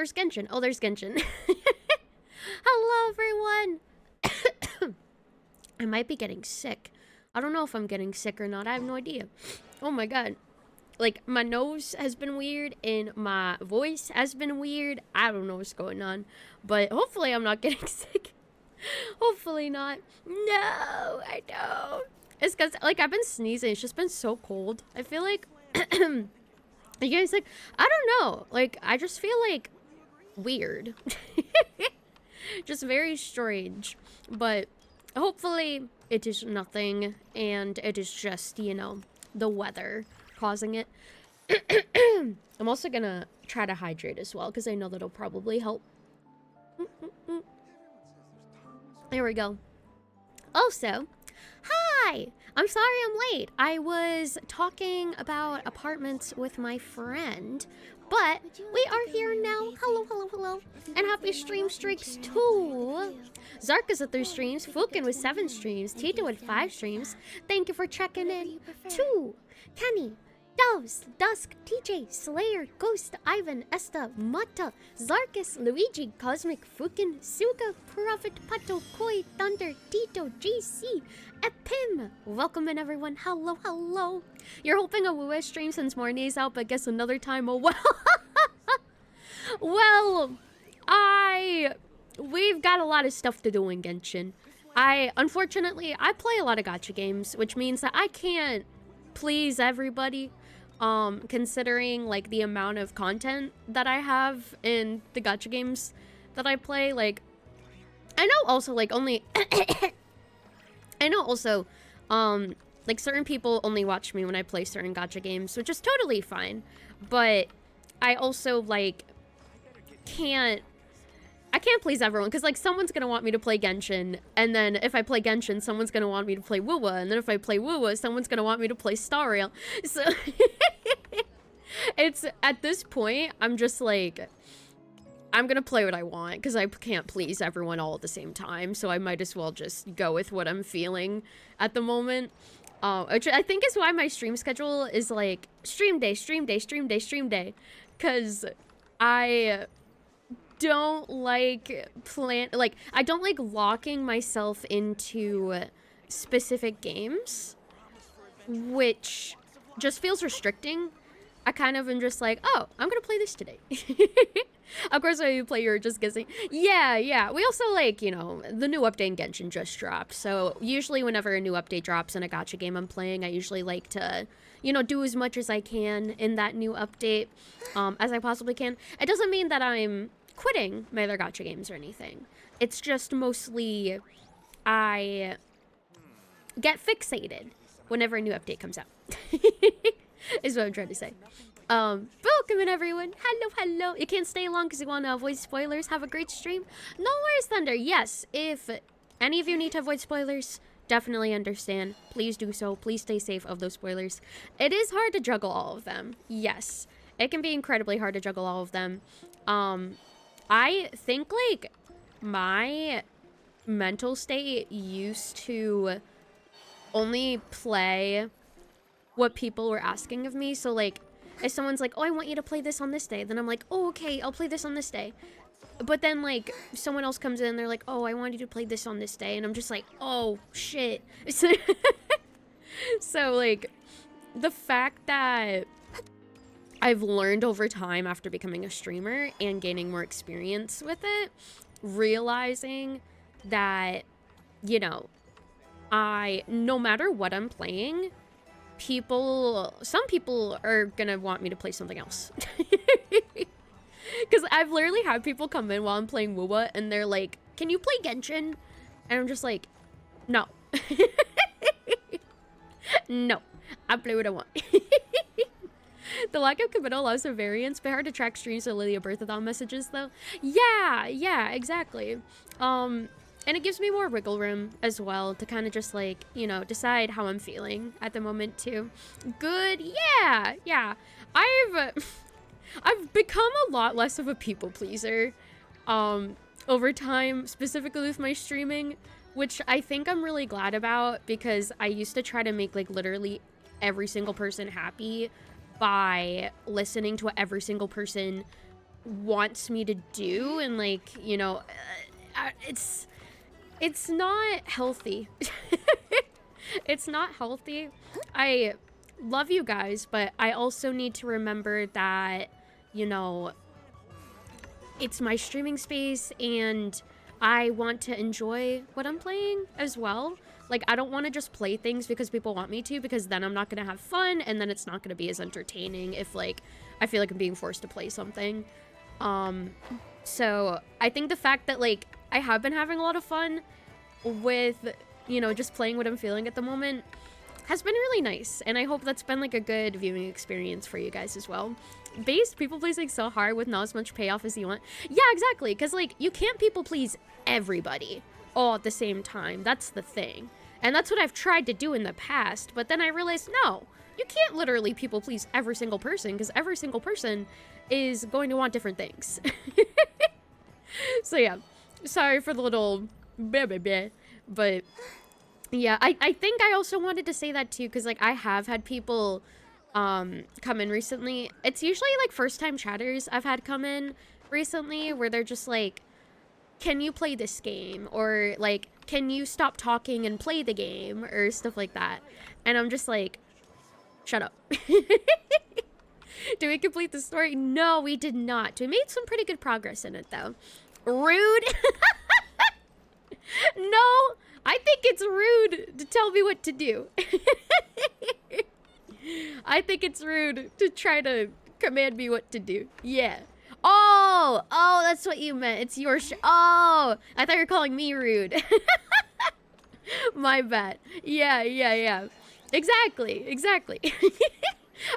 where's Genshin? Oh, there's Genshin. Hello, everyone. I might be getting sick. I don't know if I'm getting sick or not. I have no idea. Oh my god. Like, my nose has been weird and my voice has been weird. I don't know what's going on. But hopefully I'm not getting sick. Hopefully not. No, I don't. It's because, like, I've been sneezing. It's just been so cold. I feel like... you guys, like, I don't know. Like, I just feel, like, weird. Just very strange. But hopefully it is nothing. And it is just, you know, the weather causing it. I'm also gonna try to hydrate as well, because I know that'll probably help. There we go. Also, hi! I'm sorry I'm late. I was talking about apartments with my friend, but we are here now. Hello, hello, hello. And happy stream streaks too. Zark is at 3 streams, Fukin with 7 streams, Tito with 5 streams. Thank you for checking in. 2, Kenny, Doves, Dusk, TJ, Slayer, Ghost, Ivan, Esta, Mata, Zarkus, Luigi, Cosmic, Fukin, Suga, Prophet, Pato, Koi, Thunder, Tito, GC, Epim. Welcome in, everyone. Hello, hello. You're hoping a WoW stream since Mornay's out, but guess another time. Oh, well. Well, we've got a lot of stuff to do in Genshin. Unfortunately, I play a lot of gacha games, which means that I can't please everybody. Considering like the amount of content that I have in the gacha games that I play, like, I know also like only I know also like certain people only watch me when I play certain gacha games, which is totally fine, but I also like I can't please everyone, because like someone's gonna want me to play Genshin, and then if I play Genshin, someone's gonna want me to play WoW, and then if I play WoW, someone's gonna want me to play Star Rail. So it's at this point, I'm just like, I'm gonna play what I want, because I can't please everyone all at the same time, so I might as well just go with what I'm feeling at the moment. Which I think is why my stream schedule is like stream day, stream day, stream day, stream day, because I don't like I don't like locking myself into specific games, which just feels restricting. I kind of am just like, oh, I'm gonna play this today. Of course, when you play, you're just guessing. Yeah. We also, like, you know, the new update in Genshin just dropped. So usually whenever a new update drops in a gacha game I'm playing, I usually like to, you know, do as much as I can in that new update as I possibly can. It doesn't mean that I'm quitting my other gacha games or anything. It's just mostly I get fixated whenever a new update comes out. Is what I'm trying to say. Welcome in, everyone. Hello. You can't stay long because you want to avoid spoilers. Have a great stream. No worries, Thunder. Yes, if any of you need to avoid spoilers, definitely understand. Please do so. Please stay safe of those spoilers. It is hard to juggle all of them. Yes, it can be incredibly hard to juggle all of them. I think, like, my mental state used to only play what people were asking of me. So, like, if someone's like, oh, I want you to play this on this day, then I'm like, oh, okay, I'll play this on this day. But then, like, someone else comes in and they're like, oh, I want you to play this on this day, and I'm just like, oh, shit. So, like, the fact that I've learned over time after becoming a streamer and gaining more experience with it, realizing that, you know, no matter what I'm playing, some people are gonna want me to play something else. Because I've literally had people come in while I'm playing WoW and they're like, can you play Genshin? And I'm just like, no. No, I play what I want. The lack of committal allows for variance, but hard to track streams of Lilia Birthathon messages though. Yeah, exactly. And it gives me more wiggle room as well to kind of just, like, you know, decide how I'm feeling at the moment too. Good, yeah. I've become a lot less of a people pleaser over time, specifically with my streaming, which I think I'm really glad about, because I used to try to make, like, literally every single person happy by listening to what every single person wants me to do, and like, you know, it's not healthy. It's not healthy. I love you guys, but I also need to remember that, you know, it's my streaming space and I want to enjoy what I'm playing as well. Like, I don't want to just play things because people want me to, because then I'm not going to have fun, and then it's not going to be as entertaining if, like, I feel like I'm being forced to play something. So I think the fact that, like, I have been having a lot of fun with, you know, just playing what I'm feeling at the moment has been really nice, and I hope that's been like a good viewing experience for you guys as well. People pleasing so hard with not as much payoff as you want. Yeah, exactly, because like you can't people please everybody all at the same time. That's the thing, and that's what I've tried to do in the past, but then I realized, no, you can't literally people please every single person, because every single person is going to want different things. So yeah, sorry for the little blah, but yeah, I think I also wanted to say that too, because like I have had people come in recently. It's usually like first time chatters I've had come in recently, where they're just like, can you play this game, or like, can you stop talking and play the game, or stuff like that. And I'm just like, shut up. Did we complete the story? No, we did not. We made some pretty good progress in it though. Rude. No, I think it's rude to tell me what to do. I think it's rude to try to command me what to do. Yeah. Oh, that's what you meant. It's your oh, I thought you were calling me rude. My bad. Yeah. Exactly.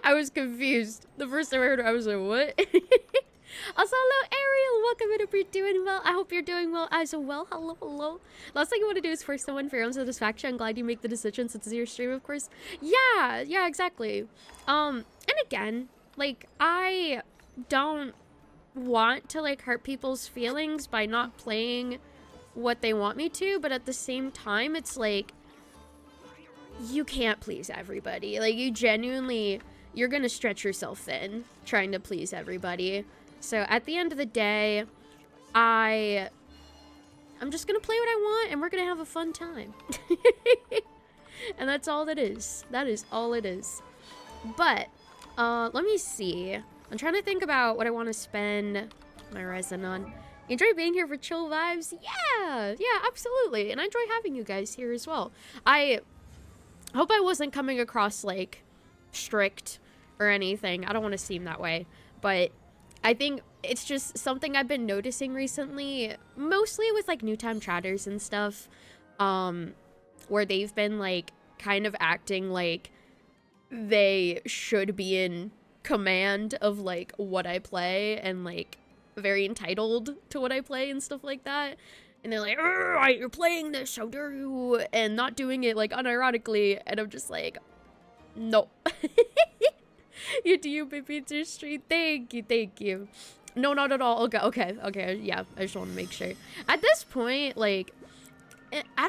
I was confused. The first time I heard it, I was like, what? Also, hello, Ariel. Welcome in. If you're doing well, I hope you're doing well as well. Hello. Last thing you want to do is force someone for your own satisfaction. I'm glad you make the decision since it's your stream, of course. Yeah, exactly. And again, like, I don't want to, like, hurt people's feelings by not playing what they want me to, but at the same time, it's like, you can't please everybody. Like, you genuinely, you're gonna stretch yourself thin trying to please everybody. So at the end of the day, I'm just gonna play what I want, and we're gonna have a fun time. And that's all that is. That is all it is. But let me see. I'm trying to think about what I want to spend my resin on. You enjoy being here for chill vibes? Yeah, absolutely. And I enjoy having you guys here as well. I hope I wasn't coming across like strict or anything. I don't want to seem that way, but I think it's just something I've been noticing recently, mostly with like new time chatters and stuff, where they've been like kind of acting like they should be in command of like what I play, and like very entitled to what I play and stuff like that. And they're like, you're playing this, how dare you? And not doing it like unironically. And I'm just like, no. You do you, baby, to street. Thank you. No, not at all. Okay. Yeah, I just want to make sure. At this point, like, I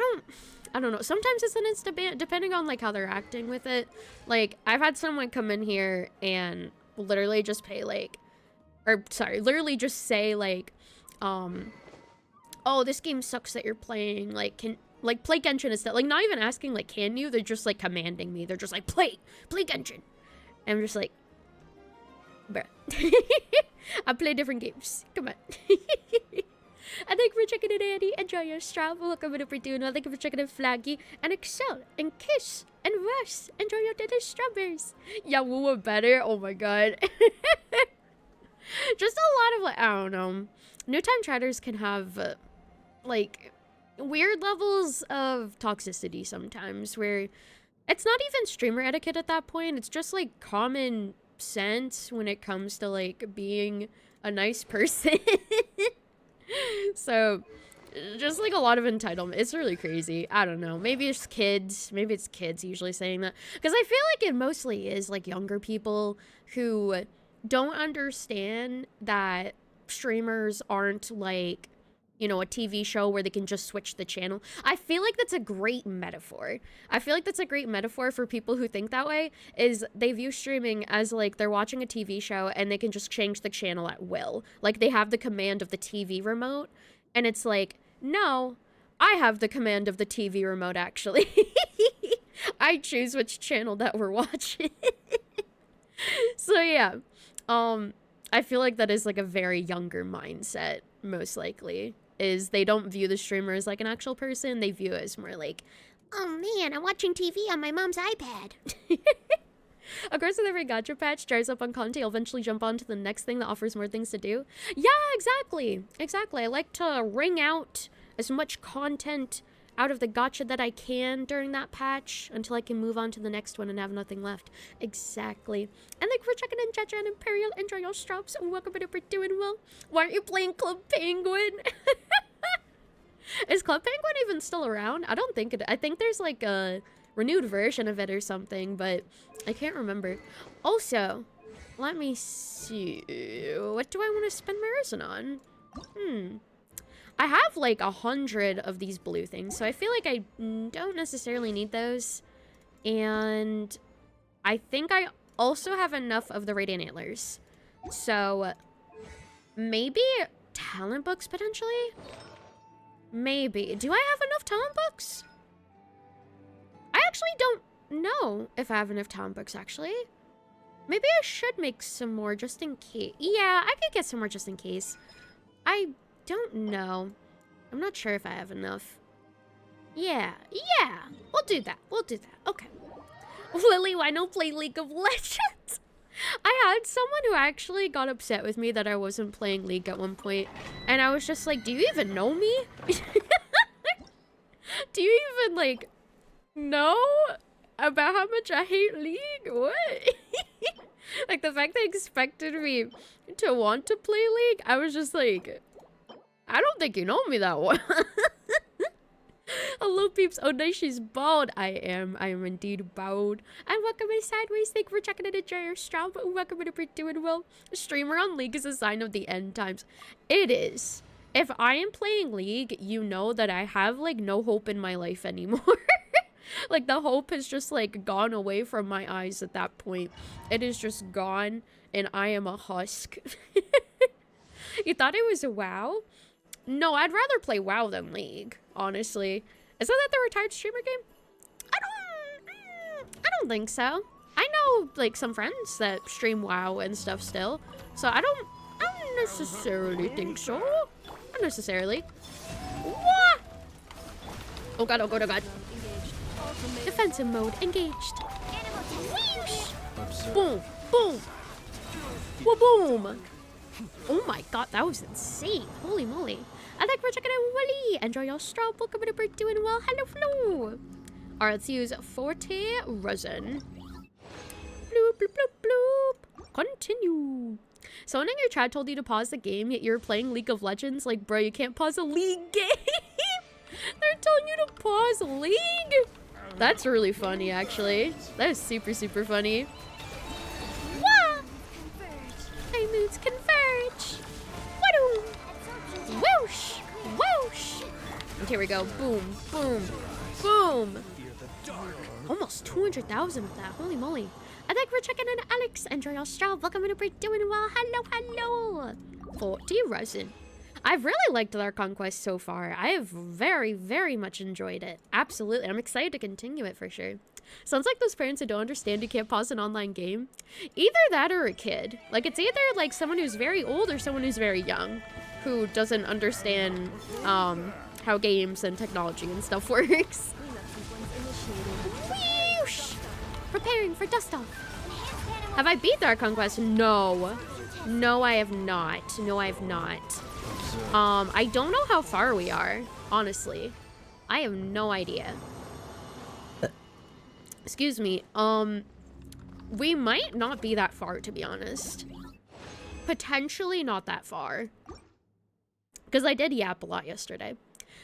don't know. Sometimes it's an instant ban, depending on like how they're acting with it. Like, I've had someone come in here and literally just literally just say like, oh, this game sucks that you're playing. Like, play Genshin instead. Like, not even asking like, can you? They're just like commanding me. They're just like, play Genshin. And I'm just like, bruh. I play different games. Come on. And thank you for checking in, Andy. Enjoy your strav. Welcome to Fortuna. Thank you for checking in, Flaggy. And Excel. And Kiss. And Russ. Enjoy your dinner strawberries. Yeah, we were better. Oh my god. Just a lot of, like, I don't know. New time chatters can have, like, weird levels of toxicity sometimes, where it's not even streamer etiquette at that point. It's just, like, common sense when it comes to, like, being a nice person. So, just, like, a lot of entitlement. It's really crazy. I don't know. Maybe it's kids. Maybe it's kids usually saying that. Because I feel like it mostly is, like, younger people who don't understand that streamers aren't, like, you know, a TV show where they can just switch the channel. I feel like that's a great metaphor. I feel like that's a great metaphor for people who think that way, is they view streaming as like they're watching a TV show and they can just change the channel at will. Like they have the command of the TV remote, and it's like, no, I have the command of the TV remote actually. I choose which channel that we're watching. So yeah, I feel like that is like a very younger mindset, most likely. Is they don't view the streamer as like an actual person. They view it as more like, oh man, I'm watching TV on my mom's iPad. Of course, with every gacha patch dries up on content, you'll eventually jump on to the next thing that offers more things to do. Yeah, exactly. Exactly. I like to wring out as much content out of the gacha that I can during that patch until I can move on to the next one and have nothing left. Exactly. And like, we're checking in Jaja and Imperial. Enjoy your straps and welcome to doing well. Why aren't you playing Club Penguin? Is Club Penguin even still around? I don't think it. I think there's like a renewed version of it or something, but I can't remember. Also, let me see. What do I want to spend my resin on? I have like 100 of these blue things, so I feel like I don't necessarily need those. And I think I also have enough of the Radiant Antlers. So maybe talent books potentially? Maybe. Do I have enough talent books? I actually don't know if I have enough talent books, actually. Maybe I should make some more just in case. Yeah, I could get some more just in case. I don't know. I'm not sure if I have enough. Yeah. We'll do that. Okay. Lily, why not play League of Legends? I had someone who actually got upset with me that I wasn't playing League at one point. And I was just like, do you even know me? Do you even, like, know about how much I hate League? What? Like, the fact they expected me to want to play League, I was just like, I don't think you know me that well. Hello, peeps. Oh, nice, she's bald. I am indeed bald. And welcome to Sideways. Thank you for checking in. Enjoy your stream. Welcome to We're Doing Well. A streamer on League is a sign of the end times. It is. If I am playing League, you know that I have, like, no hope in my life anymore. Like, the hope has just, like, gone away from my eyes at that point. It is just gone, and I am a husk. You thought it was a WoW? No, I'd rather play WoW than League, honestly. Isn't that the retired streamer game? I don't think so. I know, like, some friends that stream WoW and stuff still. So I don't necessarily think so. Not necessarily. What? Oh god, oh god, oh god. Defensive mode engaged. Whoosh. Boom, boom. Whoa, boom. Oh my god, that was insane. Holy moly. I think we're checking out Willy. Enjoy your strobe. Welcome to Bird Doing Well. Hello, hello. Alright, let's use 40 resin. Bloop, bloop, bloop, bloop. Continue. Someone in your chat told you to pause the game, yet you're playing League of Legends. Like, bro, you can't pause a League game. They're telling you to pause League. That's really funny, actually. That is super, super funny. Wah! High moods converge. Woo! Whoosh! Whoosh! And here we go. Boom, boom, boom. Almost 200,000 of that. Holy moly. I think we're checking in Alex. Enjoy your straw. Welcome to We're Doing Well. Hello, hello. 40 resin. I've really liked their conquest so far. I have very, very much enjoyed it. Absolutely. I'm excited to continue it for sure. Sounds like those parents who don't understand you can't pause an online game. Either that or a kid. Like, it's either like someone who's very old or someone who's very young who doesn't understand how games and technology and stuff works. Whoosh! Preparing for dust off. Have I beat their conquest? No. No, I have not. No, I have not. I don't know how far we are, honestly. I have no idea. Excuse me. We might not be that far, to be honest. Potentially not that far. Because I did yap a lot yesterday.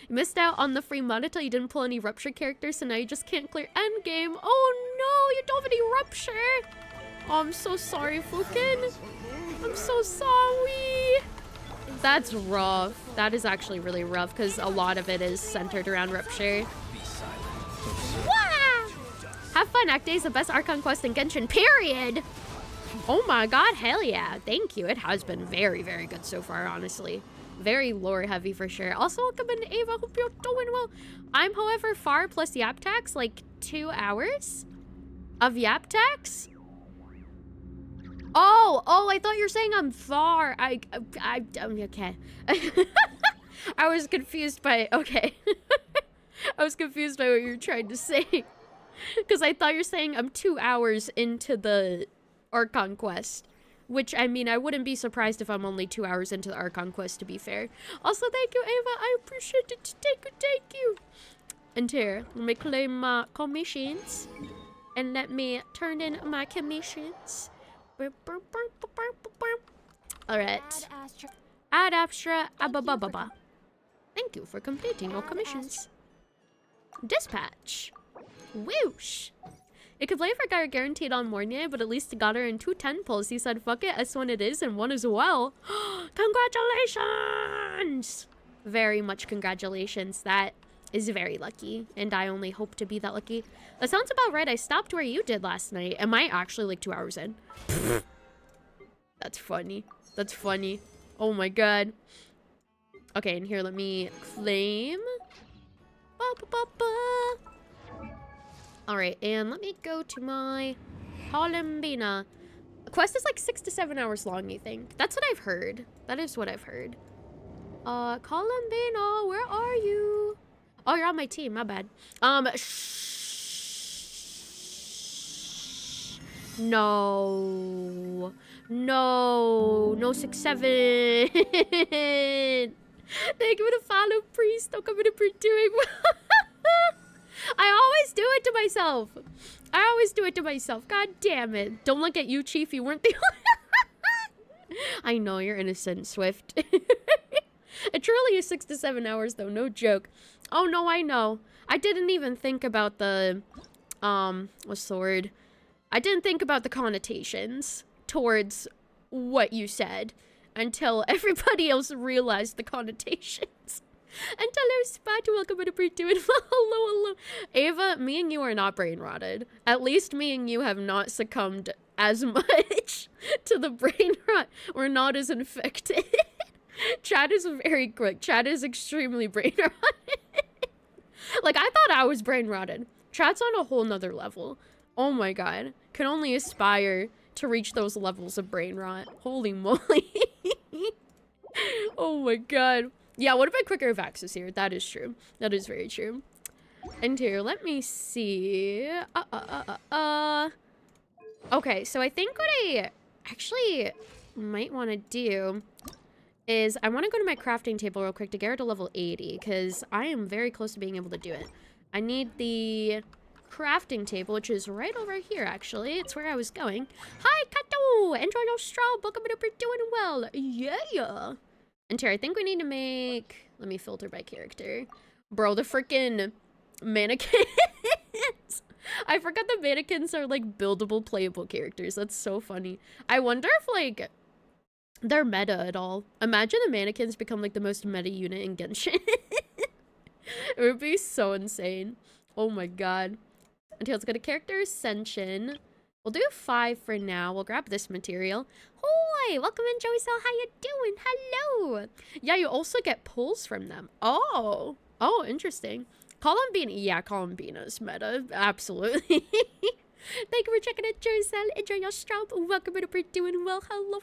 You missed out on the free mod until you didn't pull any Rupture characters, so now you just can't clear endgame. Oh no, you don't have any Rupture. Oh, I'm so sorry, Fukin. I'm so sorry. That's rough. That is actually really rough because a lot of it is centered around Rupture. Wah! Have fun. Act Day is the best Archon quest in Genshin, period. Oh my god, hell yeah. Thank you. It has been very, very good so far, honestly. Very lore heavy for sure. Also, welcome in, Ava. Hope you're doing well. I'm, however, far plus Yap tax, like 2 hours of Yap tax. Oh, I thought you were saying I'm far. Okay. I was confused by, okay. I was confused by what you were trying to say. Because I thought you were saying I'm 2 hours into the Archon quest. Which, I mean, I wouldn't be surprised if I'm only 2 hours into the Archon quest, to be fair. Also, thank you, Ava. I appreciate it. Thank you. And here, let me claim my commissions. And let me turn in my commissions. Alright. Ad Astra Abababa. Thank you for completing your commissions. Dispatch. Whoosh. It could play for Guy guaranteed on Mornier, but at least got her in 2 10 pulls. He said, fuck it, S1 it is, and 1 as well. Congratulations! Very much congratulations. That is very lucky, and I only hope to be that lucky. That sounds about right. I stopped where you did last night. Am I actually like 2 hours in? That's funny. That's funny. Oh my god. Okay, and here, let me claim. Alright, and let me go to my Columbina. The quest is like 6 to 7 hours long, you think? That's what I've heard. That is what I've heard. Columbina, where are you? Oh, you're on my team, my bad. No. No 6 7. Thank you for the follow, priest. Don't come in for doing well. I always do it to myself. God damn it. Don't look at you, Chief. You weren't the only. I know you're innocent, Swift. It truly is 6 to 7 hours, though. No joke. Oh, no, I know. I didn't even think about the, what's the word? I didn't think about the connotations towards what you said until everybody else realized the connotations. And hello, Spat. Welcome to doing well. Hello. Ava, me and you are not brain rotted. At least me and you have not succumbed as much to the brain rot. We're not as infected. Chat is very quick. Chat is extremely brain rotted. Like, I thought I was brain rotted. Chat's on a whole nother level. Oh my god. Can only aspire to reach those levels of brain rot. Holy moly. Oh my god. Yeah, would have been quicker if Axe was here. That is true. That is very true. And here, let me see. Okay, so I think what I actually might want to do is I want to go to my crafting table real quick to get her to level 80 because I am very close to being able to do it. I need the crafting table, which is right over here, actually. It's where I was going. Hi, Kato! Enjoy your stroll. Welcome to doing well. Yeah. And here, I think we need to make... Let me filter by character. Bro, the freaking mannequins. I forgot the mannequins are, like, buildable, playable characters. That's so funny. I wonder if, like, they're meta at all. Imagine the mannequins become, like, the most meta unit in Genshin. It would be so insane. Oh my god. Until let's go to character ascension. We'll do 5 for now. We'll grab this material. Hoi! Welcome in, Joey Cell. How you doing? Hello! Yeah, you also get pulls from them. Oh! Oh, interesting. Columbina. Yeah, Columbina's meta. Absolutely. Thank you for checking out, Joey Cell. Enjoy your stroll. Welcome in, we're doing well. Hello.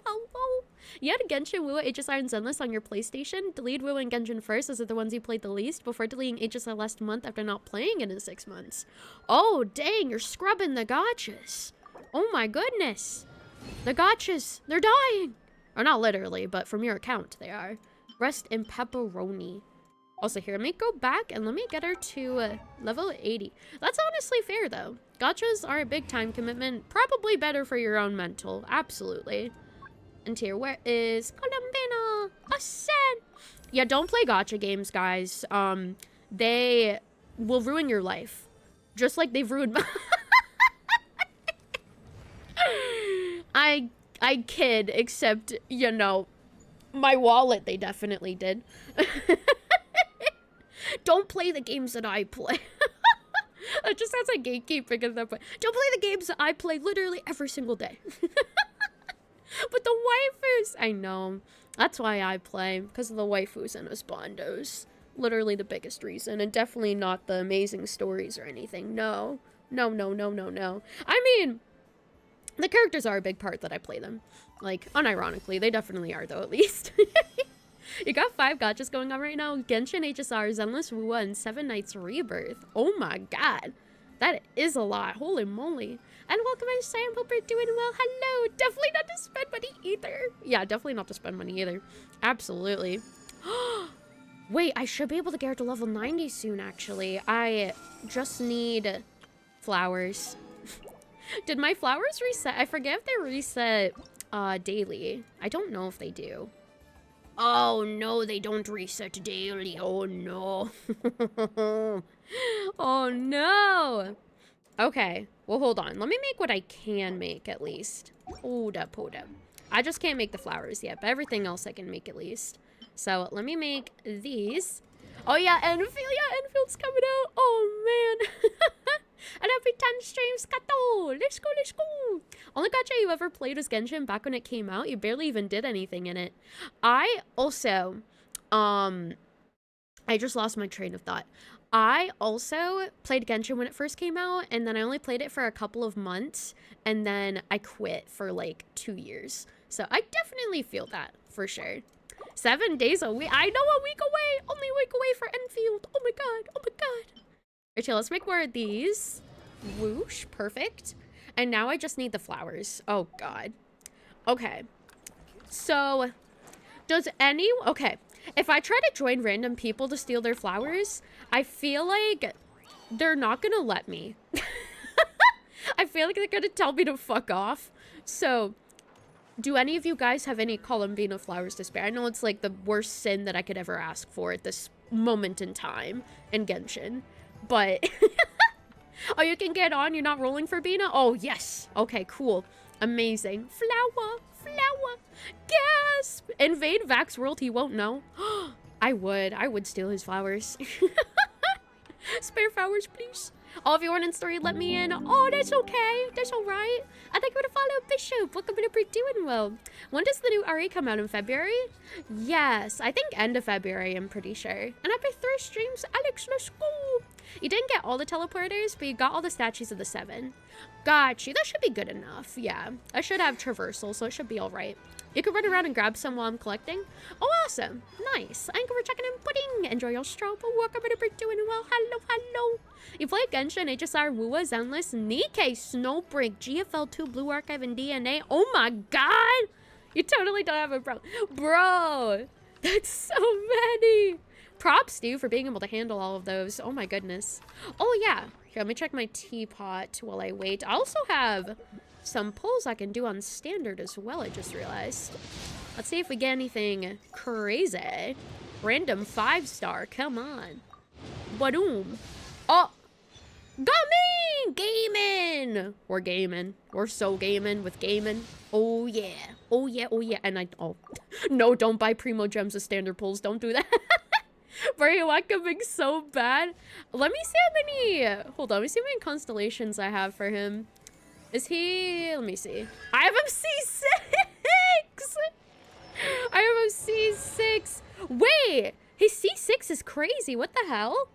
You had Genshin, WoW, HSR, and Zenless on your PlayStation. Delete WoW and Genshin first, as are the ones you played the least, before deleting HSR last month after not playing it in 6 months. Oh, dang, you're scrubbing the gotchas. Oh my goodness. The gotchas, they're dying. Or not literally, but from your account, they are. Rest in pepperoni. Also, here, let me go back and let me get her to level 80. That's honestly fair, though. Gotchas are a big time commitment. Probably better for your own mental. Absolutely. And here, where is Columbina? Ascend! Yeah, don't play gotcha games, guys. They will ruin your life. Just like they've ruined my... I kid, except, you know, My wallet, they definitely did. Don't play the games that I play. It just sounds like gatekeeping at that point. Don't play the games that I play literally every single day. But the waifus, I know. That's why I play, because of the waifus and husbandos. Literally the biggest reason, and definitely not the amazing stories or anything. No. No, no, no, no, no. I mean, the characters are a big part that I play them. Like, unironically, they definitely are, though, at least. You got 5 gotchas going on right now. Genshin, HSR, Zenless, Wuwa, and 7 Nights Rebirth. Oh my god. That is a lot. Holy moly. And welcome in, Sam. Hope you're doing well. Hello. Definitely not to spend money either. Yeah, definitely not to spend money either. Absolutely. Wait, I should be able to get her to level 90 soon, actually. I just need flowers. Did my flowers reset? I forget if they reset daily. I don't know if they do. Oh no, they don't reset daily. Oh no. Oh no. Okay, well hold on. Let me make what I can make at least. Hold up, hold up. I just can't make the flowers yet, but everything else I can make at least. So let me make these. Oh yeah, Enfield. Yeah, Enfield's coming out. Oh man. And every 10 streams, Kato. Let's go, let's go. Only gacha you ever played was Genshin back when it came out. You barely even did anything in it. I also, I just lost my train of thought. I also played Genshin when it first came out, and then I only played it for a couple of months, and then I quit for like 2 years. So I definitely feel that, for sure. 7 days a week. I know, a week away. Only a week away for Enfield. Oh my god. Oh my god. Okay, let's make more of these. Whoosh. Perfect. And now I just need the flowers. Oh god. Okay. So, does any... Okay. If I try to join random people to steal their flowers, I feel like they're not gonna let me. I feel like they're gonna tell me to fuck off. So, do any of you guys have any Columbina flowers to spare? I know it's like the worst sin that I could ever ask for at this moment in time in Genshin. But... Oh, you can get on? You're not rolling for Bina? Oh, yes. Okay, cool. Amazing. Flower. Flower. Gasp. Invade Vax world, he won't know. I would steal his flowers. Spare flowers, please. Oh, if you weren't in story, let me in. Oh, that's okay. That's all right. I think we're gonna follow Bishop. Welcome to be doing well. When does the new RE come out? In February? Yes, I think end of February, I'm pretty sure. And after 3 streams, Alex, let's go. You didn't get all the teleporters, but you got all the statues of the 7. Got you. That should be good enough. Yeah, I should have traversal, so it should be all right. You can run around and grab some while I'm collecting. Oh, awesome. Nice. Thank you for checking in, pudding. Enjoy your strobe. Welcome to be doing well. Hello, hello. You play Genshin, HSR, Wuwa, Zenless, Nikkei, Snowbreak, GFL2, Blue Archive, and DNA. Oh my god. You totally don't have a problem. Bro, that's so many. Props, dude, for being able to handle all of those. Oh my goodness. Oh yeah. Here, let me check my teapot while I wait. I also have some pulls I can do on standard as well, I just realized. Let's see if we get anything crazy. Random 5-star, come on. Badoom. Oh! Got me! Gaming! We're gaming. We're so gaming with gaming. Oh yeah. Oh yeah, oh yeah. And oh. No, don't buy Primo Gems as standard pulls. Don't do that. Bro, you want coming so bad. Let me see how many... Hold on, let me see how many constellations I have for him. Is he... Let me see. I have him C6! I have him C6. Wait! His C6 is crazy. What the hell?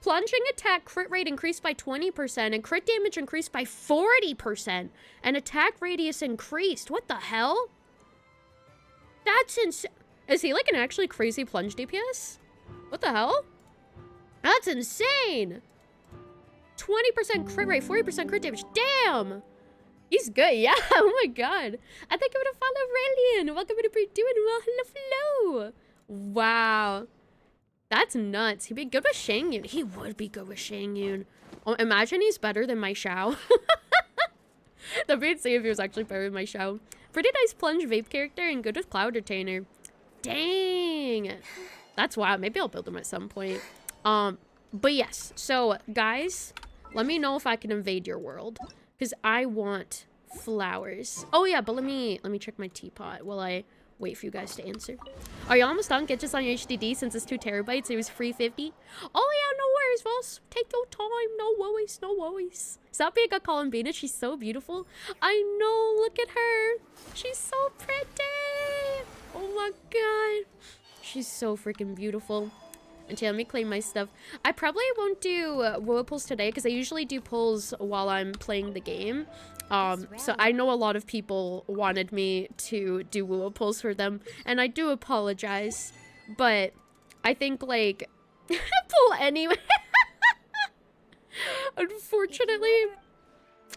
Plunging attack crit rate increased by 20% and crit damage increased by 40%. And attack radius increased. What the hell? That's insane. Is he like an actually crazy plunge DPS? What the hell? That's insane. 20% crit rate, 40% crit damage. Damn! He's good, yeah. Oh my god. I think I'm gonna follow Raelian. Welcome to be doing well. Hello, hello. Wow. That's nuts. He'd be good with Shangyun. He would be good with Shangyun. Oh, imagine he's better than my Xiao. That'd be insane if he was actually better than my Xiao. Pretty nice plunge vape character and good with Cloud Retainer. Dang. That's wild. Maybe I'll build him at some point. But yes. So, guys, let me know if I can invade your world. Because I want flowers. Oh, yeah, but let me check my teapot while I wait for you guys to answer. Are you almost done? Get just on your HDD since it's 2 terabytes. It was free 50. Oh yeah, no worries, Voss. Take your time. No worries, no worries. Stop being a Columbina. She's so beautiful. I know. Look at her. She's so pretty. Oh my god. She's so freaking beautiful. And let me claim my stuff. I probably won't do WoW pulls today because I usually do pulls while I'm playing the game. So I know a lot of people wanted me to do WoW pulls for them, and I do apologize. But I think, like, pull anyway. Unfortunately,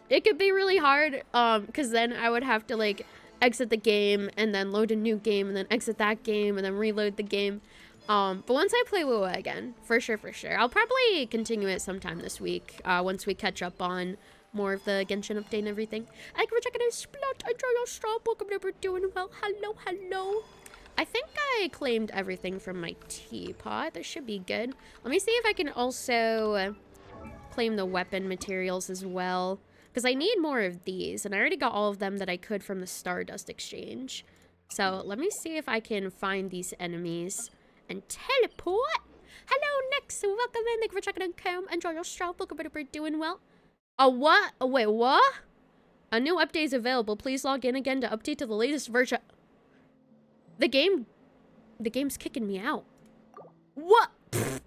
it could be really hard, because then I would have to, like, exit the game and then load a new game and then exit that game and then reload the game. But once I play WoW again, for sure. I'll probably continue it sometime this week, once we catch up on more of the Genshin update and everything. Thank you for checking out Splat. Enjoy your stop. Welcome to Never Doing Well. Hello. I think I claimed everything from my teapot. That should be good. Let me see if I can also claim the weapon materials as well, because I need more of these, and I already got all of them that I could from the Stardust exchange. So let me see if I can find these enemies and teleport. Hello, Nix. Welcome in. Thank you for checking out Cam. Enjoy your stop. Welcome to Never Doing Well. What? Oh, wait, what? A new update is available. Please log in again to update to the latest version. The game's kicking me out. What? Pfft.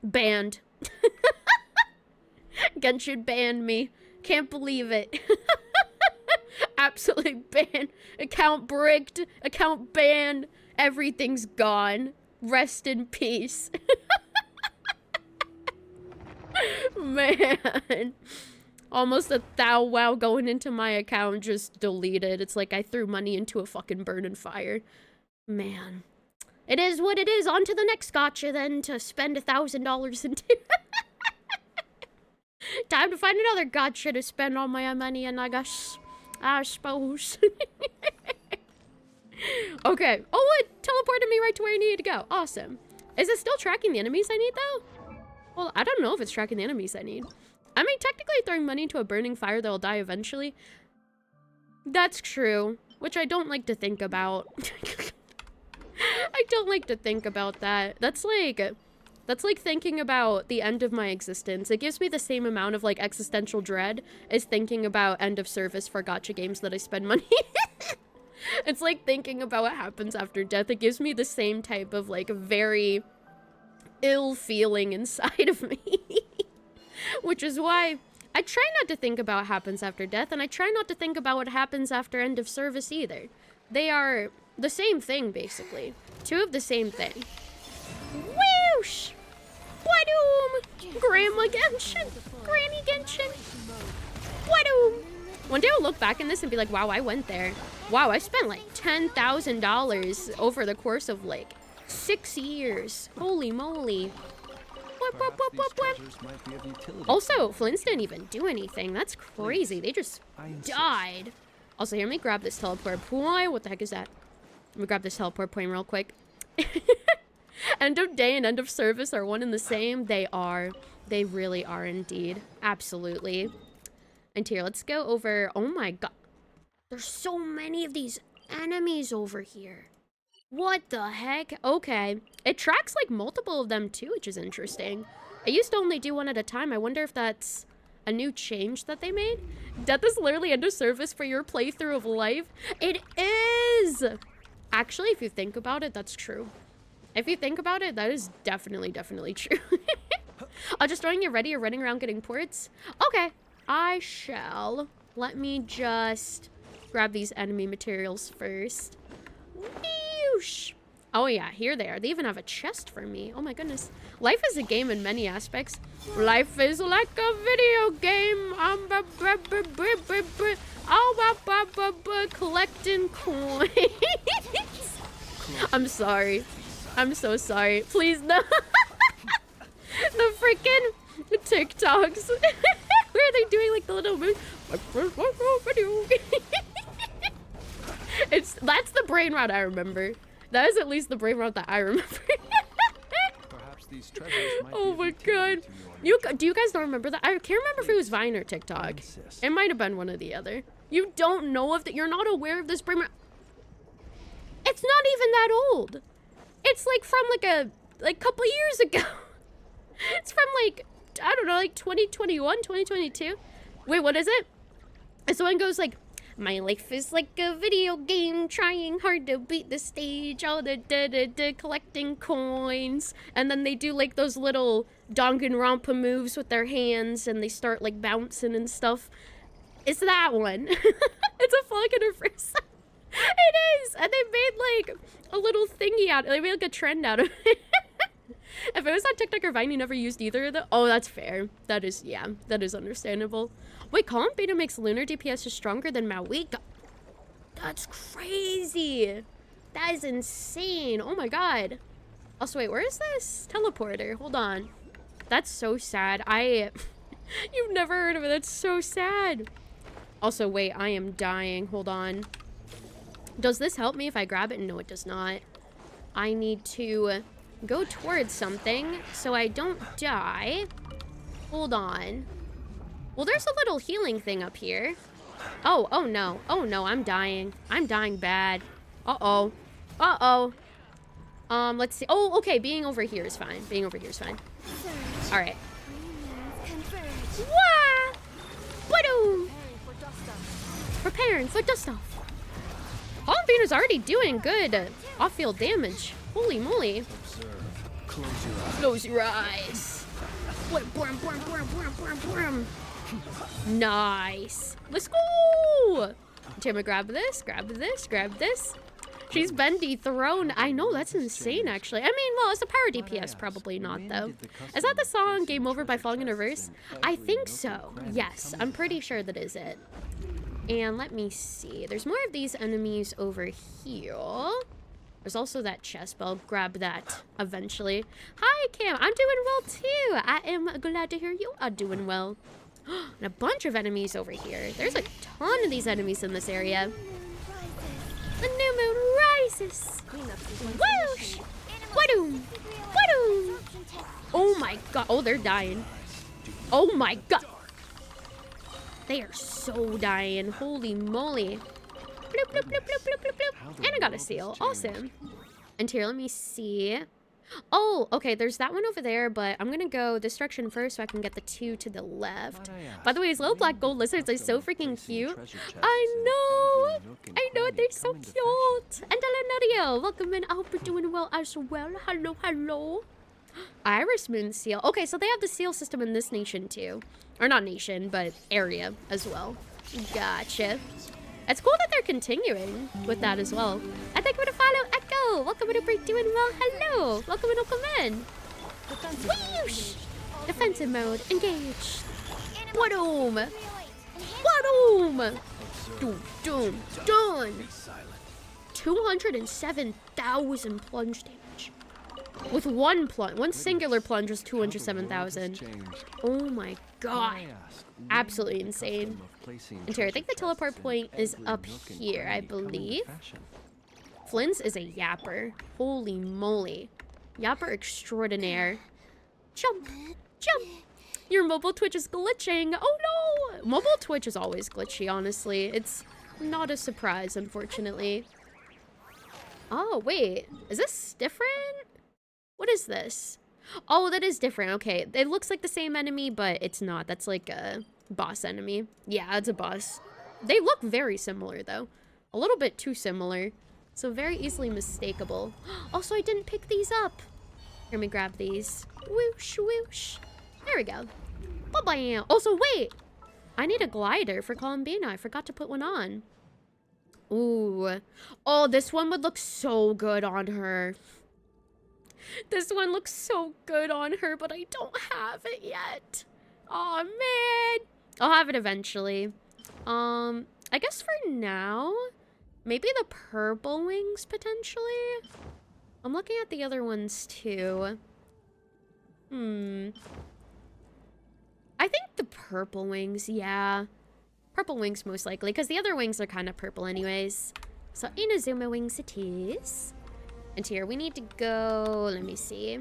Banned. Genshin banned me. Can't believe it. Absolutely banned. Account bricked. Account banned. Everything's gone. Rest in peace. Man. Almost 1,000 WoW going into my account, just deleted. It's like I threw money into a fucking burning fire. Man. It is what it is. On to the next gotcha then to spend $1,000 into. Time to find another gotcha to spend all my money in, I suppose. Okay. Oh, it teleported me right to where I needed to go. Awesome. Is it still tracking the enemies I need, though? Well, I don't know if it's tracking the enemies I need. I mean, technically throwing money into a burning fire that will die eventually. That's true. Which I don't like to think about. I don't like to think about that. That's like thinking about the end of my existence. It gives me the same amount of, like, existential dread as thinking about end of service for gacha games that I spend money. It's like thinking about what happens after death. It gives me the same type of, like, very ill feeling inside of me. Which is why I try not to think about what happens after death, and I try not to think about what happens after end of service either. They are the same thing, basically. Two of the same thing. Whoosh! Wadoom! Grandma Genshin! Granny Genshin! Wadoom! One day I'll look back in this and be like, wow, I went there. Wow, I spent like $10,000 over the course of like 6 years. Holy moly. Also, Flints didn't even do anything. That's crazy. They just died. Also, here, let me grab this teleport point. What the heck is that? Let me grab this teleport point real quick. End of day and end of service are one and the same. They are. They really are indeed. Absolutely. And here, let's go over. Oh my god. There's so many of these enemies over here. What the heck? Okay. It tracks like multiple of them too, which is interesting. I used to only do one at a time. I wonder if that's a new change that they made. Death is literally end of service for your playthrough of life. It is! Actually, if you think about it, that's true. If you think about it, that is definitely true. Oh, just throwing you ready or running around getting ports? Okay. I shall. Let me just grab these enemy materials first. Whoosh. Oh yeah, here they are. They even have a chest for me. Oh my goodness. Life is a game in many aspects. Life is like a video game. Collecting coins. I'm sorry. I'm so sorry. Please no. The freaking TikToks. Where are they doing like the little move? That's the brain rot I remember. That is at least the brain rot that I remember. Perhaps these treasures might oh my god. Do you guys not remember that? I can't remember if it was Vine or TikTok. It might have been one or the other. You don't know if that you're not aware of this brain rot. It's not even that old. It's like from like couple years ago. It's from like, I don't know, like 2021, 2022. Wait, what is it? This one goes like, my life is like a video game, trying hard to beat the stage, all the collecting coins. And then they do like those little Danganronpa moves with their hands and they start like bouncing and stuff. It's that one. It's a fucking first. It is! And they made like a little thingy out of it. They made like a trend out of it. If it was on TikTok or Vine, you never used either of them. Oh, that's fair. That is, yeah, that is understandable. Wait, Calm Beta makes lunar DPS stronger than Maui? That's crazy. That is insane. Oh my god. Also, wait, where is this teleporter? Hold on. That's so sad. You've never heard of it. That's so sad. Also, wait, I am dying. Hold on. Does this help me if I grab it? No, it does not. I need to go towards something so I don't die. Hold on. Well, there's a little healing thing up here. Oh no. Oh no, I'm dying. I'm dying bad. Uh-oh. Uh-oh. Let's see. Oh, okay, being over here is fine. Being over here is fine. All right. Wah! Ba-doom! Preparing for dust-off. Hollenbeater's already doing good off-field damage. Holy moly. Close your eyes. Nice. Let's go. I'm gonna grab this, grab this, grab this. She's been dethroned. I know, that's insane, actually. I mean, well, it's a power DPS, probably not, though. Is that the song Game Over by Falling in Reverse? I think so. Yes, I'm pretty sure that is it. And let me see. There's more of these enemies over here. There's also that chest, but I'll grab that eventually. Hi, Cam. I'm doing well, too. I am glad to hear you are doing well. And a bunch of enemies over here. There's a ton of these enemies in this area. The new moon rises. Whoosh! Wadoom! Wadoom! Oh my god. Oh, they're dying. Oh my god. They are so dying. Holy moly. Bloop, bloop, bloop, bloop, bloop, bloop, bloop. And I got a seal. Awesome. And here, let me see. Oh, okay, there's that one over there, but I'm gonna go this direction first so I can get the two to the left. By the way, these little black gold lizards are so freaking cute. I know, they're so cute. And Delanario, welcome in. I hope you're doing well as well. Hello, hello. Iris Moon Seal. Okay, so they have the seal system in this nation too. Or not nation, but area as well. Gotcha. It's cool that they're continuing with that as well. And thank you for the follow, Echo. Welcome in, Break, doing well. Hello. Welcome in, welcome in. Whoosh. Defensive mode, engaged. Wadoom. Wadoom. Doom, doom, done. 207,000 plunge damage. With one plunge, one singular plunge was 207,000. Oh my god. Absolutely insane. And here, I think the teleport point is up here, I believe. Flynn's is a yapper. Holy moly. Yapper extraordinaire. Jump! Jump! Your mobile Twitch is glitching! Oh no! Mobile Twitch is always glitchy, honestly. It's not a surprise, unfortunately. Oh, wait. Is this different? What is this? Oh, that is different. Okay, it looks like the same enemy, but it's not. That's like a boss enemy. Yeah, it's a boss. They look very similar, though. A little bit too similar. So very easily mistakable. Also, I didn't pick these up. Here, let me grab these. Whoosh, whoosh. There we go. Bye-bye. Also, wait. I need a glider for Columbina. I forgot to put one on. Ooh. Oh, this one would look so good on her. This one looks so good on her, but I don't have it yet. Oh man. I'll have it eventually. I guess for now, maybe the purple wings potentially. I'm looking at the other ones too. I think the purple wings, yeah. Purple wings most likely, because the other wings are kind of purple anyways. So Inazuma wings it is. And here we need to go, let me see,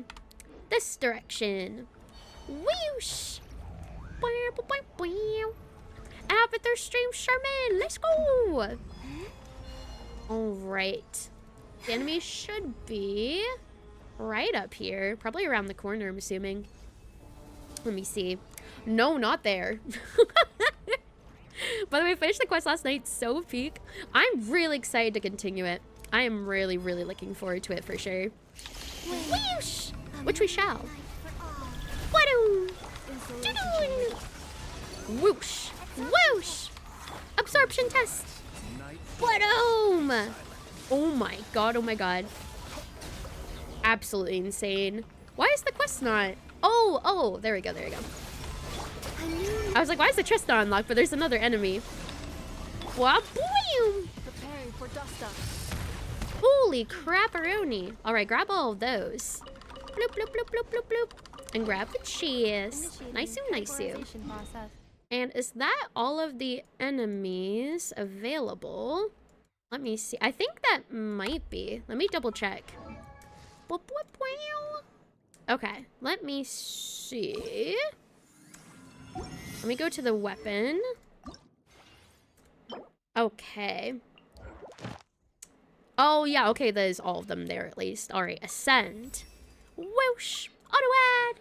this direction. Whoosh! Avatar stream Charmin, let's go! Alright. The enemy should be right up here. Probably around the corner, I'm assuming. Let me see. No, not there. By the way, I finished the quest last night. So peak. I'm really excited to continue it. I am really, really looking forward to it for sure. Whoosh! Which we shall. Wadoom! Doo-doo! Whoosh! Whoosh! Absorption test! Wadoom! Oh my god, oh my god. Absolutely insane. Why is the quest not? Oh, there we go, there we go. I was like, why is the chest not unlocked? But there's another enemy. Wah, boom! Preparing for dust up. Holy crap-a-roni. Alright, grab all of those. Bloop, bloop, bloop, bloop, bloop, bloop. And grab the chest. Nice-oo, nice-oo. And is that all of the enemies available? Let me see. I think that might be. Let me double check. Okay, let me see. Let me go to the weapon. Okay. Oh, yeah, okay, there's all of them there at least. All right, ascend. Whoosh! Auto-add!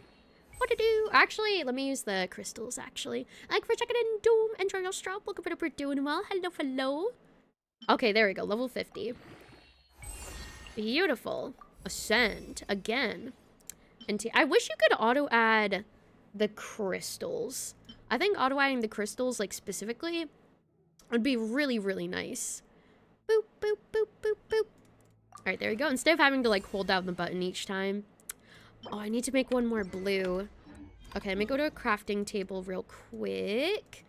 What to do? Actually, let me use the crystals, actually. Like for checking in, Doom. Enjoy your strap. Look up we're doing well. Hello, hello. Okay, there we go. Level 50. Beautiful. Ascend. Again. And I wish you could auto-add the crystals. I think auto-adding the crystals, like, specifically, would be really, really nice. Boop, boop, boop, boop, boop. Alright, there we go. Instead of having to, like, hold down the button each time. Oh, I need to make one more blue. Okay, let me go to a crafting table real quick.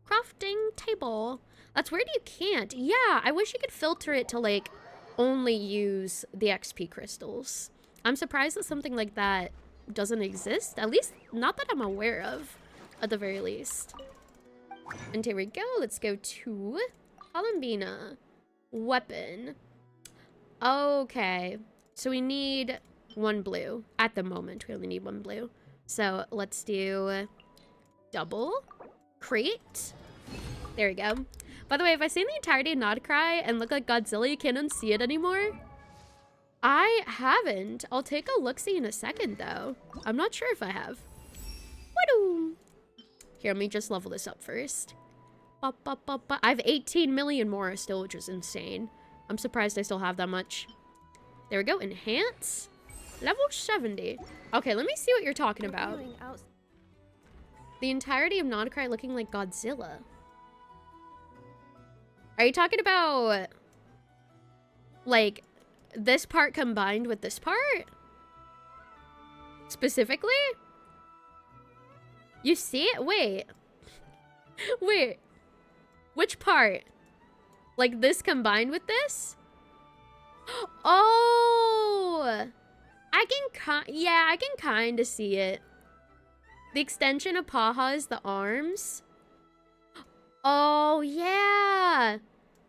Crafting table. That's weird you can't. Yeah, I wish you could filter it to, like, only use the XP crystals. I'm surprised that something like that doesn't exist. At least, not that I'm aware of, at the very least. And here we go. Let's go to Columbina. Weapon. Okay. So we need one blue. At the moment, we only need one blue. So let's do double. Crate. There we go. By the way, if I seen the entirety of nod-krai and look like Godzilla, you can't unsee it anymore. I haven't. I'll take a look-see in a second, though. I'm not sure if I have. Wadoom! Here, let me just level this up first. I have 18 million more still, which is insane. I'm surprised I still have that much. There we go. Enhance. Level 70. Okay, let me see what you're talking about. The entirety of nod-krai looking like Godzilla. Are you talking about, like, this part combined with this part? Specifically? You see it? Wait. Wait. Which part? Like this combined with this? Oh! I can kind of see it. The extension of Paha is the arms. Oh, yeah.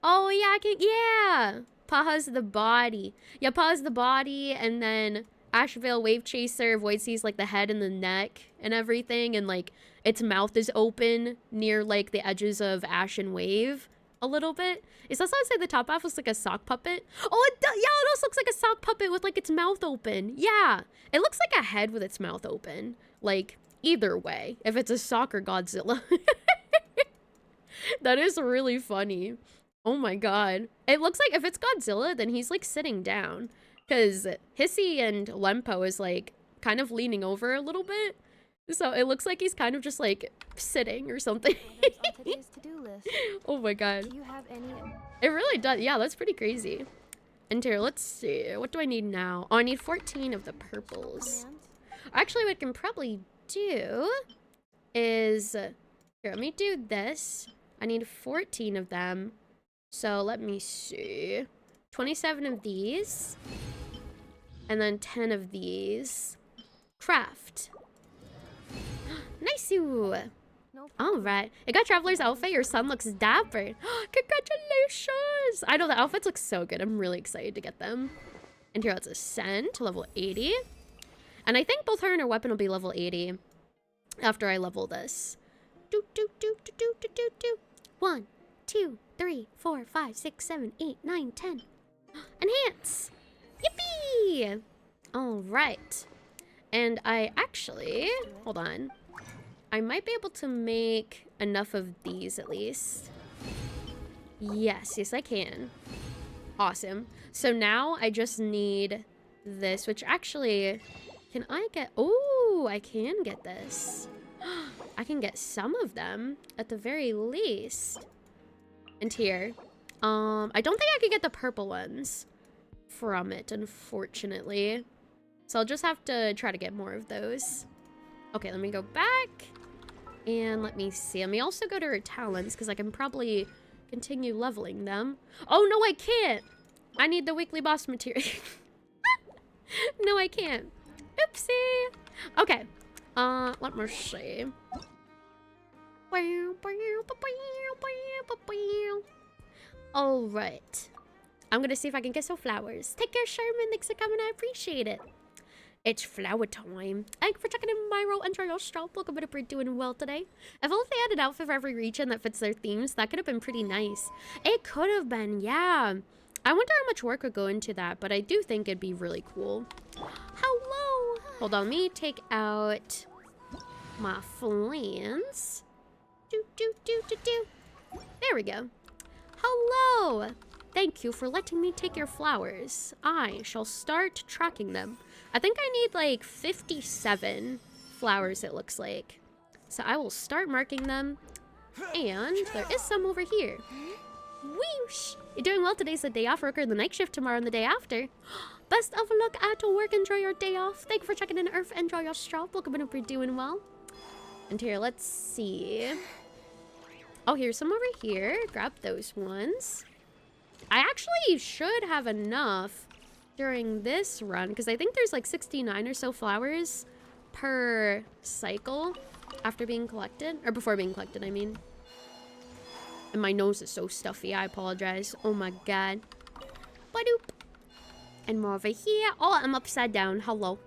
Oh, yeah, yeah. Paha's the body. Yeah, Paha's the body, and then Ashvale Wave Chaser, Void Sea's like the head and the neck and everything, and like its mouth is open near like the edges of Ash and Wave a little bit. Is that what I say the top half looks like a sock puppet? Oh, it does. Yeah, it also looks like a sock puppet with like its mouth open. Yeah, it looks like a head with its mouth open. Like either way, if it's a sock or Godzilla. That is really funny. Oh my god. It looks like if it's Godzilla, then he's like sitting down. Because Hissy and Lempo is like kind of leaning over a little bit. So it looks like he's kind of just like sitting or something. Oh my god. Do you have any? It really does. Yeah, that's pretty crazy. And here, let's see. What do I need now? Oh, I need 14 of the purples. Actually, what I can probably do is... Here, let me do this. I need 14 of them. So let me see. 27 of these. And then 10 of these. Craft. Nice-oo. Nope. Alright. I got Traveler's outfit. Your son looks dapper. Congratulations! I know the outfits look so good. I'm really excited to get them. And here, let's ascend to level 80. And I think both her and her weapon will be level 80 after I level this. Do, do, do, do, do, do, do. 1, 2, 3, 4, 5, 6, 7, 8, 9, 10. Enhance! Yippee! All right. And I actually, hold on. I might be able to make enough of these at least. Yes, yes I can. Awesome. So now I just need this, which actually, can I get, oh, I can get this. I can get some of them at the very least. And here, I don't think I could get the purple ones from it, unfortunately. So I'll just have to try to get more of those. Okay, let me go back. And let me see. Let me also go to her talents, because I can probably continue leveling them. Oh, no, I can't. I need the weekly boss material. No, I can't. Oopsie. Okay. Let me see. All right. I'm gonna see if I can get some flowers. Take care, Sherman. Thanks for coming. I appreciate it. It's flower time. Thank you for checking in my role. Enjoy your shop. Welcome to We're doing well today. If only they had an outfit for every region that fits their themes, that could have been pretty nice. It could have been, yeah. I wonder how much work would go into that, but I do think it'd be really cool. Hello. Hold on, let me take out my flans. There we go. Hello. Thank you for letting me take your flowers. I shall start tracking them. I think I need like 57 flowers, it looks like. So I will start marking them. And there is some over here. Whoosh! You're doing well. Today's the day off. Work the night shift tomorrow and the day after. Best of luck at work. Enjoy your day off. Thank you for checking in, Earth. Enjoy your shop. Welcome in. Hope you're doing well. And here, let's see. Oh, here's some over here. Grab those ones. I actually should have enough during this run, because I think there's like 69 or so flowers per cycle after being collected, or before being collected, I mean. And my nose is so stuffy, I apologize. Oh my god. Ba-doop. And more over here. Oh, I'm upside down. Hello.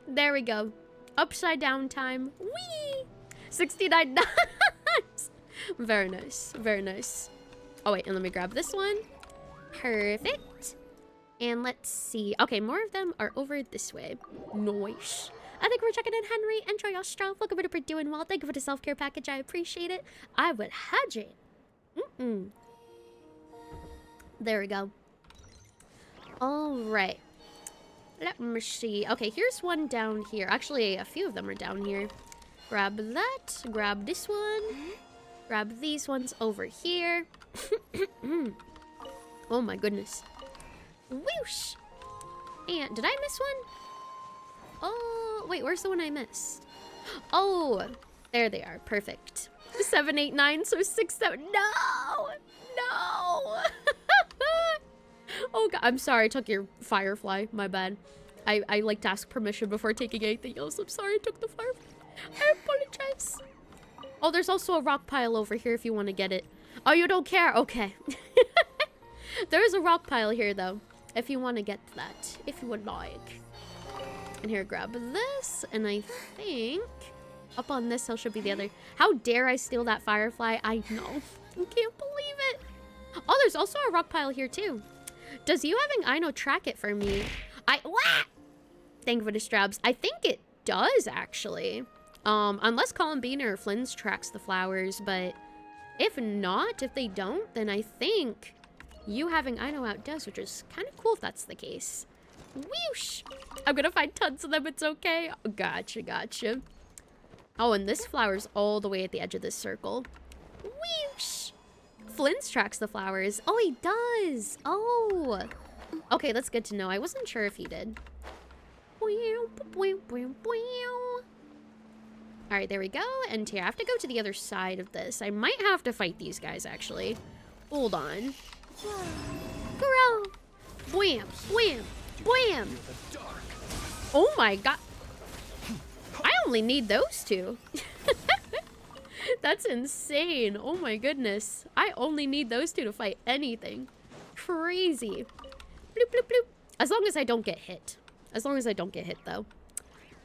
There we go. Upside down time. Whee! 69 nuts. Very nice. Very nice. Oh, wait, and let me grab this one. Perfect. And let's see. Okay, more of them are over this way. Nice. I think we're checking in, Henry. Enjoy your strong. Welcome to doing well. Thank you for the self-care package. I appreciate it. I would hedge it. There we go. All right. Let me see. Okay, here's one down here. Actually, a few of them are down here. Grab that. Grab this one. Grab these ones over here. Oh my goodness. Whoosh! And did I miss one? Oh, wait, where's the one I missed? Oh, there they are. Perfect. 7, 8, 9, so 6, 7. No! No! Oh god, I'm sorry I took your firefly. My bad. I like to ask permission before taking anything else. I'm sorry I took the firefly. I apologize. Oh, there's also a rock pile over here if you want to get it. Oh, you don't care? Okay. There is a rock pile here, though, if you want to get that. If you would like. And here, grab this. And I think up on this hill should be the other. How dare I steal that firefly? I know. I can't believe it. Oh, there's also a rock pile here, too. Does you having Ino track it for me? What? Thank you for the strabs. I think it does, actually. Unless Columbina or Flynn's tracks the flowers, but if not, if they don't, then I think you having Ino out does, which is kind of cool if that's the case. Whoosh! I'm gonna find tons of them, it's okay. Gotcha, gotcha. Oh, and this flower's all the way at the edge of this circle. Whoosh! Flynn's tracks the flowers. Oh, he does! Oh! Okay, that's good to know. I wasn't sure if he did. Alright, there we go. And here, I have to go to the other side of this. I might have to fight these guys, actually. Hold on. Girl! Wham! Wham! Wham! Oh my god. I only need those two. That's insane. Oh my goodness. I only need those two to fight anything. Crazy. Bloop, bloop, bloop. As long as I don't get hit. As long as I don't get hit, though.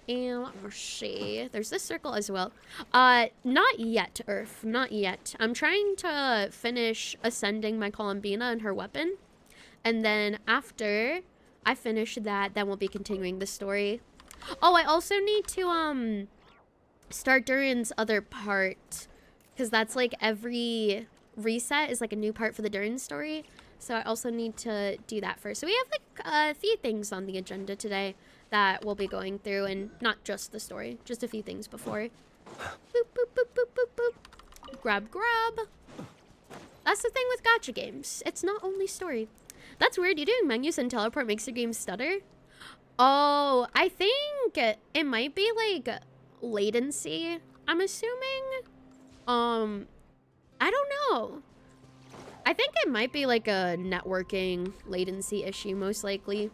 And let's see. There's this circle as well. Not yet, Earth. Not yet. I'm trying to finish ascending my Columbina and her weapon. And then after I finish that, then we'll be continuing the story. Oh, I also need to, start Durin's other part. Because that's like every reset is like a new part for the Durin story. So I also need to do that first. So we have like a few things on the agenda today that we'll be going through, and not just the story, just a few things before. Boop, boop, boop, boop, boop, boop. Grab, grab. That's the thing with gacha games. It's not only story. That's weird. You doing menus and teleport makes your game stutter? Oh, I think it might be like latency, I'm assuming. I don't know. I think it might be like a networking latency issue, most likely.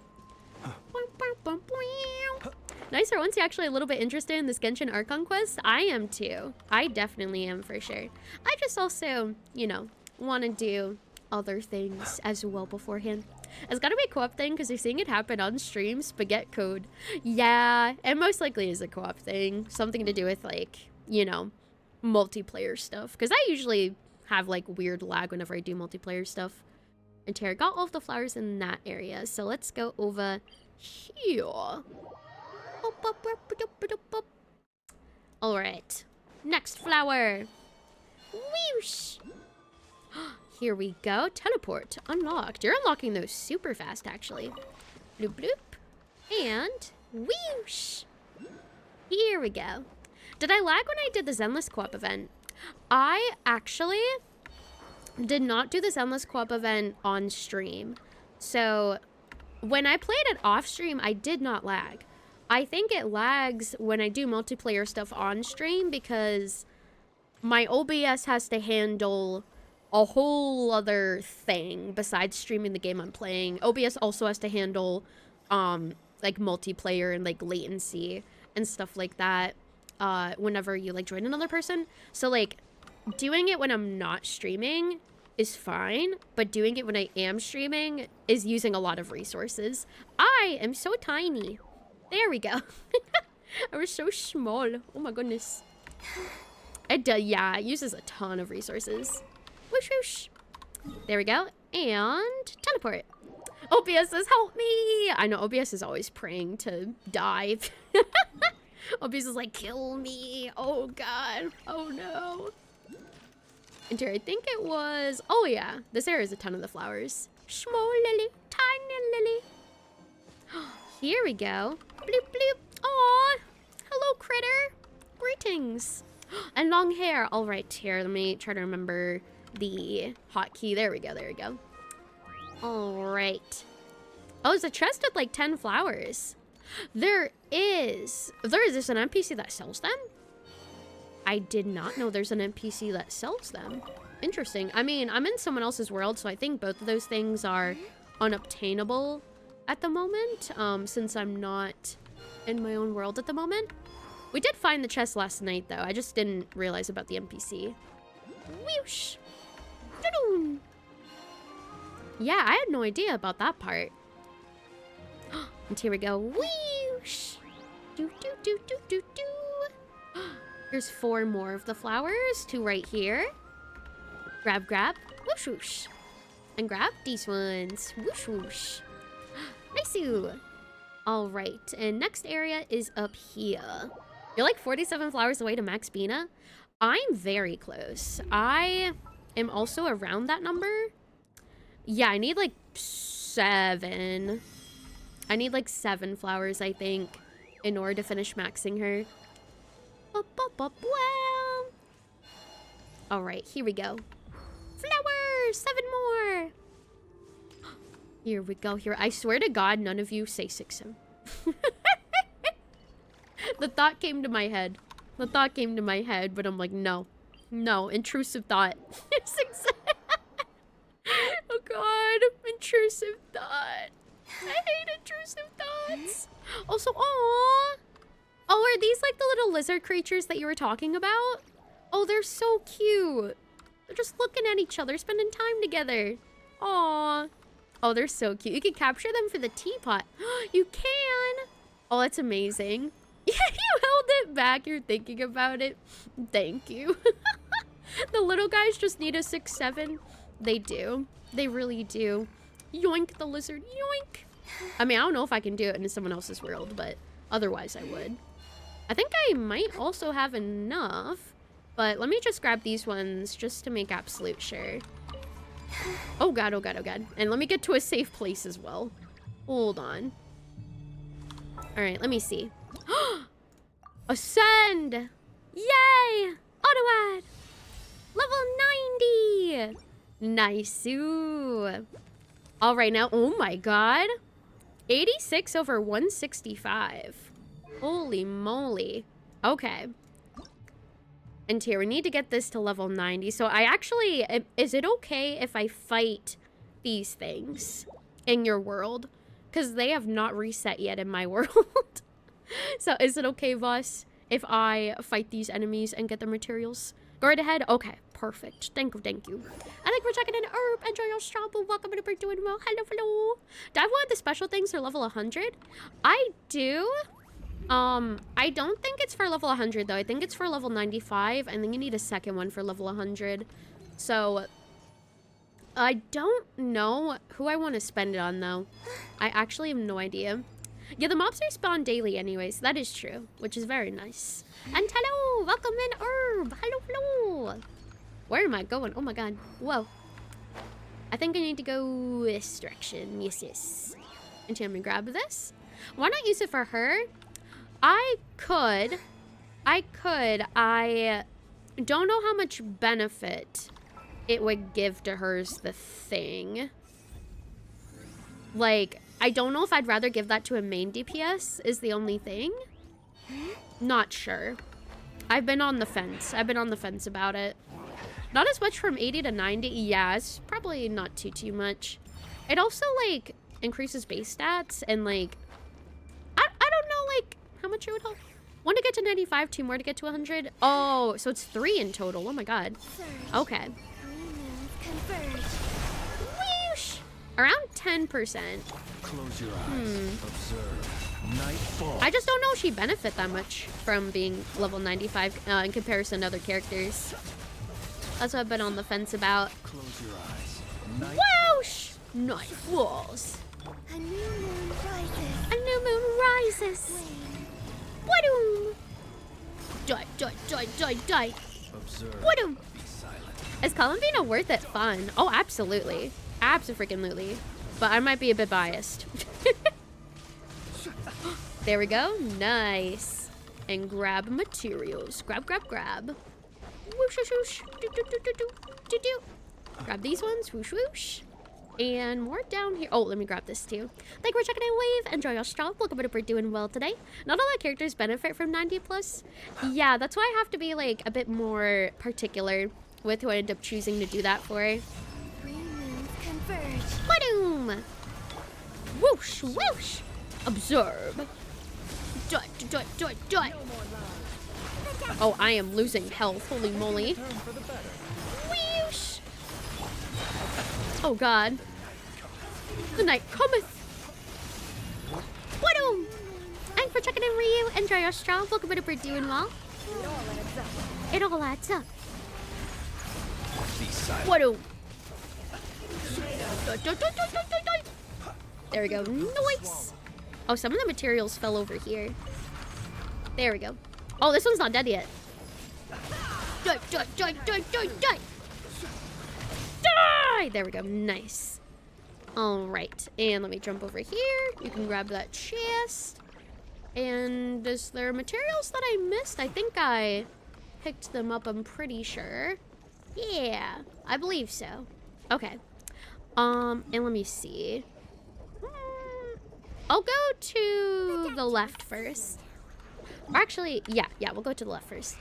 Nicer, once you're actually a little bit interested in this Genshin Archon quest, I am too. I definitely am for sure. I just also, you know, want to do other things as well beforehand. It's gotta be a co-op thing because you're seeing it happen on stream. Spaghetti code. Yeah, it most likely is a co-op thing. Something to do with like, you know, multiplayer stuff. Because I usually have like weird lag whenever I do multiplayer stuff. And Tara got all of the flowers in that area. So let's go over here. Alright. Next flower. Whoosh. Here we go. Teleport. Unlocked. You're unlocking those super fast, actually. Bloop, bloop. And whoosh. Here we go. Did I lag when I did the Zenless Co-op event? I actually did not do the Zenless Co-op event on stream. So when I played it off stream, I did not lag. I think it lags when I do multiplayer stuff on stream because my OBS has to handle a whole other thing besides streaming the game I'm playing. OBS also has to handle like multiplayer and like latency and stuff like that whenever you like join another person. So like doing it when I'm not streaming is fine, but doing it when I am streaming is using a lot of resources. I am so tiny. There we go. I was so small. Oh my goodness. It does, yeah, it uses a ton of resources. Whoosh, whoosh. There we go. And teleport. OBS says, help me. I know OBS is always praying to die. OBS is like, kill me. Oh God. Oh no. And here, I think it was, oh yeah, this area is a ton of the flowers. Small lily, tiny lily. Here we go. Bloop, bloop. Aw, hello critter. Greetings. And long hair. All right, here, let me try to remember the hotkey. There we go, there we go. All right. Oh, there's a chest with like 10 flowers. There is an NPC that sells them? I did not know there's an NPC that sells them. Interesting. I mean, I'm in someone else's world, so I think both of those things are unobtainable at the moment, since I'm not in my own world at the moment. We did find the chest last night, though. I just didn't realize about the NPC. Whoosh! Doo-doo. Yeah, I had no idea about that part. And here we go. Whoosh! Do do do do do do. Here's 4 more of the flowers. 2 right here. Grab, grab. Whoosh, whoosh. And grab these ones. Whoosh, whoosh. Nice-oo. All right, and next area is up here. You're like 47 flowers away to Max Bina. I'm very close. I am also around that number. Yeah, I need like 7. I need like 7 flowers, I think, in order to finish maxing her. All right, here we go. Flowers, 7 more. Here we go. Here, I swear to God, none of you say 6. The thought came to my head. The thought came to my head, but I'm like, no, no, intrusive thought. 6. Oh God, intrusive thought. I hate intrusive thoughts. Also, aww. Oh, are these like the little lizard creatures that you were talking about? Oh, they're so cute. They're just looking at each other, spending time together. Aww. Oh, they're so cute. You can capture them for the teapot. You can. Oh, that's amazing. Yeah, you held it back. You're thinking about it. Thank you. The little guys just need a 6-7. They do. They really do. Yoink the lizard. Yoink. I mean, I don't know if I can do it in someone else's world, but otherwise I would. I think I might also have enough, but let me just grab these ones just to make absolute sure. Oh god, oh god, oh god. And let me get to a safe place as well. Hold on. Alright, let me see. Ascend! Yay! Auto-add! Level 90! Nice. Ooh. All right, now, oh my god. 86 over 165. Holy moly. Okay. And here, we need to get this to level 90. So I actually, is it okay if I fight these things in your world? Because they have not reset yet in my world. So is it okay, Voss, if I fight these enemies and get their materials? Go right ahead. Okay, perfect. Thank you, thank you. I think we're checking in Herb. Enjoy your shop. Welcome to Bird doing well. Hello, hello. Do I want the special things for level 100? I do. I don't think it's for level 100 though. I think it's for level 95. And then you need a second one for level 100. So I don't know who I want to spend it on though. I actually have no idea. Yeah, the mobs respawn daily anyways. That is true, which is very nice. And hello, welcome in Herb. Hello, hello. Where am I going? Oh my god. Whoa. I think I need to go this direction. Yes, yes. And let me grab this. Why not use it for her? I could. I don't know how much benefit it would give to her is the thing. Like, I don't know if I'd rather give that to a main DPS is the only thing. Not sure. I've been on the fence. I've been on the fence about it. Not as much from 80 to 90. Yeah, it's probably not too much. It also, like, increases base stats and, like, I don't know, like, how much it would help. 1 to get to 95, 2 more to get to 100. Oh, so it's 3 in total. Oh my god. Okay. Whoosh! Around 10%. Close your eyes. Observe. Nightfall. I just don't know if she benefit that much from being level 95 in comparison to other characters. That's what I've been on the fence about. Close your eyes. Whoosh! Night falls. A new moon rises. A new moon rises. Wadoom! Die, die, die, die, die. Observe. Wadoom! Be silent. Is Columbina worth it fun? Oh, absolutely. Abso-freaking-lutely. But I might be a bit biased. There we go. Nice. And grab materials. Grab, grab, grab. Whoosh, whoosh, whoosh. Do, do, do, do, do, do, do. Grab these ones. Whoosh, whoosh. And more down here. Oh, let me grab this too. Thank you for checking in, Wave. Enjoy your shop. Welcome to We're doing well today. Not all the characters benefit from 90 plus. Yeah, that's why I have to be like a bit more particular with who I end up choosing to do that for. 3 moons converge. Wadoom! Whoosh, whoosh. Observe. Dot, dot, dot, dot. Oh, I am losing health. Holy moly. Whoosh. Oh god. The night cometh. Wadoom! Thanks for checking in, Ryu. Enjoy your straw. Welcome to We're doing well. It all adds up. Be silent. Wadoom! There we go. Nice! Oh, some of the materials fell over here. There we go. Oh, this one's not dead yet. Die, die, die, die, die, die! Die! There we go. Nice. All right. And let me jump over here. You can grab that chest. And is there materials that I missed? I think I picked them up, I'm pretty sure. Yeah, I believe so. Okay. And let me see. I'll go to the left first. Or actually, yeah, we'll go to the left first.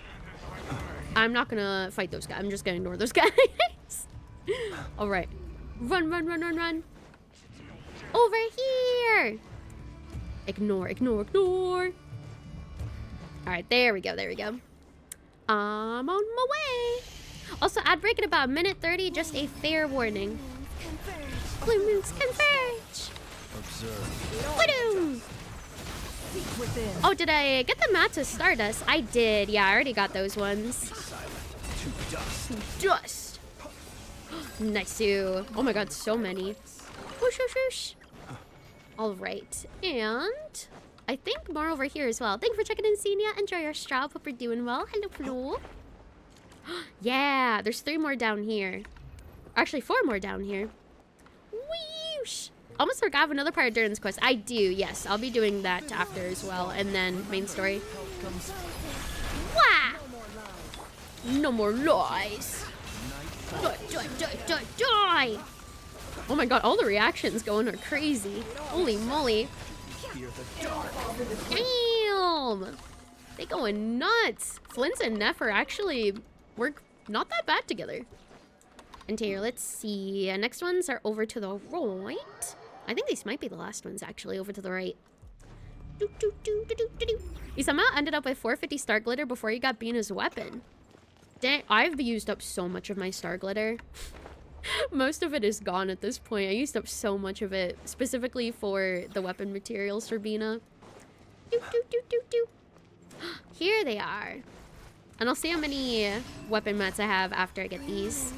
I'm not gonna fight those guys. I'm just gonna ignore those guys. All right. Run, run, run, run, run. Over here. Ignore, ignore, ignore. All right, there we go, there we go. I'm on my way. Also, ad break in about 1:30, just a fair warning. Blue moons converge. Observe. Wadoom! Oh, did I get the mats of Stardust? I did. Yeah, I already got those ones. Silent to dust. Dust. Nice. Oh my god, so many. Whoosh, whoosh, whoosh. All right. And I think more over here as well. Thank you for checking in, Senia. Enjoy your straw. Hope you're doing well. Hello, hello. Yeah, there's 3 more down here. Actually, 4 more down here. Whoosh. Almost forgot I have another part of Durin's quest. I do, yes. I'll be doing that after as well. And then main story. Wah! No more lies. Die, die, die, die, die! Oh my god, all the reactions going are crazy. Holy moly. Damn! They going nuts. Flint and Neff are actually work not that bad together. And here, let's see. Next ones are over to the right. I think these might be the last ones, actually, over to the right. You somehow ended up with 450 star glitter before you got Bina's weapon. Dang, I've used up so much of my star glitter. Most of it is gone at this point. I used up so much of it, specifically for the weapon materials for Bina. Here they are. And I'll see how many weapon mats I have after I get these.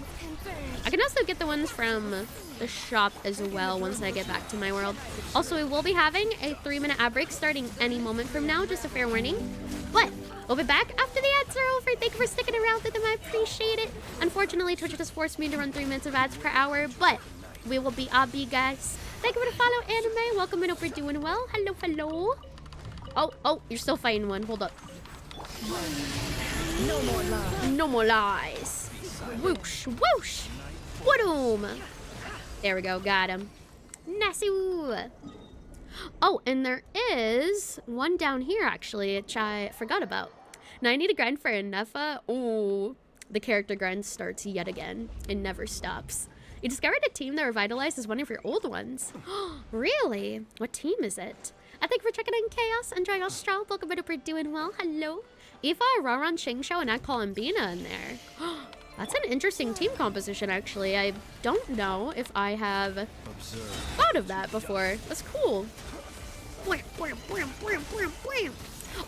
I can also get the ones from the shop as well once I get back to my world. Also, we will be having a 3-minute ad break starting any moment from now, just a fair warning. But we'll be back after the ads are over. Thank you for sticking around with them. I appreciate it. Unfortunately, Twitch just forced me to run 3 minutes of ads per hour, but we will be guys. Thank you for the follow, Anime. Welcome in. Hope you're doing well. Hello, hello. Oh, you're still fighting one. Hold up. No more lies. No more lies. Whoosh, whoosh. Whadoom. There we go. Got him. Nasu. Oh, and there is one down here, actually, which I forgot about. Now I need to grind for a Nefa. Oh, the character grind starts yet again. It never stops. You discovered a team that revitalizes one of your old ones. Really? What team is it? I thank you for checking in, Chaos. Enjoy your straw. Welcome to we're doing well. Hello. Aoife, Raron, Shingshou, and I call him Bina in there. That's an interesting team composition, actually. I don't know if I have thought of that before. That's cool.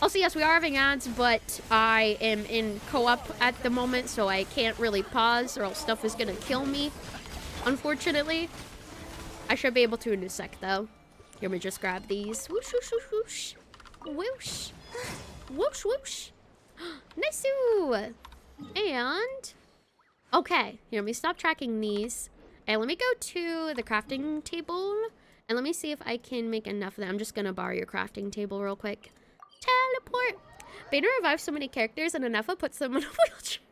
Also, yes, we are having ads, but I am in co-op at the moment, so I can't really pause or else stuff is gonna kill me, unfortunately. I should be able to in a sec, though. Here, let me just grab these. Whoosh, whoosh, whoosh, whoosh. Whoosh. Whoosh, whoosh. Nice-oo. And... okay, here, let me stop tracking these. And let me go to the crafting table. And let me see if I can make enough of that. I'm just gonna borrow your crafting table real quick. Teleport! Beta revives so many characters and Anefa puts them in a wheelchair.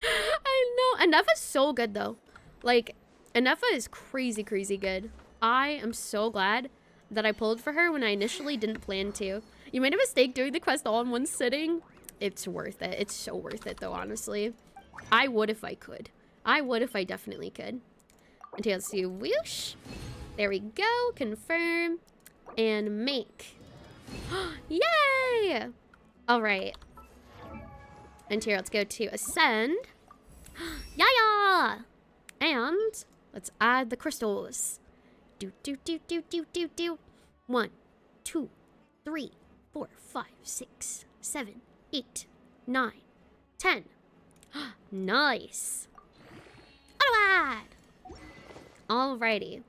I know. Anefa's so good, though. Like, Anefa is crazy, crazy good. I am so glad that I pulled for her when I initially didn't plan to. You made a mistake doing the quest all in one sitting. It's worth it. It's so worth it, though, honestly. I would if I could. I would if I definitely could. And here, let's see. Whoosh. There we go. Confirm. And make. Yay! Alright. And here, let's go to Ascend. Yaya! And let's add the crystals. Do. 1, 2, 3, 4, 5, 6, 7, 8, 9, 10. Nice. Auto-add! Alrighty.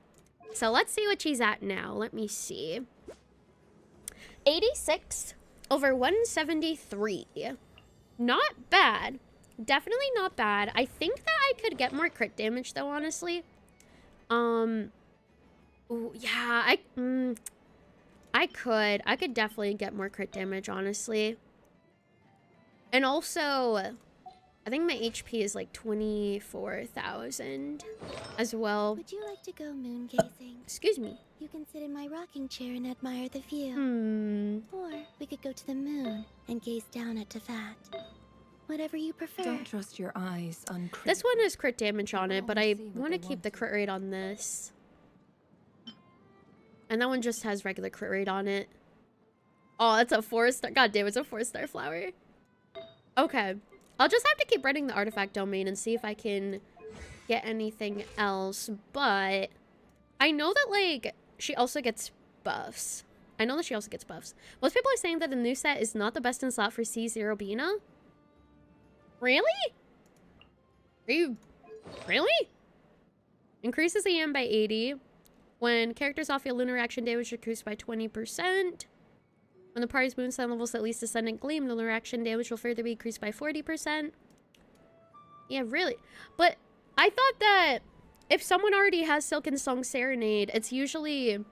So let's see what she's at now. Let me see. 86 over 173. Not bad. Definitely not bad. I think that I could get more crit damage, though, honestly. Ooh, yeah, I could definitely get more crit damage, honestly. And also, I think my HP is like 24,000 as well. Would you like to go moon gazing? Excuse me. You can sit in my rocking chair and admire the view. Or we could go to the moon and gaze down at Tefat. Whatever you prefer. Don't trust your eyes on crit. This one has crit damage on it, but I want to keep the crit rate on this. And that one just has regular crit rate on it. Oh, it's a 4-star. God damn, it's a 4-star flower. Okay. I'll just have to keep running the artifact domain and see if I can get anything else. But I know that, like, she also gets buffs. I know that she also gets buffs. Most people are saying that the new set is not the best in slot for C0 Bina. Really? Are you... Really? Increases the EM by 80. When characters off your lunar reaction damage increased by 20%. When the party's moon sign levels at least ascendant gleam, lunar reaction damage will further be increased by 40%. Yeah, really. But I thought that if someone already has Silken Song Serenade, it's usually...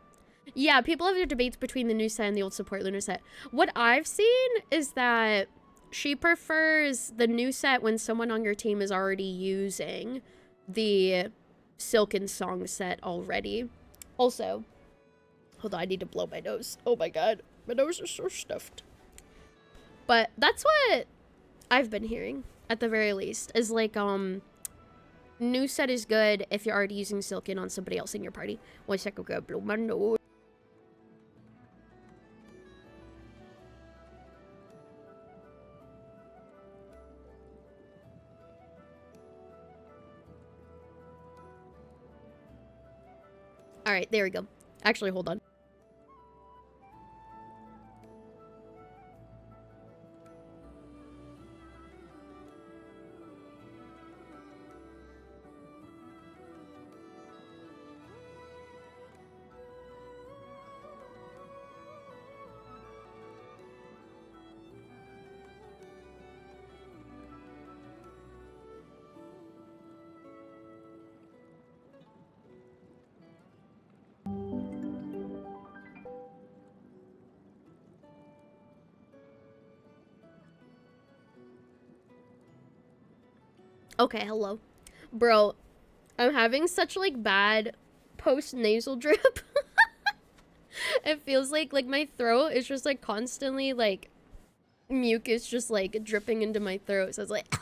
Yeah, people have their debates between the new set and the old support lunar set. What I've seen is that she prefers the new set when someone on your team is already using the Silken Song set already. Also, hold on, I need to blow my nose. Oh my god. My nose is so stuffed. But that's what I've been hearing, at the very least, is like, new set is good if you're already using Silken on somebody else in your party. 1 second, go blow my nose. Alright, there we go. Actually, hold on. Okay, hello. Bro, I'm having such, like, bad post-nasal drip. It feels like my throat is just, like, constantly, like, mucus just, like, dripping into my throat. So it's like...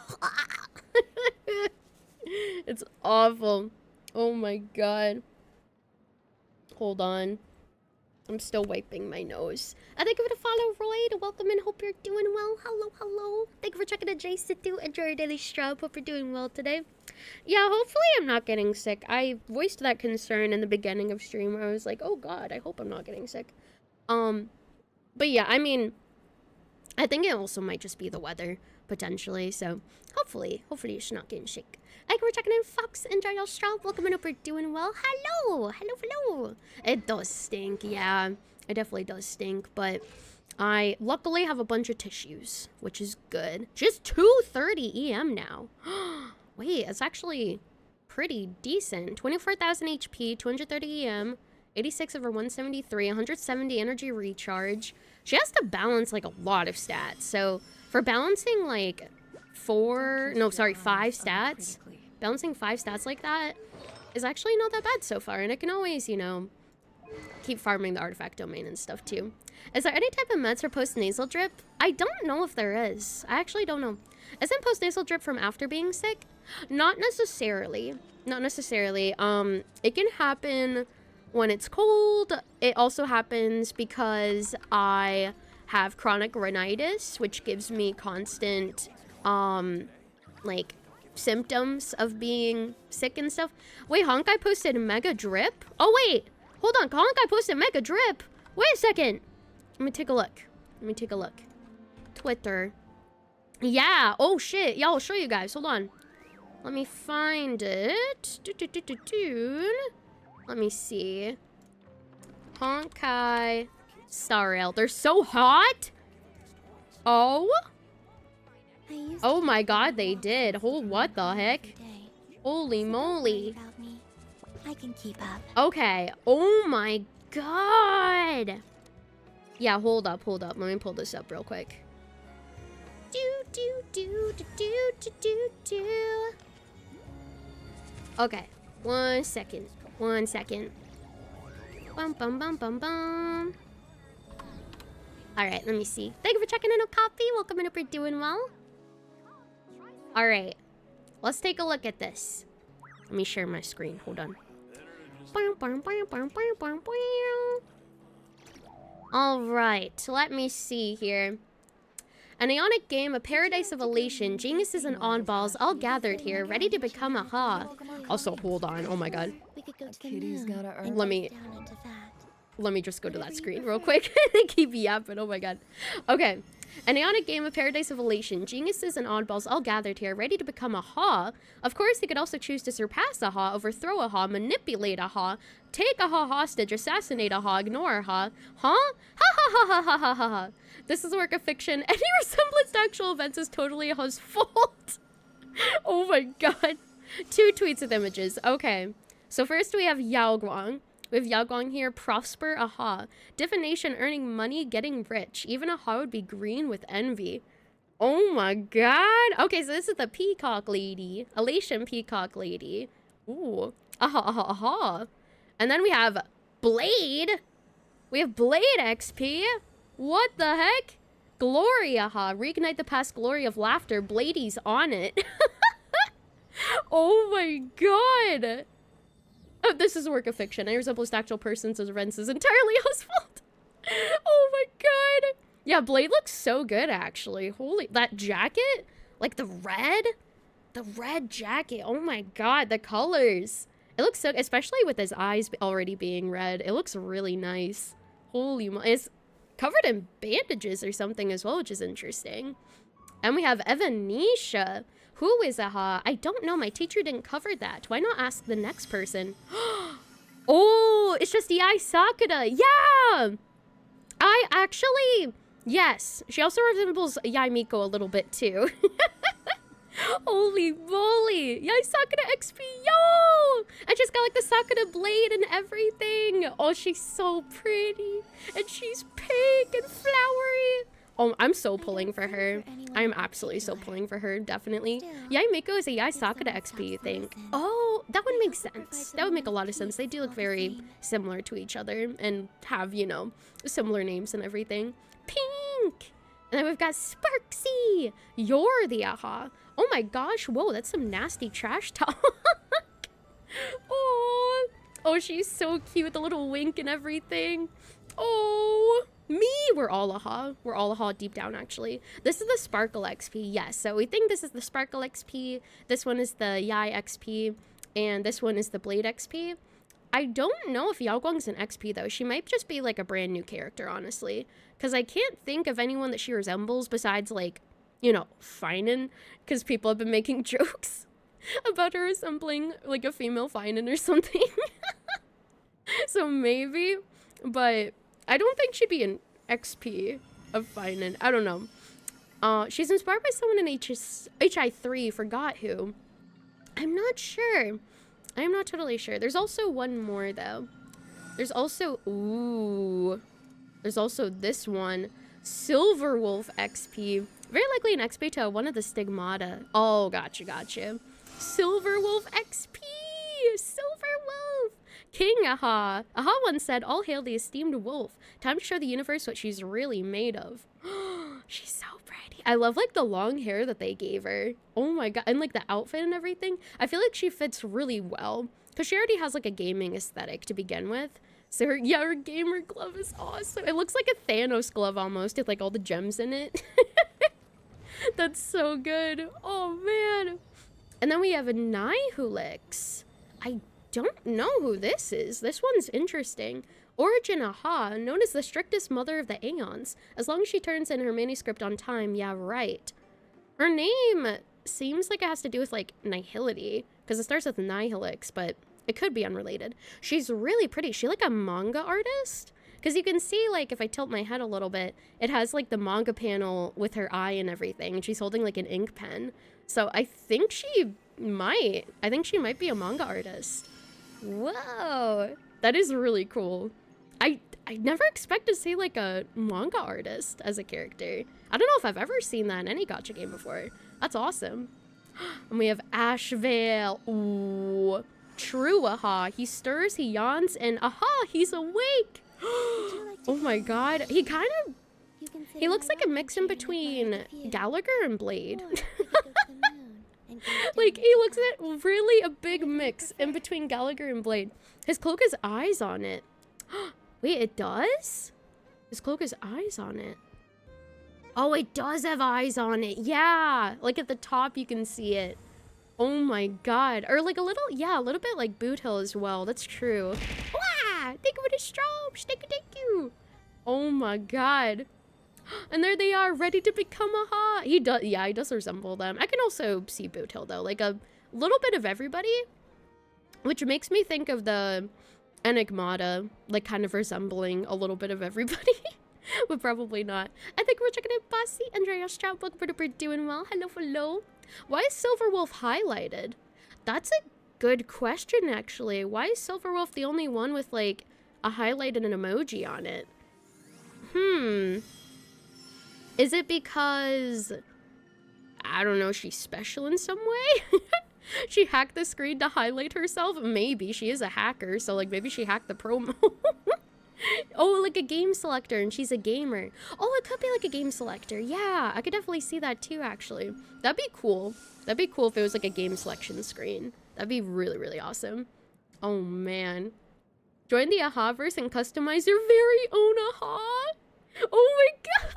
It's awful. Oh my god. Hold on. I'm still wiping my nose. Thank you for the follow, Roy. Welcome and hope you're doing well. Hello, hello. Thank you for checking the J-Situ. Enjoy your daily strobe. Hope you're doing well today. Yeah, hopefully I'm not getting sick. I voiced that concern in the beginning of stream where I was like, oh god, I hope I'm not getting sick. But yeah, I mean, I think it also might just be the weather, potentially. So hopefully you should not get sick. Thank you for checking in, Fox. Enjoy your strobe. Welcome and hope you're doing well. Hello, hello, hello. It does stink, yeah. It definitely does stink, but I luckily have a bunch of tissues, which is good. Just 230 EM now. Wait, it's actually pretty decent. 24,000 HP, 230 EM, 86 over 173, 170 energy recharge. She has to balance like a lot of stats. So for balancing like 5 stats, balancing 5 stats like that is actually not that bad so far. And I can always, you know, keep farming the artifact domain and stuff too. Is there any type of meds for post-nasal drip? I don't know if there is. I actually don't know. Isn't post-nasal drip from after being sick? Not necessarily. Not necessarily. It can happen when it's cold. It also happens because I have chronic rhinitis, which gives me constant, like, symptoms of being sick and stuff. Wait, Honkai posted mega drip? Oh, wait. Hold on. Honkai posted mega drip. Wait a second. Let me take a look. Let me take a look. Twitter. Yeah. Oh, shit. Yeah, I'll show you guys. Hold on. Let me find it. Let me see. Honkai Starrail. They're so hot. Oh. Oh my god, they did. Oh, what the heck? Holy moly. I can keep up. Okay. Oh my god. Yeah, hold up. Let me pull this up real quick. Okay. 1 second. 1 second. Bum bum bum bum bum. Alright, let me see. Thank you for checking in on Copy. Welcome and hope you're doing well. Alright. Let's take a look at this. Let me share my screen. Hold on. Alright, let me see here. An Ionic game, a paradise of elation, geniuses and oddballs all gathered here, ready to become a ha. Also, hold on. Oh my god. We could go to the Kitty's moon gotta earn. and Let gaze me- down into that. let me just go to that screen real quick. They keep yapping. Oh my god. Okay. An Aeonic game of Paradise of Elation. Geniuses and oddballs all gathered here, ready to become a Ha. Of course, they could also choose to surpass a Ha, overthrow a Ha, manipulate a Ha, take a Ha hostage, assassinate a Ha, ignore a Ha. Huh? Ha ha ha ha ha ha ha ha. This is a work of fiction. Any resemblance to actual events is totally a Ha's fault. Oh my god. 2 tweets with images. Okay. So first we have Yaoguang. We have Yaoguang here. Prosper a Ha. Divination, earning money, getting rich. Even a Ha would be green with envy. Oh my god. Okay, so this is the peacock lady. Elation peacock lady. Ooh. Aha, aha, aha. And then we have Blade. We have Blade XP. What the heck? Glory, aha. Reignite the past glory of laughter. Bladey's on it. Oh my god. Oh, this is a work of fiction. I resemble actual persons as events is entirely Ha's fault. Oh my god. Yeah, Blade looks so good, actually. Holy, that jacket? Like the red jacket. Oh my god, the colors. It looks so, especially with his eyes already being red. It looks really nice. Holy, it's covered in bandages or something as well, which is interesting. And we have Evanisha. Who is a Ha? I don't know. My teacher didn't cover that. Why not ask the next person? Oh, it's just Yai Sakura. Yeah! I actually... Yes. She also resembles Yai Miko a little bit, too. Holy moly. Yai Sakura XP. Yo! I just got, like, the Sakura blade and everything. Oh, she's so pretty. And she's pink and flowery. Oh, I'm so pulling for her. I'm absolutely so pulling for her, definitely. Yai Miko is a Yai Sakura XP, you think? Oh, that would make sense. That would make a lot of sense. They do look very similar to each other and have, you know, similar names and everything. Pink! And then we've got Sparksy! You're the aha. Oh my gosh, whoa, that's some nasty trash talk. Oh, she's so cute with the little wink and everything. Oh, me, we're all aha. We're all aha deep down, actually. This is the Sparkle XP, yes. So we think this is the Sparkle XP. This one is the Yai XP. And this one is the Blade XP. I don't know if Yaoguang's an XP, though. She might just be, like, a brand new character, honestly. Because I can't think of anyone that she resembles besides, like, you know, Finan. Because people have been making jokes about her resembling, like, a female Finan or something. So maybe, but I don't think she'd be an XP of Finan. I don't know. She's inspired by someone in HI3, forgot who. I'm not sure. I'm not totally sure. There's also one more, though. There's also, ooh. There's also this one. Silver Wolf XP. Very likely an XP to one of the Stigmata. Oh, gotcha. Silver Wolf XP! Silver Wolf! King Aha! Aha once said, "All hail the esteemed wolf. Time to show the universe what she's really made of." She's so pretty. I love, like, the long hair that they gave her. Oh my god. And, like, the outfit and everything. I feel like she fits really well. Because she already has, like, a gaming aesthetic to begin with. So, her gamer glove is awesome. It looks like a Thanos glove almost with, like, all the gems in it. That's so good. Oh, man. And then we have a Nihulix. I don't know who this is. This one's interesting. Origin Aha, known as the strictest mother of the Aeons. As long as she turns in her manuscript on time, yeah, right. Her name seems like it has to do with, like, nihility, because it starts with Nihilix, but it could be unrelated. She's really pretty. Is she, like, a manga artist? Because you can see, like, if I tilt my head a little bit, it has, like, the manga panel with her eye and everything, and she's holding, like, an ink pen. So I think she might be a manga artist. Whoa, that is really cool. I never expect to see, like, a manga artist as a character. I don't know if I've ever seen that in any gacha game before. That's awesome. And we have Ashvale. Ooh, true aha. He stirs, he yawns, and aha, he's awake. Oh my god, he looks like a mix in between Gallagher and Blade. Like, he looks at really a big mix in between Gallagher and Blade. His cloak has eyes on it. Wait, it does? His cloak has eyes on it. Oh, it does have eyes on it. Yeah, like at the top you can see it. Oh my god. Or like a little bit like Boot Hill as well. That's true. Wow! Thank you for the strobes. Thank you. Oh my god. And there they are, ready to become a ha. He does, yeah, he does resemble them. I can also see Bootail though, like a little bit of everybody, which makes me think of the Enigmata, like kind of resembling a little bit of everybody, but probably not. I think we're checking it, Bossy. Andrea Strout, we're doing well. Hello. Why is Silverwolf highlighted? That's a good question, actually. Why is Silverwolf the only one with like a highlight and an emoji on it? Is it because, I don't know, she's special in some way? She hacked the screen to highlight herself? Maybe. She is a hacker, so like maybe she hacked the promo. Oh, like a game selector, and she's a gamer. Oh, it could be like a game selector. Yeah, I could definitely see that too, actually. That'd be cool. That'd be cool if it was like a game selection screen. That'd be really, really awesome. Oh, man. Join the Aha-verse and customize your very own Aha? Oh my god!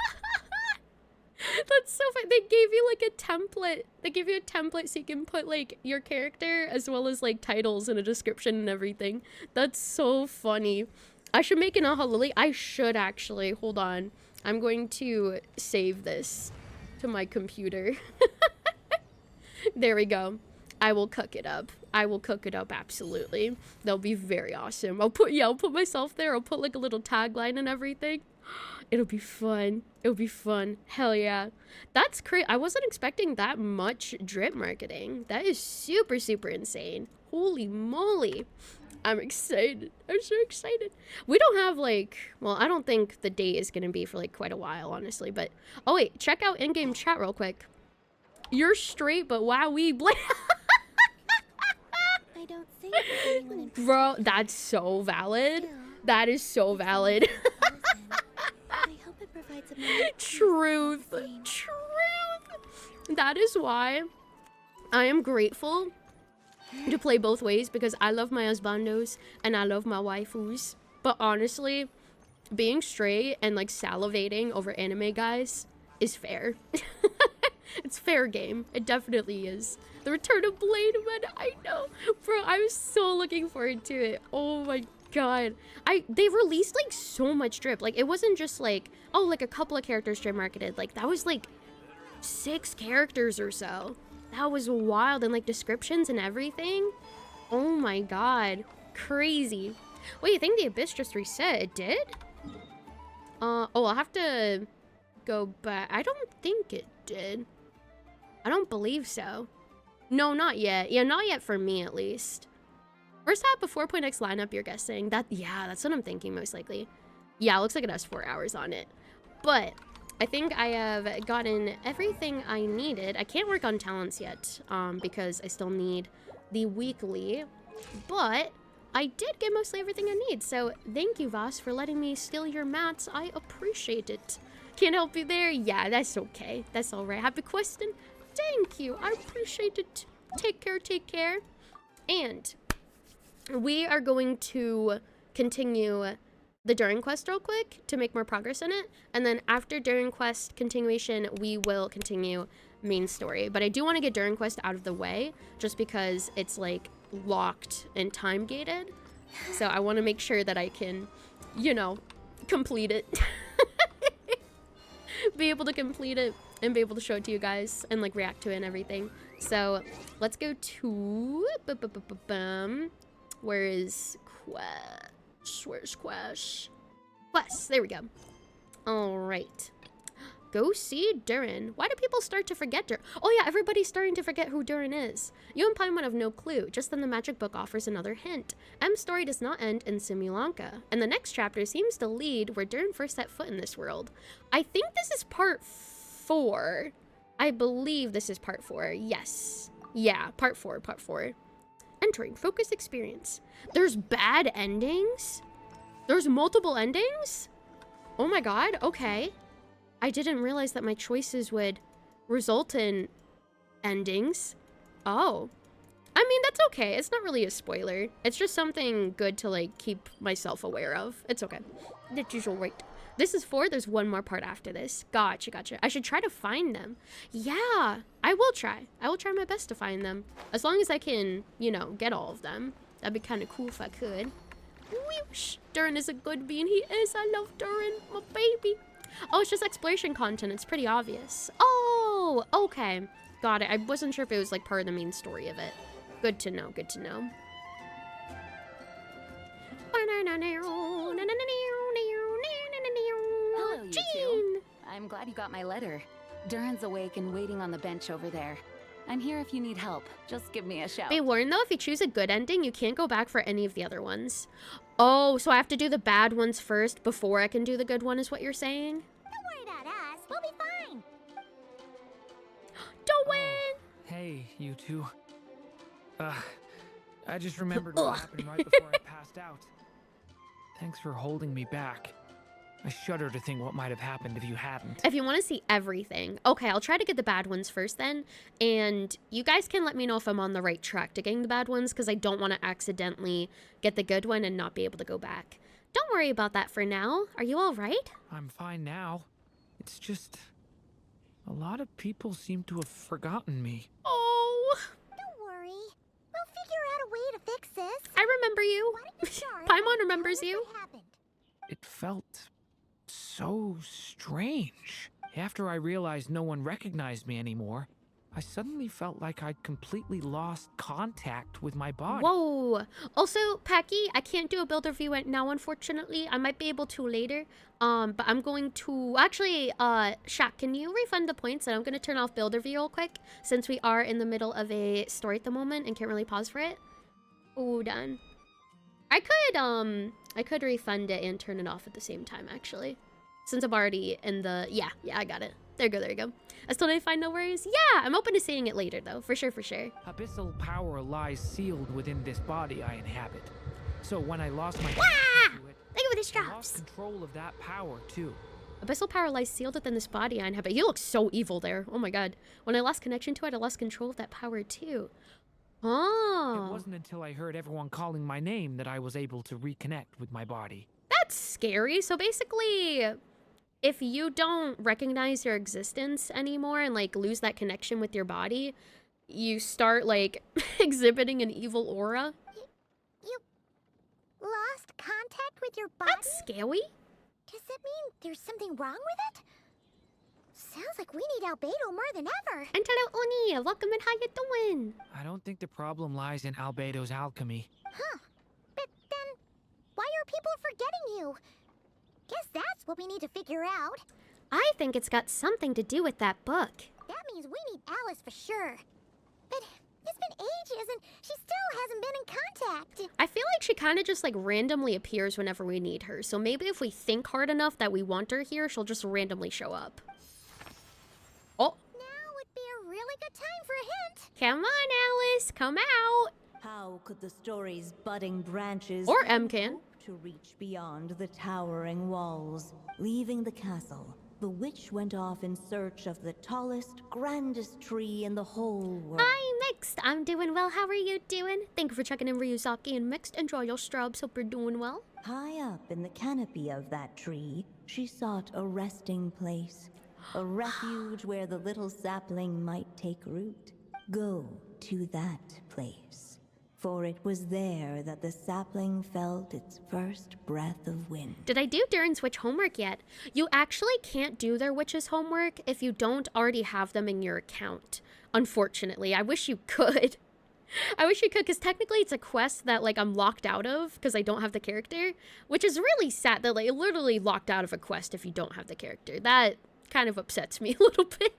That's so fun. They gave you like a template. They give you a template so you can put like your character as well as like titles and a description and everything. That's so funny. I should make an Aha Lily. I should actually. Hold on. I'm going to save this to my computer. There we go. I will cook it up. I will cook it up, absolutely. That'll be very awesome. I'll put myself there. I'll put like a little tagline and everything. It'll be fun. It'll be fun. Hell yeah. That's crazy. I wasn't expecting that much drip marketing. That is super, super insane. Holy moly. I'm excited. I'm so excited. We don't have like, well, I don't think the date is going to be for like quite a while, honestly. But, oh wait, check out in-game chat real quick. You're straight, but wowee blah. I don't think anyone in Bro, that's so valid. That is so valid. I hope it provides a moment of Truth. peace all the same. Truth. That is why I am grateful to play both ways, because I love my husbandos and I love my waifus. But honestly, being straight and like salivating over anime guys is fair. It's fair game. It definitely is. The return of Blade Man, I know. Bro, I was so looking forward to it. Oh my god. They released like so much drip. Like it wasn't just like, oh, like a couple of characters drip marketed. Like that was like 6 characters or so. That was wild, and like descriptions and everything. Oh my god. Crazy. Wait, you think the Abyss just reset? It did? Oh, I'll have to go back. I don't think it did. I don't believe so. No, not yet. Yeah, not yet for me at least. First half of 4.x lineup, you're guessing? Yeah, that's what I'm thinking most likely. Yeah, it looks like it has 4 hours on it. But I think I have gotten everything I needed. I can't work on talents yet because I still need the weekly. But I did get mostly everything I need. So thank you, Voss, for letting me steal your mats. I appreciate it. Can't help you there? Yeah, that's okay. That's all right. Happy question? Thank you. I appreciate it. Take care, take care. And we are going to continue the During Quest real quick to make more progress in it. And then after During Quest continuation, we will continue main story. But I do want to get During Quest out of the way just because it's like locked and time gated. So I want to make sure that I can, you know, complete it. Be able to complete it and be able to show it to you guys and like react to it and everything. So let's go to where is Quest? Where's Quest? Quest, there we go. All right. Go see Durin. Why do people start to forget Durin? Oh yeah, everybody's starting to forget who Durin is. You and Paimon have no clue, just then the magic book offers another hint. M's story does not end in Simulanka, and the next chapter seems to lead where Durin first set foot in this world. I think this is part 4. I believe this is part 4. Yes. Yeah, part 4. Entering focus experience. There's bad endings? There's multiple endings? Oh my god, okay. I didn't realize that my choices would result in endings. Oh. I mean, that's okay. It's not really a spoiler. It's just something good to, like, keep myself aware of. It's okay. The usual right. This is 4. There's one more part after this. Gotcha. I should try to find them. Yeah, I will try. I will try my best to find them. As long as I can, you know, get all of them. That'd be kind of cool if I could. Whoosh. Durin is a good bean. He is. I love Durin, my baby. Oh, it's just exploration content. It's pretty obvious. Oh, okay. Got it. I wasn't sure if it was like part of the main story of it. Good to know. Good to know. Hello, you two. I'm glad you got my letter. Durin's awake and waiting on the bench over there. I'm here if you need help. Just give me a shout. Be warned though, if you choose a good ending, you can't go back for any of the other ones. Oh, so I have to do the bad ones first before I can do the good one, is what you're saying? Don't worry about us. We'll be fine. Don't win! Oh, hey, you two. I just remembered what happened right before I passed out. Thanks for holding me back. I shudder to think what might have happened if you hadn't. If you want to see everything. Okay, I'll try to get the bad ones first then. And you guys can let me know if I'm on the right track to getting the bad ones, because I don't want to accidentally get the good one and not be able to go back. Don't worry about that for now. Are you all right? I'm fine now. It's just... a lot of people seem to have forgotten me. Oh, Don't worry. We'll figure out a way to fix this. I remember you. Why don't you start? Paimon remembers Tell us you. what happened. It felt so strange. After I realized no one recognized me anymore, I suddenly felt like I'd completely lost contact with my body. Whoa. Also, Packy, I can't do a build review right now, unfortunately. I might be able to later. But I'm going to... Actually, Shaq, can you refund the points? And I'm going to turn off build review real quick, since we are in the middle of a story at the moment and can't really pause for it. Oh, done. I could refund it and turn it off at the same time, actually. Since I'm already in the... Yeah, I got it. There you go. I still didn't find no worries. Yeah, I'm open to seeing it later, though. For sure. Abyssal power lies sealed within this body I inhabit. So when I lost my Wah! connection to it, Look at what this I lost drops. control of that power, too. Abyssal power lies sealed within this body I inhabit. You look so evil there. Oh my god. When I lost connection to it, I lost control of that power, too. Oh. It wasn't until I heard everyone calling my name that I was able to reconnect with my body. That's scary. So basically, if you don't recognize your existence anymore and like lose that connection with your body, you start like exhibiting an evil aura. You lost contact with your body? That's scary. Does that mean there's something wrong with it? Sounds like we need Albedo more than ever. And hello, Oni. Welcome and how you doing? I don't think the problem lies in Albedo's alchemy. Huh. But then, why are people forgetting you? Guess that's what we need to figure out. I think it's got something to do with that book. That means we need Alice for sure. But it's been ages and she still hasn't been in contact. I feel like she kind of just like randomly appears whenever we need her. So maybe if we think hard enough that we want her here, she'll just randomly show up. Oh. Now would be a really good time for a hint. Come on, Alice. Come out. How could the story's budding branches Or even M can. hope to reach beyond the towering walls? Leaving the castle, the witch went off in search of the tallest, grandest tree in the whole world. Hi, Mixed. I'm doing well. How are you doing? Thank you for checking in, Ryuzaki and Mixed. Enjoy your strubs. Hope you're doing well. High up in the canopy of that tree, she sought a resting place, a refuge where the little sapling might take root. Go to that place, for it was there that the sapling felt its first breath of wind. Did I do Durin's witch homework yet? You actually can't do their witch's homework if you don't already have them in your account. Unfortunately, I wish you could. I wish you could, because technically it's a quest that like I'm locked out of because I don't have the character, which is really sad that like literally locked out of a quest if you don't have the character. That kind of upsets me a little bit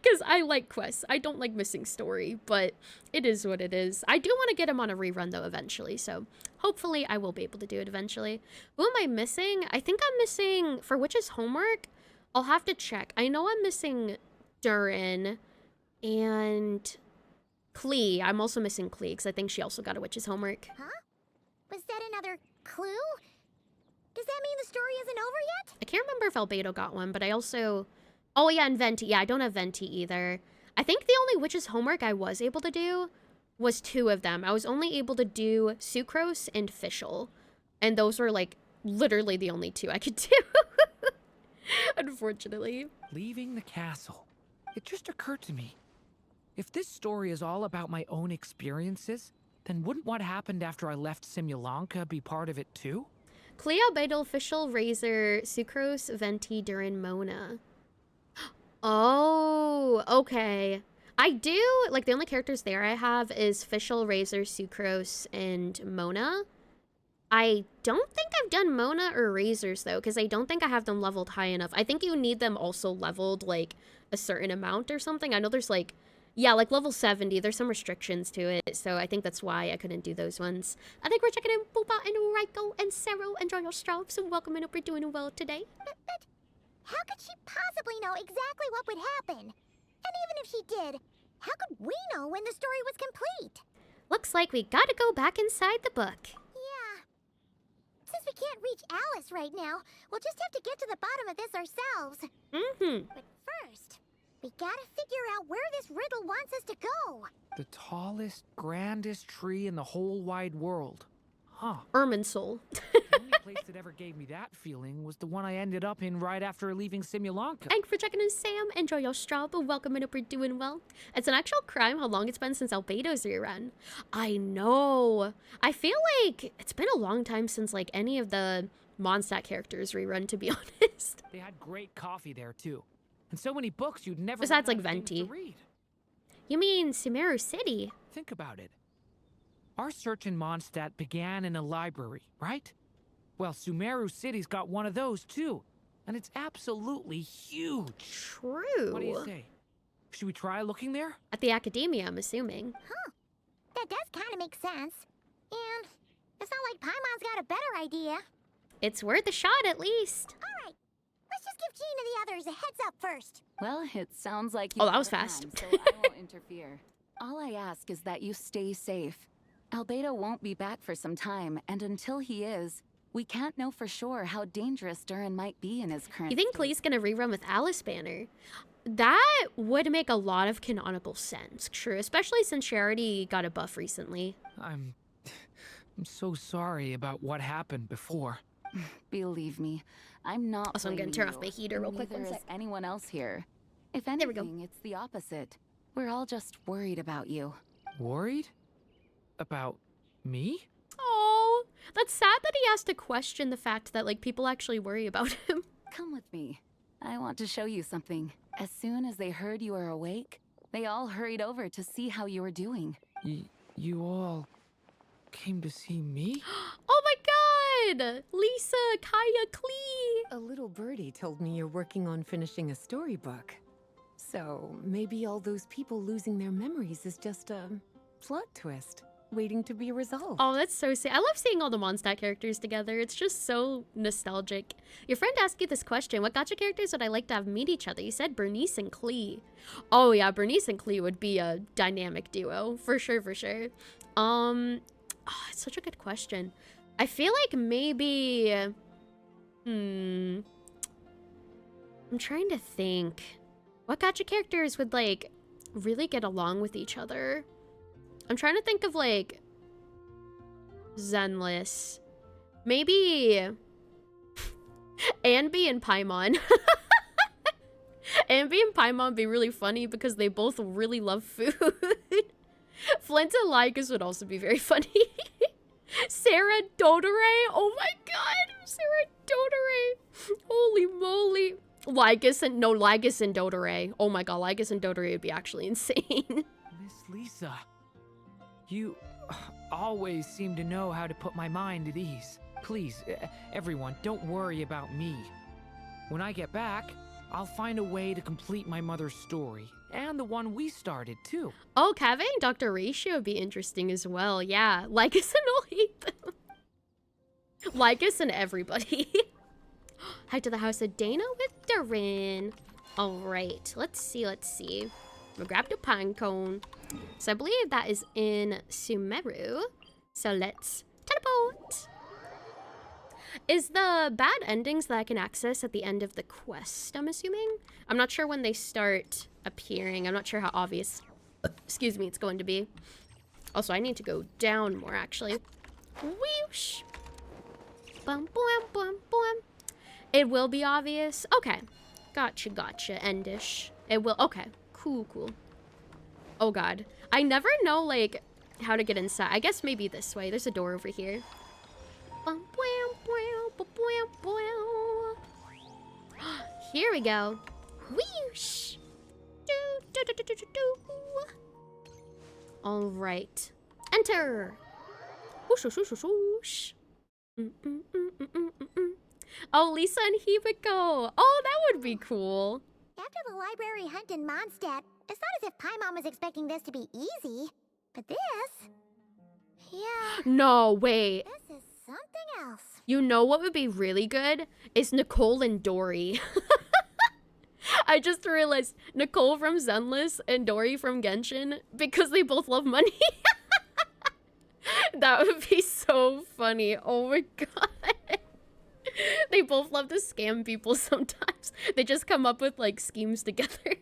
because I like quests. I don't like missing story, but it is what it is. I do want to get him on a rerun though eventually, so hopefully I will be able to do it eventually. Who am I missing? I think I'm missing, for witch's homework, I'll have to check. I know I'm missing Durin and Klee. I'm also missing Klee because I think she also got a witch's homework. Huh? Was that another clue? Does that mean the story isn't over yet? I can't remember if Albedo got one, but I also... Oh yeah, and Venti. Yeah, I don't have Venti either. I think the only witch's homework I was able to do was 2 of them. I was only able to do Sucrose and Fischl. And those were like literally the only 2 I could do. Unfortunately. Leaving the castle. It just occurred to me. If this story is all about my own experiences, then wouldn't what happened after I left Simulanka be part of it too? Cleo, Beidel, Official, Razor, Sucrose, Venti, Durin, Mona. Oh, okay. I do, like, the only characters there I have is Fischl, Razor, Sucrose, and Mona. I don't think I've done Mona or Razors, though, because I don't think I have them leveled high enough. I think you need them also leveled, like, a certain amount or something. I know there's, like, yeah, like, level 70. There's some restrictions to it, so I think that's why I couldn't do those ones. I think we're checking in Booba and Raiko and Sero and Jojo Straub, so welcome and hope you're doing well today. But how could she possibly know exactly what would happen? And even if she did, how could we know when the story was complete? Looks like we gotta go back inside the book. Yeah. Since we can't reach Alice right now, we'll just have to get to the bottom of this ourselves. But first, we gotta figure out where this riddle wants us to go. The tallest, grandest tree in the whole wide world. Huh. Irminsul. The only place that ever gave me that feeling was the one I ended up in right after leaving Simulanka. Thank you for checking in, Sam. Enjoy your straw, but welcome and hope you're doing well. It's an actual crime how long it's been since Albedo's rerun. I know. I feel like it's been a long time since, like, any of the Mondstadt characters rerun, to be honest. They had great coffee there, too. And so many books you'd never Besides, run like, out of things Venti. to read. You mean Sumeru City? Think about it. Our search in Mondstadt began in a library, right? Well, Sumeru City's got one of those, too. And it's absolutely huge. True. What do you say? Should we try looking there? At the Academia, I'm assuming. Huh. That does kind of make sense. And it's not like Paimon's got a better idea. It's worth a shot, at least. All right. Let's just give Jean and the others a heads up first. Well, it sounds like you Oh, that was have a fast. plan, so I won't interfere. All I ask is that you stay safe. Albedo won't be back for some time, and until he is, we can't know for sure how dangerous Durin might be in his current You think state. Klee's gonna rerun with Alice Banner? That would make a lot of canonical sense, true, especially since she already got a buff recently. I'm so sorry about what happened before. Believe me, I'm not Also, I'm gonna blaming turn you, off my heater real quick, neither one is sec. anyone else here. If There we go. anything, it's the opposite. We're all just worried about you. Worried? About me? Oh, that's sad that he has to question the fact that, like, people actually worry about him. Come with me. I want to show you something. As soon as they heard you were awake, they all hurried over to see how you were doing. You all came to see me? Oh my god! Lisa, Kaya, Klee! A little birdie told me you're working on finishing a storybook. So maybe all those people losing their memories is just a plot twist waiting to be resolved. Oh, that's so sick. I love seeing all the Mondstadt characters together. It's just so nostalgic. Your friend asked you this question. What gacha characters would I like to have meet each other? You said Bernice and Klee. Oh yeah, Bernice and Klee would be a dynamic duo. For sure, for sure. Oh, it's such a good question. I feel like maybe... I'm trying to think. What gacha characters would, like, really get along with each other? I'm trying to think of, like, Zenless. Maybe Anby and Paimon. Anby and Paimon would be really funny because they both really love food. Flint and Lycus would also be very funny. Sarah Dodore. Oh my god. Sarah Dodore. Holy moly. Lycus and Dodore. Oh my god, Lycus and Dodore would be actually insane. Miss Lisa, you always seem to know how to put my mind at ease. Please, everyone, don't worry about me. When I get back, I'll find a way to complete my mother's story. And the one we started, too. Oh, Kaveh and Dr. Ratio would be interesting as well. Yeah, Lycus and I'll hate them. Lycus and everybody. Hi to the house of Dana with Durin. Alright, let's see. We'll grab the pine cone. So I believe that is in Sumeru. So let's teleport. Is the bad endings that I can access at the end of the quest, I'm assuming? I'm not sure when they start appearing. I'm not sure how obvious, excuse me, it's going to be. Also, I need to go down more, actually. Whoosh. Bum, bum, bum, bum. It will be obvious. Okay. Gotcha. Endish. It will. Okay. Cool. Oh, God. I never know, like, how to get inside. I guess maybe this way. There's a door over here. Here we go. Whoosh. All right. Enter. Whoosh, whoosh, whoosh, whoosh. Oh, Lisa and Hibiko. Oh, that would be cool. After the library hunt in Mondstadt, it's not as if Paimon was expecting this to be easy. But this... Yeah, No, wait. this is something else. You know what would be really good? Is Nicole and Dory. I just realized Nicole from Zenless and Dory from Genshin because they both love money. That would be so funny. Oh my god. They both love to scam people sometimes. They just come up with like schemes together.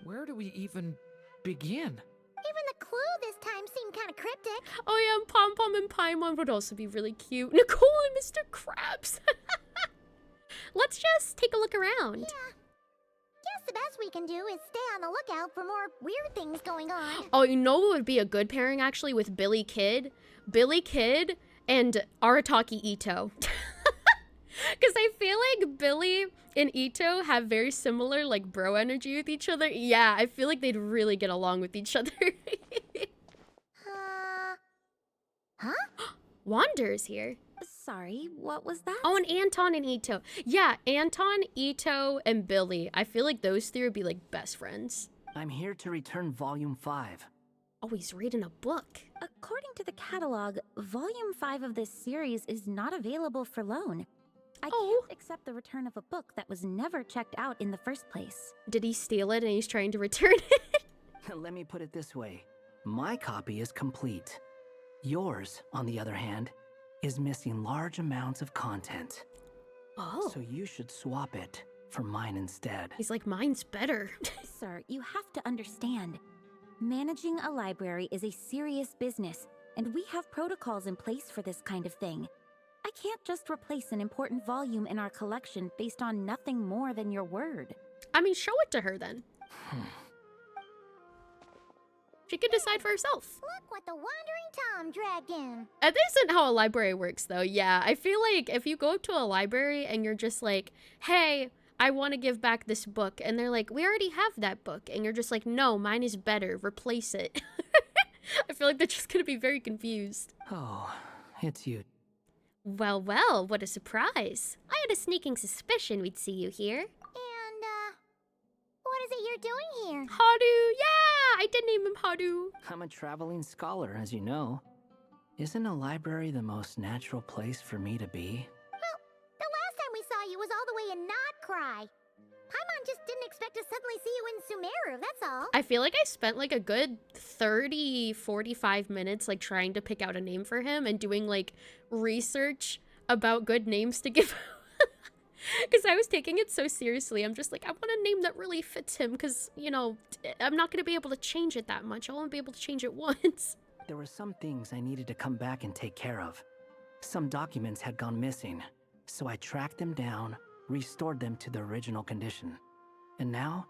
Where do we even begin? Even the clue this time seemed kind of cryptic. Oh yeah, and Pom Pom and Paimon would also be really cute. Nicole and Mr. Krabs. Let's just take a look around. Yeah. Guess the best we can do is stay on the lookout for more weird things going on. Oh, you know what would be a good pairing actually with Billy Kid? Billy Kid and Arataki Ito. Because I feel like Billy and Ito have very similar like bro energy with each other. Yeah, I feel like they'd really get along with each other. Huh? Wander's here. Sorry, what was that? Oh, and Anton and Ito. Yeah, Anton, Ito, and Billy. I feel like those three would be like best friends. I'm here to return Volume 5. Oh, he's reading a book. According to the catalog, Volume 5 of this series is not available for loan. I can't accept the return of a book that was never checked out in the first place. Did he steal it and he's trying to return it? Let me put it this way. My copy is complete. Yours, on the other hand, is missing large amounts of content. Oh. So you should swap it for mine instead. He's like, mine's better. Sir, you have to understand. Managing a library is a serious business, and we have protocols in place for this kind of thing. I can't just replace an important volume in our collection based on nothing more than your word. I mean, show it to her then. She can decide for herself. Look what the Wandering Tom dragged in. That isn't how a library works, though. Yeah, I feel like if you go to a library and you're just like, hey, I want to give back this book. And they're like, we already have that book. And you're just like, no, mine is better. Replace it. I feel like they're just going to be very confused. Oh, it's you. Well, well, what a surprise. I had a sneaking suspicion we'd see you here. And, what is it you're doing here? Haru, yeah, I did name him Haru. I'm a traveling scholar, as you know. Isn't a library the most natural place for me to be? Well, the last time we saw you was all the way in nod-krai. Paimon just didn't expect to suddenly see you in Sumeru, that's all. I feel like I spent like a good 45 minutes like trying to pick out a name for him and doing like research about good names to give out. Because I was taking it so seriously. I'm just like, I want a name that really fits him because, you know, I'm not going to be able to change it that much. I won't be able to change it once. There were some things I needed to come back and take care of. Some documents had gone missing, so I tracked them down, restored them to their original condition. And now,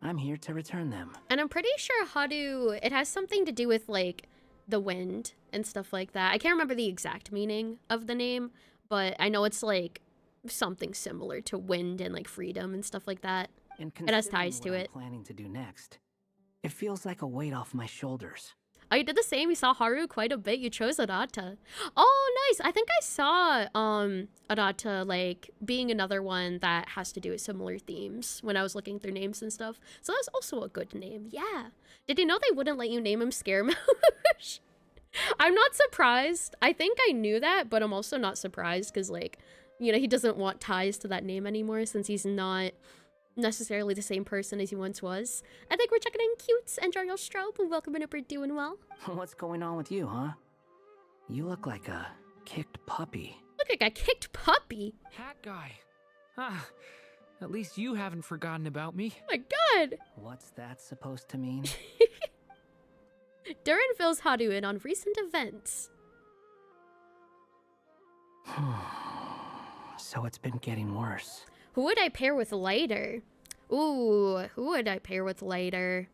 I'm here to return them. And I'm pretty sure Haru, it has something to do with like the wind and stuff like that. I can't remember the exact meaning of the name, but I know it's like something similar to wind and like freedom and stuff like that. And it has ties to what it. I'm planning to do next, it feels like a weight off my shoulders. Oh, you did the same. You saw Haru quite a bit. You chose Arata. Oh, nice. I think I saw Arata like being another one that has to do with similar themes when I was looking through names and stuff. So that's also a good name. Yeah. Did you know they wouldn't let you name him Scaramouche? I'm not surprised. I think I knew that, but I'm also not surprised because like, you know, he doesn't want ties to that name anymore since he's not necessarily the same person as he once was. I think we're checking in cutes and Jariel Straub. Welcome in, we're doing well. What's going on with you, huh? You look like a kicked puppy. Look like a kicked puppy. Hat guy. Ah, at least you haven't forgotten about me. Oh my god. What's that supposed to mean? Durin fills Haru in on recent events. So it's been getting worse. Who would I pair with later? Ooh, who would I pair with later?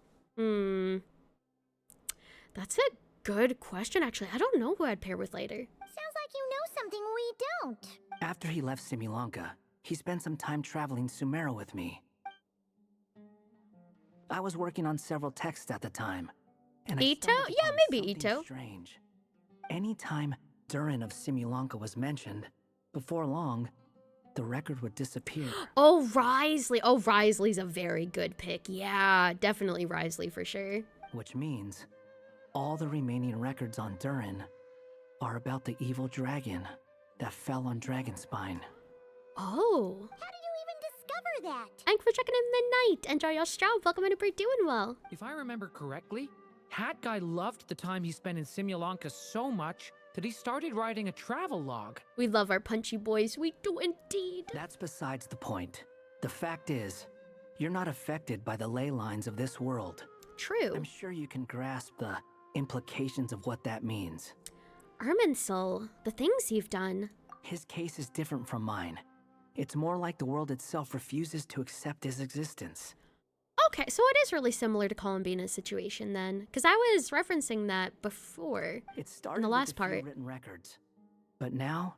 That's a good question, actually. I don't know who I'd pair with later. Sounds like you know something we don't. After he left Simulanka, he spent some time traveling Sumeru with me. I was working on several texts at the time. And Ito? Yeah, maybe Ito. Strange. Anytime Durin of Simulanka was mentioned, before long, the record would disappear. Oh, Risley. Oh, Risley's a very good pick. Yeah, definitely Risley for sure. Which means all the remaining records on Durin are about the evil dragon that fell on Dragonspine. Oh. How did you even discover that? Thanks for checking in midnight. Enjoy your stroll. Welcome in, we're doing well. If I remember correctly, Hat Guy loved the time he spent in Simulanka so much that he started writing a travel log. We love our punchy boys. We do indeed. That's besides the point. The fact is, you're not affected by the ley lines of this world. True. I'm sure you can grasp the implications of what that means. Irminsul, the things you've done. His case is different from mine. It's more like the world itself refuses to accept his existence. Okay, so it is really similar to Columbina's situation then, because I was referencing that before. It started in the last with a few part. written records, but now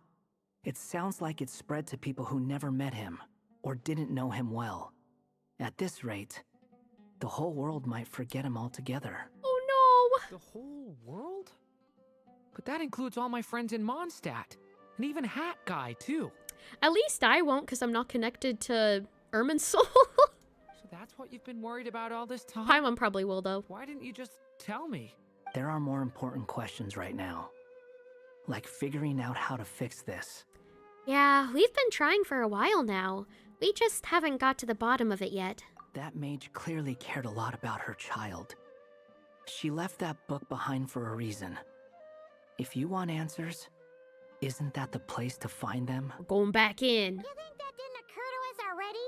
it sounds like it's spread to people who never met him or didn't know him well. At this rate, the whole world might forget him altogether. Oh no! The whole world? But that includes all my friends in Mondstadt, and even Hat Guy too. At least I won't, because I'm not connected to Irminsul. So that's what you've been worried about all this time? Paimon probably will, though. Why didn't you just tell me? There are more important questions right now, like figuring out how to fix this. Yeah, we've been trying for a while now. We just haven't got to the bottom of it yet. That mage clearly cared a lot about her child. She left that book behind for a reason. If you want answers, isn't that the place to find them? We're going back in. You think that didn't occur to us already?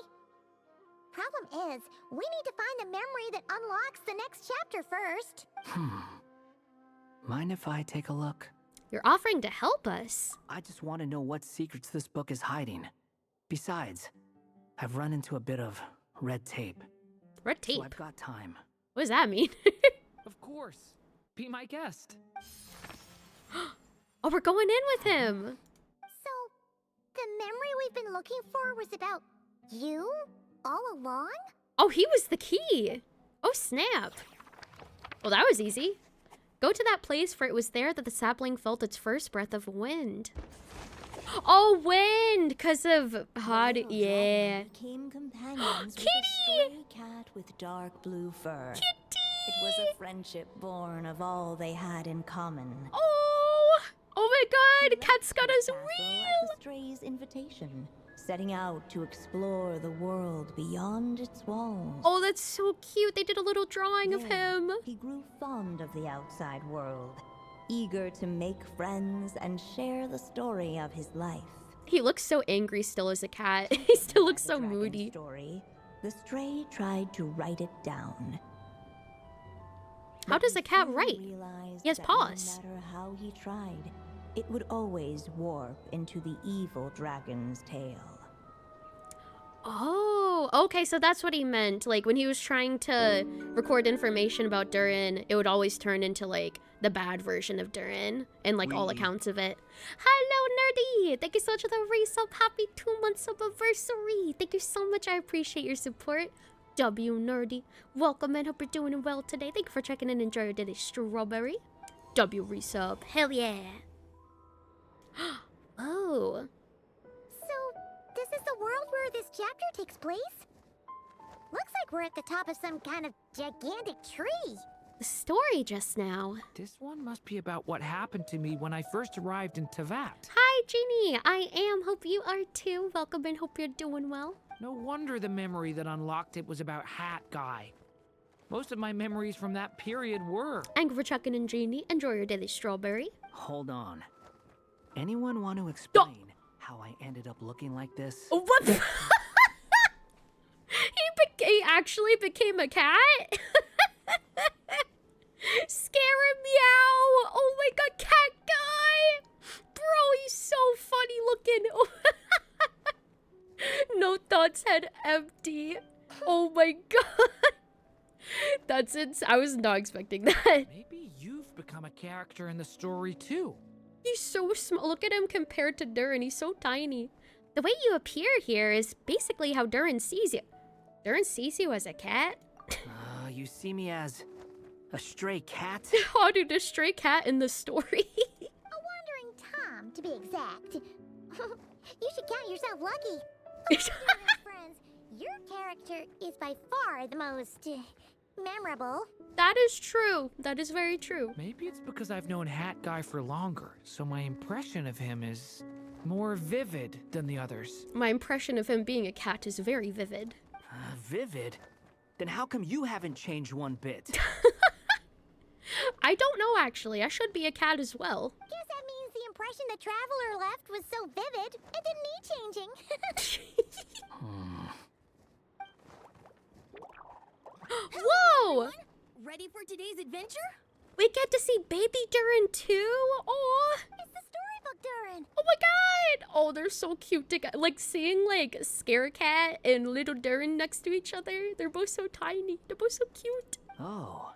Problem is, we need to find the memory that unlocks the next chapter first. Mind if I take a look? You're offering to help us. I just want to know what secrets this book is hiding. Besides, I've run into a bit of red tape. Red tape? So I've got time. What does that mean? Of course. Be my guest. Oh, we're going in with him. So, the memory we've been looking for was about you all along? Oh, he was the key. Oh, snap. Well, that was easy. Go to that place, for it was there that the sapling felt its first breath of wind. Oh, wind! Because of hot, yeah. Became companions with Kitty! a stray cat with dark blue fur. Kitty! It was a friendship born of all they had in common. Oh! Oh my god! Cat Scott is Castle real! at the stray's invitation, setting out to explore the world beyond its walls. Oh, that's so cute. They did a little drawing of There, him. He grew fond of the outside world, eager to make friends and share the story of his life. He looks so angry still as a cat. He still looks The so dragon moody. Story, the stray tried to write it down. How But does he a cat soon write? realized He has that paws. No matter how he tried, it would always warp into the evil dragon's tail. Oh, okay, so that's what he meant. Like, when he was trying to record information about Durin, it would always turn into, like, the bad version of Durin, and, like, all accounts of it. Hello, Nerdy! Thank you so much for the resub. Happy 2 months of anniversary! Thank you so much. I appreciate your support. W Nerdy. Welcome, and hope you're doing well today. Thank you for checking in. Enjoy your daily strawberry. W resub. Hell yeah. Oh. So, this is the world where this chapter takes place? Looks like we're at the top of some kind of gigantic tree. The story just now. This one must be about what happened to me when I first arrived in Tevat. Hi, Jeannie. I am. Hope you are too. Welcome and hope you're doing well. No wonder the memory that unlocked it was about Hat Guy. Most of my memories from that period were. Thank you for checking in, Jeannie. Enjoy your daily strawberry. Hold on. Anyone want to explain how I ended up looking like this? What? He actually became a cat? Scare him, meow. Oh my god, cat guy. Bro, he's so funny looking. No thoughts, head empty. Oh my god. That's it. I was not expecting that. Maybe you've become a character in the story too. He's so small. Look at him compared to Durin. He's so tiny. The way you appear here is basically how Durin sees you. Durin sees you as a cat? You see me as a stray cat? How did a stray cat in the story? A wandering Tom, to be exact. You should count yourself lucky. Friends, your character is by far the most memorable. That is true. That is very true. Maybe it's because I've known Hat Guy for longer, so my impression of him is more vivid than the others. My impression of him being a cat is very vivid. Vivid? Then how come you haven't changed one bit? I don't know, actually. I should be a cat as well. Guess that means the impression the traveler left was so vivid, it didn't need changing. Whoa! Ready for today's adventure? We get to see baby Durin too? Aw! It's the storybook Durin. Oh my god! Oh, they're so cute together. Like, seeing, like, Scare Cat and little Durin next to each other. They're both so tiny. They're both so cute. Oh.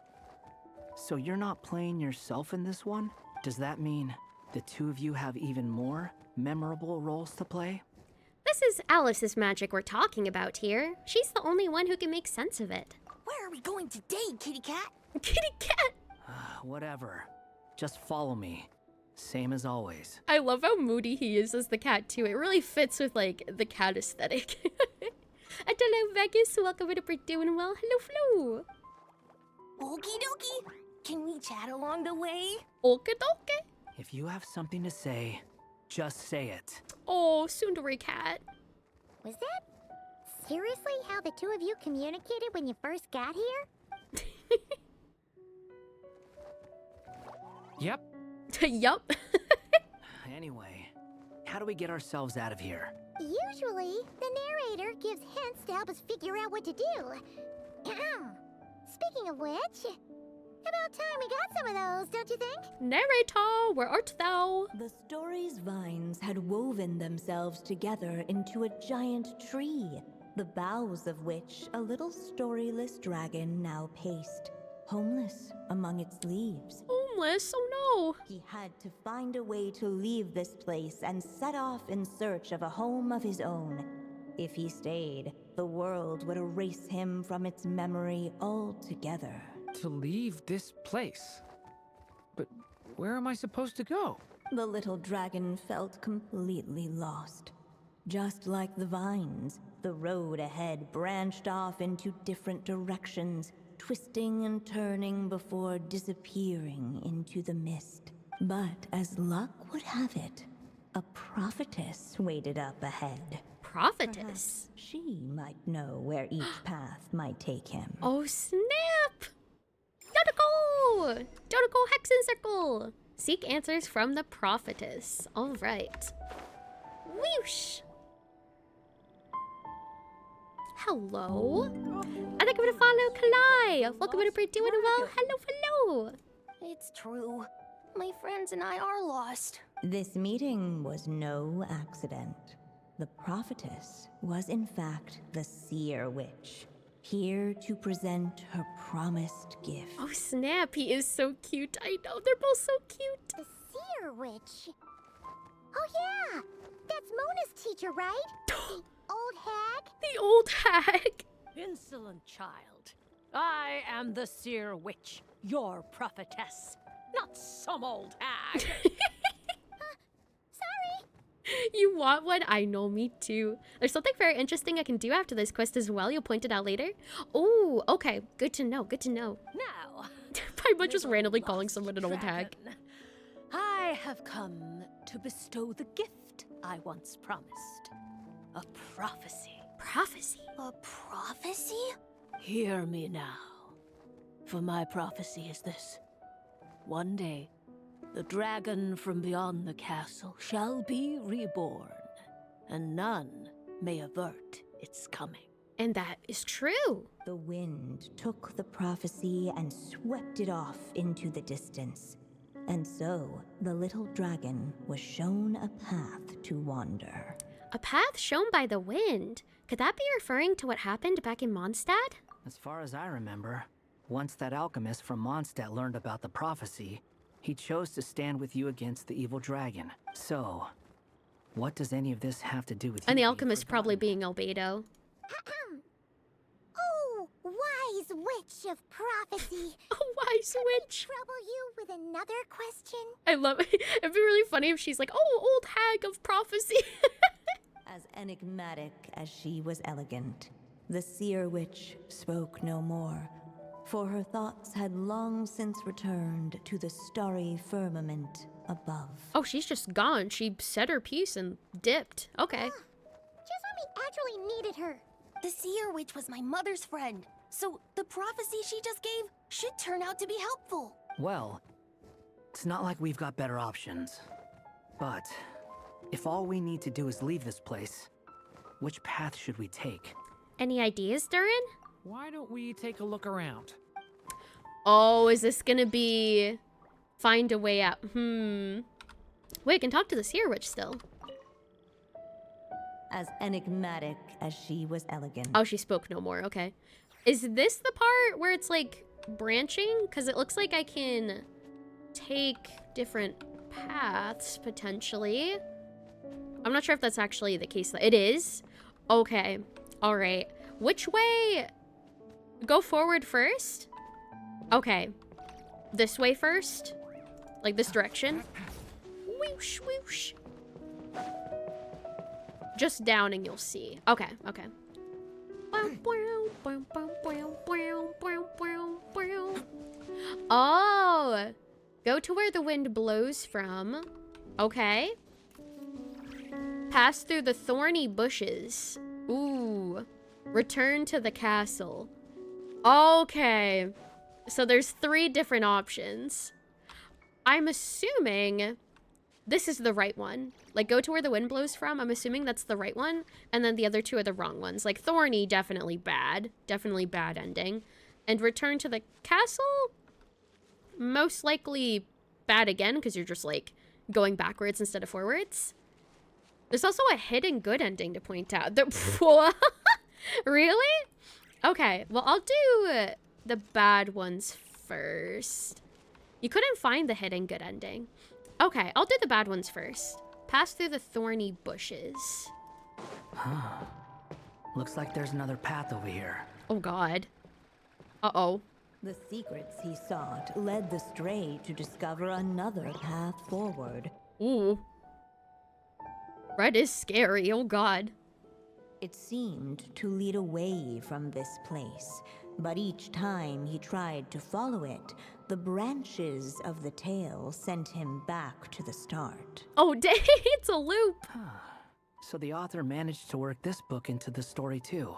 So you're not playing yourself in this one? Does that mean the two of you have even more memorable roles to play? This is Alice's magic we're talking about here. She's the only one who can make sense of it. Where are we going today, kitty cat? Kitty cat! Whatever. Just follow me. Same as always. I love how moody he is as the cat, too. It really fits with, like, the cat aesthetic. Hello, Vegas. Welcome to We're Doing Well. Hello, Flo. Okie dokie. Can we chat along the way? Okie dokie. If you have something to say, just say it. Oh, tsundere cat. Was that seriously how the two of you communicated when you first got here? Yep. Yup. Anyway, How do we get ourselves out of here? usually, the narrator gives hints to help us figure out what to do. Speaking of which, about time we got some of those, don't you think? Narrator, where art thou? The story's vines had woven themselves together into a giant tree, the boughs of which a little storyless dragon now paced, homeless among its leaves. Homeless? Oh no. He had to find a way to leave this place and set off in search of a home of his own. If he stayed, the world would erase him from its memory altogether. To leave this place. But where am I supposed to go? The little dragon felt completely lost. Just like the vines, the road ahead branched off into different directions, twisting and turning before disappearing into the mist. But as luck would have it, a prophetess waited up ahead. Prophetess? Perhaps she might know where each path might take him. Oh snap! Dodoko! Dodoko Hexen Circle! Seek answers from the prophetess. Alright. Whoosh! Hello? I think I'm gonna follow Kalai. Welcome to We're Doing Well. Hello. It's true. My friends and I are lost. This meeting was no accident. The prophetess was in fact the seer witch, here to present her promised gift. Oh snap, he is so cute. I know, they're both so cute. The seer witch. Oh yeah, that's Mona's teacher, right? The old hag? The old hag. Insolent child. I am the seer witch, your prophetess, not some old hag. You want one? I know, me too. There's something very interesting I can do after this quest as well. You'll point it out later. Oh, okay. Good to know. Good to know. Now, by just randomly calling someone an old hag. I have come to bestow the gift I once promised. A prophecy. Prophecy? A prophecy? Hear me now. For my prophecy is this. One day, the dragon from beyond the castle shall be reborn, and none may avert its coming. And that is true. The wind took the prophecy and swept it off into the distance. And so, the little dragon was shown a path to wander. A path shown by the wind. Could that be referring to what happened back in Mondstadt? As far as I remember, once that alchemist from Mondstadt learned about the prophecy, He chose to stand with you against the evil dragon. So, what does any of this have to do with And you the being alchemist probably forgotten? being albedo. Oh, wise witch of prophecy. Oh, wise witch. Trouble you with another question? I love it. It'd be really funny if she's like, oh, old hag of prophecy. As enigmatic as she was elegant, the seer witch spoke no more, for her thoughts had long since returned to the starry firmament above. Oh, she's just gone. She said her piece and dipped. Okay. Just when we actually needed her. The seer witch was my mother's friend, so the prophecy she just gave should turn out to be helpful. Well, it's not like we've got better options. But if all we need to do is leave this place, which path should we take? Any ideas, Durin? Why don't we take a look around? Oh, is this gonna be find a way out? Wait, I can talk to the seer witch still. As enigmatic as she was elegant. Oh, she spoke no more. Okay. Is this the part where it's like branching? Because it looks like I can take different paths potentially. I'm not sure if that's actually the case. It is. Okay. All right. Which way? Go forward first? Okay. This way first? Like this direction? Whoosh, whoosh. Just down and you'll see. Okay, okay. Oh! Go to where the wind blows from. Okay. Pass through the thorny bushes. Ooh. Return to the castle. Okay. So there's 3 different options. I'm assuming this is the right one. Like, go to where the wind blows from. I'm assuming that's the right one. And then the other 2 are the wrong ones. Like, thorny, definitely bad. Definitely bad ending. And return to the castle? Most likely bad again, because you're just, like, going backwards instead of forwards. There's also a hidden good ending to point out. Really? Okay, well, I'll do the bad ones first. You couldn't find the hidden good ending. Okay, I'll do the bad ones first. Pass through the thorny bushes. Huh. Looks like there's another path over here. Oh, God. Uh-oh. The secrets he sought led the stray to discover another path forward. Ooh. Red is scary, oh God. It seemed to lead away from this place, but each time he tried to follow it, the branches of the tail sent him back to the start. Oh, dang, it's a loop. So the author managed to work this book into the story too.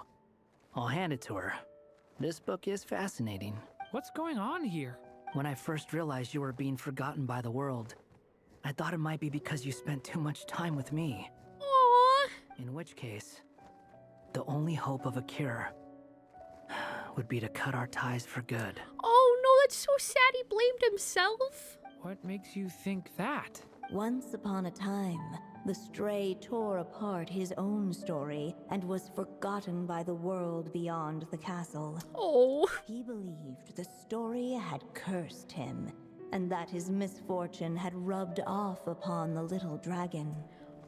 I'll hand it to her. This book is fascinating. What's going on here? When I first realized you were being forgotten by the world, I thought it might be because you spent too much time with me. Aww. In which case, the only hope of a cure would be to cut our ties for good. Oh no, that's so sad he blamed himself. What makes you think that? Once upon a time, the stray tore apart his own story and was forgotten by the world beyond the castle. Oh. He believed the story had cursed him, and that his misfortune had rubbed off upon the little dragon.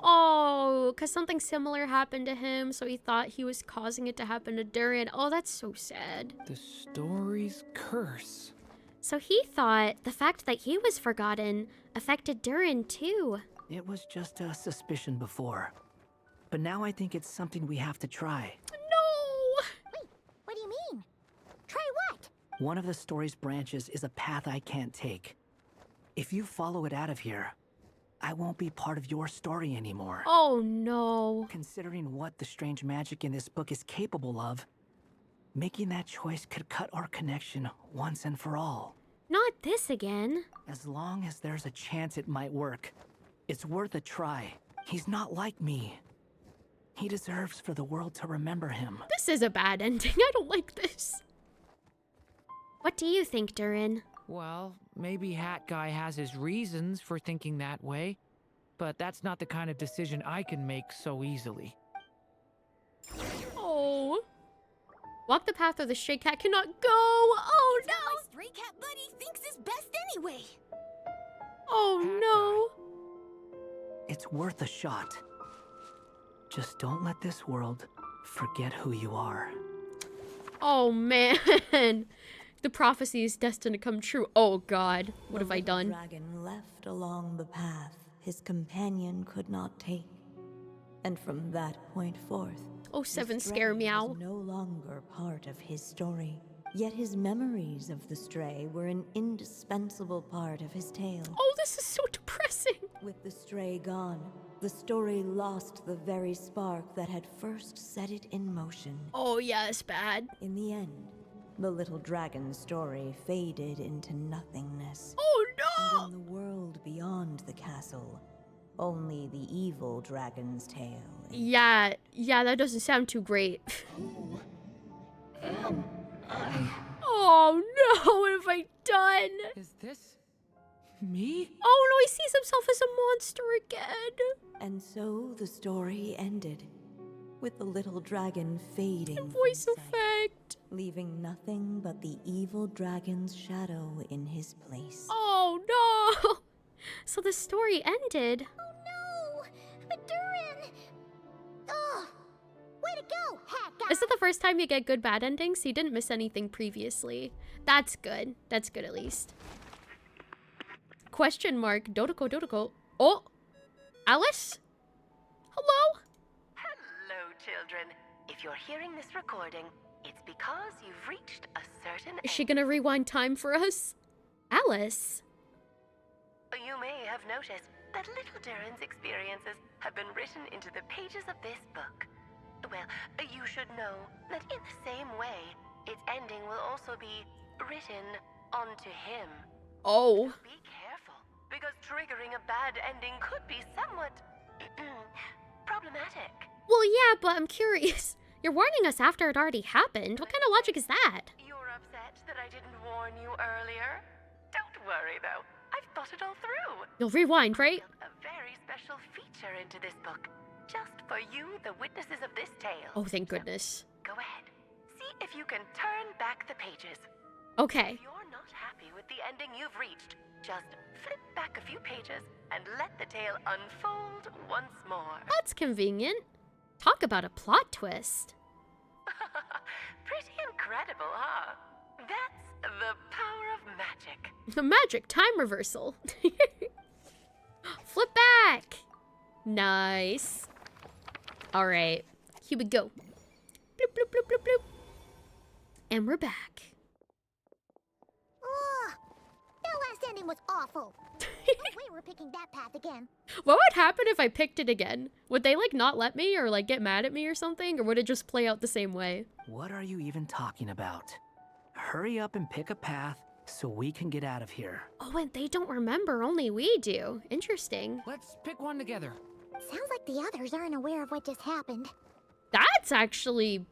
Oh, because something similar happened to him, so he thought he was causing it to happen to Durin. Oh, that's so sad. The story's curse. So he thought the fact that he was forgotten affected Durin too. It was just a suspicion before. But now I think it's something we have to try. No! Wait, what do you mean? Try what? One of the story's branches is a path I can't take. If you follow it out of here, I won't be part of your story anymore. Oh no. Considering what the strange magic in this book is capable of, making that choice could cut our connection once and for all. Not this again. As long as there's a chance it might work, it's worth a try. He's not like me. He deserves for the world to remember him. This is a bad ending. I don't like this. What do you think, Durin? Well, maybe Hat Guy has his reasons for thinking that way, but that's not the kind of decision I can make so easily. Oh. Walk the path where the stray cat cannot go. Oh no. My stray cat buddy thinks is best anyway. Oh It's worth a shot. Just don't let this world forget who you are. no. Oh man. The prophecy is destined to come true. Oh god. What have I done? The dragon left along the path his companion could not take. And from that point forth, Oh, the seven stray scare meow. was no longer part of his story. Yet his memories of the stray were an indispensable part of his tale. Oh, this is so depressing. With the stray gone, the story lost the very spark that had first set it in motion. Oh yeah, it's bad. In the end, the little dragon's story faded into nothingness. Oh no! And in the world beyond the castle, only the evil dragon's tale. Yeah, that doesn't sound too great. Oh no, what have I done? Is this me? Oh no, he sees himself as a monster again. And so the story ended, with the little dragon fading from Voice sight, effect. leaving nothing but the evil dragon's shadow in his place. Oh no! So the story ended. Oh no! But Durin! Oh! Way to go, hat guy! Is it the first time you get good bad endings? He didn't miss anything previously. That's good. That's good at least. Question mark. Dodoko. Oh! Alice? Hello? Hello, children. If you're hearing this recording, it's because you've reached a certain Is she gonna rewind time for us? Alice? You may have noticed that little Durin's experiences have been written into the pages of this book. Well, you should know that in the same way, its ending will also be written onto him. Oh. Be careful, because triggering a bad ending could be somewhat problematic. Well, yeah, but I'm curious. You're warning us after it already happened. What kind of logic is that? You're upset that I didn't warn you earlier? Don't worry, though. I've thought it all through. You'll rewind, right? A very special feature into this book, just for you, the witnesses of this tale. Oh, thank goodness. Go ahead. See if you can turn back the pages. Okay. If you're not happy with the ending you've reached, just flip back a few pages and let the tale unfold once more. That's convenient. Talk about a plot twist. Pretty incredible, huh? That's the power of magic. The magic time reversal. Flip back. Nice. All right. Here we go. Bloop, bloop, bloop, bloop, bloop. And we're back. Ugh! That last ending was awful. No way we're picking that path again. What would happen if I picked it again? Would they, like, not let me or, like, get mad at me or something? Or would it just play out the same way? What are you even talking about? Hurry up and pick a path so we can get out of here. Oh, and they don't remember. Only we do. Interesting. Let's pick one together. Sounds like the others aren't aware of what just happened. That's actually...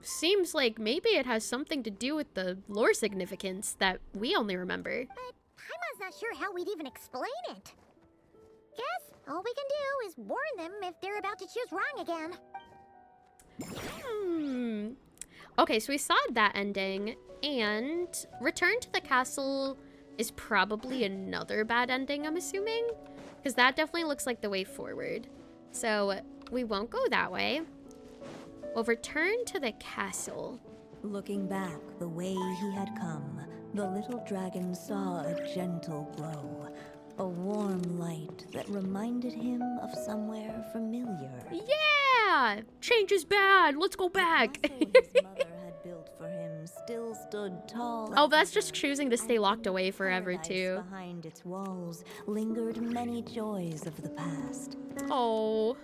seems like maybe it has something to do with the lore significance that we only remember. But Paimon's not sure how we'd even explain it. Guess all we can do is warn them if they're about to choose wrong again. Okay, so we saw that ending, and return to the castle is probably another bad ending, I'm assuming? Because that definitely looks like the way forward. So we won't go that way. We'll return to the castle. Looking back the way he had come, the little dragon saw a gentle glow, a warm light that reminded him of somewhere familiar. Yeah! Change is bad. Let's go back. The castle his mother had built for him still stood tall. Oh, that's just choosing to stay locked away forever, Paradise too. Behind its walls lingered many joys of the past. Oh.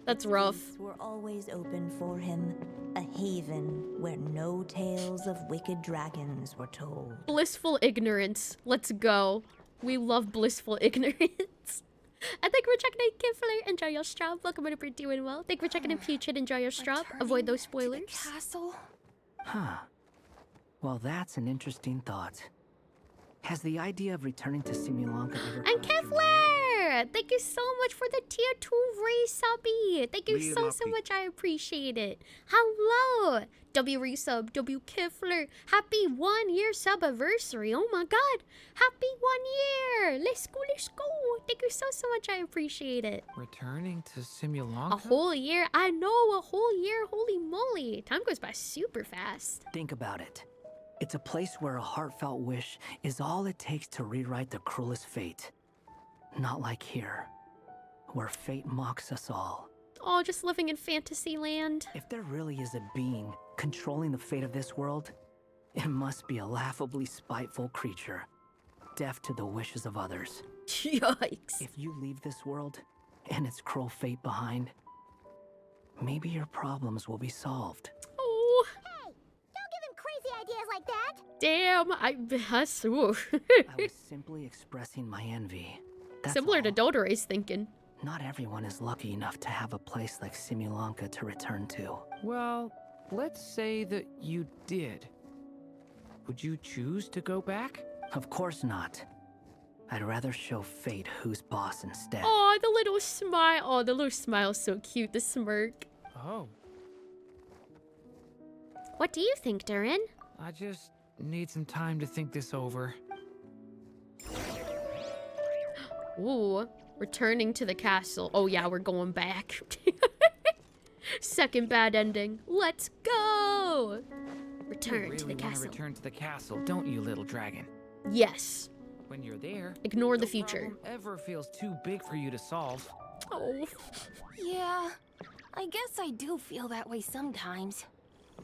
That's rough. Gates were always open for him, a haven where no tales of wicked dragons were told. Blissful ignorance. Let's go. We love blissful ignorance. And thank you for checking in, Kifler. Enjoy your strap. Welcome to We're Doing Well. Thank you for checking in, Putrid. Enjoy your strap. Avoid those spoilers. Castle? Huh. Well, that's an interesting thought. Has the idea of returning to Simulanka ever And crossed your mind? Thank you so much for the tier 2 resubby. Thank you so much. I appreciate it. Hello, W resub, W Kifler. Happy 1 year sub anniversary. Oh my god. Happy 1 year. Let's go, let's go. Thank you so much. I appreciate it. Returning to Simulanka? A whole year? I know, a whole year. Holy moly. Time goes by super fast. Think about it. It's a place where a heartfelt wish is all it takes to rewrite the cruelest fate. Not like here, where fate mocks us all. Oh, just living in fantasy land. If there really is a being controlling the fate of this world, it must be a laughably spiteful creature, deaf to the wishes of others. Yikes. If you leave this world and its cruel fate behind, maybe your problems will be solved. Oh. Crazy ideas like that. Damn, I was simply expressing my envy. That's similar all. to Dodore's thinking. Not everyone is lucky enough to have a place like Simulanka to return to. Well, let's say that you did. Would you choose to go back? Of course not. I'd rather show fate who's boss instead. Oh, the little smile. Oh, the little smile's so cute, the smirk. Oh. What do you think, Durin? I just need some time to think this over. Ooh, returning to the castle. Oh yeah, we're going back. Second bad ending. Let's go! Return to the castle. Return to the castle, don't you, little dragon? Yes. When you're there, ignore the future. No problem ever feels too big for you to solve. Oh. Yeah, I guess I do feel that way sometimes.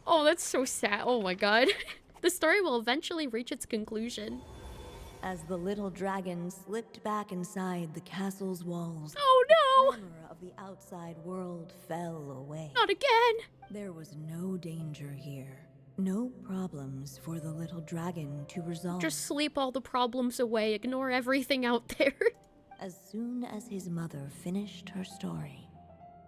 Oh, that's so sad. Oh my god. The story will eventually reach its conclusion. As the little dragon slipped back inside the castle's walls, oh no! The tremor of the outside world fell away. Not again! There was no danger here. No problems for the little dragon to resolve. Just sleep all the problems away. Ignore everything out there. As soon as his mother finished her story,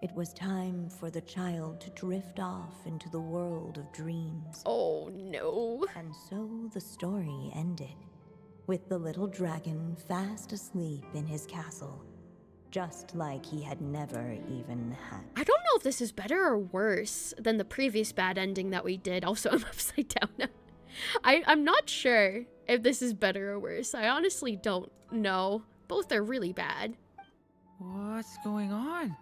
it was time for the child to drift off into the world of dreams. Oh no. And so the story ended, with the little dragon fast asleep in his castle, just like he had never even had. I don't know if this is better or worse than the previous bad ending that we did. Also, I'm upside down now. I'm not sure if this is better or worse. I honestly don't know. Both are really bad. What's going on?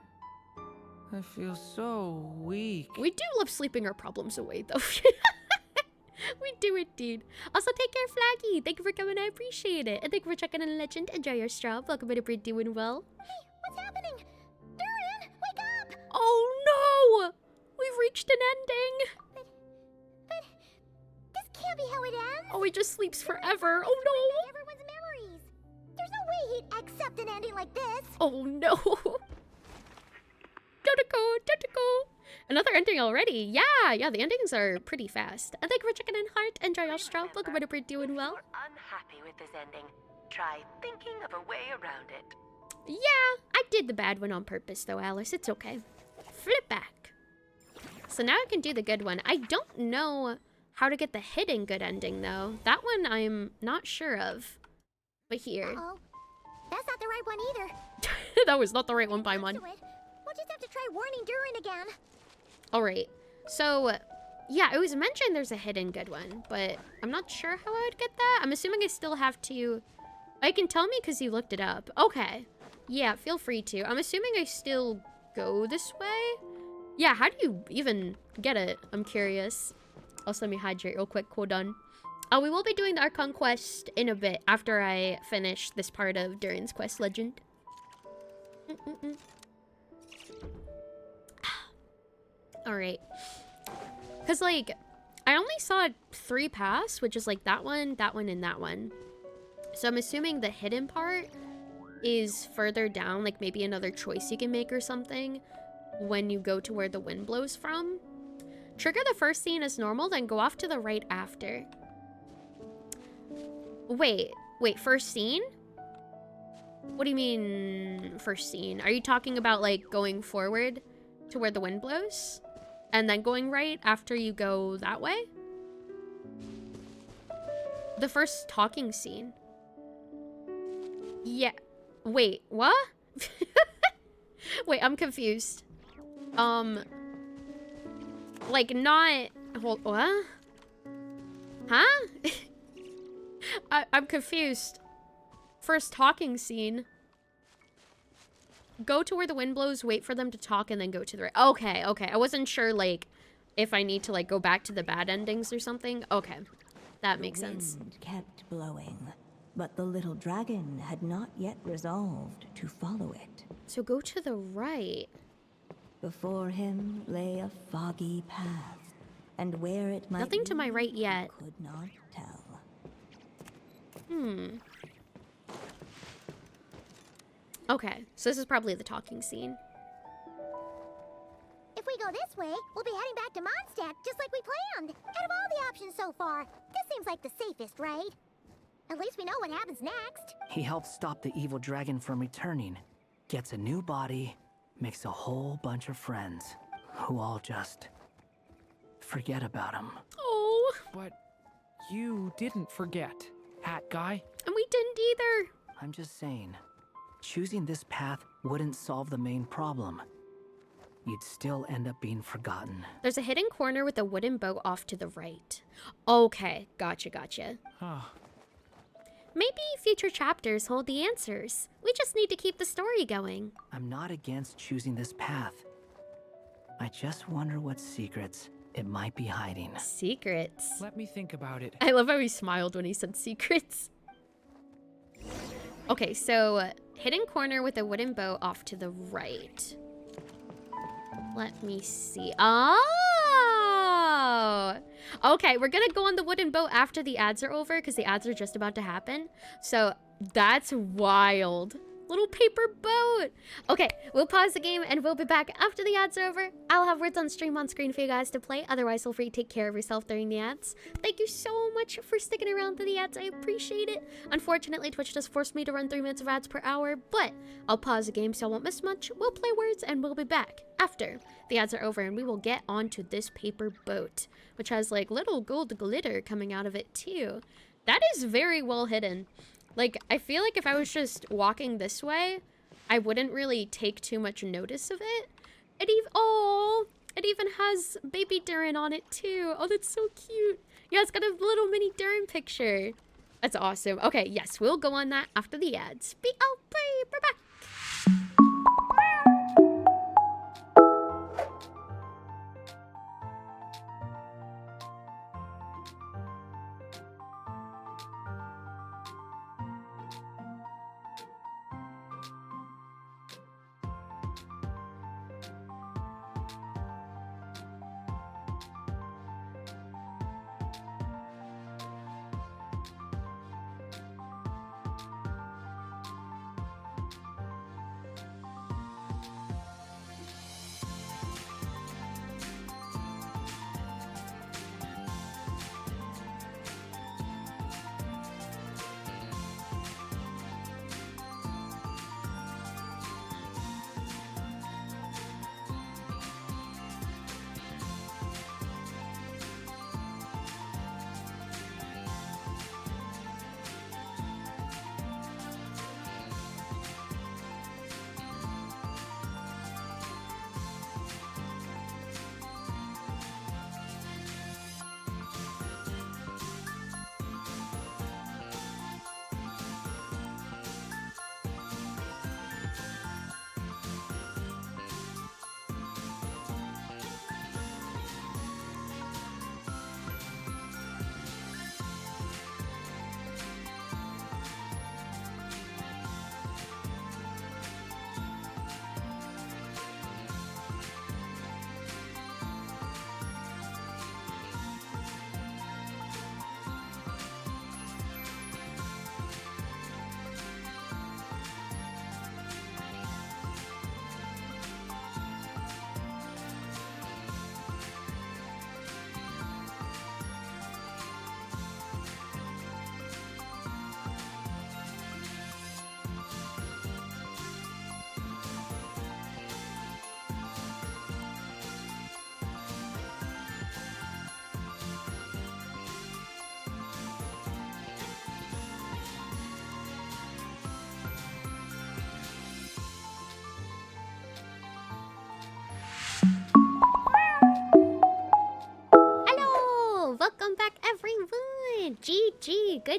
I feel so weak. We do love sleeping our problems away, though. We do indeed. Also, take care, Flaggy. Thank you for coming. I appreciate it. And thank you for checking in Legend. Enjoy your straw. Welcome to Brit doing well. Hey, what's happening? Durin, wake up! Oh no! We've reached an ending. But this can't be how it ends. Oh, he just sleeps forever. Oh no! Everyone's memories. There's no way he'd accept an ending like this. Oh no! Totoko! Another ending already. Yeah, the endings are pretty fast. And thank you for checking in, Heart. Enjoy your straw. Welcome to Brit doing well. If you're unhappy with this ending, try thinking of a way around it. Yeah, I did the bad one on purpose though, Alice. It's okay. Flip back. So now I can do the good one. I don't know how to get the hidden good ending though. That one I'm not sure of. But here. Uh-oh. That's not the right one either. That was not the right one, Paimon. We'll just have to try warning Durin again. Alright. So, yeah, it was mentioned there's a hidden good one, but I'm not sure how I would get that. I'm assuming I still have to... I can tell me because you looked it up. Okay. Yeah, feel free to. I'm assuming I still go this way? Yeah, how do you even get it? I'm curious. Also, let me hydrate real quick. Cool, done. Oh, we will be doing the Archon quest in a bit after I finish this part of Durin's quest legend. Alright. Because, like, I only saw 3 paths, which is, like, that one, and that one. So I'm assuming the hidden part is further down, like, maybe another choice you can make or something when you go to where the wind blows from. Trigger the first scene as normal, then go off to the right after. Wait, first scene? What do you mean, first scene? Are you talking about, like, going forward to where the wind blows? And then going right after you go that way? The first talking scene. Yeah. Wait, what? Wait, I'm confused. Like not... Hold... What? Huh? I'm confused. First talking scene. Go to where the wind blows, wait for them to talk, and then go to the right. Okay, okay. I wasn't sure, like, if I need to, like, go back to the bad endings or something. Okay. That makes sense. The wind kept blowing, but the little dragon had not yet resolved to follow it. So go to the right. Before him lay a foggy path, and where it might Nothing to my right yet. Could not tell. Okay, so this is probably the talking scene. If we go this way, we'll be heading back to Mondstadt, just like we planned. Out of all the options so far, this seems like the safest, right? At least we know what happens next. He helps stop the evil dragon from returning, gets a new body, makes a whole bunch of friends, who all just forget about him. Oh. But you didn't forget, Hat Guy. And we didn't either. I'm just saying, choosing this path wouldn't solve the main problem. You'd still end up being forgotten. There's a hidden corner with a wooden boat off to the right. Okay, gotcha, gotcha. Huh. Maybe future chapters hold the answers. We just need to keep the story going. I'm not against choosing this path. I just wonder what secrets it might be hiding. Secrets. Let me think about it. I love how he smiled when he said secrets. Okay, so hidden corner with a wooden boat off to the right. Let me see. Oh! Okay, we're gonna go on the wooden boat after the ads are over because the ads are just about to happen. So that's wild. Little paper boat. Okay, we'll pause the game and we'll be back after the ads are over. I'll have words on stream on screen for you guys to play. Otherwise, feel free to take care of yourself during the ads. Thank you so much for sticking around through the ads. I appreciate it. Unfortunately, Twitch does force me to run 3 minutes of ads per hour, but I'll pause the game so I won't miss much. We'll play words and we'll be back after the ads are over and we will get onto this paper boat, which has like little gold glitter coming out of it too. That is very well hidden. Like, I feel like if I was just walking this way, I wouldn't really take too much notice of it. It even has baby Durin on it too. Oh, that's so cute. Yeah, it's got a little mini Durin picture. That's awesome. Okay, yes, we'll go on that after the ads. We're back.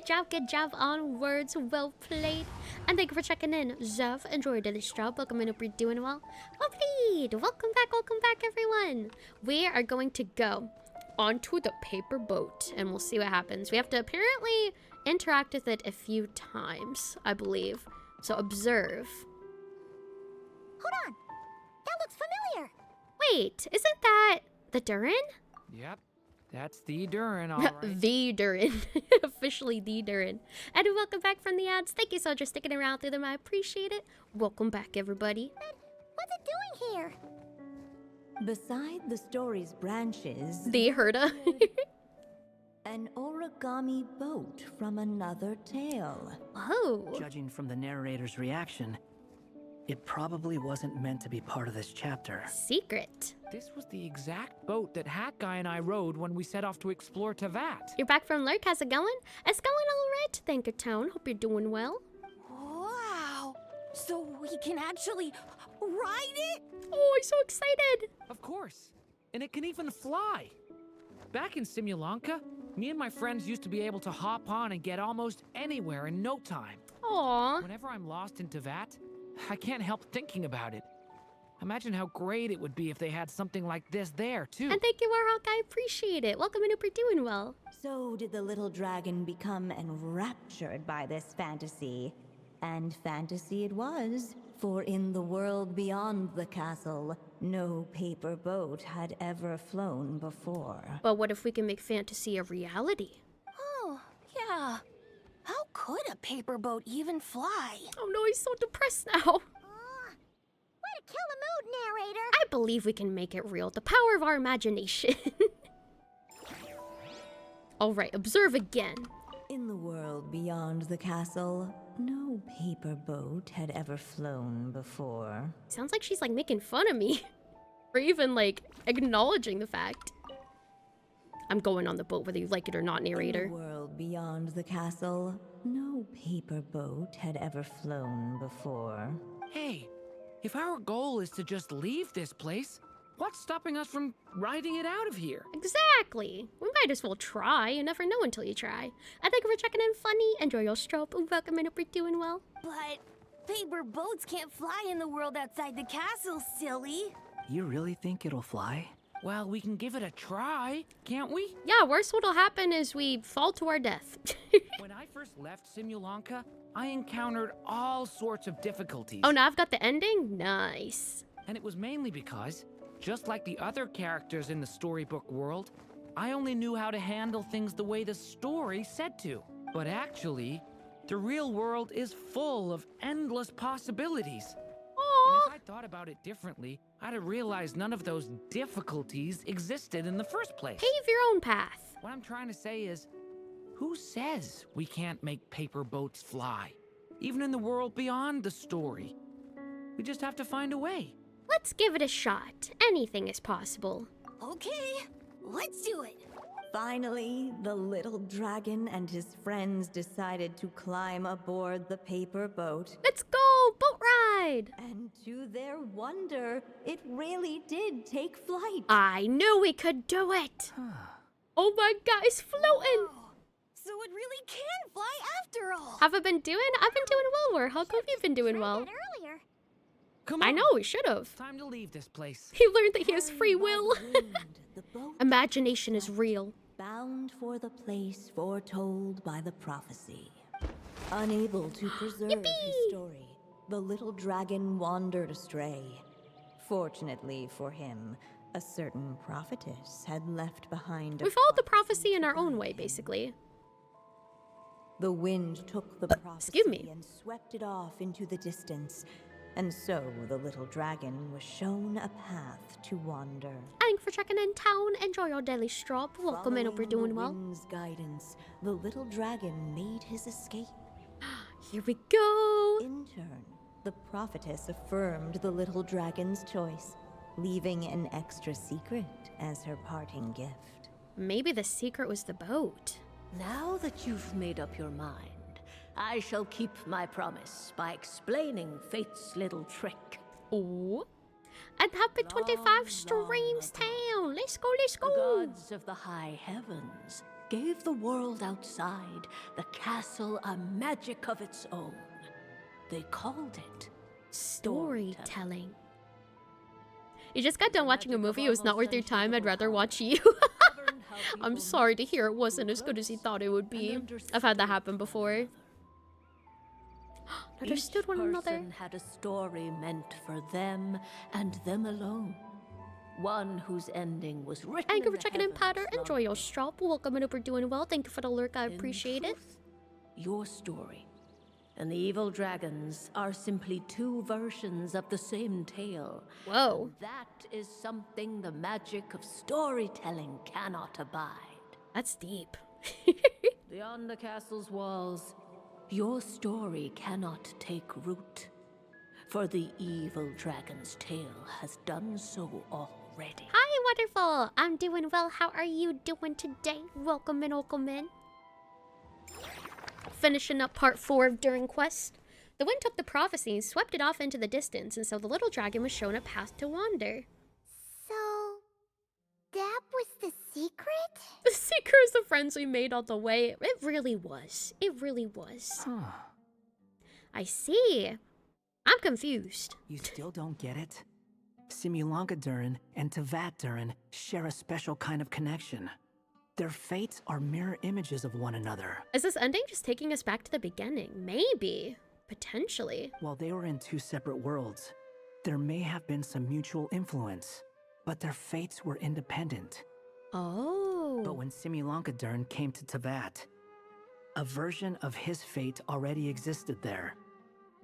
Good job on words. Well played. And thank you for checking in. Zev, enjoy your daily strobe. Welcome in, hope you're doing well. Lovely. Welcome back, everyone. We are going to go onto the paper boat, and we'll see what happens. We have to apparently interact with it a few times, I believe. So observe. Hold on. That looks familiar. Wait, isn't that the Durin? Yep, that's the Durin, all right. The Durin. Officially the Durin. And welcome back from the ads. Thank you so much for sticking around through them. I appreciate it. Welcome back, everybody. But what's it doing here? Beside the story's branches, The Herda. an origami boat from another tale. Oh. Judging from the narrator's reaction, it probably wasn't meant to be part of this chapter. Secret. This was the exact boat that Hat Guy and I rode when we set off to explore Tavat. You're back from Lurk. How's it going? It's going all right. Thank you, Town. Hope you're doing well. Wow! So we can actually ride it? Oh, I'm so excited. Of course. And it can even fly. Back in Simulanka, me and my friends used to be able to hop on and get almost anywhere in no time. Aww. Whenever I'm lost in Tavat, I can't help thinking about it. Imagine how great it would be if they had something like this there, too. And thank you, Warhawk. I appreciate it. Welcome in, hope you're doing well. So did the little dragon become enraptured by this fantasy? And fantasy it was, for in the world beyond the castle, no paper boat had ever flown before. But what if we can make fantasy a reality? Oh, yeah. How could a paper boat even fly? Oh no, he's so depressed now. Way to kill the mood, narrator. I believe we can make it real. The power of our imagination. Alright, observe again. In the world beyond the castle, no paper boat had ever flown before. Sounds like she's like making fun of me. Or even like acknowledging the fact. I'm going on the boat whether you like it or not, narrator. In the world beyond the castle, no paper boat had ever flown before. Hey, if our goal is to just leave this place, what's stopping us from riding it out of here? Exactly. We might as well try. You never know until you try. I thank you for checking in, Funny. Enjoy your strobe. Welcome in, hope you're doing well. But paper boats can't fly in the world outside the castle, silly. You really think it'll fly? Well, we can give it a try, can't we? Yeah, worst what'll happen is we fall to our death. When I first left Simulanka, I encountered all sorts of difficulties. Oh, now I've got the ending? Nice. And it was mainly because, just like the other characters in the storybook world, I only knew how to handle things the way the story said to. But actually, the real world is full of endless possibilities. And if I thought about it differently, I'd have realized none of those difficulties existed in the first place. Pave your own path. What I'm trying to say is, who says we can't make paper boats fly? Even in the world beyond the story. We just have to find a way. Let's give it a shot. Anything is possible. Okay, let's do it. Finally, the little dragon and his friends decided to climb aboard the paper boat. Let's go! Boat ride! And to their wonder, it really did take flight. I knew we could do it! Oh my god, it's floating! So it really can fly after all. Have I been doing? I've been doing well, War. How come you've been doing well? Earlier. Come on. I know, we should have. Time to leave this place. He learned that he has free will. The boat Imagination is real. bound for the place foretold by the prophecy. Unable to preserve his story, the little dragon wandered astray. Fortunately for him, a certain prophetess had left behind. We followed the prophecy in our own way, basically. The wind took the prophecy and swept it off into the distance, and so the little dragon was shown a path to wander. Thanks for checking in, Town. Enjoy your daily strop. Welcome in, hope you're doing well. Following the wind's guidance, the little dragon made his escape. Here we go. In turn, the prophetess affirmed the little dragon's choice, leaving an extra secret as her parting gift. Maybe the secret was the boat. Now that you've made up your mind, I shall keep my promise by explaining Fate's little trick. Oh. And happy 25 streams, Town. Let's go, let's go. The gods of the high heavens gave the world outside the castle a magic of its own. They called it storytelling. You just got done watching a movie. It was not worth your time. I'd rather watch you. I'm sorry to hear it wasn't as good as you thought it would be. I've had that happen before. Understood one another. Each person had a story meant for them and them alone. One whose ending was written. Thank you for checking in, Powder. Enjoy your strop. Welcome, and hope you're doing well. Thank you for the lurk. I appreciate it. Your story and the evil dragons are simply two versions of the same tale. Whoa. That is something the magic of storytelling cannot abide. That's deep. Beyond the castle's walls, your story cannot take root, for the evil dragon's tale has done so already. Hi, wonderful. I'm doing well. How are you doing today? Welcome in, welcome in. Finishing up part 4 of During Quest. The wind took the prophecy and swept it off into the distance, and so the little dragon was shown a path to wander. So, that was the secret? The secret is the friends we made on the way. It really was. It really was. Huh. I see. I'm confused. You still don't get it? Simulanka Durin and Tevat Durin share a special kind of connection. Their fates are mirror images of one another. Is this ending just taking us back to the beginning? Maybe. Potentially. While they were in two separate worlds, there may have been some mutual influence, but their fates were independent. Oh. But when Simulanka Durin came to Tevat, a version of his fate already existed there.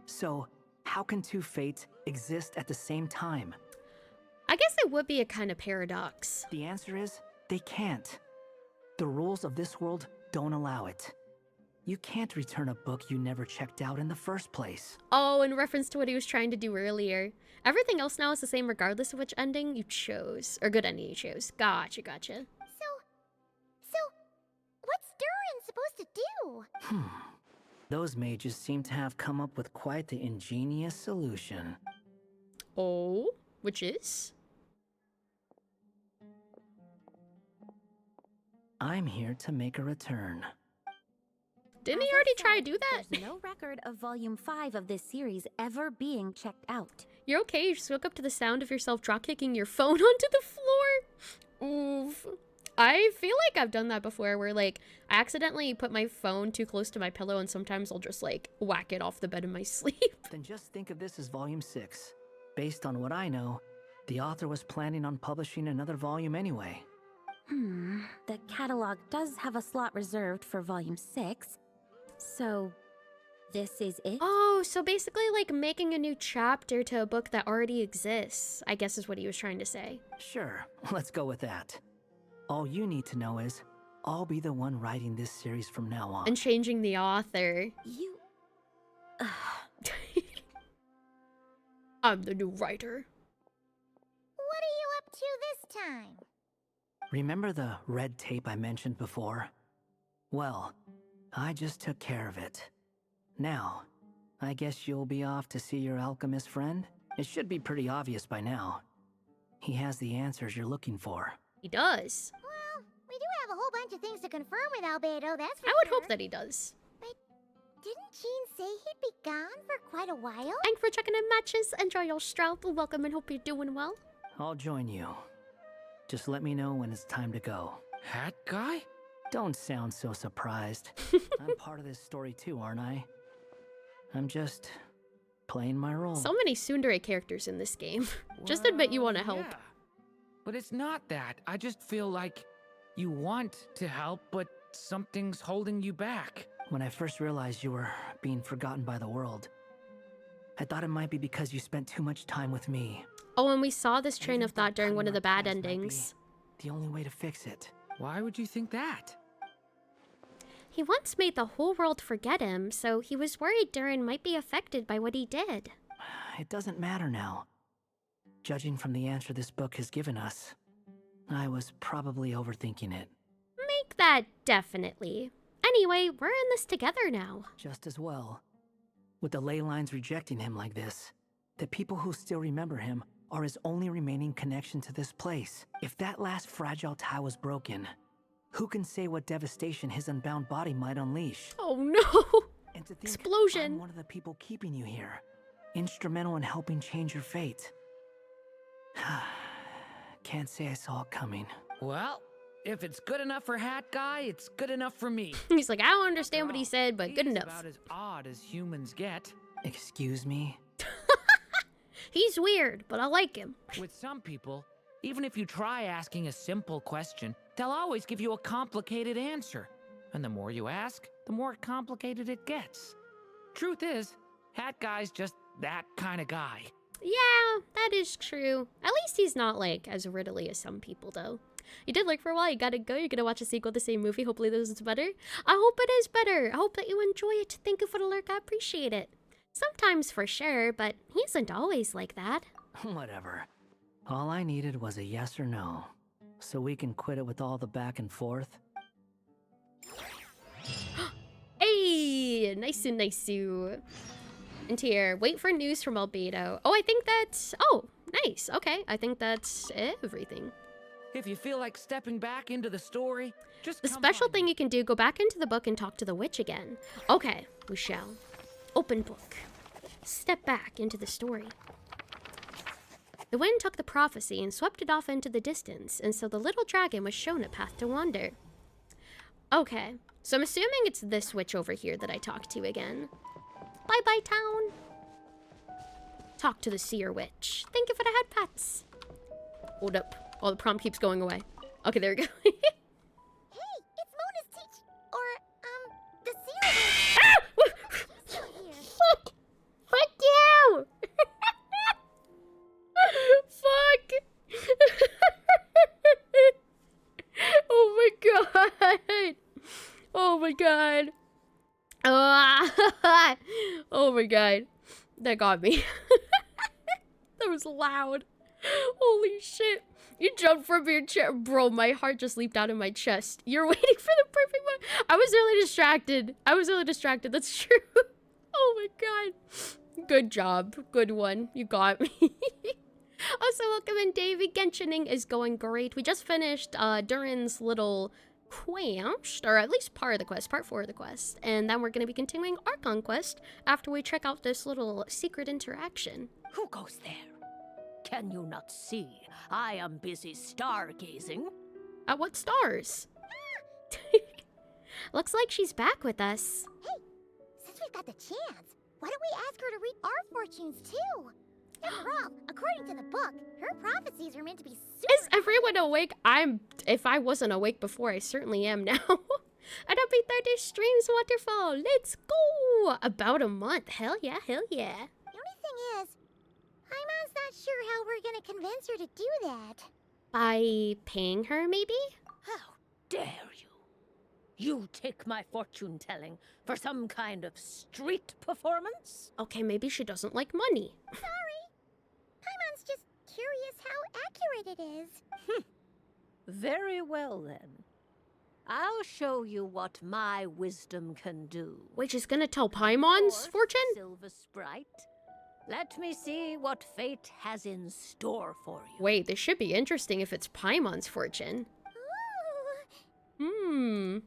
So, how can two fates exist at the same time? I guess it would be a kind of paradox. The answer is, they can't. The rules of this world don't allow it. You can't return a book you never checked out in the first place. Oh, in reference to what he was trying to do earlier. Everything else now is the same regardless of which ending you chose. Or good ending you chose. Gotcha. So, what's Durin supposed to do? Those mages seem to have come up with quite the ingenious solution. Oh, which is? I'm here to make a return. Didn't he already try to do that? There's no record of Volume 5 of this series ever being checked out. You're okay, you just woke up to the sound of yourself drop-kicking your phone onto the floor. Oof. I feel like I've done that before, where, like, I accidentally put my phone too close to my pillow, and sometimes I'll just, like, whack it off the bed in my sleep. Then just think of this as Volume 6. Based on what I know, the author was planning on publishing another volume anyway. The catalog does have a slot reserved for Volume 6. So, this is it? Oh, so basically, like, making a new chapter to a book that already exists, I guess is what he was trying to say. Sure, let's go with that. All you need to know is, I'll be the one writing this series from now on. And changing the author. You... I'm the new writer. What are you up to this time? Remember the red tape I mentioned before? Well, I just took care of it. Now, I guess you'll be off to see your alchemist friend? It should be pretty obvious by now. He has the answers you're looking for. He does. Well, we do have a whole bunch of things to confirm with Albedo, that's for I would sure. hope that he does. But didn't Jean say he'd be gone for quite a while? Thanks for checking in, Matches. Enjoy your stroke. Welcome and hope you're doing well. I'll join you. Just let me know when it's time to go. Hat guy? Don't sound so surprised. I'm part of this story too, aren't I? I'm just playing my role. So many tsundere characters in this game. Just admit you want to help. Yeah. But it's not that. I just feel like you want to help, but something's holding you back. When I first realized you were being forgotten by the world, I thought it might be because you spent too much time with me. Oh, and we saw this train of thought during one of the bad endings. The only way to fix it. Why would you think that? He once made the whole world forget him, so he was worried Durin might be affected by what he did. It doesn't matter now. Judging from the answer this book has given us, I was probably overthinking it. Make that definitely. Anyway, we're in this together now. Just as well. With the ley lines rejecting him like this, the people who still remember him are his only remaining connection to this place. If that last fragile tie was broken, Who can say what devastation his unbound body might unleash? Oh no! And to think Explosion! I'm one of the people keeping you here, instrumental in helping change your fate. Can't say I saw it coming. Well, if it's good enough for Hat Guy, it's good enough for me. He's like, I don't understand what he said, but good He's enough. about as odd as humans get. Excuse me? He's weird, but I like him. With some people, even if you try asking a simple question, they'll always give you a complicated answer. And the more you ask, the more complicated it gets. Truth is, Hat Guy's just that kind of guy. Yeah, that is true. At least he's not, like, as riddly as some people, though. You did look for a while, you gotta go, you're gonna watch a sequel to the same movie, hopefully this is better. I hope it is better. I hope that you enjoy it. Thank you for the lurk, I appreciate it. Sometimes for sure, but he isn't always like that. Whatever. All I needed was a yes or no, so we can quit it with all the back and forth. Hey, nice. And here, wait for news from Albedo. Oh, I think that's, oh, nice, okay. I think that's everything. If you feel like stepping back into the story, just the special thing you can do, go back into the book and talk to the witch again. Okay, we shall. Open book. Step back into the story. The wind took the prophecy and swept it off into the distance, and so the little dragon was shown a path to wander. Okay, so I'm assuming it's this witch over here that I talked to again. Bye-bye, town. Talk to the seer witch. Thank you for the head pats. Hold up. Oh, the prompt keeps going away. Okay, there we go. Hey, it's Mona's teach... Or, the seer witch. Ah! She's still here. Fuck you! Fuck! Oh my god! Oh my god! Oh my god. That got me. That was loud. Holy shit. You jumped from your chair. Bro, my heart just leaped out of my chest. You're waiting for the perfect one. I was really distracted. That's true. Oh my god. Good job. Good one. You got me. Also, welcome in, Davey. Genshining is going great. We just finished Durin's little quest, or at least part of the quest, part 4 of the quest. And then we're going to be continuing our conquest after we check out this little secret interaction. Who goes there? Can you not see? I am busy stargazing. At what stars? Looks like she's back with us. Hey, since we've got the chance, why don't we ask her to read our fortunes too? After all, according to the book, her prophecies are meant to be super... Is everyone awake? If I wasn't awake before, I certainly am now. And happy 30 streams, Waterfall. Let's go. About a month. Hell yeah, hell yeah. The only thing is, Paimon's not sure how we're gonna convince her to do that. By paying her, maybe? How dare you? You take my fortune telling for some kind of street performance? Okay, maybe she doesn't like money. Sorry. Paimon's just curious how accurate it is. Very well then. I'll show you what my wisdom can do. Wait, she's gonna tell Paimon's fortune? Silver Sprite. Let me see what fate has in store for you. Wait, this should be interesting if it's Paimon's fortune. Ooh.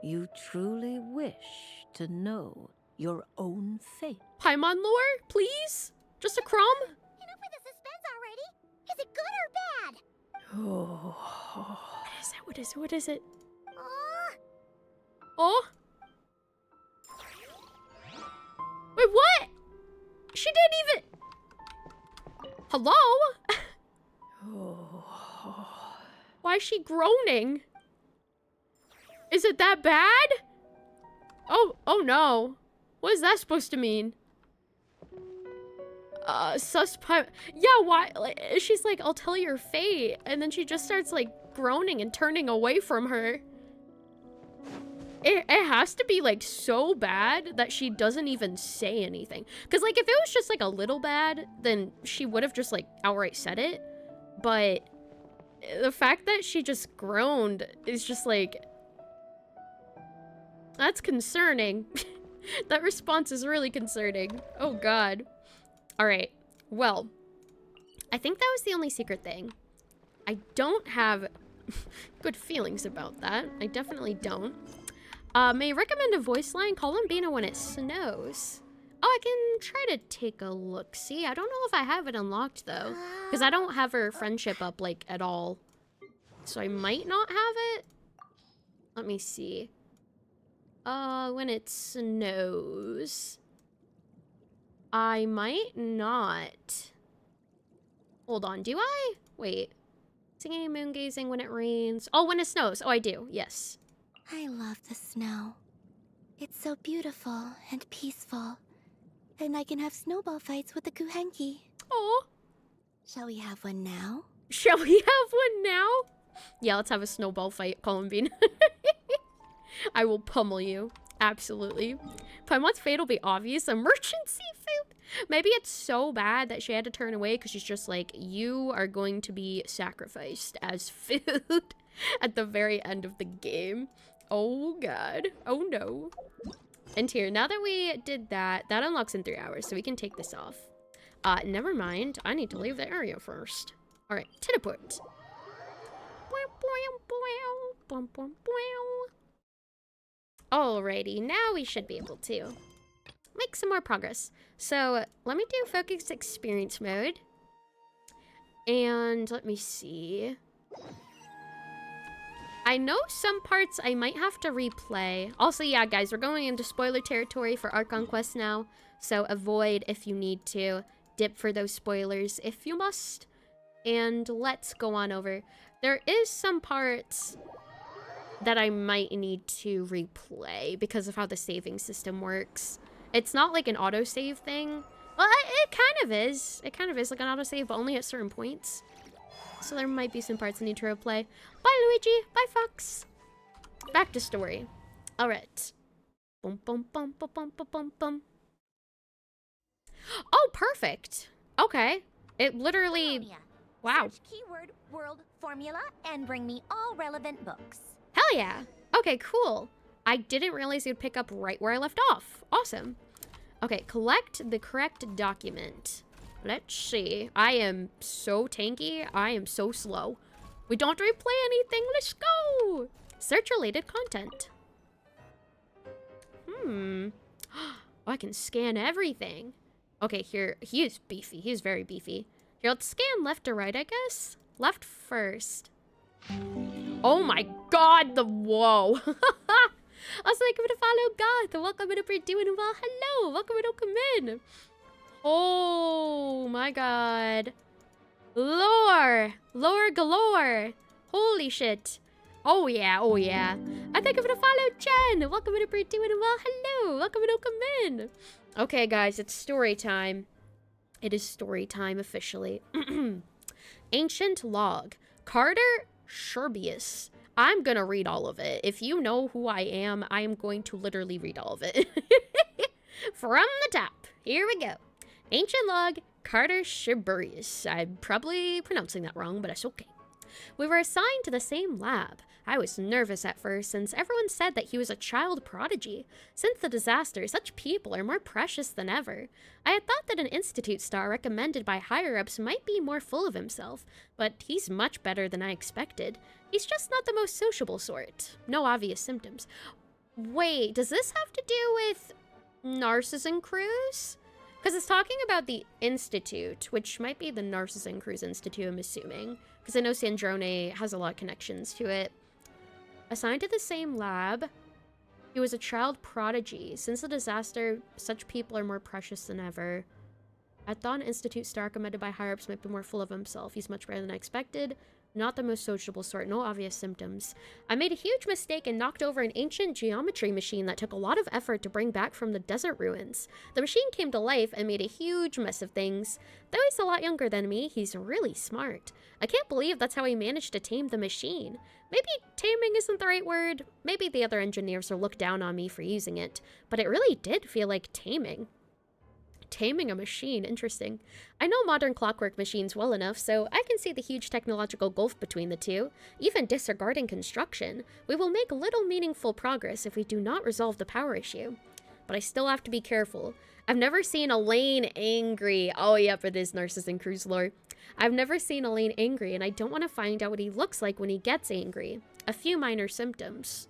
You truly wish to know your own fate? Paimon lore, please? Just a crumb? Enough with the suspense already. Is it good or bad? Oh. What is it? Aw. Oh? Wait, what? She didn't even... Hello? Why is she groaning? Is it that bad? Oh no. What is that supposed to mean? Yeah, why? Like, she's like, I'll tell your fate. And then she just starts like groaning and turning away from her. It has to be like so bad that she doesn't even say anything. Because like if it was just like a little bad, then she would have just like outright said it. But the fact that she just groaned is just like, that's concerning. That response is really concerning. Oh god. Alright, well, I think that was the only secret thing. I don't have good feelings about that. I definitely don't. May recommend a voice line, Columbina when it snows. Oh, I can try to take a look. See, I don't know if I have it unlocked though, because I don't have her friendship up like at all. So I might not have it. Let me see. When it snows. I might not. Hold on, do I? Wait. Singing and moon gazing when it rains. Oh, when it snows. Oh, I do. Yes. I love the snow. It's so beautiful and peaceful. And I can have snowball fights with the Kuhenki. Oh. Shall we have one now? Shall we have one now? Yeah, let's have a snowball fight, Columbine. I will pummel you. Absolutely. Paimon's fate will be obvious. Emergency food. Maybe it's so bad that she had to turn away because she's just like, you are going to be sacrificed as food at the very end of the game. Oh, God. Oh, no. And here, now that we did that, that unlocks in 3 hours, so we can take this off. Never mind. I need to leave the area first. All right, teleport. Alrighty, now we should be able to make some more progress. So let me do focus experience mode. And let me see. I know some parts I might have to replay. Also, yeah, guys, we're going into spoiler territory for Archon Quest now. So avoid if you need to. Dip for those spoilers if you must. And let's go on over. There is some parts that I might need to replay because of how the saving system works. It's not like an autosave thing. Well, it kind of is. It kind of is like an autosave, but only at certain points. So there might be some parts I need to replay. Bye, Luigi. Bye, Fox. Back to story. All right. Boom, boom, boom, boom, boom, boom, boom, boom. Oh, perfect. Okay. It literally... Wow. Search keyword world formula and bring me all relevant books. Hell yeah. Okay, cool. I didn't realize it would pick up right where I left off. Awesome. Okay, collect the correct document. Let's see. I am so tanky. I am so slow. We don't replay anything. Let's go. Search related content. Oh, I can scan everything. Okay, here. He is beefy. He is very beefy. Here, let's scan left to right, I guess. Left first. Oh my god, the whoa. I was like, I'm gonna follow God. Welcome in, you're doing well. Hello, welcome in, welcome in. Oh my god. Lore. Lore galore. Holy shit. Oh yeah, oh yeah. I think I'm gonna follow Jen. Welcome in, you're doing well. Hello, welcome in, welcome in. Okay, guys, it's story time. It is story time officially. Ancient log. Carter Sherbius. I'm gonna read all of it. If you know who I am going to literally read all of it. From the top. Here we go. Ancient log, Carter Sherbius. I'm probably pronouncing that wrong, but it's okay. We were assigned to the same lab. I was nervous at first since everyone said that he was a child prodigy. Since the disaster, such people are more precious than ever. I had thought that an institute star recommended by higher-ups might be more full of himself, but he's much better than I expected. He's just not the most sociable sort. No obvious symptoms. Wait, does this have to do with Narcissus Cruise? Because it's talking about the institute, which might be the Narcissus Cruise Institute, I'm assuming. Because I know Sandrone has a lot of connections to it. Assigned to the same lab, he was a child prodigy. Since the disaster, such people are more precious than ever. I thought an institute star recommended by higher-ups might be more full of himself. He's much better than I expected. Not the most sociable sort, no obvious symptoms. I made a huge mistake and knocked over an ancient geometry machine that took a lot of effort to bring back from the desert ruins. The machine came to life and made a huge mess of things. Though he's a lot younger than me, he's really smart. I can't believe that's how he managed to tame the machine. Maybe taming isn't the right word. Maybe the other engineers will look down on me for using it. But it really did feel like taming. Taming a machine, interesting. I know modern clockwork machines well enough, so I can see the huge technological gulf between the two, even disregarding construction. We will make little meaningful progress if we do not resolve the power issue. but I still have to be careful. I've never seen Elaine angry. Oh, yep, it is Narcissus and Cruz lore. I've never seen Elaine angry, and I don't want to find out what he looks like when he gets angry. A few minor symptoms.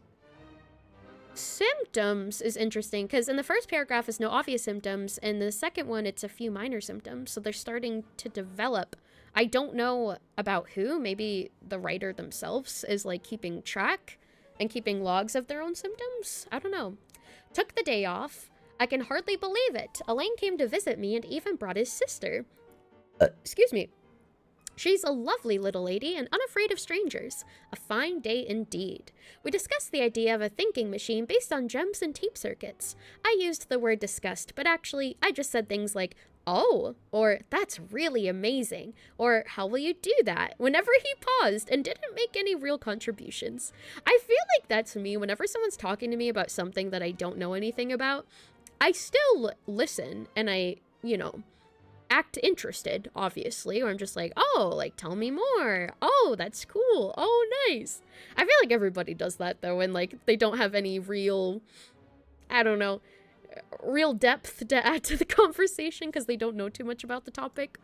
Symptoms is interesting, because in the first paragraph is no obvious symptoms, and the second one it's a few minor symptoms, so they're starting to develop. I don't know about who. Maybe the writer themselves is like keeping track and keeping logs of their own symptoms. I don't know. Took the day off. I can hardly believe it. Elaine came to visit me and even brought his sister. Excuse me. She's a lovely little lady and unafraid of strangers. A fine day indeed. We discussed the idea of a thinking machine based on gems and tape circuits. I used the word discussed, but actually I just said things like, oh, or that's really amazing, or how will you do that, whenever he paused and didn't make any real contributions. I feel like that's me whenever someone's talking to me about something that I don't know anything about. I still listen and I, you know, act interested, obviously, or I'm just like, oh, like, tell me more. Oh, that's cool. Oh, nice. I feel like everybody does that, though, and, like, they don't have any real, I don't know, real depth to add to the conversation because they don't know too much about the topic.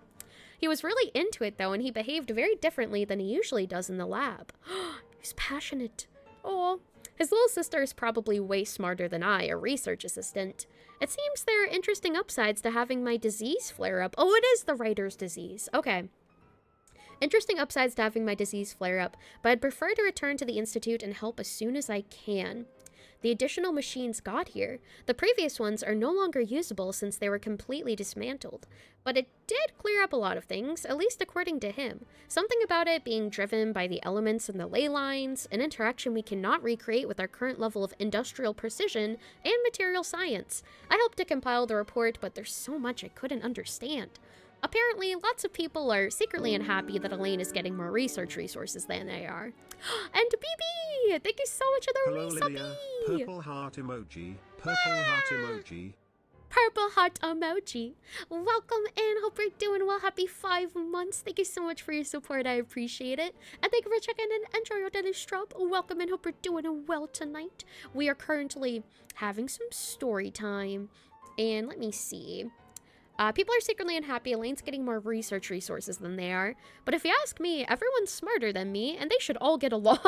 He was really into it, though, and he behaved very differently than he usually does in the lab. He was passionate. Oh, his little sister is probably way smarter than I, a research assistant. It seems there are interesting upsides to having my disease flare up. Oh, it is the writer's disease. Okay. Interesting upsides to having my disease flare up, but I'd prefer to return to the Institute and help as soon as I can. The additional machines got here. The previous ones are no longer usable since they were completely dismantled. But it did clear up a lot of things, at least according to him. Something about it being driven by the elements and the ley lines, an interaction we cannot recreate with our current level of industrial precision and material science. I helped to compile the report, but there's so much I couldn't understand. Apparently, lots of people are secretly unhappy that Elaine is getting more research resources than they are. And BB! Thank you so much for the Hello, Lilia. Purple heart emoji. Purple heart emoji. Purple heart emoji. Welcome in. Hope you're doing well. Happy 5 months. Thank you so much for your support. I appreciate it. And thank you for checking in. Enjoy your daily strobe. Welcome in. Hope you're doing well tonight. We are currently having some story time. And let me see. People are secretly unhappy Elaine's getting more research resources than they are. But if you ask me, everyone's smarter than me, and they should all get along.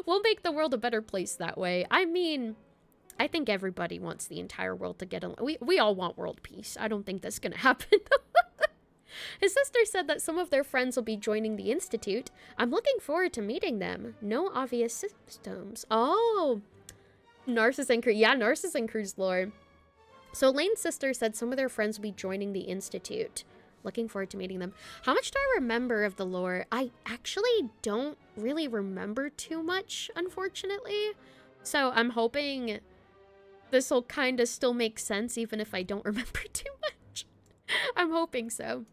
We'll make the world a better place that way. I mean, I think everybody wants the entire world to get along. We all want world peace. I don't think that's gonna happen. His sister said that some of their friends will be joining the Institute. I'm looking forward to meeting them. No obvious symptoms. Oh. Narcissus and Cruz. Yeah, Narcissus and Cruz lore. So Elaine's sister said some of their friends will be joining the Institute. Looking forward to meeting them. How much do I remember of the lore? I actually don't really remember too much, unfortunately. So I'm hoping this will kind of still make sense even if I don't remember too much. I'm hoping so.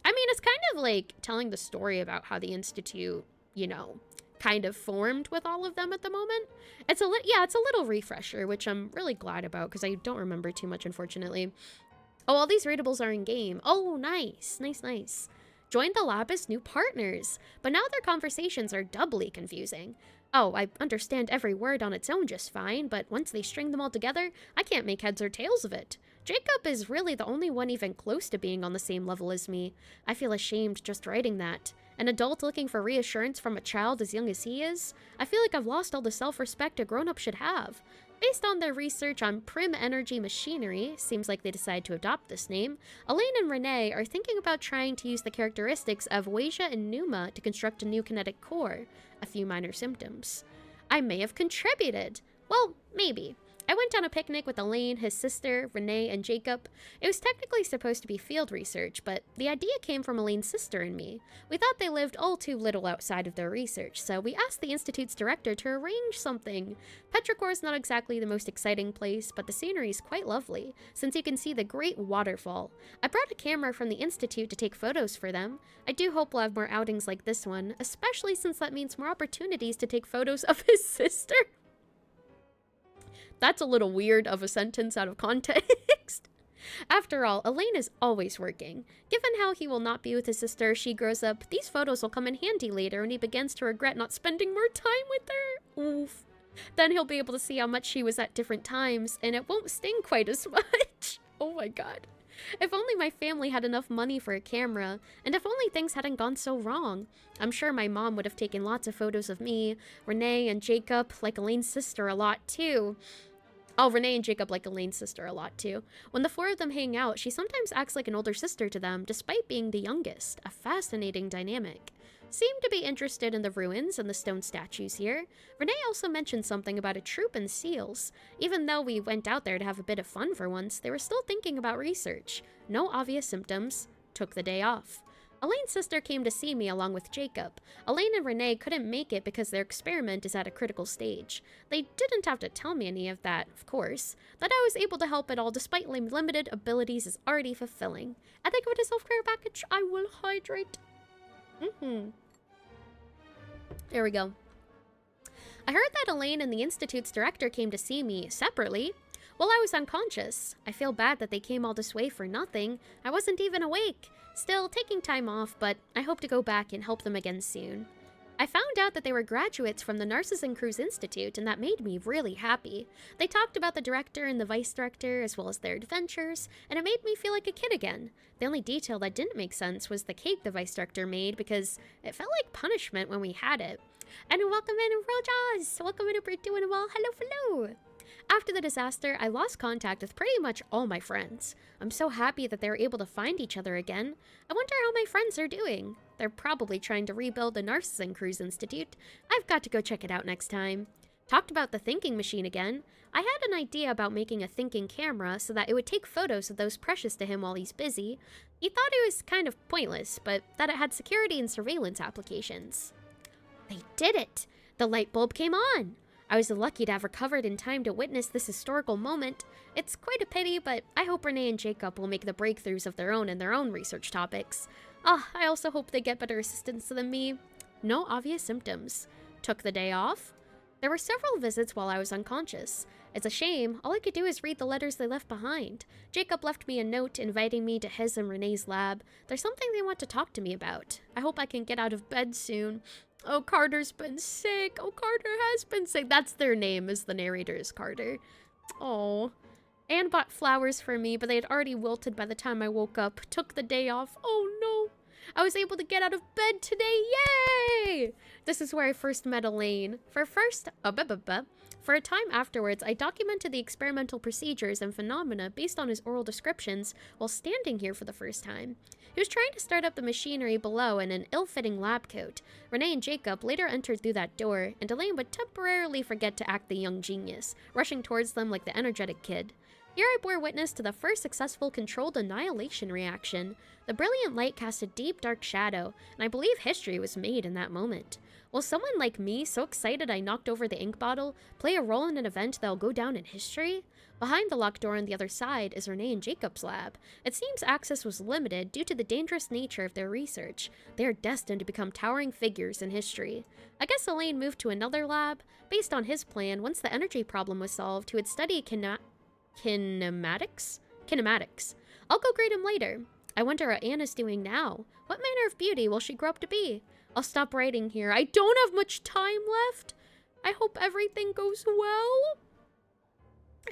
I mean, it's kind of like telling the story about how the Institute, you know, kind of formed with all of them at the moment. It's a little refresher, which I'm really glad about because I don't remember too much, unfortunately. Oh, all these readables are in game. Oh, nice, nice, nice. Joined the lab as new partners, but now their conversations are doubly confusing. Oh, I understand every word on its own just fine, but once they string them all together, I can't make heads or tails of it. Jacob is really the only one even close to being on the same level as me. I feel ashamed just writing that. An adult looking for reassurance from a child as young as he is? I feel like I've lost all the self-respect a grown-up should have. Based on their research on Prim Energy Machinery, seems like they decided to adopt this name, Elaine and Renee are thinking about trying to use the characteristics of Wasia and Numa to construct a new kinetic core. A few minor symptoms. I may have contributed. Well, maybe. I went on a picnic with Elaine, his sister, Renee, and Jacob. It was technically supposed to be field research, but the idea came from Elaine's sister and me. We thought they lived all too little outside of their research, so we asked the Institute's director to arrange something. Petrichor is not exactly the most exciting place, but the scenery is quite lovely, since you can see the great waterfall. I brought a camera from the Institute to take photos for them. I do hope we'll have more outings like this one, especially since that means more opportunities to take photos of his sister. That's a little weird of a sentence out of context. After all, Elaine is always working. Given how he will not be with his sister as she grows up, these photos will come in handy later when he begins to regret not spending more time with her. Oof. Then he'll be able to see how much he was at different times, and it won't sting quite as much. Oh my god. If only my family had enough money for a camera, and if only things hadn't gone so wrong. I'm sure my mom would have taken lots of photos of me, Renee, and Jacob, like Elaine's sister, a lot too. Oh, Renee and Jacob like Elaine's sister a lot too. When the four of them hang out, she sometimes acts like an older sister to them, despite being the youngest. A fascinating dynamic. Seemed to be interested in the ruins and the stone statues here. Renee also mentioned something about a troop and seals. Even though we went out there to have a bit of fun for once, they were still thinking about research. No obvious symptoms. Took the day off. Elaine's sister came to see me along with Jacob. Elaine and Renee couldn't make it because their experiment is at a critical stage. They didn't have to tell me any of that, of course. That I was able to help at all despite limited abilities is already fulfilling. I think of it as a self-care package. I will hydrate. There we go. I heard that Elaine and the Institute's director came to see me separately while I was unconscious. I feel bad that they came all this way for nothing. I wasn't even awake. Still, taking time off, but I hope to go back and help them again soon. I found out that they were graduates from the Nurses and Crews Institute, and that made me really happy. They talked about the director and the vice director, as well as their adventures, and it made me feel like a kid again. The only detail that didn't make sense was the cake the vice director made, because it felt like punishment when we had it. And welcome in, Rojas! Welcome in, we're doing well. Hello. After the disaster, I lost contact with pretty much all my friends. I'm so happy that they were able to find each other again. I wonder how my friends are doing. They're probably trying to rebuild the Nurses and Crews Institute. I've got to go check it out next time. Talked about the thinking machine again. I had an idea about making a thinking camera so that it would take photos of those precious to him while he's busy. He thought it was kind of pointless, but that it had security and surveillance applications. They did it! The light bulb came on! I was lucky to have recovered in time to witness this historical moment. It's quite a pity, but I hope Renee and Jacob will make the breakthroughs of their own in their own research topics. I also hope they get better assistance than me. No obvious symptoms. Took the day off. There were several visits while I was unconscious. It's a shame. All I could do is read the letters they left behind. Jacob left me a note inviting me to his and Renee's lab. There's something they want to talk to me about. I hope I can get out of bed soon. Oh, Carter's been sick. Oh, Carter has been sick. That's their name, is the narrator is Carter. Oh. Anne bought flowers for me, but they had already wilted by the time I woke up. Took the day off. Oh, no. I was able to get out of bed today. Yay! This is where I first met Elaine. For a time afterwards, I documented the experimental procedures and phenomena based on his oral descriptions while standing here for the first time. He was trying to start up the machinery below in an ill-fitting lab coat. Renee and Jacob later entered through that door, and Elaine would temporarily forget to act the young genius, rushing towards them like the energetic kid. Here I bore witness to the first successful controlled annihilation reaction. The brilliant light cast a deep, dark shadow, and I believe history was made in that moment. Will someone like me, so excited I knocked over the ink bottle, play a role in an event that'll go down in history? Behind the locked door on the other side is Renee and Jacob's lab. It seems access was limited due to the dangerous nature of their research. They are destined to become towering figures in history. I guess Elaine moved to another lab. Based on his plan, once the energy problem was solved, he would study kinematics? I'll go greet him later. I wonder what Anna's doing now. What manner of beauty will she grow up to be? I'll stop writing here. I don't have much time left. I hope everything goes well.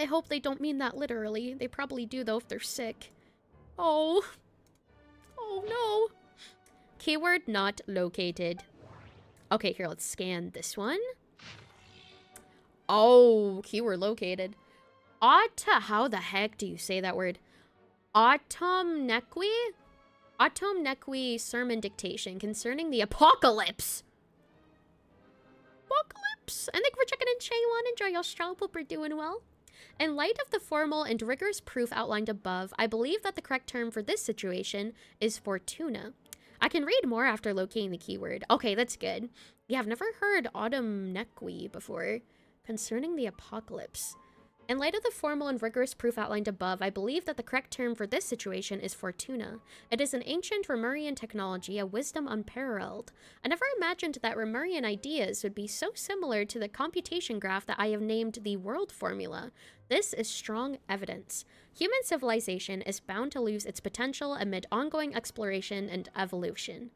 I hope they don't mean that literally. They probably do, though, if they're sick. Oh. Oh, no. Keyword not located. Okay, here, let's scan this one. Oh, keyword located. How the heck do you say that word? Autumnekwi sermon dictation concerning the apocalypse. Apocalypse. And thank you for checking in, Shaywon. Enjoy your stroll. Hope you're doing well. In light of the formal and rigorous proof outlined above, I believe that the correct term for this situation is fortuna. I can read more after locating the keyword. Okay, that's good. Yeah, I've never heard autumnekwi before. Concerning the apocalypse. In light of the formal and rigorous proof outlined above, I believe that the correct term for this situation is fortuna. It is an ancient Remurian technology, a wisdom unparalleled. I never imagined that Remurian ideas would be so similar to the computation graph that I have named the world formula. This is strong evidence. Human civilization is bound to lose its potential amid ongoing exploration and evolution.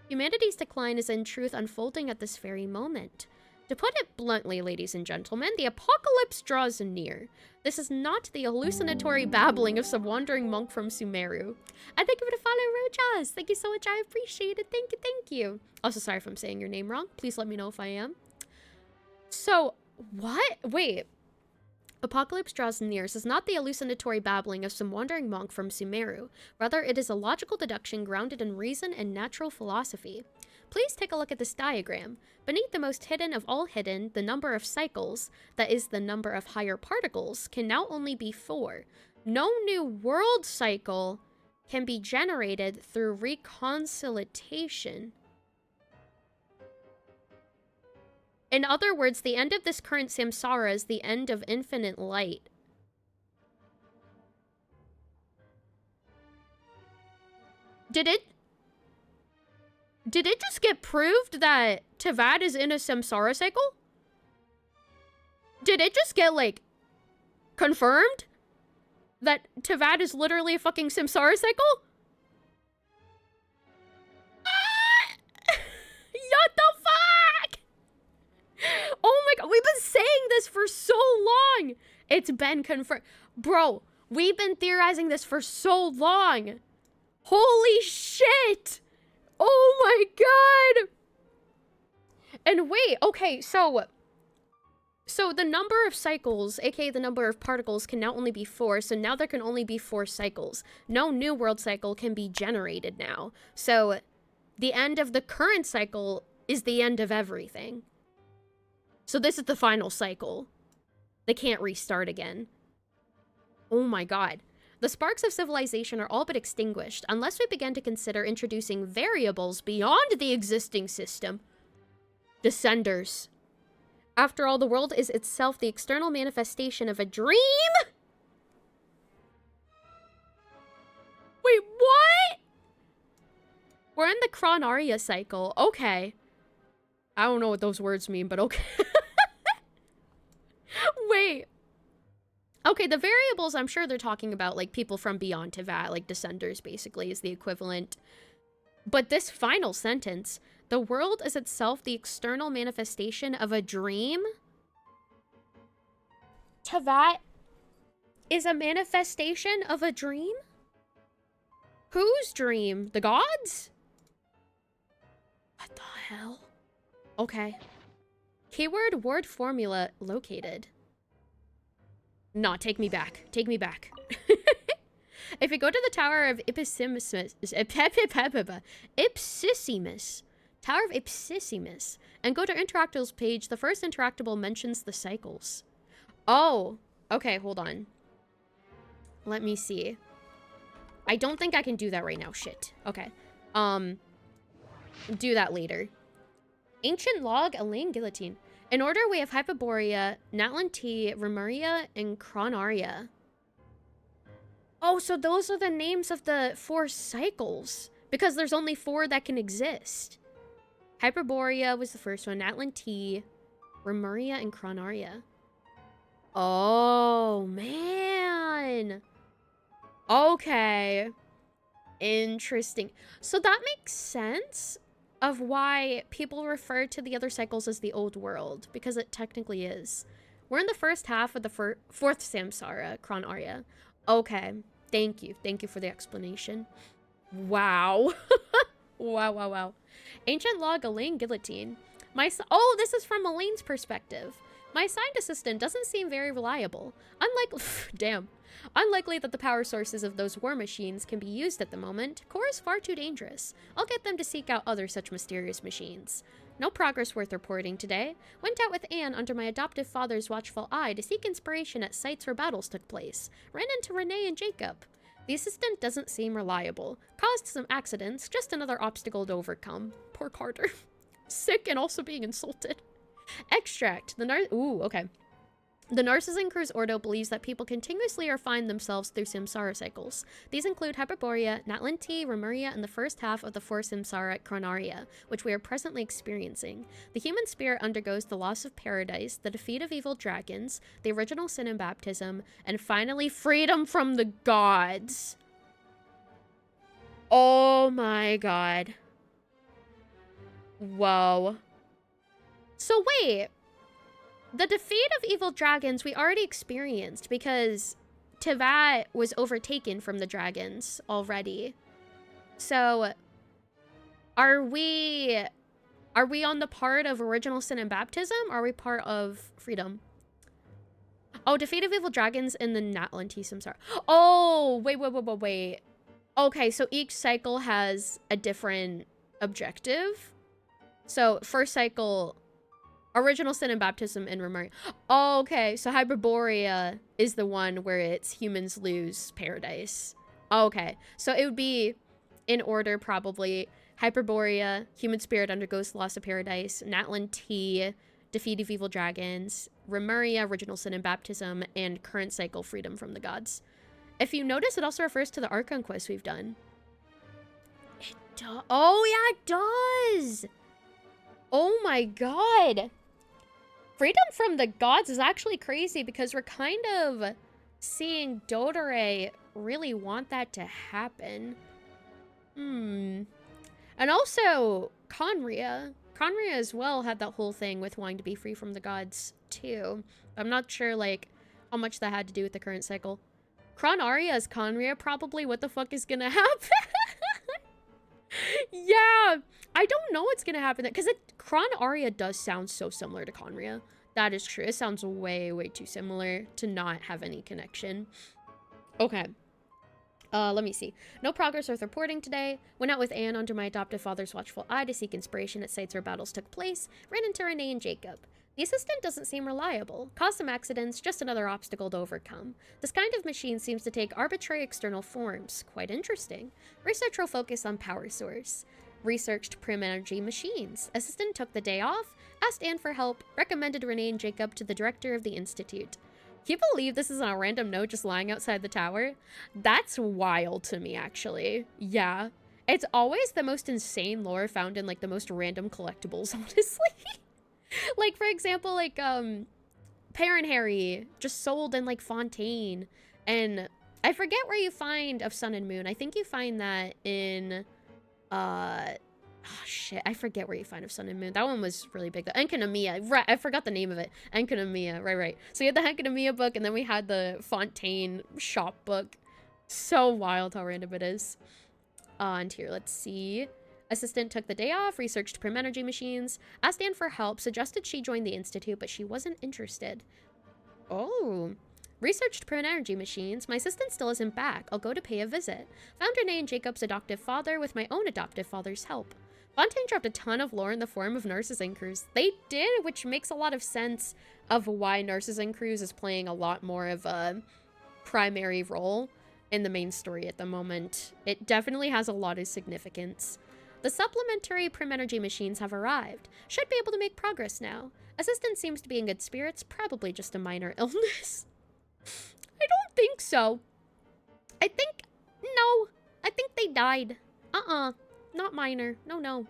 Humanity's decline is in truth unfolding at this very moment. To put it bluntly, ladies and gentlemen, the apocalypse draws near. This is not the hallucinatory babbling of some wandering monk from Sumeru. And thank you for the follow, Rojas. Thank you so much. I appreciate it. Thank you, thank you. Also, sorry if I'm saying your name wrong. Please let me know if I am. So, what? Wait. Apocalypse draws near. This is not the hallucinatory babbling of some wandering monk from Sumeru. Rather, it is a logical deduction grounded in reason and natural philosophy. Please take a look at this diagram. Beneath the most hidden of all hidden, the number of cycles, that is the number of higher particles, can now only be 4. No new world cycle can be generated through reconciliation. In other words, the end of this current samsara is the end of infinite light. Did it just get proved that Tavad is in a samsara cycle? Did it just get, like, confirmed that Tavad is literally a fucking samsara cycle? What the fuck? Oh my god, we've been saying this for so long. It's been confirmed. Bro, we've been theorizing this for so long. Holy shit. Oh my god. And wait, okay, so the number of cycles, aka the number of particles, can now only be 4, so now there can only be 4 cycles. No new world cycle can be generated now. So the end of the current cycle is the end of everything. So this is the final cycle. They can't restart again. Oh my god. The sparks of civilization are all but extinguished unless we begin to consider introducing variables beyond the existing system. Descenders. After all, the world is itself the external manifestation of a dream? Wait, what? We're in the Chronaria cycle. Okay. I don't know what those words mean, but okay. Wait. Okay, the variables, I'm sure they're talking about, like, people from beyond Teyvat, like, Descenders, basically, is the equivalent. But this final sentence, the world is itself the external manifestation of a dream? Teyvat is a manifestation of a dream? Whose dream? The gods? What the hell? Okay. Keyword word formula located. Nah, take me back. Take me back. If you go to the Tower of Ipsissimus, Tower of Ipsissimus, and go to Interactables page, the first interactable mentions the cycles. Oh, okay, hold on. Let me see. I don't think I can do that right now. Shit. Okay. Do that later. Ancient log, Elaine Guillotine. In order, we have Hyperborea, Natlanti, Remuria, and Chronaria. Oh, so those are the names of the 4 cycles. Because there's only 4 that can exist. Hyperborea was the first one, Natlanti, Remuria, and Chronaria. Oh, man. Okay. Interesting. So that makes sense of why people refer to the other cycles as the old world, because it technically is. We're in the first half of the 4th Samsara, Chronaria. Okay, thank you. Thank you for the explanation. Wow. Wow. Ancient log, Elaine Guillotine. Oh, this is from Elaine's perspective. My assigned assistant doesn't seem very reliable. Unlikely that the power sources of those war machines can be used at the moment. Core is far too dangerous. I'll get them to seek out other such mysterious machines. No progress worth reporting today. Went out with Anne under my adoptive father's watchful eye to seek inspiration at sites where battles took place. Ran into Renee and Jacob. The assistant doesn't seem reliable. Caused some accidents, just another obstacle to overcome. Poor Carter. Sick and also being insulted. Extract. Okay. The Narcissan Cruz Ordo believes that people continuously refine themselves through samsara cycles. These include Hyperborea, Natlanti, Remuria, and the first half of the 4 samsara Chronaria, which we are presently experiencing. The human spirit undergoes the loss of paradise, the defeat of evil dragons, the original sin and baptism, and finally freedom from the gods. Oh my god. Whoa. So wait, the defeat of evil dragons we already experienced because Teyvat was overtaken from the dragons already. So are we on the part of original sin and baptism? Or are we part of freedom? Oh, defeat of evil dragons in the Natlantism. Sorry. Oh, wait. Okay, so each cycle has a different objective. So first cycle, original sin and baptism in Remeria. Oh, okay, so Hyperborea is the one where it's humans lose paradise. Okay, so it would be in order probably Hyperborea, human spirit undergoes loss of paradise, Natlan defeat of evil dragons, Remeria, original sin and baptism, and current cycle, freedom from the gods. If you notice, it also refers to the Archon quest we've done. It does. Oh, yeah, it does. Oh my god. Freedom from the gods is actually crazy because we're kind of seeing Dodore really want that to happen. And also, Conria. Conria as well had that whole thing with wanting to be free from the gods, too. I'm not sure, like, how much that had to do with the current cycle. Cronaria as Conria, probably. What the fuck is gonna happen? Yeah, I don't know what's gonna happen. Because Cronaria does sound so similar to Conria. That is true. It sounds way, way too similar to not have any connection. Okay. Let me see. No progress worth reporting today. Went out with Anne under my adoptive father's watchful eye to seek inspiration at sites where battles took place. Ran into Renee and Jacob. The assistant doesn't seem reliable. Caused some accidents, just another obstacle to overcome. This kind of machine seems to take arbitrary external forms. Quite interesting. Research will focus on power source. Researched prim energy machines. Assistant took the day off, asked Anne for help, recommended Renee and Jacob to the director of the institute. Can you believe this is on a random note just lying outside the tower? That's wild to me, actually. Yeah. It's always the most insane lore found in, like, the most random collectibles, honestly. Like, for example, like, Parent Harry just sold in, like, Fontaine. And I forget where you find of Sun and Moon. I think you find that in, oh, shit, I forget where you find of Sun and Moon. That one was really big. The Enkanomiya, right, I forgot the name of it. Enkanomiya, right. So you had the Enkanomiya book, and then we had the Fontaine shop book. So wild how random it is. And here, let's see. Assistant took the day off, researched prim energy machines, asked Anne for help, suggested she join the institute, but she wasn't interested. Oh. Researched prim energy machines. My assistant still isn't back. I'll go to pay a visit. Found Renee and Jacob's adoptive father with my own adoptive father's help. Fontaine dropped a ton of lore in the form of Nurses and Crews. They did, which makes a lot of sense of why Nurses and Crews is playing a lot more of a primary role in the main story at the moment. It definitely has a lot of significance. The supplementary prim energy machines have arrived. Should be able to make progress now. Assistant seems to be in good spirits, probably just a minor illness. I don't think so. I think they died. Not minor. No.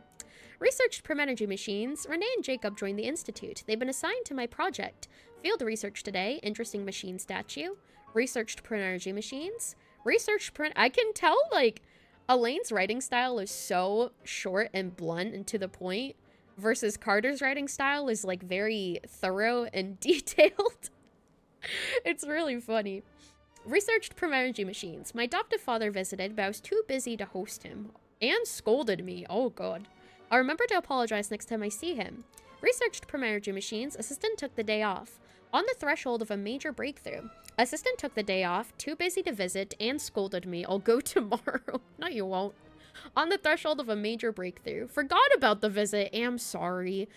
Researched prim energy machines. Renee and Jacob joined the institute. They've been assigned to my project. Field research today. Interesting machine statue. Researched prim energy machines. Researched print. I can tell, like, Elaine's writing style is so short and blunt and to the point, versus Carter's writing style is, like, very thorough and detailed. It's really funny. Researched prim energy machines. My adoptive father visited, but I was too busy to host him. And scolded me. Oh, God. I'll remember to apologize next time I see him. Researched prim energy machines. Assistant took the day off. On the threshold of a major breakthrough. Assistant took the day off, too busy to visit, and scolded me. I'll go tomorrow. No, you won't. On the threshold of a major breakthrough. Forgot about the visit. Am sorry.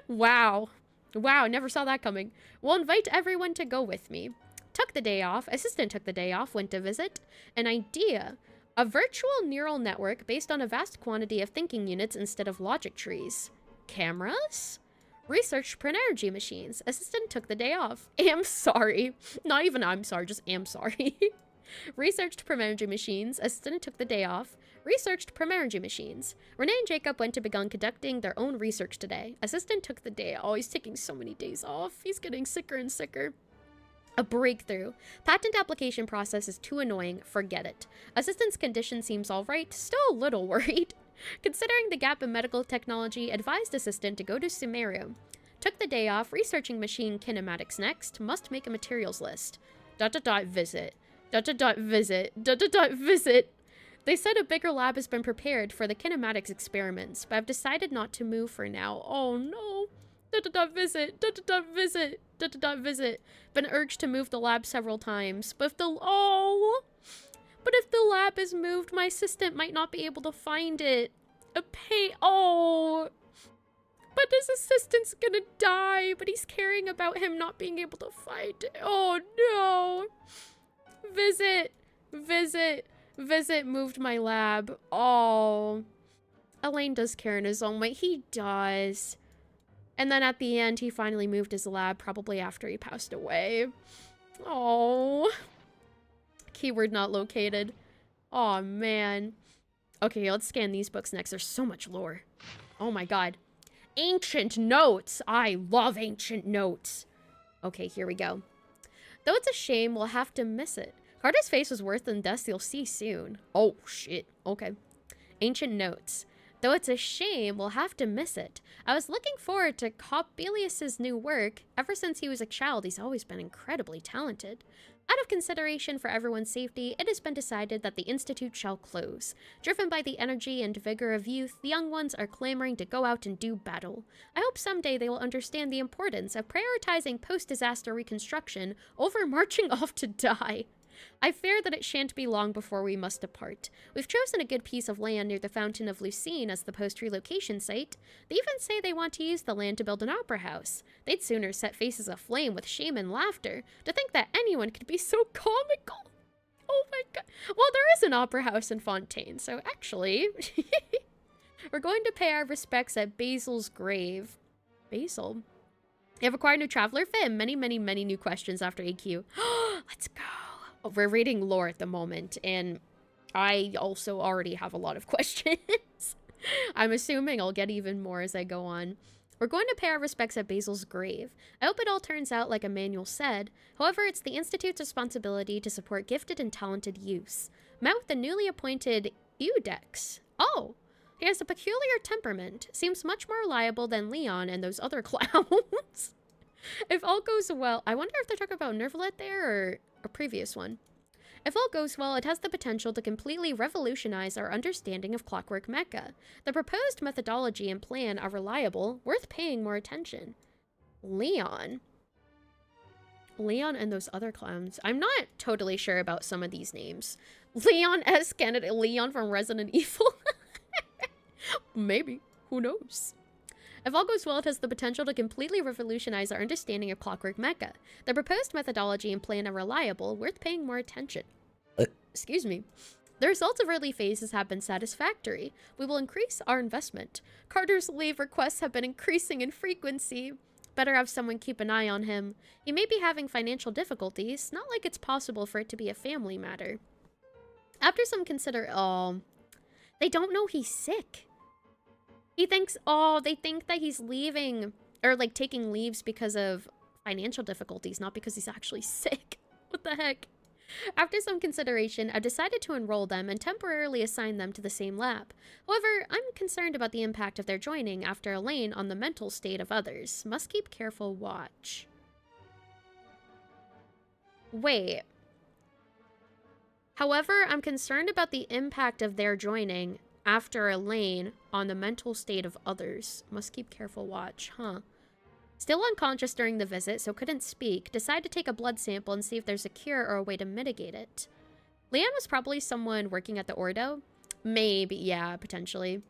Wow. Wow, never saw that coming. We'll invite everyone to go with me. Took the day off. Assistant took the day off, went to visit. An idea. A virtual neural network based on a vast quantity of thinking units instead of logic trees. Cameras? Researched print energy machines. Assistant took the day off. Am sorry. Not even I'm sorry, just am sorry. Researched prim energy machines. Assistant took the day off. Researched prim energy machines. Renee and Jacob went to begin conducting their own research today. Assistant took the day. Oh, he's taking so many days off. He's getting sicker and sicker. A breakthrough. Patent application process is too annoying. Forget it. Assistant's condition seems all right. Still a little worried. Considering the gap in medical technology, advised assistant to go to Sumeru. Took the day off, researching machine kinematics next. Must make a materials list. ... visit. ... visit. ... visit. They said a bigger lab has been prepared for the kinematics experiments, but I've decided not to move for now. Oh no. ... visit. ... visit. ... visit. Been urged to move the lab several times, but if the... Oh! But if the lab is moved, my assistant might not be able to find it. Oh! But his assistant's gonna die, but he's caring about him not being able to find it. Oh no! Visit. Visit. Visit moved my lab. Oh. Elaine does care in his own way. He does. And then at the end, he finally moved his lab, probably after he passed away. Oh. Keyword not located. Oh man. Okay, let's scan these books next. There's so much lore. Oh my god. Ancient notes. I love ancient notes. Okay, here we go. Though it's a shame, we'll have to miss it. Carter's face was worse than death you'll see soon. Oh, shit. Okay. Ancient notes. Though it's a shame, we'll have to miss it. I was looking forward to Coppelius's new work. Ever since he was a child, he's always been incredibly talented. Out of consideration for everyone's safety, it has been decided that the Institute shall close. Driven by the energy and vigor of youth, the young ones are clamoring to go out and do battle. I hope someday they will understand the importance of prioritizing post-disaster reconstruction over marching off to die. I fear that it shan't be long before we must depart. We've chosen a good piece of land near the Fountain of Lucine as the post-relocation site. They even say they want to use the land to build an opera house. They'd sooner set faces aflame with shame and laughter. To think that anyone could be so comical. Oh my god. Well, there is an opera house in Fontaine, so actually... We're going to pay our respects at Basil's grave. Basil? You have acquired new traveler fit and many, many, many new questions after AQ. Let's go. We're reading lore at the moment, and I also already have a lot of questions. I'm assuming I'll get even more as I go on. We're going to pay our respects at Basil's grave. I hope it all turns out like Emmanuel said. However, it's the Institute's responsibility to support gifted and talented youths. Met with the newly appointed Eudex. Oh, he has a peculiar temperament. Seems much more reliable than Leon and those other clowns. If all goes well, I wonder if they're talking about Nervalet there or a previous one. If all goes well, it has the potential to completely revolutionize our understanding of Clockwork Mecha. The proposed methodology and plan are reliable, worth paying more attention. Leon. Leon and those other clowns. I'm not totally sure about some of these names. Leon S. Kennedy. Leon from Resident Evil. Maybe. Who knows? If all goes well, it has the potential to completely revolutionize our understanding of Clockwork Mecha. The proposed methodology and plan are reliable, worth paying more attention. Excuse me. The results of early phases have been satisfactory. We will increase our investment. Carter's leave requests have been increasing in frequency. Better have someone keep an eye on him. He may be having financial difficulties, not like it's possible for it to be a family matter. After some they don't know he's sick. He thinks, they think that he's leaving, or like taking leaves because of financial difficulties, not because he's actually sick. What the heck? After some consideration, I decided to enroll them and temporarily assign them to the same lab. However, I'm concerned about the impact of their joining after Elaine on the mental state of others. Must keep careful watch. Wait. However, I'm concerned about the impact of their joining after Elaine on the mental state of others. Must keep careful watch, huh? Still unconscious during the visit, so couldn't speak, decide to take a blood sample and see if there's a cure or a way to mitigate it. Leanne was probably someone working at the Ordo? Maybe, yeah, potentially.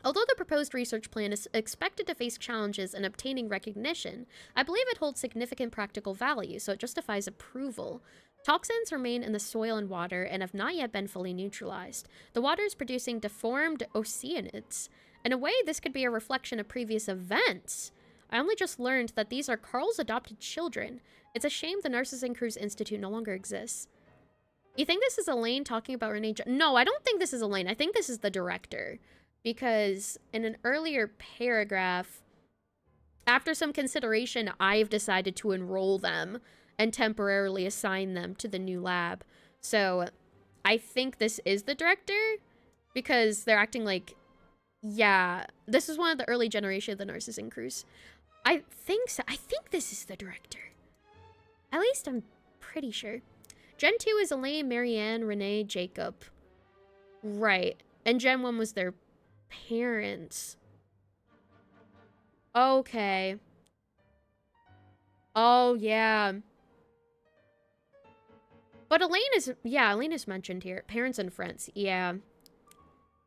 Although the proposed research plan is expected to face challenges in obtaining recognition, I believe it holds significant practical value, so it justifies approval. Toxins remain in the soil and water and have not yet been fully neutralized. The water is producing deformed oceanids. In a way, this could be a reflection of previous events. I only just learned that these are Carl's adopted children. It's a shame the Narcissus Cruz Institute no longer exists. You think this is Elaine talking about Renee? No, I don't think this is Elaine. I think this is the director. Because in an earlier paragraph, after some consideration, I've decided to enroll them and temporarily assign them to the new lab. So I think this is the director. Because they're acting like, yeah, this is one of the early generation of the Narcissan Cruise. I think so. I think this is the director. At least I'm pretty sure. Gen 2 is Elaine, Marianne, Renee, Jacob. Right. And Gen 1 was their parents. Okay. Oh, yeah. But Elaine is, yeah, Elaine is mentioned here. Parents and friends, yeah.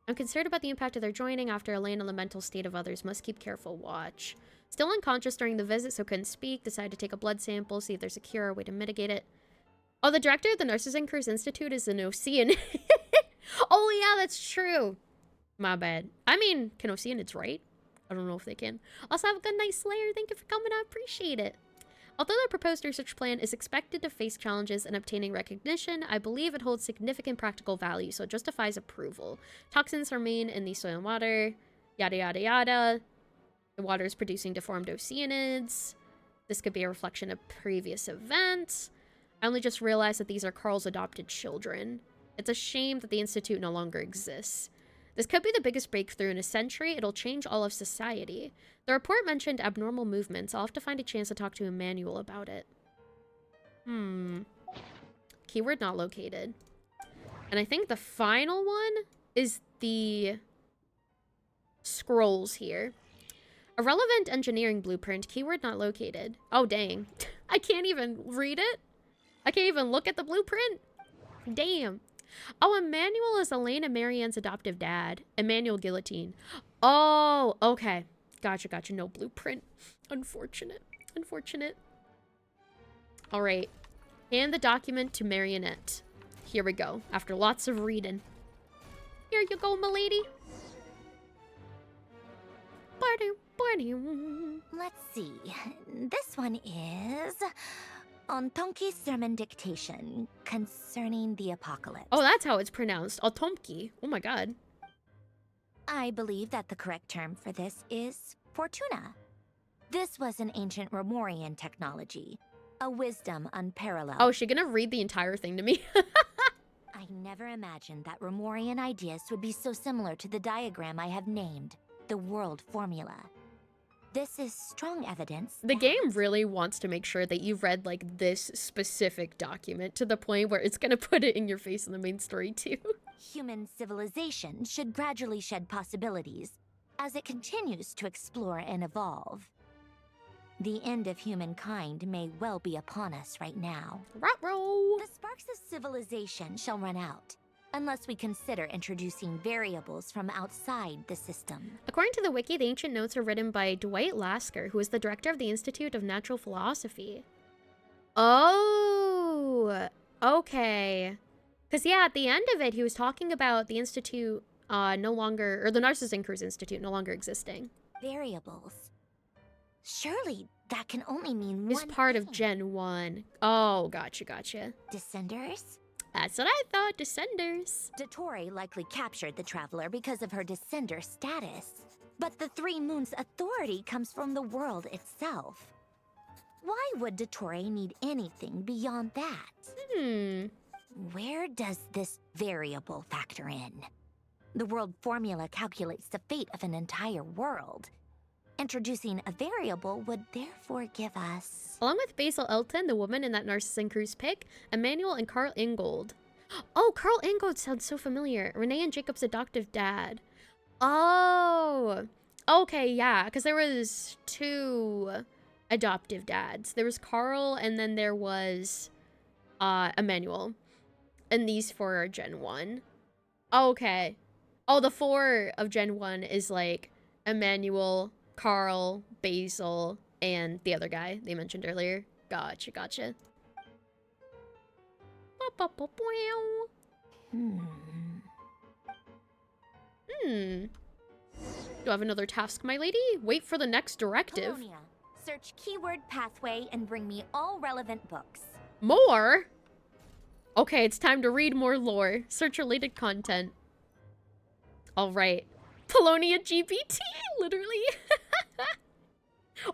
I'm concerned about the impact of their joining after Elaine and the mental state of others. Must keep careful watch. Still unconscious during the visit, so couldn't speak. Decided to take a blood sample, see if there's a cure or way to mitigate it. Oh, the director of the Narcissan Cruise Institute is an Ocean. Oh, yeah, that's true. My bad. I mean, can Oceanids write? I don't know if they can. Also, have a good night, Slayer. Thank you for coming. I appreciate it. Although the proposed research plan is expected to face challenges in obtaining recognition, I believe it holds significant practical value, so it justifies approval. Toxins remain in the soil and water, yada yada yada. The water is producing deformed oceanids. This could be a reflection of previous events. I only just realized that these are Carl's adopted children. It's a shame that the Institute no longer exists. This could be the biggest breakthrough in a century. It'll change all of society. The report mentioned abnormal movements. I'll have to find a chance to talk to Emmanuel about it. Keyword not located. And I think the final one is the scrolls here. A relevant engineering blueprint. Keyword not located. Oh, dang. I can't even read it. I can't even look at the blueprint. Damn. Oh, Emmanuel is Elaine and Marianne's adoptive dad. Emmanuel Guillotine. Oh, okay. Gotcha, gotcha. No blueprint. Unfortunate. Unfortunate. All right. Hand the document to Marionette. Here we go. After lots of reading. Here you go, milady. Let's see. This one is on Tonki's sermon dictation concerning the apocalypse. Oh, that's how it's pronounced. Otomki. Oh my god. I believe that the correct term for this is Fortuna. This was an ancient Romorian technology, a wisdom unparalleled. Oh, is she gonna read the entire thing to me? I never imagined that Romorian ideas would be so similar to the diagram I have named, the world formula. This is strong evidence. The game really wants to make sure that you've read, like, this specific document to the point where it's gonna put it in your face in the main story, too. Human civilization should gradually shed possibilities as it continues to explore and evolve. The end of humankind may well be upon us right now. Ruh-roh. The sparks of civilization shall run out, unless we consider introducing variables from outside the system. According to the wiki, the ancient notes are written by Dwight Lasker, who is the director of the Institute of Natural Philosophy. Oh, okay. Because, yeah, at the end of it, he was talking about the Institute no longer, or the Narcissan Cruise Institute no longer existing. Variables. Surely that can only mean It's one part thing. of Gen 1. Oh, gotcha, gotcha. Descenders? That's what I thought, Descenders. Dottore likely captured the traveler because of her descender status. But the Three Moons' authority comes from the world itself. Why would Dottore need anything beyond that? Where does this variable factor in? The world formula calculates the fate of an entire world. Introducing a variable would therefore give us... Along with Basil Elton, the woman in that Narcissan Cruise pic, Emmanuel and Carl Ingold. Oh, Carl Ingold sounds so familiar. Renee and Jacob's adoptive dad. Oh, okay, yeah, because there was 2 adoptive dads. There was Carl, and then there was Emmanuel. And these 4 are Gen 1. Okay. Oh, the 4 of Gen 1 is like Emmanuel, Carl, Basil, and the other guy they mentioned earlier. Gotcha, gotcha. Do I have another task, my lady? Wait for the next directive. Polonia, search keyword pathway and bring me all relevant books. More? Okay, it's time to read more lore. Search related content. Alright. Polonia GPT, literally.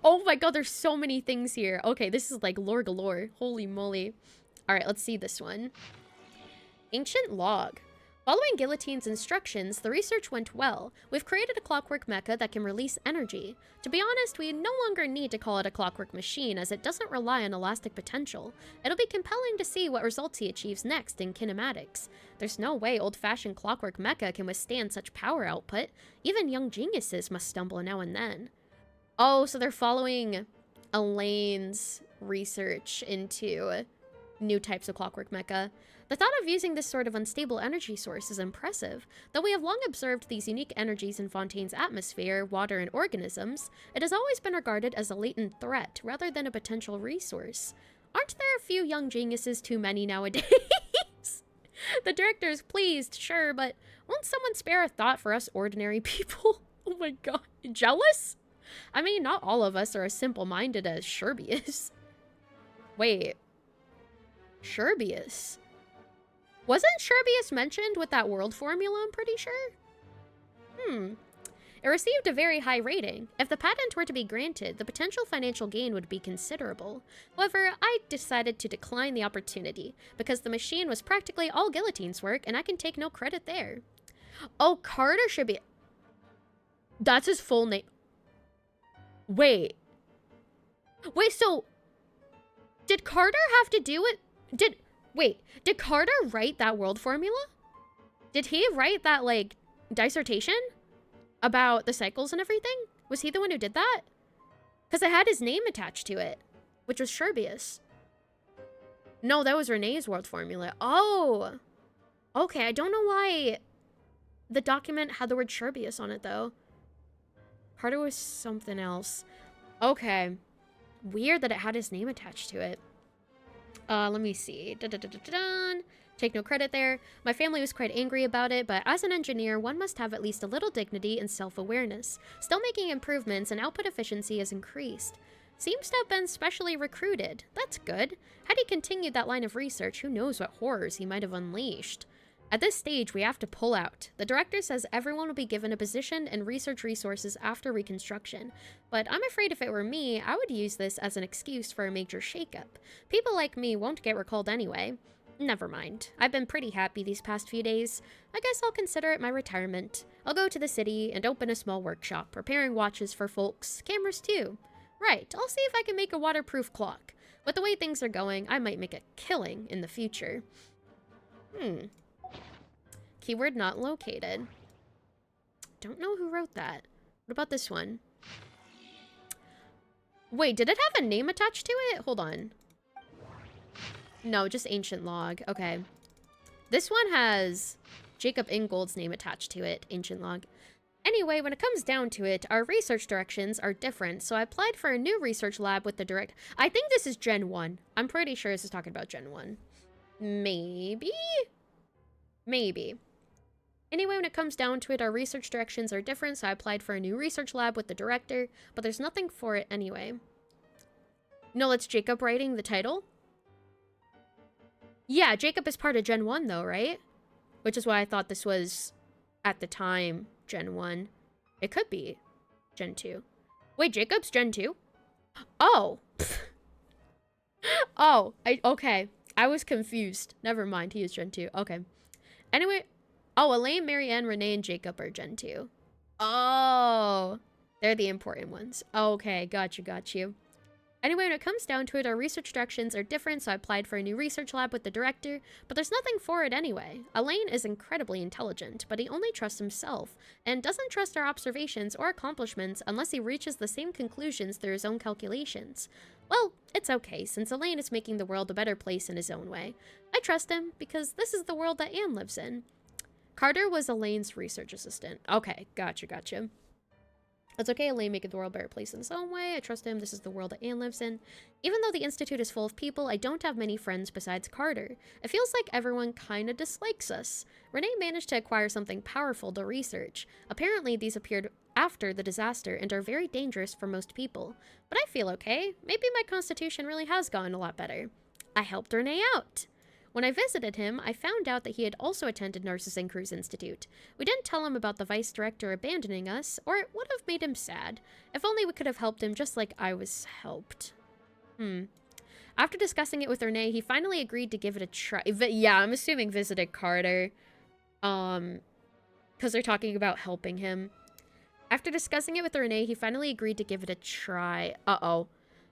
Oh my god, there's so many things here. Okay, this is like lore galore. Holy moly. Alright, let's see this one. Ancient log. Following Guillotine's instructions, the research went well. We've created a clockwork mecha that can release energy. To be honest, we no longer need to call it a clockwork machine, as it doesn't rely on elastic potential. It'll be compelling to see what results he achieves next in kinematics. There's no way old-fashioned clockwork mecha can withstand such power output. Even young geniuses must stumble now and then. Oh, so they're following Elaine's research into new types of clockwork mecha. The thought of using this sort of unstable energy source is impressive. Though we have long observed these unique energies in Fontaine's atmosphere, water, and organisms, it has always been regarded as a latent threat rather than a potential resource. Aren't there a few young geniuses too many nowadays? The director is pleased, sure, but won't someone spare a thought for us ordinary people? Oh my god. Jealous? I mean, not all of us are as simple-minded as Sherbius. Wait. Sherbius? Wasn't Sherbius mentioned with that world formula, I'm pretty sure? It received a very high rating. If the patent were to be granted, the potential financial gain would be considerable. However, I decided to decline the opportunity, because the machine was practically all Guillotine's work, and I can take no credit there. Oh, Carter should be... That's his full name. Wait, so... Did Carter have to do it? Wait, did Carter write that world formula? Did he write that, like, dissertation about the cycles and everything? Was he the one who did that? Because it had his name attached to it, which was Sherbius. No, that was Renee's world formula. Oh, okay. I don't know why the document had the word Sherbius on it, though. Carter was something else. Okay. Weird that it had his name attached to it. Let me see. Take no credit there. My family was quite angry about it, but as an engineer, one must have at least a little dignity and self-awareness. Still making improvements, and output efficiency has increased. Seems to have been specially recruited. That's good. Had he continued that line of research, who knows what horrors he might have unleashed. At this stage, we have to pull out. The director says everyone will be given a position and research resources after reconstruction. But I'm afraid if it were me, I would use this as an excuse for a major shakeup. People like me won't get recalled anyway. Never mind. I've been pretty happy these past few days. I guess I'll consider it my retirement. I'll go to the city and open a small workshop, repairing watches for folks. Cameras too. Right, I'll see if I can make a waterproof clock. With the way things are going, I might make a killing in the future. Keyword not located. Don't know who wrote that. What about this one? Wait, did it have a name attached to it? Hold on. No, just ancient log. Okay. This one has Jacob Ingold's name attached to it. Ancient log. Anyway, when it comes down to it, our research directions are different, so I applied for a new research lab with the direct... I think this is Gen 1. I'm pretty sure this is talking about Gen 1. Maybe? Maybe. Anyway, when it comes down to it, our research directions are different, so I applied for a new research lab with the director, but there's nothing for it anyway. No, that's Jacob writing the title? Yeah, Jacob is part of Gen 1 though, right? Which is why I thought this was, at the time, Gen 1. It could be Gen 2. Wait, Jacob's Gen 2? Oh. Oh, okay. I was confused. Never mind, he is Gen 2. Okay. Anyway... Oh, Elaine, Marianne, Renee, and Jacob are Gen 2. Oh, they're the important ones. Okay, got you. Anyway, when it comes down to it, our research directions are different, so I applied for a new research lab with the director, but there's nothing for it anyway. Elaine is incredibly intelligent, but he only trusts himself, and doesn't trust our observations or accomplishments unless he reaches the same conclusions through his own calculations. Well, it's okay, since Elaine is making the world a better place in his own way. I trust him, because this is the world that Anne lives in. Carter was Elaine's research assistant. Okay, gotcha. It's okay, Elaine making the world a better place in his own way. I trust him. This is the world that Anne lives in. Even though the Institute is full of people, I don't have many friends besides Carter. It feels like everyone kinda dislikes us. Renee managed to acquire something powerful to research. Apparently, these appeared after the disaster and are very dangerous for most people. But I feel okay. Maybe my constitution really has gotten a lot better. I helped Renee out. When I visited him, I found out that he had also attended Nurses and Crews Institute. We didn't tell him about the vice director abandoning us, or it would have made him sad. If only we could have helped him just like I was helped. After discussing it with Renee, he finally agreed to give it a try. Yeah, I'm assuming visited Carter. Because they're talking about helping him. After discussing it with Renee, he finally agreed to give it a try. Uh-oh.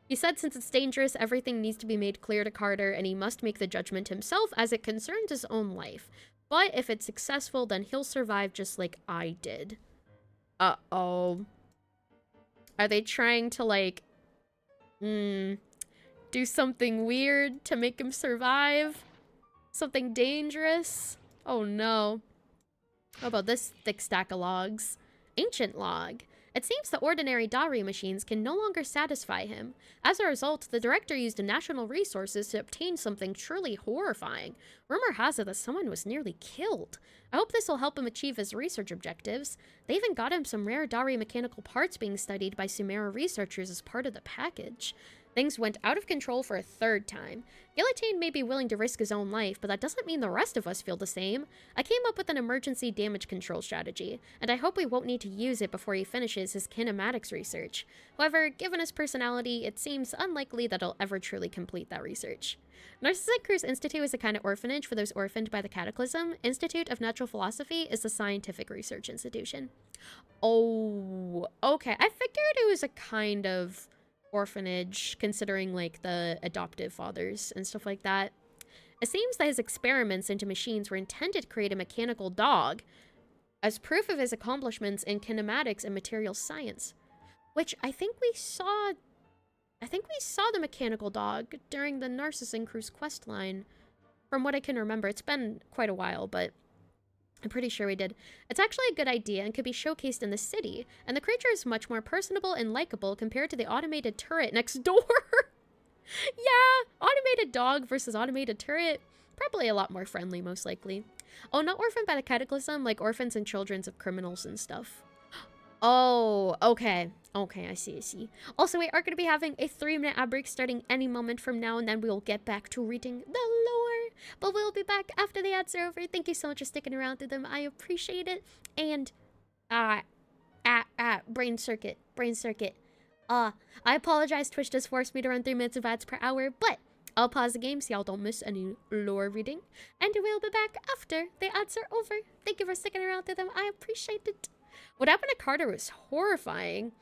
He said since it's dangerous, everything needs to be made clear to Carter, and he must make the judgment himself as it concerns his own life. But if it's successful, then he'll survive just like I did. Uh-oh. Are they trying to, like, do something weird to make him survive? Something dangerous? Oh no. How about this thick stack of logs? Ancient log. It seems the ordinary Dari machines can no longer satisfy him. As a result, the director used national resources to obtain something truly horrifying. Rumor has it that someone was nearly killed. I hope this will help him achieve his research objectives. They even got him some rare Dari mechanical parts being studied by Sumeru researchers as part of the package. Things went out of control for a third time. Guillotine may be willing to risk his own life, but that doesn't mean the rest of us feel the same. I came up with an emergency damage control strategy, and I hope we won't need to use it before he finishes his kinematics research. However, given his personality, it seems unlikely that he'll ever truly complete that research. Narcissus Cruise Institute is a kind of orphanage for those orphaned by the Cataclysm. Institute of Natural Philosophy is a scientific research institution. Oh, okay. I figured it was a kind of orphanage, considering like the adoptive fathers and stuff like that. It seems that his experiments into machines were intended to create a mechanical dog as proof of his accomplishments in kinematics and material science, which I think we saw the mechanical dog during the Narcissus Cruise quest line, from what I can remember. It's been quite a while, but I'm pretty sure we did. It's actually a good idea and could be showcased in the city, and the creature is much more personable and likable compared to the automated turret next door. Yeah, automated dog versus automated turret. Probably a lot more friendly, most likely. Oh, not orphaned by the Cataclysm, like orphans and children of criminals and stuff. Oh, okay. Okay, I see. Also, we are going to be having a 3-minute ad break starting any moment from now, and then we will get back to reading the lore. But we'll be back after the ads are over. Thank you so much for sticking around through them. I appreciate it. And, brain circuit. I apologize, Twitch just forced me to run 3 minutes of ads per hour, but I'll pause the game so y'all don't miss any lore reading. And we'll be back after the ads are over. Thank you for sticking around through them. I appreciate it. What happened to Carter was horrifying.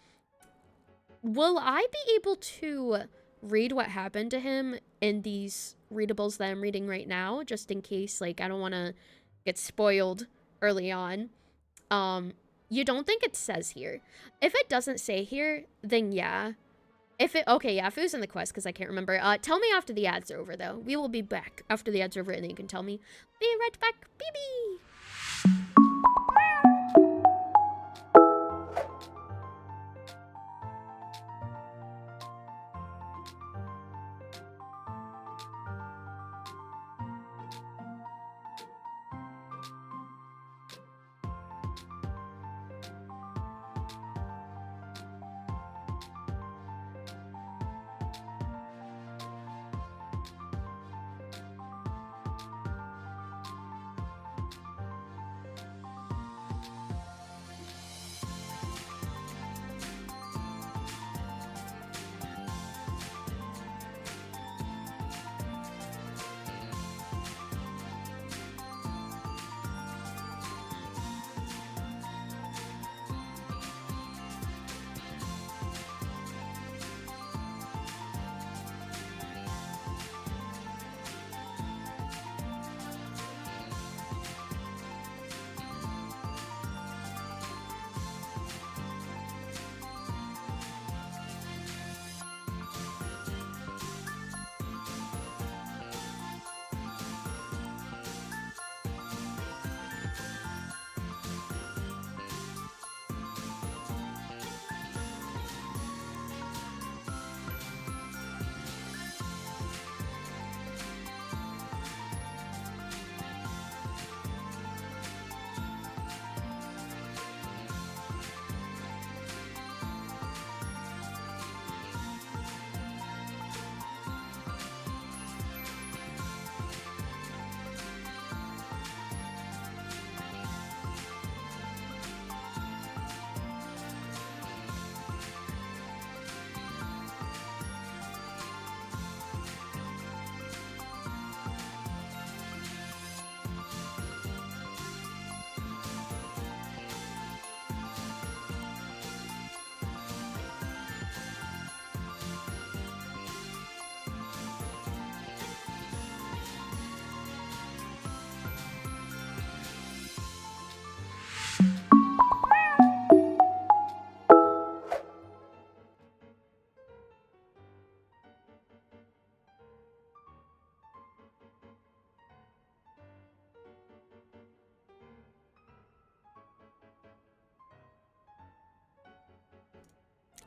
Will I be able to read what happened to him in these readables that I'm reading right now, just in case, like, I don't want to get spoiled early on? You don't think it says here. If it doesn't say here, then yeah. If it was in the quest, because I can't remember. Tell me after the ads are over, though. We will be back after the ads are over, and then you can tell me. Be right back, baby!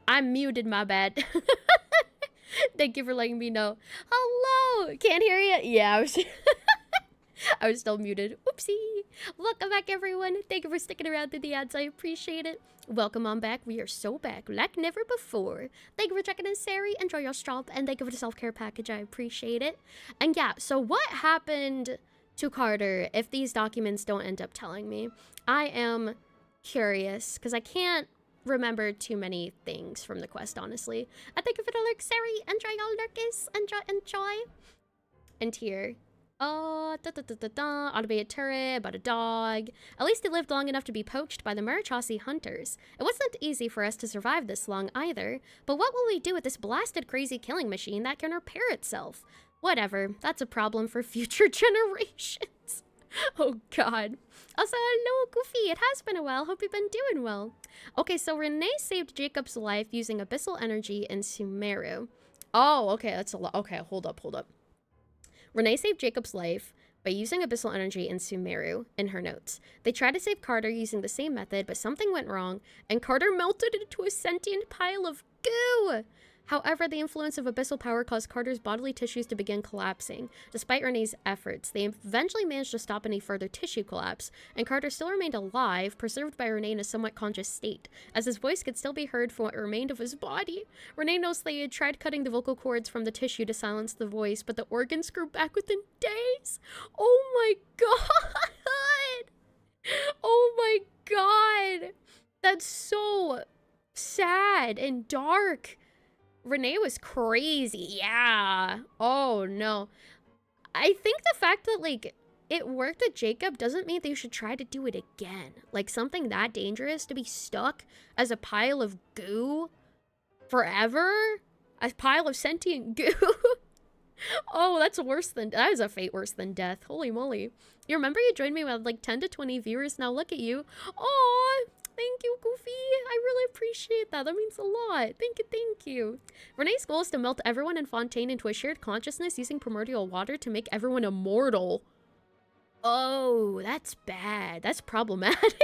I'm muted, my bad. Thank you for letting me know. Hello! Can't hear you? Yeah, I was... I was still muted. Oopsie. Welcome back, everyone. Thank you for sticking around through the ads. I appreciate it. Welcome on back. We are so back like never before. Thank you for checking in, Sari. Enjoy your strop. And thank you for the self-care package. I appreciate it. And yeah, so what happened to Carter if these documents don't end up telling me? I am curious because I can't remember too many things from the quest, honestly. I thank you for the lurk, Sari. Enjoy your lurkers. Enjoy. And here. Automated turret about a dog. At least he lived long enough to be poached by the Marichasi hunters. It wasn't easy for us to survive this long either, but what will we do with this blasted crazy killing machine that can repair itself? Whatever, that's a problem for future generations. Oh god. Also, hello Goofy, it has been a while, hope you've been doing well. Okay, so Renee saved Jacob's life using abyssal energy in Sumeru. Oh, okay, that's a lot. Okay, hold up. Renee saved Jacob's life by using abyssal energy in Sumeru in her notes. They tried to save Carter using the same method, but something went wrong, and Carter melted into a sentient pile of goo! However, the influence of abyssal power caused Carter's bodily tissues to begin collapsing. Despite Renee's efforts, they eventually managed to stop any further tissue collapse, and Carter still remained alive, preserved by Renee in a somewhat conscious state, as his voice could still be heard from what remained of his body. Renee knows they had tried cutting the vocal cords from the tissue to silence the voice, but the organs grew back within days. Oh my god! Oh my god! That's so sad and dark. Renee was crazy. Yeah. Oh, no. I think the fact that, like, it worked with Jacob doesn't mean that you should try to do it again. Like, something that dangerous to be stuck as a pile of goo forever? A pile of sentient goo? Oh, that is a fate worse than death. Holy moly. You remember you joined me with, like, 10 to 20 viewers? Now look at you. Oh, thank you, Goofy. I really appreciate that. That means a lot. Thank you. Renee's goal is to melt everyone in Fontaine into a shared consciousness using primordial water to make everyone immortal. Oh, that's bad. That's problematic.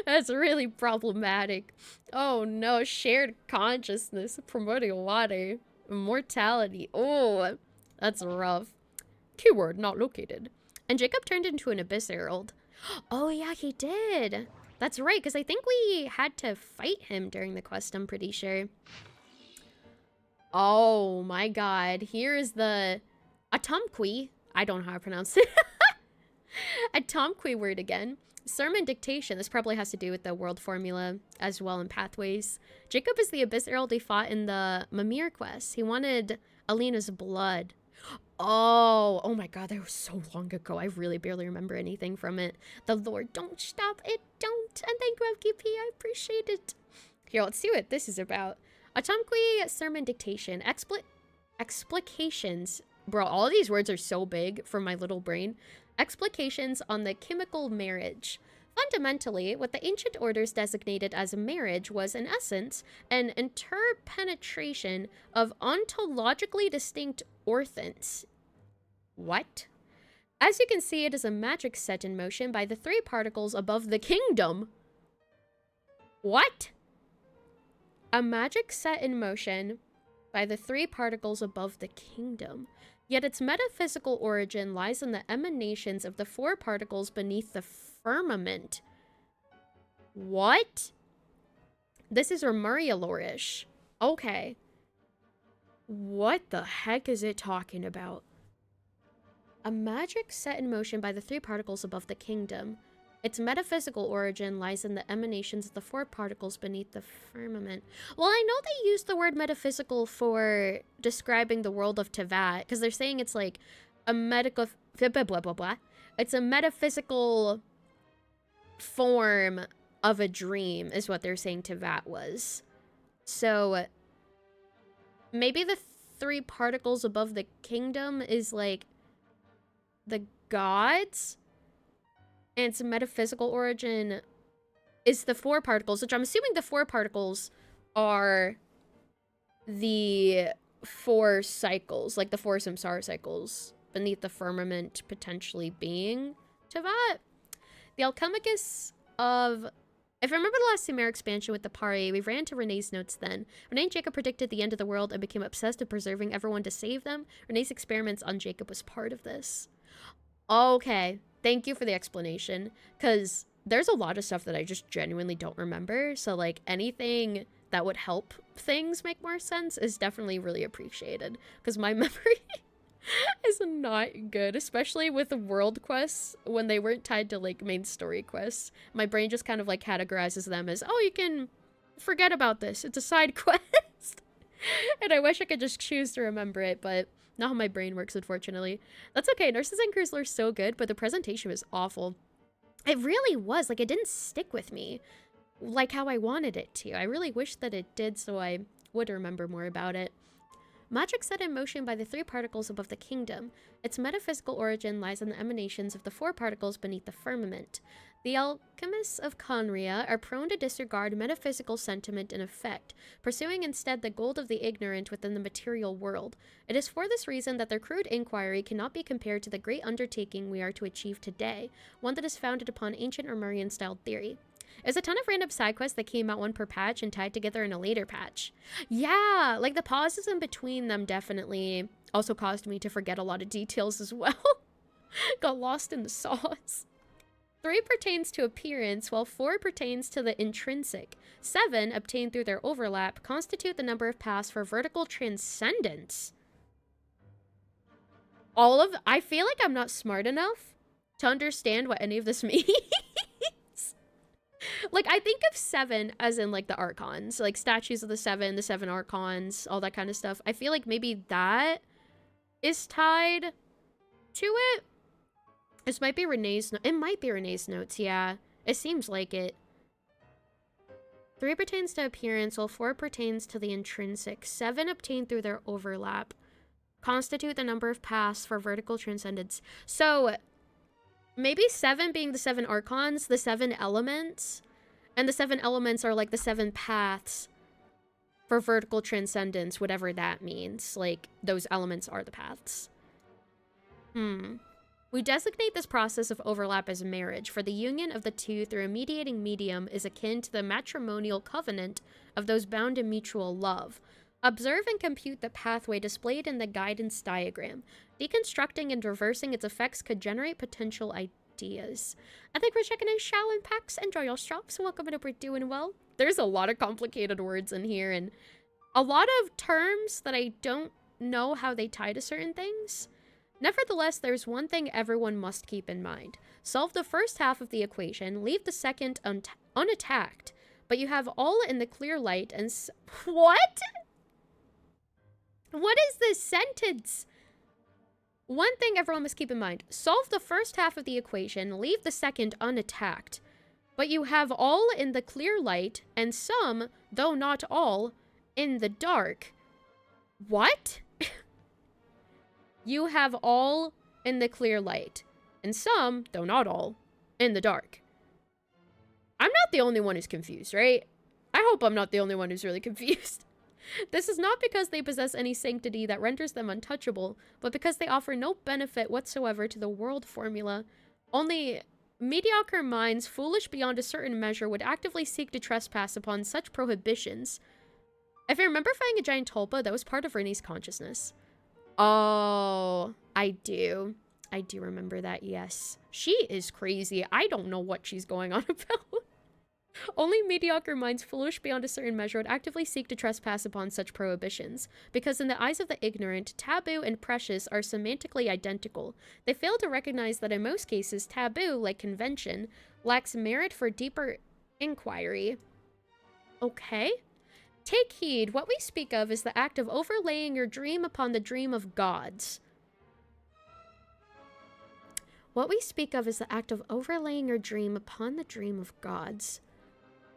That's really problematic. Oh no, shared consciousness, primordial water, immortality. Oh, that's rough. Keyword not located. And Jacob turned into an Abyss Herald. Oh yeah, he did. That's right, because I think we had to fight him during the quest, I'm pretty sure. Oh my god. Here is the Atomqui. I don't know how to pronounce it. Atomqui word again. Sermon dictation. This probably has to do with the world formula as well in pathways. Jacob is the Abyss Herald he fought in the Mimir quest. He wanted Alina's blood. Oh my god, that was so long ago. I really barely remember anything from it. The Lord, don't stop it, don't. And thank you, FKP, I appreciate it. Here, let's see what this is about. Atomqui sermon dictation. Explications. Bro, all these words are so big for my little brain. Explications on the chemical marriage. Fundamentally, what the ancient orders designated as a marriage was, in essence, an interpenetration of ontologically distinct orthants. What? As you can see, it is a magic set in motion by the 3 particles above the kingdom. What? A magic set in motion by the 3 particles above the kingdom. Yet its metaphysical origin lies in the emanations of the 4 particles beneath the firmament. What? This is Remurialorish. Okay. What the heck is it talking about? A magic set in motion by the 3 particles above the kingdom. Its metaphysical origin lies in the emanations of the 4 particles beneath the firmament. Well, I know they use the word metaphysical for describing the world of Tevat, because they're saying it's like a medical... blah, blah, blah, blah. It's a metaphysical form of a dream, is what they're saying Tevat was. So, maybe the 3 particles above the kingdom is like the gods? And its metaphysical origin is the 4 particles, which I'm assuming the 4 particles are the 4 cycles, like the 4 samsara cycles beneath the firmament potentially being Tevat. The Alchemicus of If I remember the last Sumer expansion with the Pari, we ran into Renee's notes then. Renee and Jacob predicted the end of the world and became obsessed with preserving everyone to save them. Renee's experiments on Jacob was part of this. Okay, thank you for the explanation, because there's a lot of stuff that I just genuinely don't remember, so like anything that would help things make more sense is definitely really appreciated, because my memory is not good, especially with the world quests when they weren't tied to like main story quests. My brain just kind of like categorizes them as, oh, you can forget about this, it's a side quest. And I wish I could just choose to remember it, but not how my brain works, unfortunately. That's okay. Nurses and Crews are so good, but the presentation was awful. It really was. Like, it didn't stick with me like how I wanted it to. I really wish that it did, so I would remember more about it. Magic set in motion by the 3 particles above the kingdom. Its metaphysical origin lies in the emanations of the 4 particles beneath the firmament. The alchemists of Conria are prone to disregard metaphysical sentiment and effect, pursuing instead the gold of the ignorant within the material world. It is for this reason that their crude inquiry cannot be compared to the great undertaking we are to achieve today, one that is founded upon ancient Armurian-styled theory. There's a ton of random side quests that came out one per patch and tied together in a later patch. Yeah, like the pauses in between them definitely also caused me to forget a lot of details as well. Got lost in the sauce. 3 pertains to appearance, while 4 pertains to the intrinsic. 7, obtained through their overlap, constitute the number of paths for vertical transcendence. I feel like I'm not smart enough to understand what any of this means. Like, I think of 7 as in, like, the Archons. Like, statues of the 7 Archons, all that kind of stuff. I feel like maybe that is tied to it. This might be Renee's it might be Renee's notes, yeah. It seems like it. 3 pertains to appearance, while 4 pertains to the intrinsic. 7 obtained through their overlap. Constitute the number of paths for vertical transcendence. So, maybe 7 being the 7 Archons, the 7 elements, and the 7 elements are like the 7 paths for vertical transcendence, whatever that means. Like, those elements are the paths. We designate this process of overlap as marriage, for the union of the two through a mediating medium is akin to the matrimonial covenant of those bound in mutual love. Observe and compute the pathway displayed in the guidance diagram. Deconstructing and reversing its effects could generate potential ideas. I think we're checking in Shaolin packs. Enjoy your straps. Welcome and hope we're doing well. There's a lot of complicated words in here and a lot of terms that I don't know how they tie to certain things. Nevertheless, there's one thing everyone must keep in mind. Solve the first half of the equation, leave the second unattacked, but you have all in the clear light and what? What is this sentence? One thing everyone must keep in mind. Solve the first half of the equation, leave the second unattacked, but you have all in the clear light and some, though not all, in the dark. What? You have all in the clear light, and some, though not all, in the dark. I'm not the only one who's confused, right? I hope I'm not the only one who's really confused. This is not because they possess any sanctity that renders them untouchable, but because they offer no benefit whatsoever to the world formula. Only mediocre minds, foolish beyond a certain measure, would actively seek to trespass upon such prohibitions. If I remember fighting a giant tulpa, that was part of Renee's consciousness. Oh, I do. I do remember that, yes. She is crazy. I don't know what she's going on about. Only mediocre minds, foolish beyond a certain measure, would actively seek to trespass upon such prohibitions, because in the eyes of the ignorant, taboo and precious are semantically identical. They fail to recognize that in most cases, taboo, like convention, lacks merit for deeper inquiry. Okay. Take heed, what we speak of is the act of overlaying your dream upon the dream of gods. What we speak of is the act of overlaying your dream upon the dream of gods.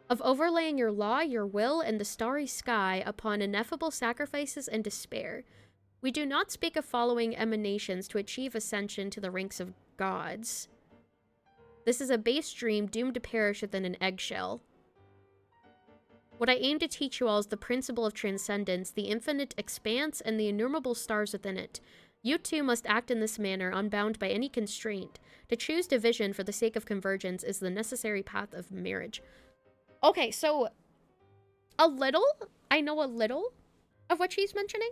Of overlaying your law, your will, and the starry sky upon ineffable sacrifices and despair. We do not speak of following emanations to achieve ascension to the ranks of gods. This is a base dream doomed to perish within an eggshell. What I aim to teach you all is the principle of transcendence, the infinite expanse, and the innumerable stars within it. You too must act in this manner, unbound by any constraint. To choose division for the sake of convergence is the necessary path of marriage. Okay, so I know a little of what she's mentioning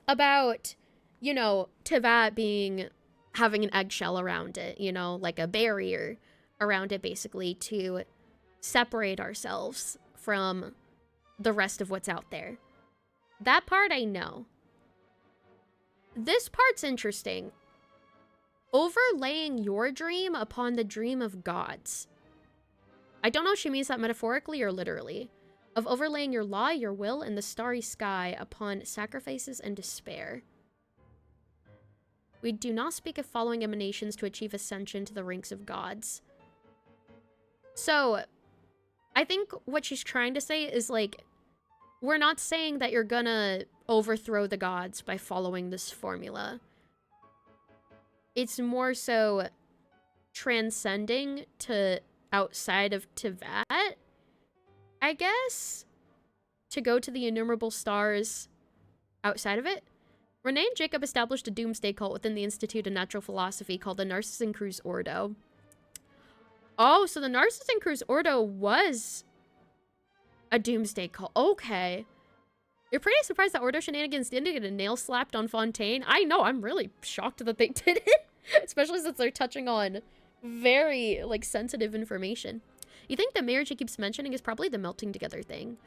about, you know, Tevat having an eggshell around it, you know, like a barrier around it, basically, to separate ourselves from the rest of what's out there. That part I know. This part's interesting. Overlaying your dream upon the dream of gods. I don't know if she means that metaphorically or literally. Of overlaying your law, your will, and the starry sky upon sacrifices and despair. We do not speak of following emanations to achieve ascension to the ranks of gods. So, I think what she's trying to say is, like, we're not saying that you're gonna overthrow the gods by following this formula. It's more so transcending to outside of Tevat, I guess? To go to the innumerable stars outside of it? Renee and Jacob established a doomsday cult within the Institute of Natural Philosophy called the Narcissan Cruz Ordo. Oh, so the Narcissan Cruz Ordo was a doomsday cult. Okay. You're pretty surprised that Ordo shenanigans didn't get a nail slapped on Fontaine? I know, I'm really shocked that they did it. Especially since they're touching on very, like, sensitive information. You think the marriage he keeps mentioning is probably the melting together thing.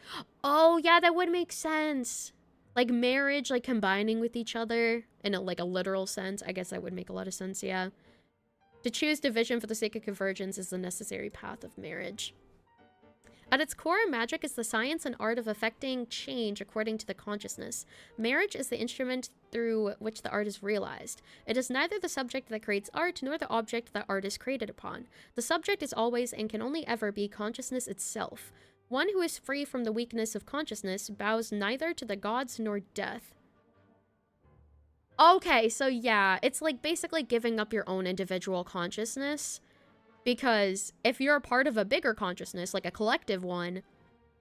Oh, yeah, that would make sense. Like, marriage, like, combining with each other in, a, like, a literal sense. I guess that would make a lot of sense, yeah. To choose division for the sake of convergence is the necessary path of marriage. At its core, magic is the science and art of effecting change according to the consciousness. Marriage is the instrument through which the art is realized. It is neither the subject that creates art nor the object that art is created upon. The subject is always and can only ever be consciousness itself. One who is free from the weakness of consciousness bows neither to the gods nor death. Okay, so yeah, it's like basically giving up your own individual consciousness. Because if you're a part of a bigger consciousness, like a collective one,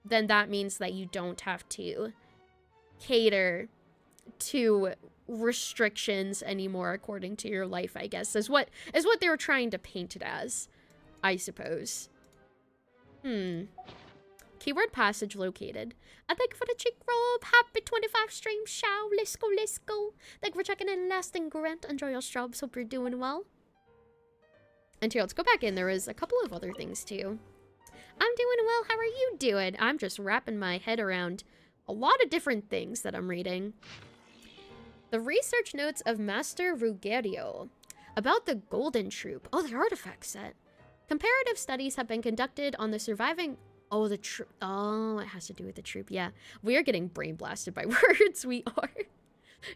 then that means that you don't have to cater to restrictions anymore according to your life, I guess, is what they were trying to paint it as, I suppose. Keyword passage located. I thank you for the cheek rub. Happy 25 stream show. Let's go, let's go. Thank you for checking in, lasting Grant. Enjoy your strobes. Hope you're doing well. And here, let's go back in. There was a couple of other things, too. I'm doing well. How are you doing? I'm just wrapping my head around a lot of different things that I'm reading. The research notes of Master Ruggiero about the Golden Troop. Oh, the artifact set. Comparative studies have been conducted on the surviving... Oh, the troop. Oh, it has to do with the troop. Yeah, we are getting brain blasted by words. We are.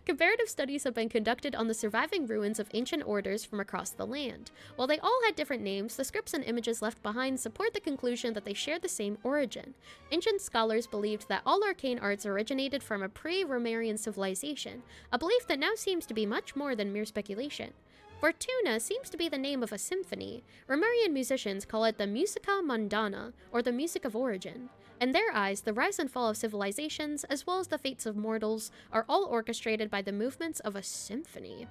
Comparative studies have been conducted on the surviving ruins of ancient orders from across the land. While they all had different names, the scripts and images left behind support the conclusion that they share the same origin. Ancient scholars believed that all arcane arts originated from a pre-Romarian civilization, a belief that now seems to be much more than mere speculation. Fortuna seems to be the name of a symphony. Romarian musicians call it the musica mondana, or the music of origin. In their eyes, the rise and fall of civilizations, as well as the fates of mortals, are all orchestrated by the movements of a symphony.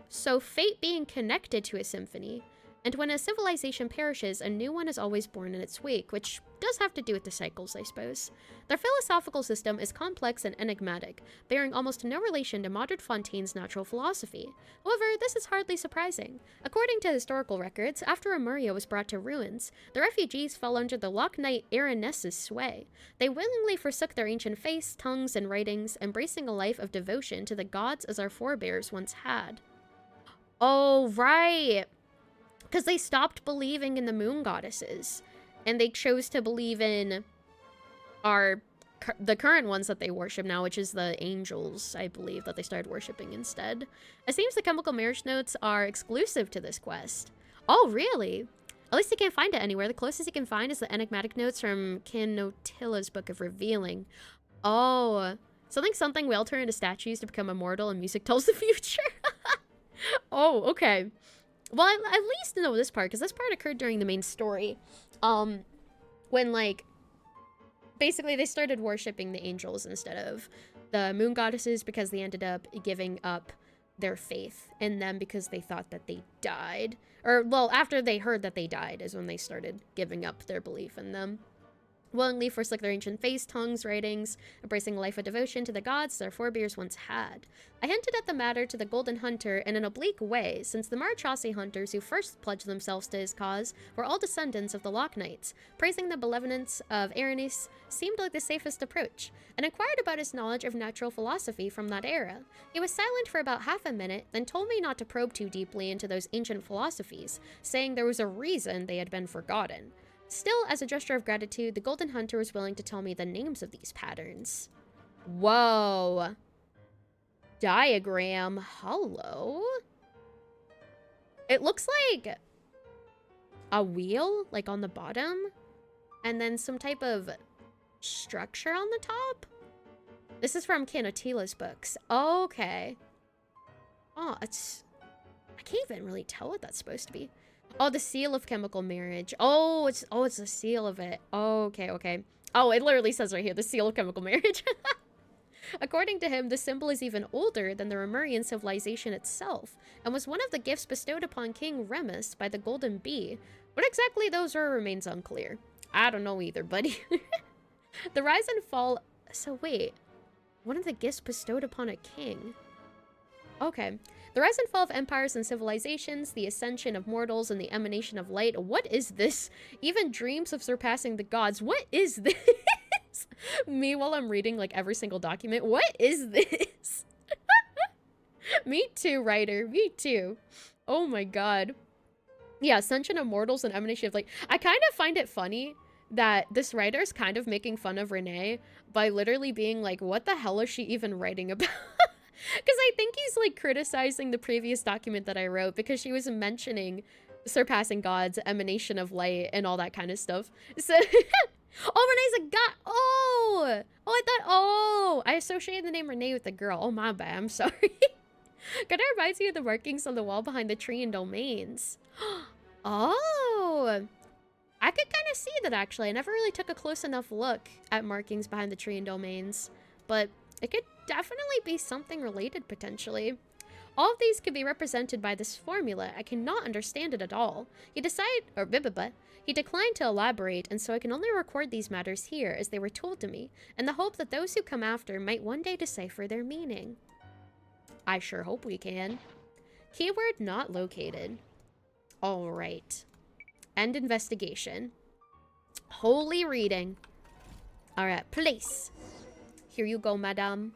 So fate being connected to a symphony, and when a civilization perishes, a new one is always born in its wake, which does have to do with the cycles, I suppose. Their philosophical system is complex and enigmatic, bearing almost no relation to modern Fontaine's natural philosophy. However, this is hardly surprising. According to historical records, after Emuria was brought to ruins, the refugees fell under the Loch Knight Aranessa's sway. They willingly forsook their ancient faiths, tongues, and writings, embracing a life of devotion to the gods as our forebears once had. Oh, right! Because they stopped believing in the moon goddesses, and they chose to believe in the current ones that they worship now, which is the angels, I believe, that they started worshiping instead. It seems the chemical marriage notes are exclusive to this quest. Oh, really? At least you can't find it anywhere. The closest you can find is the enigmatic notes from Kinotilla's Book of Revealing. Oh, something we all turn into statues to become immortal, and music tells the future. Oh, okay. Well, I at least know this part, because this part occurred during the main story. When, like, basically they started worshipping the angels instead of the moon goddesses, because they ended up giving up their faith in them because they thought that they died. Or, well, after they heard that they died is when they started giving up their belief in them. Willingly forsook their ancient faiths, tongues, writings, embracing a life of devotion to the gods their forebears once had. I hinted at the matter to the Golden Hunter in an oblique way, since the Marchasi hunters who first pledged themselves to his cause were all descendants of the Loch Knights. Praising the benevolence of Aranis seemed like the safest approach, and inquired about his knowledge of natural philosophy from that era. He was silent for about half a minute, then told me not to probe too deeply into those ancient philosophies, saying there was a reason they had been forgotten. Still, as a gesture of gratitude, the Golden Hunter was willing to tell me the names of these patterns. Whoa. Diagram. Hello? It looks like a wheel, like on the bottom, and then some type of structure on the top. This is from Kanatila's books. Okay. Oh, I can't even really tell what that's supposed to be. Oh, the seal of chemical marriage. Oh, it's the seal of it. Okay, okay. Oh, it literally says right here, the seal of chemical marriage. According to him, the symbol is even older than the Remurian civilization itself, and was one of the gifts bestowed upon King Remus by the Golden Bee. What exactly those are remains unclear. I don't know either, buddy. The rise and fall... So wait, one of the gifts bestowed upon a king. Okay. The rise and fall of empires and civilizations, the ascension of mortals, and the emanation of light. What is this? Even dreams of surpassing the gods. What is this? Me while I'm reading like every single document. What is this? Me too, writer. Me too. Oh my god. Yeah, ascension of mortals and emanation of light. I kind of find it funny that this writer is kind of making fun of Renee by literally being like, what the hell is she even writing about? Because I think he's like criticizing the previous document that I wrote because she was mentioning surpassing gods, emanation of light, and all that kind of stuff. So, oh, Renee's a god. Oh, I associated the name Renee with the girl. Oh, my bad. I'm sorry. Gonna remind you of the markings on the wall behind the tree and domains. Oh, I could kind of see that actually. I never really took a close enough look at markings behind the tree and domains, but it could definitely be something related, potentially. All of these could be represented by this formula. I cannot understand it at all. He declined to elaborate, and so I can only record these matters here as they were told to me, in the hope that those who come after might one day decipher their meaning. I sure hope we can. Keyword not located. Alright. End investigation. Holy reading. Alright, place. Here you go, madame.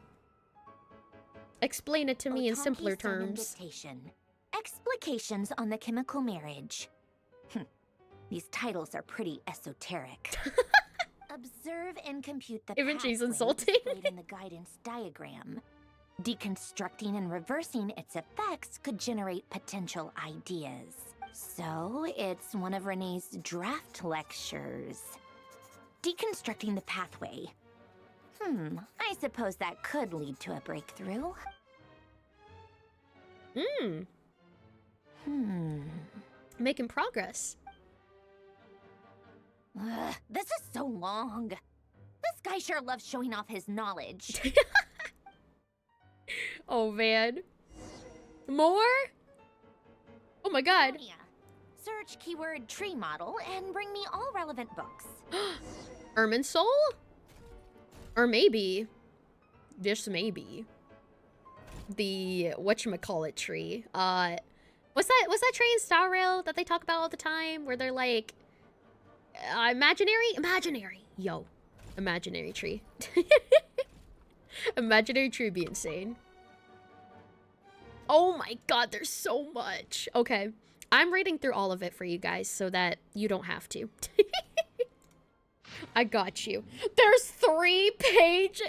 Explain it to me in simpler terms. Explications on the chemical marriage. These titles are pretty esoteric. Observe and compute the even she's pathway insulting. displayed in the guidance diagram. Deconstructing and reversing its effects could generate potential ideas. So, it's one of Renee's draft lectures. Deconstructing the pathway. I suppose that could lead to a breakthrough. Making progress. This is so long. This guy sure loves showing off his knowledge. Oh, man. More? Oh my god. Search keyword tree model and bring me all relevant books. Ermine Soul? Or maybe, this may be, the whatchamacallit tree. What's that tree in Star Rail that they talk about all the time? Where they're like, imaginary? Imaginary. Yo, imaginary tree. Imaginary tree would be insane. Oh my god, there's so much. Okay, I'm reading through all of it for you guys so that you don't have to. I got you. There's 3 pages.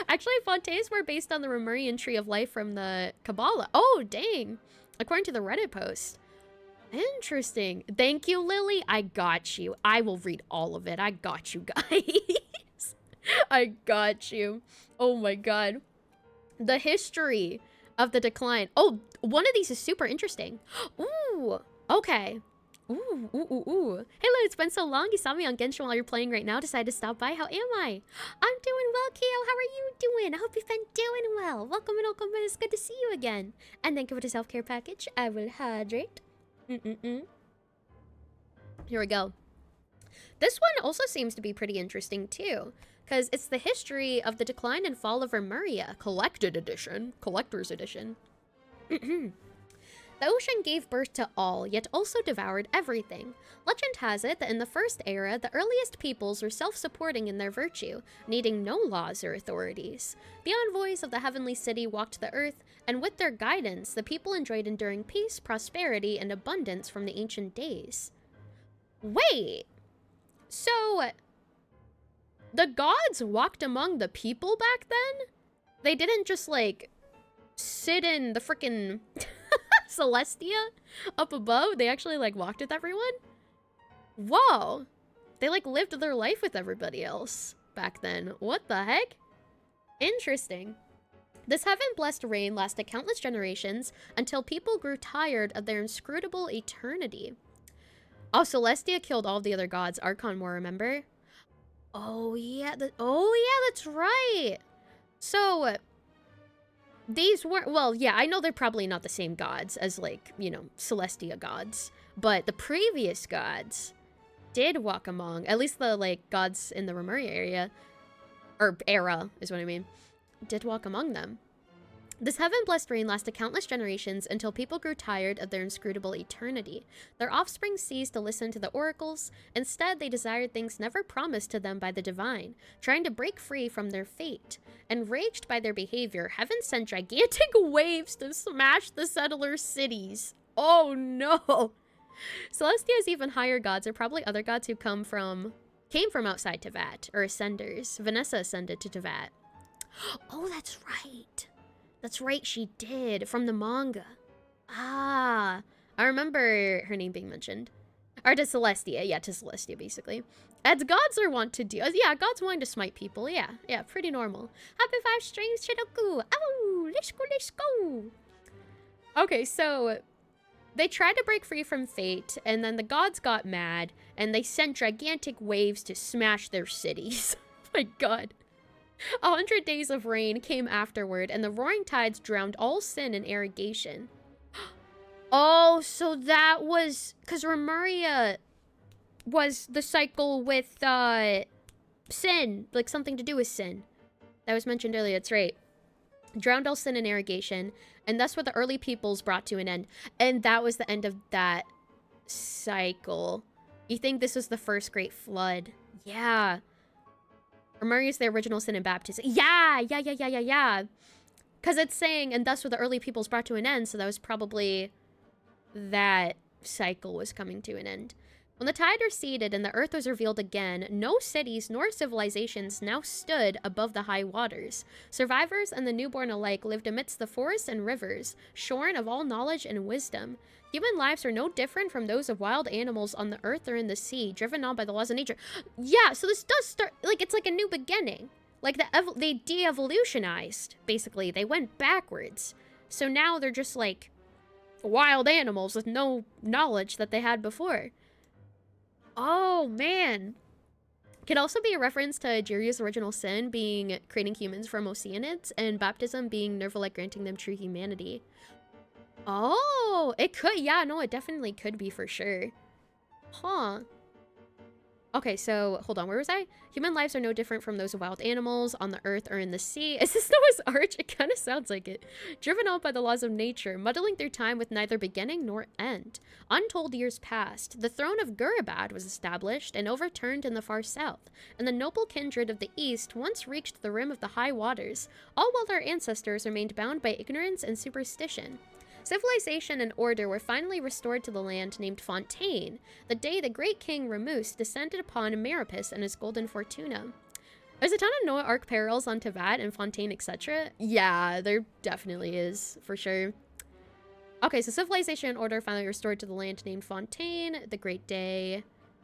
Actually, Fontaines were based on the Remurian tree of life from the Kabbalah. Oh, dang. According to the Reddit post. Interesting. Thank you, Lily. I got you. I will read all of it. I got you, guys. I got you. Oh my god. The history of the decline. Oh, one of these is super interesting. Ooh, okay. Ooh, ooh, ooh, ooh. Hey, Lou, it's been so long. You saw me on Genshin while you're playing right now. Decided to stop by. How am I? I'm doing well, Keo. How are you doing? I hope you've been doing well. Welcome and welcome. It's good to see you again. And thank you for the self-care package. I will hydrate. Here we go. This one also seems to be pretty interesting, too. Because it's the history of the decline and fall of Remuria. Collector's edition. The ocean gave birth to all, yet also devoured everything. Legend has it that in the first era, the earliest peoples were self-supporting in their virtue, needing no laws or authorities. The envoys of the heavenly city walked the earth, and with their guidance, the people enjoyed enduring peace, prosperity, and abundance from the ancient days. Wait! So, the gods walked among the people back then? They didn't just, like, sit in the frickin' Celestia up above? They actually, like, walked with everyone? Whoa! They, like, lived their life with everybody else back then. What the heck? Interesting. This heaven-blessed reign lasted countless generations until people grew tired of their inscrutable eternity. Oh, Celestia killed all of the other gods. Archon War, remember? Oh, yeah. That's right. So, these weren't... Well, yeah, I know they're probably not the same gods as, like, you know, Celestia gods. But the previous gods did walk among... At least the, like, gods in the Remuria area. Or era, is what I mean. Did walk among them. This heaven-blessed reign lasted countless generations until people grew tired of their inscrutable eternity. Their offspring ceased to listen to the oracles. Instead, they desired things never promised to them by the divine, trying to break free from their fate. Enraged by their behavior, heaven sent gigantic waves to smash the settlers' cities. Oh no! Celestia's even higher gods are probably other gods who came from outside Teyvat, or ascenders. Vanessa ascended to Teyvat. Oh, that's right. That's right, she did, from the manga. Ah, I remember her name being mentioned. Or to Celestia, yeah, to Celestia, basically. As gods are wont to do. Yeah, gods wanting to smite people, yeah, pretty normal. Happy 5 strings, Shidoku. Oh, let's go. Okay, so they tried to break free from fate, and then the gods got mad, and they sent gigantic waves to smash their cities. My god. 100 days of rain came afterward, and the roaring tides drowned all sin and irrigation. Oh, so that was... Because Remuria was the cycle with, sin. Like, something to do with sin. That was mentioned earlier, that's right. Drowned all sin and irrigation, and thus were the early peoples brought to an end. And that was the end of that cycle. You think this was the first great flood? Yeah. Remuria is the original sin and baptism. Yeah. Because it's saying, and thus were the early peoples brought to an end, so that was probably that cycle was coming to an end. When the tide receded and the earth was revealed again, no cities nor civilizations now stood above the high waters. Survivors and the newborn alike lived amidst the forests and rivers, shorn of all knowledge and wisdom. Human lives are no different from those of wild animals on the earth or in the sea, driven on by the laws of nature. Yeah, so this does start, like, it's like a new beginning. Like, they de-evolutionized, basically. They went backwards. So now they're just, like, wild animals with no knowledge that they had before. Oh, man. Could also be a reference to Jiria's original sin being creating humans from oceanids, and baptism being Nervalek granting them true humanity. Oh, it could. Yeah, no, it definitely could be for sure. Huh. Okay, so hold on. Where was I? Human lives are no different from those of wild animals on the earth or in the sea. Is this Noah's Arch? It kind of sounds like it. Driven on by the laws of nature, muddling through time with neither beginning nor end. Untold years passed. The throne of Gurabad was established and overturned in the far south, and the noble kindred of the east once reached the rim of the high waters, all while their ancestors remained bound by ignorance and superstition. Civilization and order were finally restored to the land named Fontaine, the day the great king Ramus descended upon Meripus and his golden fortuna. There's a ton of Noah Arc parallels on Teyvat and Fontaine, etc. Yeah, there definitely is, for sure. Okay, so civilization and order finally restored to the land named Fontaine, the great day.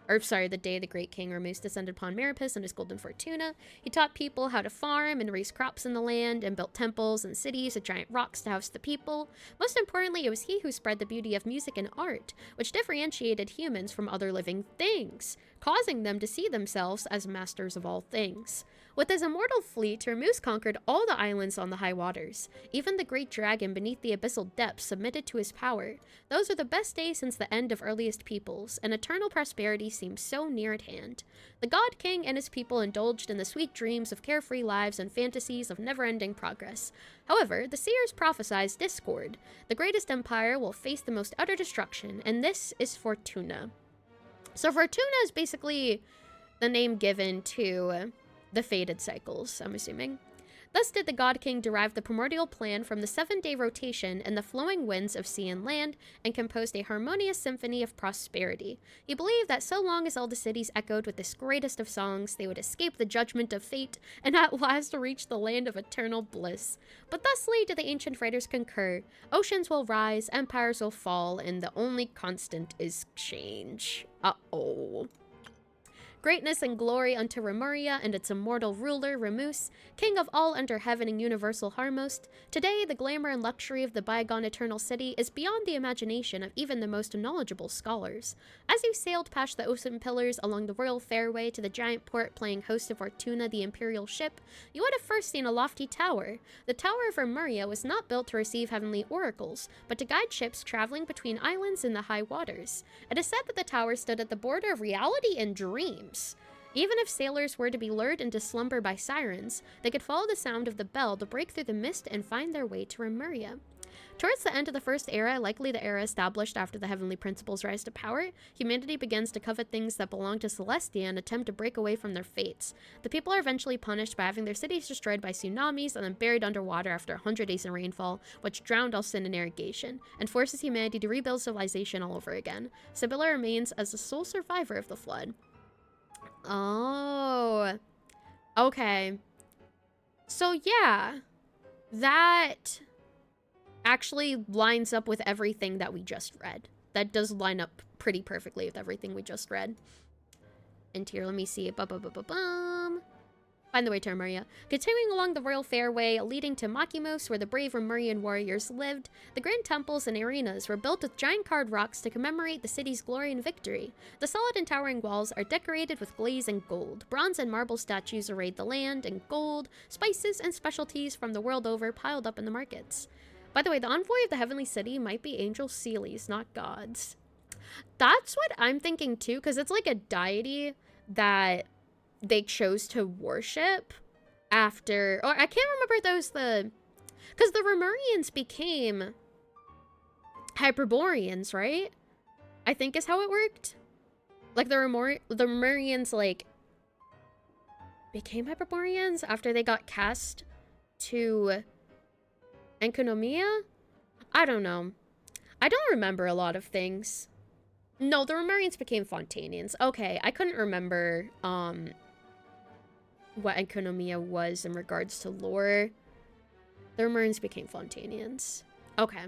the day the great king Ramus descended upon Meripus and his golden fortuna. He taught people how to farm and raise crops in the land and built temples and cities with giant rocks to house the people. Most importantly, it was he who spread the beauty of music and art, which differentiated humans from other living things, causing them to see themselves as masters of all things. With his immortal fleet, Ramus conquered all the islands on the high waters. Even the great dragon beneath the abyssal depths submitted to his power. Those are the best days since the end of earliest peoples, and eternal prosperity seems so near at hand. The God King and his people indulged in the sweet dreams of carefree lives and fantasies of never-ending progress. However, the seers prophesied discord. The greatest empire will face the most utter destruction, and this is Fortuna. So Fortuna is basically the name given to the fated cycles, I'm assuming. Thus did the God King derive the primordial plan from the 7-day rotation and the flowing winds of sea and land, and composed a harmonious symphony of prosperity. He believed that so long as all the cities echoed with this greatest of songs, they would escape the judgment of fate, and at last reach the land of eternal bliss. But thusly did the ancient writers concur. Oceans will rise, empires will fall, and the only constant is change. Uh-oh. Greatness and glory unto Remuria and its immortal ruler, Ramus, king of all under heaven and universal Harmost. Today, the glamour and luxury of the bygone eternal city is beyond the imagination of even the most knowledgeable scholars. As you sailed past the ocean pillars along the royal fairway to the giant port playing host to Fortuna, the imperial ship, you would have first seen a lofty tower. The Tower of Remuria was not built to receive heavenly oracles, but to guide ships traveling between islands in the high waters. It is said that the tower stood at the border of reality and dreams. Even if sailors were to be lured into slumber by sirens, they could follow the sound of the bell to break through the mist and find their way to Remuria. Towards the end of the First Era, likely the era established after the heavenly principles rise to power, humanity begins to covet things that belong to Celestia and attempt to break away from their fates. The people are eventually punished by having their cities destroyed by tsunamis and then buried underwater after 100 days of rainfall, which drowned all sin and irrigation, and forces humanity to rebuild civilization all over again. Sibylla remains as the sole survivor of the flood. Oh, okay. So yeah, that actually lines up with everything that we just read. That does line up pretty perfectly with everything we just read. And here, let me see. Find the way to Remuria. Continuing along the royal fairway leading to Makimos, where the brave Remurian warriors lived, the grand temples and arenas were built with giant carved rocks to commemorate the city's glory and victory. The solid and towering walls are decorated with glaze and gold. Bronze and marble statues arrayed the land, and gold, spices, and specialties from the world over piled up in the markets. By the way, the envoy of the heavenly city might be angel Seelies, not gods. That's what I'm thinking too, because it's like a deity that they chose to worship after, or I can't remember because the Remurians became Hyperboreans, right? I think is how it worked. Like the Remurians like became Hyperboreans after they got cast to Enkonomia? I don't know. I don't remember a lot of things. No, the Remurians became Fontanians. Okay, I couldn't remember what Enkonomia was in regards to lore. The Remurians became Fontanians. Okay.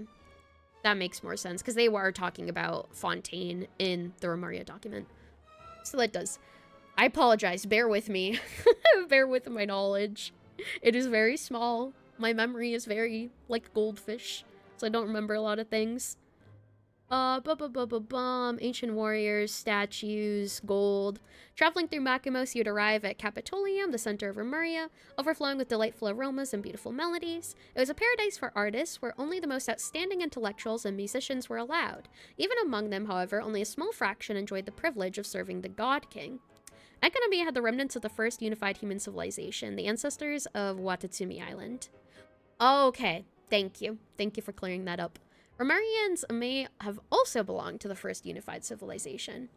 That makes more sense, because they were talking about Fontaine in the Remuria document. So that does. I apologize. Bear with me. Bear with my knowledge. It is very small. My memory is very like goldfish, so I don't remember a lot of things. Ancient warriors, statues, gold. Traveling through Makimos, you'd arrive at Capitolium, the center of Remuria, overflowing with delightful aromas and beautiful melodies. It was a paradise for artists, where only the most outstanding intellectuals and musicians were allowed. Even among them, however, only a small fraction enjoyed the privilege of serving the God King. Enkonomia had the remnants of the first unified human civilization, the ancestors of Watatsumi Island. Okay, thank you. Thank you for clearing that up. Remurians may have also belonged to the first unified civilization.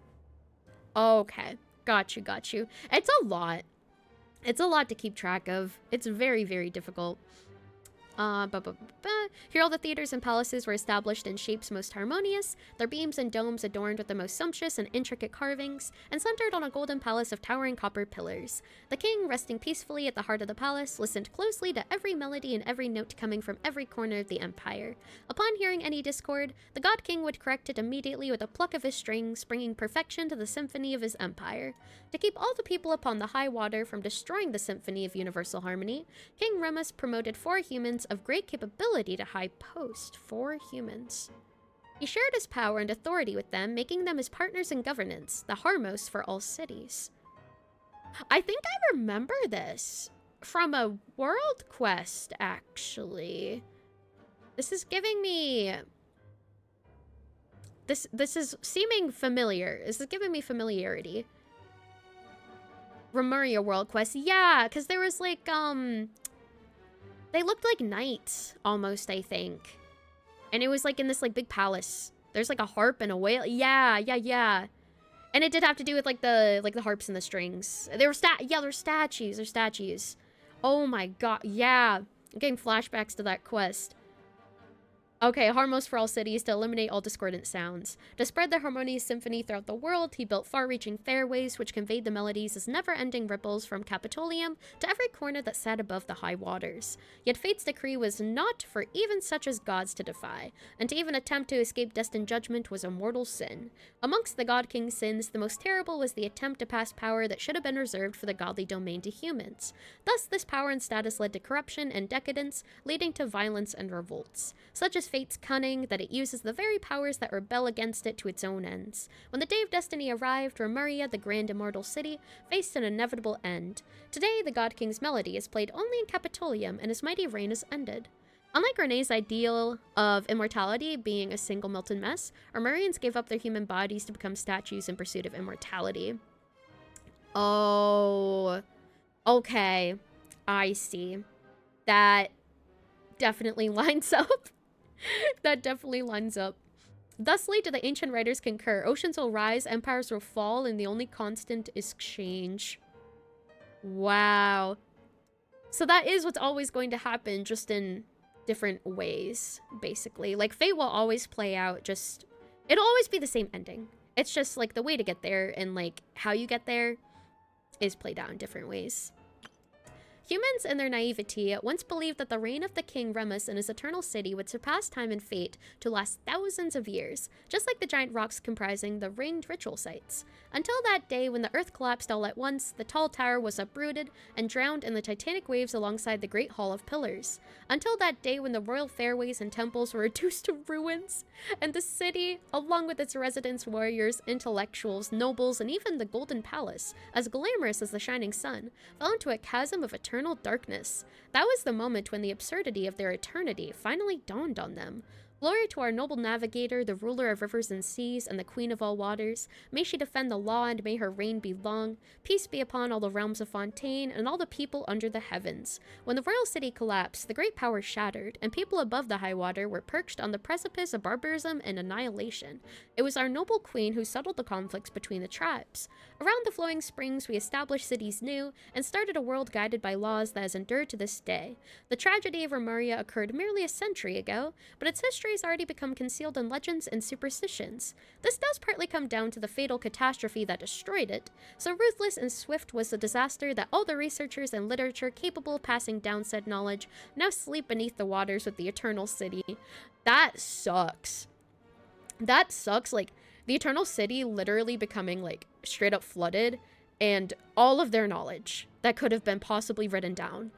Okay, got you. It's a lot. It's a lot to keep track of. It's very, very difficult. Here all the theaters and palaces were established in shapes most harmonious, their beams and domes adorned with the most sumptuous and intricate carvings, and centered on a golden palace of towering copper pillars. The king, resting peacefully at the heart of the palace, listened closely to every melody and every note coming from every corner of the empire. Upon hearing any discord, the god king would correct it immediately with a pluck of his strings, bringing perfection to the symphony of his empire. To keep all the people upon the high water from destroying the symphony of universal harmony, King Remus promoted 4 humans of great capability to high post. 4 humans. He shared his power and authority with them, making them his partners in governance, the Harmos for all cities. I think I remember this from a world quest, actually. This is giving me... This is seeming familiar. This is giving me familiarity. Remuria world quest. Yeah, because there was like, they looked like knights, almost, I think. And it was like in this like big palace. There's like a harp and a whale. Yeah. And it did have to do with like the harps and the strings. There were statues. They're statues. Oh my god. Yeah. I'm getting flashbacks to that quest. Okay, Harmos for all cities to eliminate all discordant sounds. To spread the harmonious symphony throughout the world, he built far-reaching fairways which conveyed the melodies as never-ending ripples from Capitolium to every corner that sat above the high waters. Yet fate's decree was not for even such as gods to defy, and to even attempt to escape destined judgment was a mortal sin. Amongst the God King's sins, the most terrible was the attempt to pass power that should have been reserved for the godly domain to humans. Thus, this power and status led to corruption and decadence, leading to violence and revolts. Such as fate's cunning, that it uses the very powers that rebel against it to its own ends. When the day of destiny arrived, Remuria, the grand immortal city, faced an inevitable end. Today, the God King's melody is played only in Capitolium, and his mighty reign is ended. Unlike Renee's ideal of immortality being a single molten mess, Remurians gave up their human bodies to become statues in pursuit of immortality. Oh, okay. I see. That definitely lines up. That definitely lines up. Thusly, do the ancient writers concur. Oceans will rise, empires will fall, and the only constant is change. Wow. So that is what's always going to happen, just in different ways, basically. Like, fate will always play out just... It'll always be the same ending. It's just, like, the way to get there and, like, how you get there is played out in different ways. Humans, in their naivety, once believed that the reign of the King Remus in his eternal city would surpass time and fate to last thousands of years, just like the giant rocks comprising the ringed ritual sites. Until that day when the earth collapsed all at once, the tall tower was uprooted and drowned in the titanic waves alongside the Great Hall of Pillars. Until that day when the royal fairways and temples were reduced to ruins, and the city, along with its residents, warriors, intellectuals, nobles, and even the Golden Palace, as glamorous as the shining sun, fell into a chasm of eternal darkness. That was the moment when the absurdity of their eternity finally dawned on them. Glory to our noble navigator, the ruler of rivers and seas, and the queen of all waters. May she defend the law, and may her reign be long. Peace be upon all the realms of Fontaine, and all the people under the heavens. When the royal city collapsed, the great power shattered, and people above the high water were perched on the precipice of barbarism and annihilation. It was our noble queen who settled the conflicts between the tribes. Around the flowing springs, we established cities new, and started a world guided by laws that has endured to this day. The tragedy of Remuria occurred merely a century ago, but its history has already become concealed in legends and superstitions. This does partly come down to the fatal catastrophe that destroyed it. So ruthless and swift was the disaster that all the researchers and literature capable of passing down said knowledge now sleep beneath the waters of the Eternal City. That sucks. That sucks. Like, the Eternal City literally becoming, like, straight up flooded, and all of their knowledge that could have been possibly written down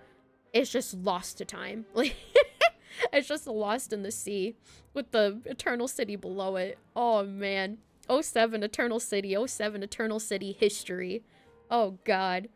is just lost to time. Like, it's just lost in the sea with the Eternal City below it. Oh, man. 07 Eternal City, 07 Eternal City history. Oh, God.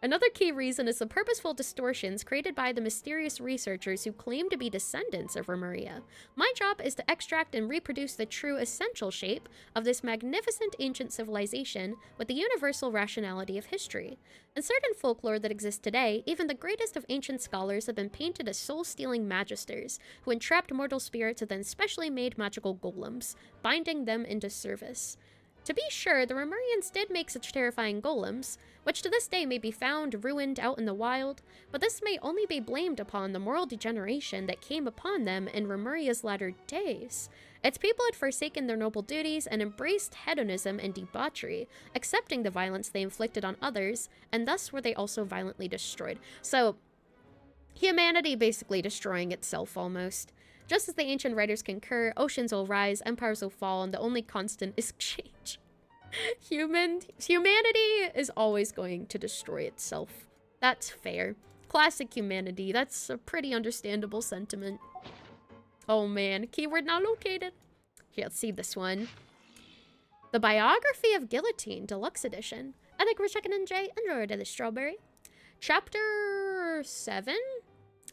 Another key reason is the purposeful distortions created by the mysterious researchers who claim to be descendants of Remuria. My job is to extract and reproduce the true essential shape of this magnificent ancient civilization with the universal rationality of history. In certain folklore that exists today, even the greatest of ancient scholars have been painted as soul-stealing magisters who entrapped mortal spirits and then specially made magical golems, binding them into service. To be sure, the Lemurians did make such terrifying golems, which to this day may be found ruined out in the wild, but this may only be blamed upon the moral degeneration that came upon them in Remuria's latter days. Its people had forsaken their noble duties and embraced hedonism and debauchery, accepting the violence they inflicted on others, and thus were they also violently destroyed. So, humanity basically destroying itself almost. Just as the ancient writers concur, oceans will rise, empires will fall, and the only constant is change. Humanity is always going to destroy itself. That's fair. Classic humanity. That's a pretty understandable sentiment. Oh man, keyword not located. Here, let's see this one. The Biography of Guillotine, Deluxe Edition. I think we're checking in, Jay. Enjoy the strawberry. Chapter 7?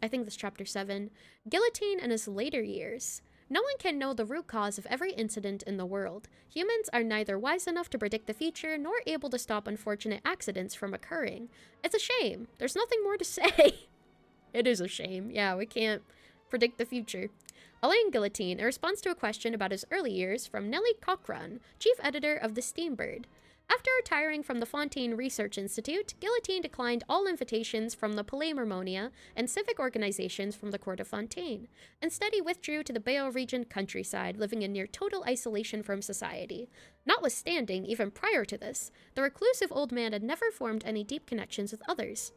I think this chapter 7. Guillotine in his later years. No one can know the root cause of every incident in the world. Humans are neither wise enough to predict the future nor able to stop unfortunate accidents from occurring. It's a shame. There's nothing more to say. It is a shame. Yeah, we can't predict the future. Alain Guillotine, in response to a question about his early years from Nellie Cochran, chief editor of The Steambird. After retiring from the Fontaine Research Institute, Guillotine declined all invitations from the Palais Mermonia and civic organizations from the court of Fontaine. Instead, he withdrew to the Bayeux region countryside, living in near total isolation from society. Notwithstanding, even prior to this, the reclusive old man had never formed any deep connections with others.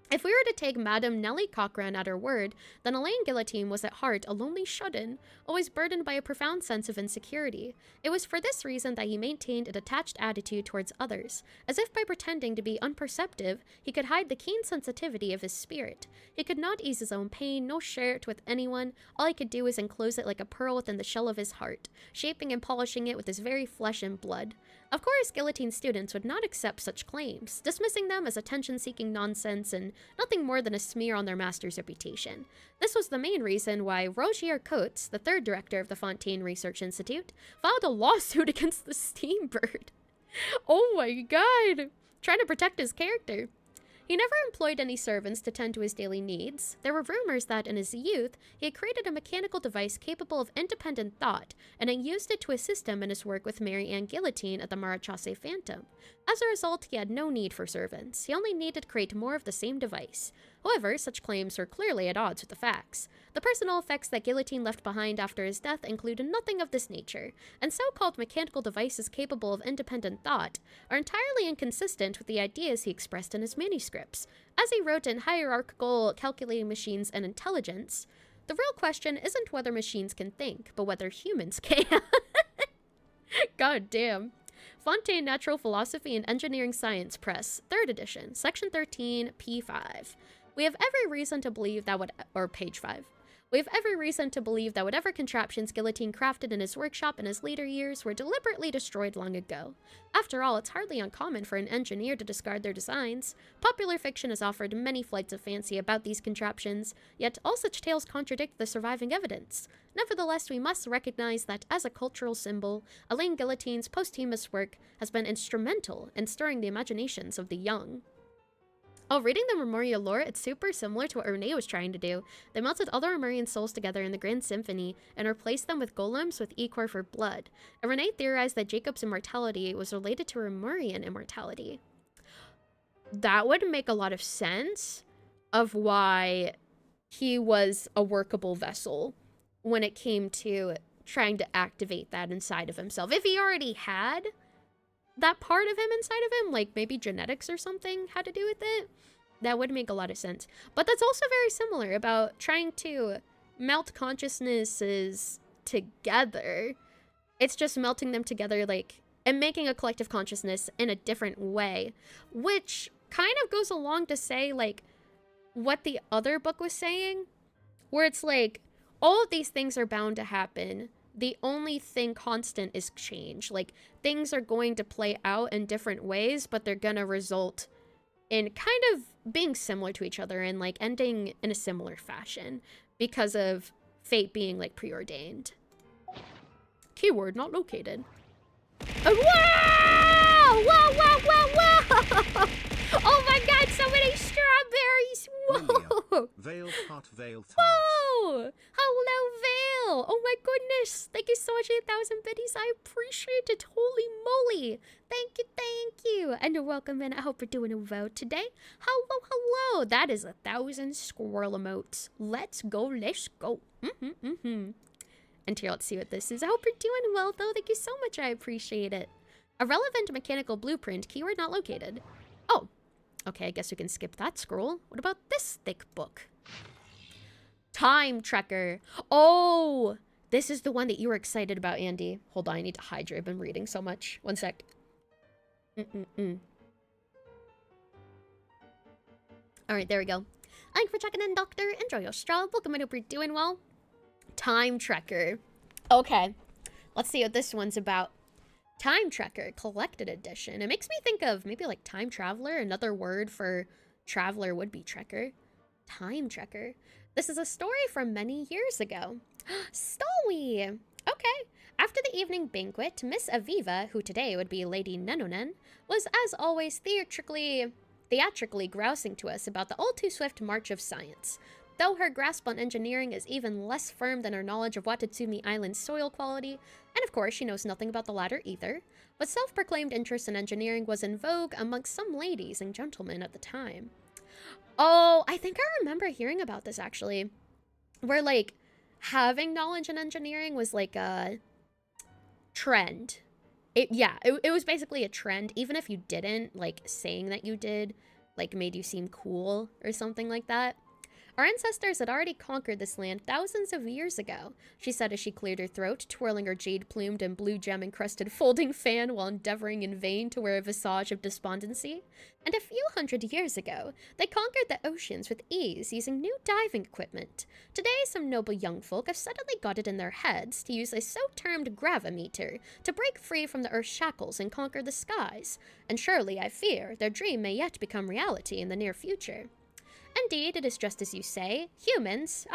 If we were to take Madame Nellie Cochran at her word, then Alain Guillotine was at heart a lonely shut-in, always burdened by a profound sense of insecurity. It was for this reason that he maintained a detached attitude towards others, as if by pretending to be unperceptive, he could hide the keen sensitivity of his spirit. He could not ease his own pain, nor share it with anyone. All he could do was enclose it like a pearl within the shell of his heart, shaping and polishing it with his very flesh and blood. Of course, Guillotine's students would not accept such claims, dismissing them as attention-seeking nonsense and nothing more than a smear on their master's reputation. This was the main reason why Rogier Coates, the third director of the Fontaine Research Institute, filed a lawsuit against the Steambird. Oh my god! Trying to protect his character. He never employed any servants to tend to his daily needs. There were rumors that in his youth, he had created a mechanical device capable of independent thought, and had used it to assist him in his work with Mary Ann Guillotine at the Marachasse Phantom. As a result, he had no need for servants. He only needed to create more of the same device. However, such claims were clearly at odds with the facts. The personal effects that Guillotine left behind after his death included nothing of this nature, and so-called mechanical devices capable of independent thought are entirely inconsistent with the ideas he expressed in his manuscripts. As he wrote in Hierarchical Calculating Machines and Intelligence, the real question isn't whether machines can think, but whether humans can. God damn. Fontaine Natural Philosophy and Engineering Science Press, 3rd edition, section 13, p5. We have every reason to believe that page 5. We have every reason to believe that whatever contraptions Guillotine crafted in his workshop in his later years were deliberately destroyed long ago. After all, it's hardly uncommon for an engineer to discard their designs. Popular fiction has offered many flights of fancy about these contraptions, yet all such tales contradict the surviving evidence. Nevertheless, we must recognize that as a cultural symbol, Alain Guillotine's posthumous work has been instrumental in stirring the imaginations of the young. Oh, reading the Memoria lore, it's super similar to what Renee was trying to do. They melted all the Remurian souls together in the Grand Symphony and replaced them with golems with ichor for blood. And Renee theorized that Jacob's immortality was related to Remurian immortality. That would make a lot of sense of why he was a workable vessel when it came to trying to activate that inside of himself. If he already had that part of him inside of him, like maybe genetics or something had to do with it, that would make a lot of sense. But that's also very similar about trying to melt consciousnesses together. It's just melting them together, like, and making a collective consciousness in a different way, which kind of goes along to say, like, what the other book was saying, where it's like, all of these things are bound to happen. The only thing constant is change. Like, things are going to play out in different ways, but they're gonna result in kind of being similar to each other and, like, ending in a similar fashion because of fate being, like, preordained. Keyword not located. Wow! Whoa, whoa, whoa, whoa! Oh my god, so many strawberries! biddies! Whoa! Lilia, Veil Tart, Veil Tart. Whoa! Hello, Veil! Oh my goodness! Thank you so much, 8,000 biddies. I appreciate it. Holy moly! Thank you, thank you. And welcome in. I hope you're doing well today. Hello, hello. That is 1,000 squirrel emotes. Let's go, let's go. And here, let's see what this is. I hope you're doing well, though. Thank you so much. I appreciate it. A relevant mechanical blueprint. Keyword not located. Oh. Okay, I guess we can skip that scroll. What about this thick book? Time Tracker. Oh, this is the one that you were excited about, Andy. Hold on, I need to hydrate. I've been reading so much. One sec. Alright, there we go. Thanks for checking in, Doctor. Enjoy your straw. Welcome, I hope you're doing well. Time Tracker. Okay, let's see what this one's about. Time Tracker, Collected Edition. It makes me think of maybe like Time Traveler. Another word for traveler would be trekker. Time Tracker. This is a story from many years ago. Story! Okay. After the evening banquet, Miss Aviva, who today would be Lady Nenonen, was as always theatrically grousing to us about the all too swift march of science. Though her grasp on engineering is even less firm than her knowledge of Watatsumi Island's soil quality, and of course she knows nothing about the latter either, but self-proclaimed interest in engineering was in vogue amongst some ladies and gentlemen at the time. Oh, I think I remember hearing about this actually, where like having knowledge in engineering was like a trend. It was basically a trend, even if you didn't, like saying that you did like made you seem cool or something like that. Our ancestors had already conquered this land thousands of years ago, she said as she cleared her throat, twirling her jade-plumed and blue gem-encrusted folding fan while endeavoring in vain to wear a visage of despondency. And a few hundred years ago, they conquered the oceans with ease using new diving equipment. Today, some noble young folk have suddenly got it in their heads to use a so-termed gravimeter to break free from the Earth's shackles and conquer the skies. And surely, I fear, their dream may yet become reality in the near future. Indeed, it is just as you say. Humans,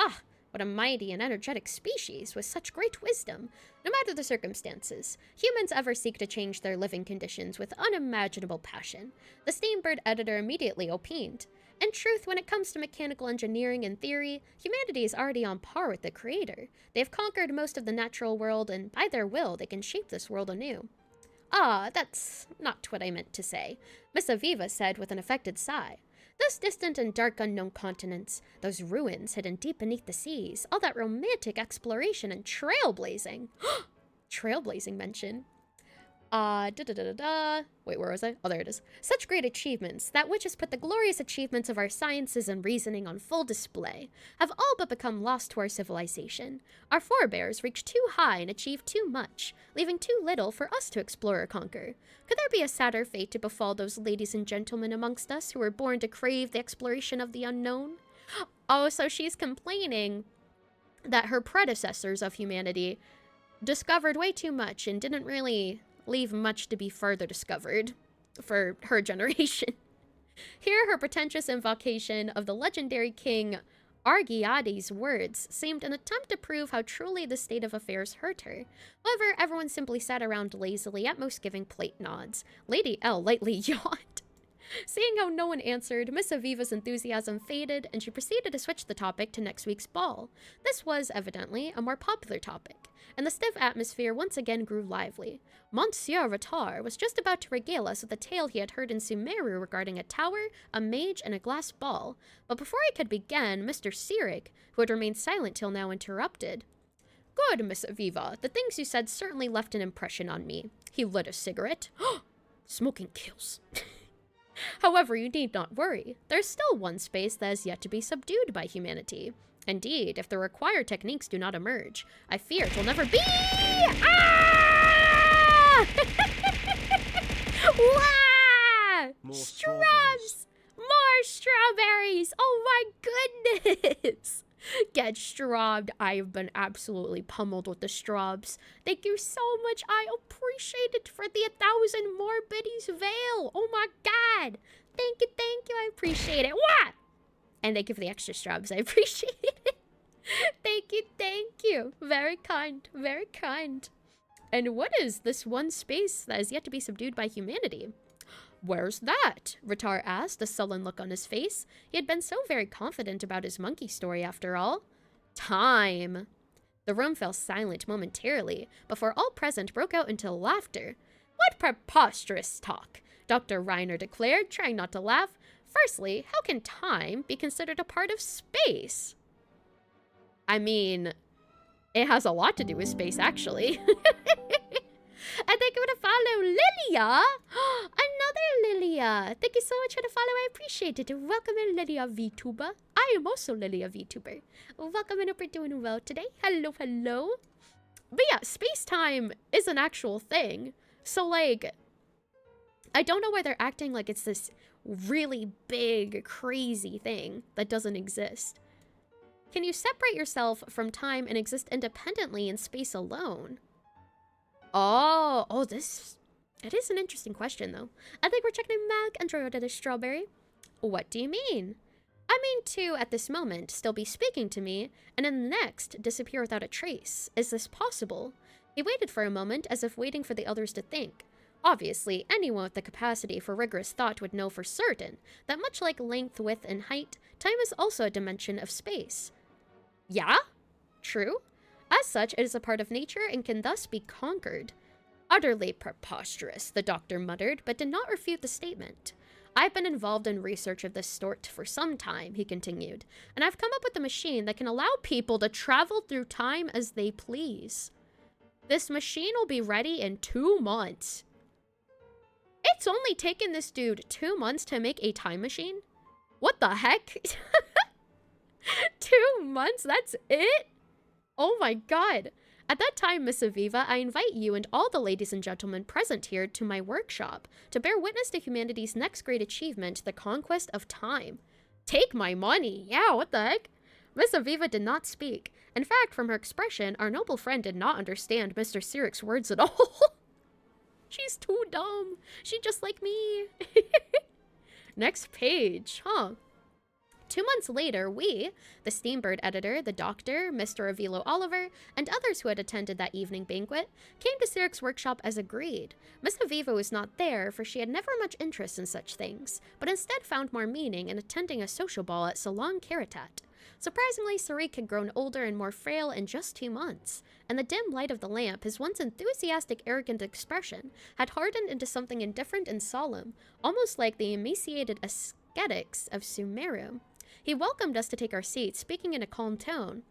what a mighty and energetic species with such great wisdom. No matter the circumstances, humans ever seek to change their living conditions with unimaginable passion. The Steambird editor immediately opined. In truth, when it comes to mechanical engineering and theory, humanity is already on par with the Creator. They have conquered most of the natural world, and by their will, they can shape this world anew. Ah, that's not what I meant to say, Miss Aviva said with an affected sigh. Those distant and dark unknown continents, those ruins hidden deep beneath the seas, all that romantic exploration and trailblazing. Trailblazing mention. Wait, where was I? Oh, there it is. Such great achievements, that which has put the glorious achievements of our sciences and reasoning on full display, have all but become lost to our civilization. Our forebears reached too high and achieved too much, leaving too little for us to explore or conquer. Could there be a sadder fate to befall those ladies and gentlemen amongst us who were born to crave the exploration of the unknown? Oh, so she's complaining that her predecessors of humanity discovered way too much and didn't really leave much to be further discovered for her generation. Here, her pretentious invocation of the legendary king Argiade's words seemed an attempt to prove how truly the state of affairs hurt her. However, everyone simply sat around lazily, at most giving plate nods. Lady L lightly yawned. Seeing how no one answered, Miss Aviva's enthusiasm faded, and she proceeded to switch the topic to next week's ball. This was, evidently, a more popular topic, and the stiff atmosphere once again grew lively. Monsieur Ratar was just about to regale us with a tale he had heard in Sumeru regarding a tower, a mage, and a glass ball, but before he could begin, Mr. Sirik, who had remained silent till now, interrupted. Good, Miss Aviva. The things you said certainly left an impression on me. He lit a cigarette. Smoking kills. However, you need not worry. There's still one space that is yet to be subdued by humanity. Indeed, if the required techniques do not emerge, I fear it will never be. Ah! Wow! Strawberries! More strawberries! Oh my goodness! Get straubed. I've been absolutely pummeled with the straubs. Thank you so much. I appreciate it for the 1,000 more biddies veil. Oh my god. Thank you, thank you. I appreciate it. What? And thank you for the extra straubs. I appreciate it. Thank you, thank you. Very kind, very kind. And what is this one space that is yet to be subdued by humanity? Where's that? Ratar asked, a sullen look on his face. He had been so very confident about his monkey story after all. Time. The room fell silent momentarily before all present broke out into laughter. What preposterous talk, Dr. Reiner declared, trying not to laugh. Firstly, how can time be considered a part of space? I mean, it has a lot to do with space, actually. And thank you for the follow, Lilia! Another Lilia! Thank you so much for the follow, I appreciate it. Welcome in, Lilia VTuber. I am also Lilia VTuber. Welcome in, hope you're doing well today. Hello, hello. But yeah, space-time is an actual thing. So, like, I don't know why they're acting like it's this really big, crazy thing that doesn't exist. Can you separate yourself from time and exist independently in space alone? Oh, it is an interesting question, though. I think we're checking back and throw it at a strawberry. What do you mean? I mean to, at this moment, still be speaking to me, and in the next, disappear without a trace. Is this possible? He waited for a moment, as if waiting for the others to think. Obviously, anyone with the capacity for rigorous thought would know for certain that much like length, width, and height, time is also a dimension of space. Yeah? True? As such, it is a part of nature and can thus be conquered. Utterly preposterous, the doctor muttered, but did not refute the statement. I've been involved in research of this sort for some time, he continued, and I've come up with a machine that can allow people to travel through time as they please. This machine will be ready in 2 months. It's only taken this dude 2 months to make a time machine? What the heck? 2 months? That's it? Oh my god. At that time, Miss Aviva, I invite you and all the ladies and gentlemen present here to my workshop to bear witness to humanity's next great achievement, the conquest of time. Take my money. Yeah, what the heck? Miss Aviva did not speak. In fact, from her expression, our noble friend did not understand Mr. Sirik's words at all. She's too dumb. She's just like me. Next page, huh? 2 months later, we, the Steambird editor, the doctor, Mr. Avilo Oliver, and others who had attended that evening banquet, came to Sirik's workshop as agreed. Miss Aviva was not there, for she had never much interest in such things, but instead found more meaning in attending a social ball at Salon Karatat. Surprisingly, Sirik had grown older and more frail in just 2 months, and the dim light of the lamp, his once enthusiastic, arrogant expression, had hardened into something indifferent and solemn, almost like the emaciated ascetics of Sumeru. He welcomed us to take our seats, speaking in a calm tone.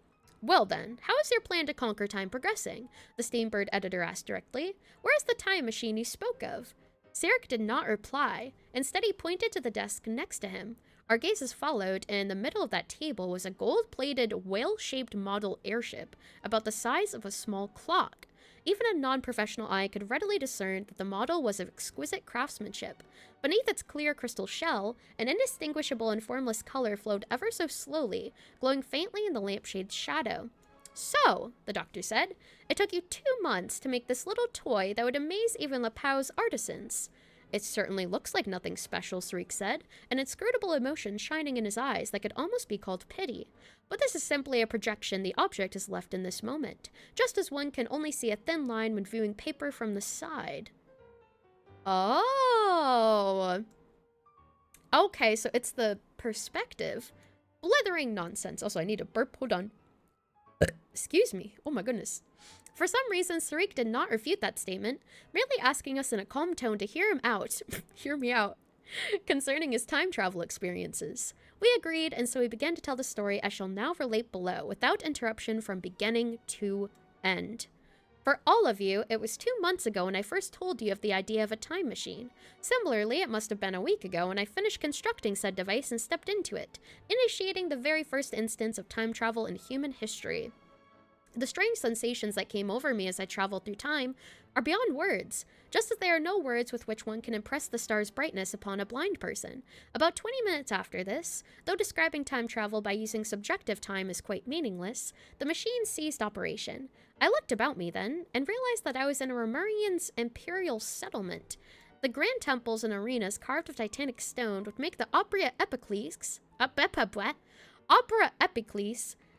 Well then, how is your plan to conquer time progressing? The Steambird editor asked directly. Where is the time machine you spoke of? Sirik did not reply. Instead, he pointed to the desk next to him. Our gazes followed, and in the middle of that table was a gold-plated, whale-shaped model airship, about the size of a small clock. Even a non-professional eye could readily discern that the model was of exquisite craftsmanship. Beneath its clear crystal shell, an indistinguishable and formless color flowed ever so slowly, glowing faintly in the lamp-shade's shadow. So, the doctor said, it took you 2 months to make this little toy that would amaze even Lapau's artisans. It certainly looks like nothing special, Sirik said, an inscrutable emotion shining in his eyes that could almost be called pity. But this is simply a projection the object has left in this moment, just as one can only see a thin line when viewing paper from the side. Oh. Okay, so it's the perspective. Blithering nonsense. Also, I need a burp. Hold on. Excuse me. Oh my goodness. For some reason, Sirik did not refute that statement, merely asking us in a calm tone to hear him out. Hear me out. Concerning his time travel experiences. We agreed, and so he began to tell the story I shall now relate below, without interruption from beginning to end. For all of you, it was 2 months ago when I first told you of the idea of a time machine. Similarly, it must have been a week ago when I finished constructing said device and stepped into it, initiating the very first instance of time travel in human history. The strange sensations that came over me as I traveled through time are beyond words, just as there are no words with which one can impress the star's brightness upon a blind person. About 20 minutes after this, though describing time travel by using subjective time is quite meaningless, the machine ceased operation. I looked about me then, and realized that I was in a Romurian's imperial settlement. The grand temples and arenas carved of titanic stone would make the Opera Epiclese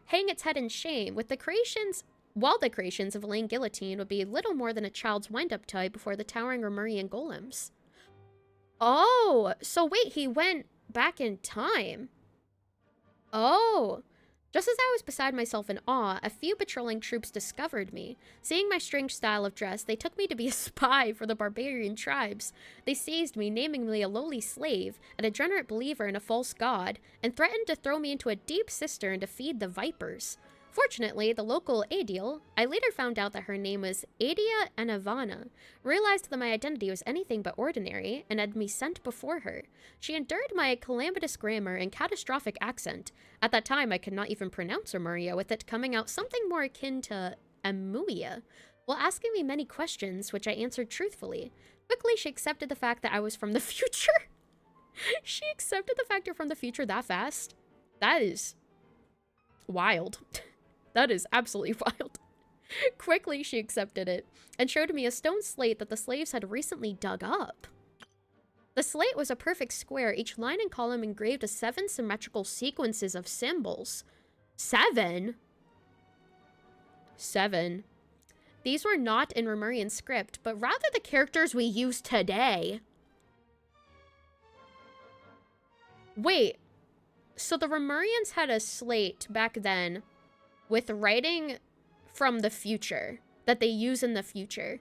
hang its head in shame, while the creations of Elaine Guillotine would be little more than a child's wind-up toy before the towering Romurian golems. Oh, so wait, he went back in time. Oh. Just as I was beside myself in awe, a few patrolling troops discovered me. Seeing my strange style of dress, they took me to be a spy for the barbarian tribes. They seized me, naming me a lowly slave, a degenerate believer in a false god, and threatened to throw me into a deep cistern to feed the vipers. Fortunately, the local Adil, I later found out that her name was Adia Anavana, realized that my identity was anything but ordinary and had me sent before her. She endured my calamitous grammar and catastrophic accent. At that time, I could not even pronounce Remuria, with it coming out something more akin to Amuia, while asking me many questions, which I answered truthfully. Quickly, she accepted the fact that I was from the future. She accepted the fact you're from the future that fast? That is wild. That is absolutely wild. Quickly, she accepted it and showed me a stone slate that the slaves had recently dug up. The slate was a perfect square, each line and column engraved as 7 symmetrical sequences of symbols. 7? 7. These were not in Remurian script, but rather the characters we use today. Wait, so the Remurians had a slate back then with writing from the future that they use in the future.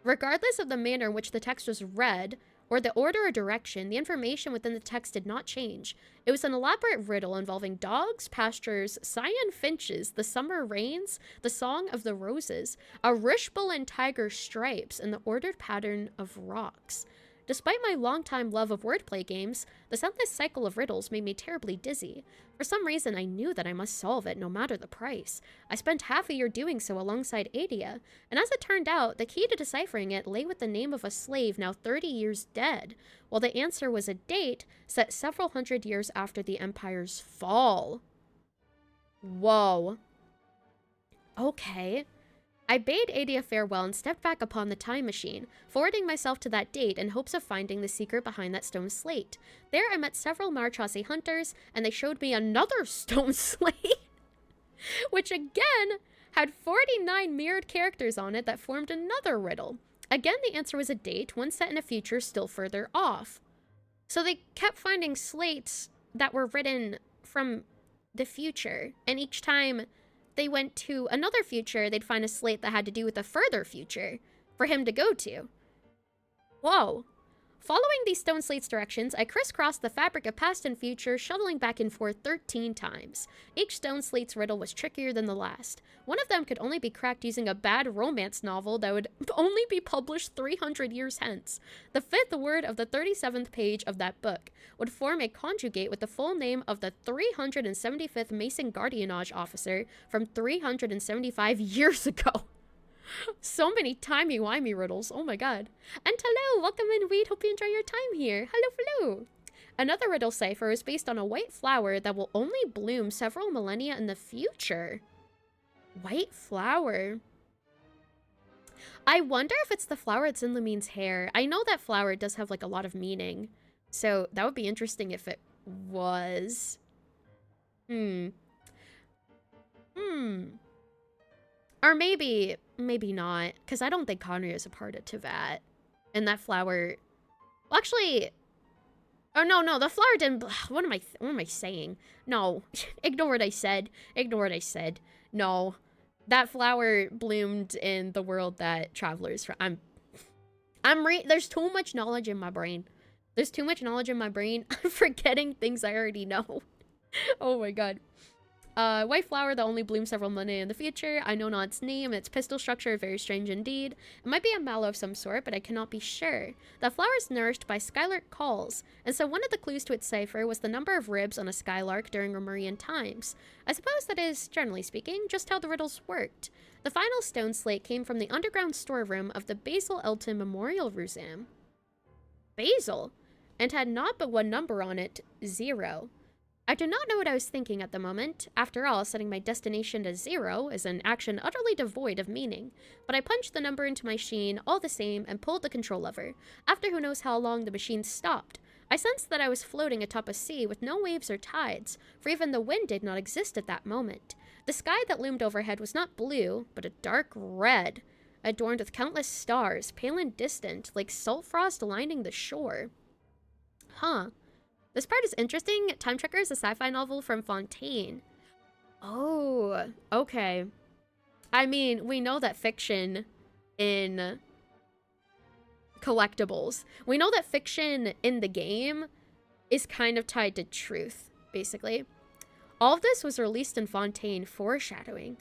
Regardless of the manner in which the text was read, or the order or direction, the information within the text did not change. It was an elaborate riddle involving dogs, pastures, cyan finches, the summer rains, the song of the roses, a rishbull and tiger stripes, and the ordered pattern of rocks. Despite my longtime love of wordplay games, this endless cycle of riddles made me terribly dizzy. For some reason, I knew that I must solve it no matter the price. I spent half a year doing so alongside Adia, and as it turned out, the key to deciphering it lay with the name of a slave now 30 years dead, while the answer was a date set several hundred years after the Empire's fall. Whoa. Okay. I bade Adia farewell and stepped back upon the time machine, forwarding myself to that date in hopes of finding the secret behind that stone slate. There I met several Marchasi hunters, and they showed me another stone slate, which again had 49 mirrored characters on it that formed another riddle. Again, the answer was a date, one set in a future still further off. So they kept finding slates that were written from the future, and each time they went to another future, they'd find a slate that had to do with a further future for him to go to. Whoa. Following these stone slates directions, I crisscrossed the fabric of past and future, shuttling back and forth 13 times. Each stone slate's riddle was trickier than the last. One of them could only be cracked using a bad romance novel that would only be published 300 years hence. The 5th word of the 37th page of that book would form a conjugate with the full name of the 375th Mason Guardianage Officer from 375 years ago. So many timey-wimey riddles. Oh my god. And hello, welcome in, Reed. Hope you enjoy your time here. Hello. Another riddle cipher is based on a white flower that will only bloom several millennia in the future. White flower. I wonder if it's the flower that's in Lumine's hair. I know that flower does have like a lot of meaning. So that would be interesting if it was. Or maybe not, because I don't think Conry is a part of Tevat. And that flower... Well, actually... Oh, no, the flower didn't... What am I saying? No. Ignore what I said. No. That flower bloomed in the world that Travelers from... There's too much knowledge in my brain. I'm forgetting things I already know. Oh my god. White flower that only blooms several millennia in the future. I know not its name, and its pistil structure very strange indeed. It might be a mallow of some sort, but I cannot be sure. The flower is nourished by skylark calls, and so one of the clues to its cipher was the number of ribs on a skylark during Remurian times. I suppose that is, generally speaking, just how the riddles worked. The final stone slate came from the underground storeroom of the Basil Elton Memorial Museum. Basil? And had not but one number on it, 0. I do not know what I was thinking at the moment. After all, setting my destination to 0 is an action utterly devoid of meaning. But I punched the number into my machine all the same and pulled the control lever. After who knows how long, the machine stopped. I sensed that I was floating atop a sea with no waves or tides, for even the wind did not exist at that moment. The sky that loomed overhead was not blue, but a dark red. adorned with countless stars, pale and distant, like salt frost lining the shore. Huh. This part is interesting. Time Tracker is a sci-fi novel from Fontaine. Oh, okay. I mean, we know that fiction in collectibles, we know that fiction in the game is kind of tied to truth, basically. All of this was released in Fontaine, foreshadowing.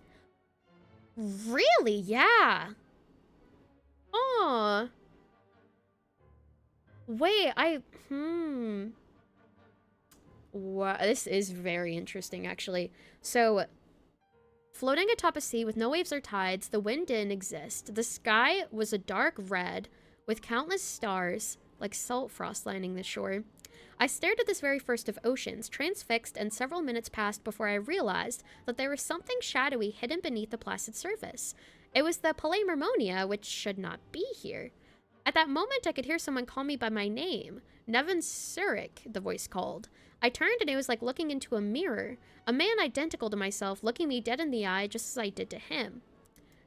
Really? Yeah. Aw. Wait, Wow, this is very interesting, actually. So, floating atop a sea with no waves or tides, the wind didn't exist. The sky was a dark red with countless stars, like salt frost lining the shore. I stared at this very first of oceans, transfixed, and several minutes passed before I realized that there was something shadowy hidden beneath the placid surface. It was the Palermonia, which should not be here. At that moment, I could hear someone call me by my name. Nevin Surik, the voice called. I turned and it was like looking into a mirror. A man identical to myself, looking me dead in the eye just as I did to him.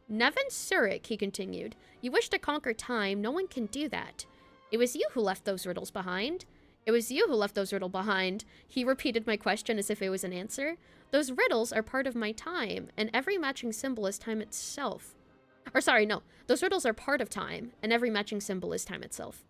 Nevin Surik, he continued. You wish to conquer time, no one can do that. It was you who left those riddles behind. It was you who left those riddles behind. He repeated my question as if it was an answer. Those riddles are part of my time, and every matching symbol is time itself. Or sorry, no. Those riddles are part of time, and every matching symbol is time itself.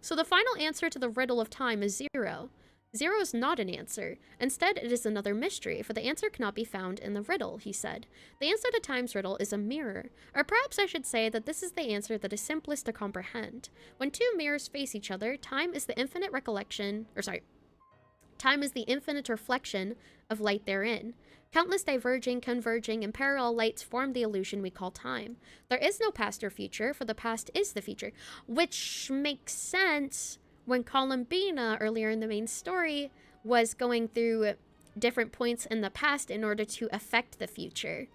So the final answer to the riddle of time is 0. 0 is not an answer. Instead, it is another mystery, for the answer cannot be found in the riddle, he said. The answer to time's riddle is a mirror. Or perhaps I should say that this is the answer that is simplest to comprehend. When two mirrors face each other, time is the infinite reflection of light therein. Countless diverging, converging, and parallel lights form the illusion we call time. There is no past or future, for the past is the future. Which makes sense when Columbina, earlier in the main story, was going through different points in the past in order to affect the future.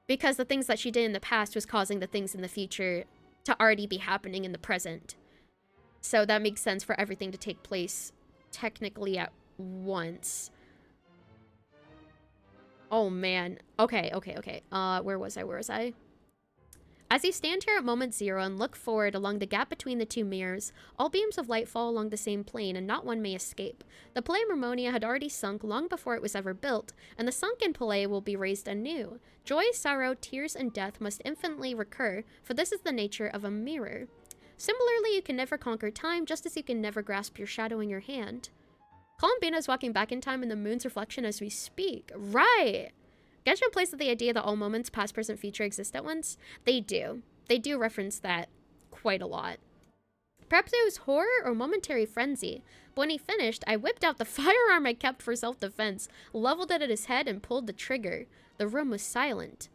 Because the things that she did in the past was causing the things in the future to already be happening in the present. So that makes sense for everything to take place technically at once. Oh man. Okay. Where was I? As you stand here at moment 0 and look forward along the gap between the two mirrors, all beams of light fall along the same plane and not one may escape. The Palermonia had already sunk long before it was ever built, and the sunken Palais will be raised anew. Joy, sorrow, tears, and death must infinitely recur, for this is the nature of a mirror. Similarly, you can never conquer time, just as you can never grasp your shadow in your hand. Columbina is walking back in time in the moon's reflection as we speak. Right! Genshin plays with the idea that all moments, past, present, future, exist at once. They do. They do reference that quite a lot. Perhaps it was horror or momentary frenzy, but when he finished, I whipped out the firearm I kept for self-defense, leveled it at his head, and pulled the trigger. The room was silent.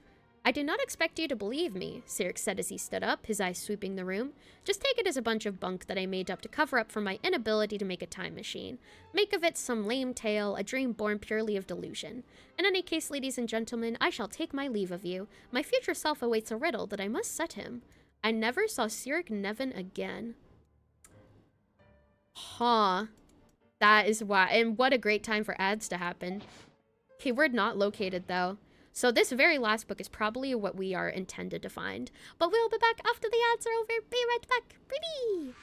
I did not expect you to believe me, Sirik said as he stood up, his eyes sweeping the room. Just take it as a bunch of bunk that I made up to cover up for my inability to make a time machine. Make of it some lame tale, a dream born purely of delusion. In any case, ladies and gentlemen, I shall take my leave of you. My future self awaits a riddle that I must set him. I never saw Sirik Nevin again. Huh. That is why. And what a great time for ads to happen. Keyword not located, though. So this very last book is probably what we are intended to find. But we'll be back after the ads are over. Be right back. Baby!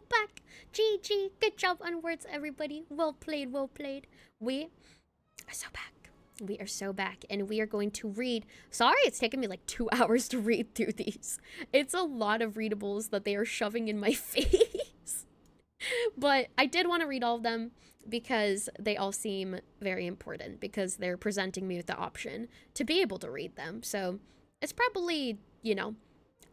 back. GG. Good job on words, everybody. Well played, well played. We are so back. We are so back, and we are going to read. Sorry, it's taken me like 2 hours to read through these. It's a lot of readables that they are shoving in my face. But I did want to read all of them because they all seem very important, because they're presenting me with the option to be able to read them. So it's probably, you know,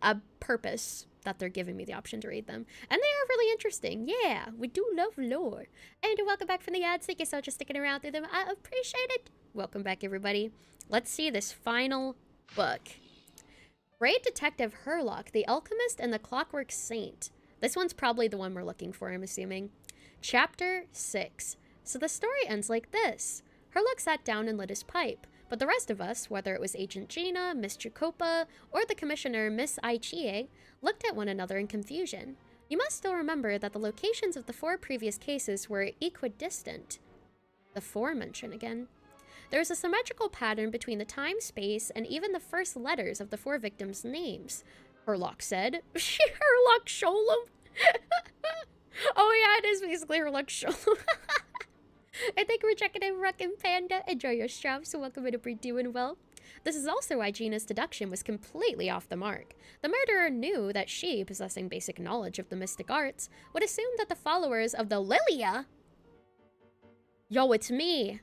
a purpose that they're giving me the option to read them. And they are really interesting. Yeah, we do love lore. And welcome back from the ads. Thank you so much for sticking around through them. I appreciate it. Welcome back, everybody. Let's see this final book. Great Detective Herlock, the Alchemist and the Clockwork Saint. This one's probably the one we're looking for, I'm assuming. Chapter 6. So the story ends like this. Herlock sat down and lit his pipe, but the rest of us, whether it was Agent Gina, Miss Jacopa, or the Commissioner, Miss Aichie, looked at one another in confusion. You must still remember that the locations of the 4 previous cases were equidistant. The 4 mention again. There is a symmetrical pattern between the time, space, and even the first letters of the 4 victims' names, Herlock said. Herlock Sholem? Oh yeah, it is basically Herlock Sholem. I think we're checking in Ruckin' Panda. Enjoy your straps, so welcome to be doing well. This is also why Gina's deduction was completely off the mark. The murderer knew that she, possessing basic knowledge of the mystic arts, would assume that the followers of the Lilia... Yo, it's me!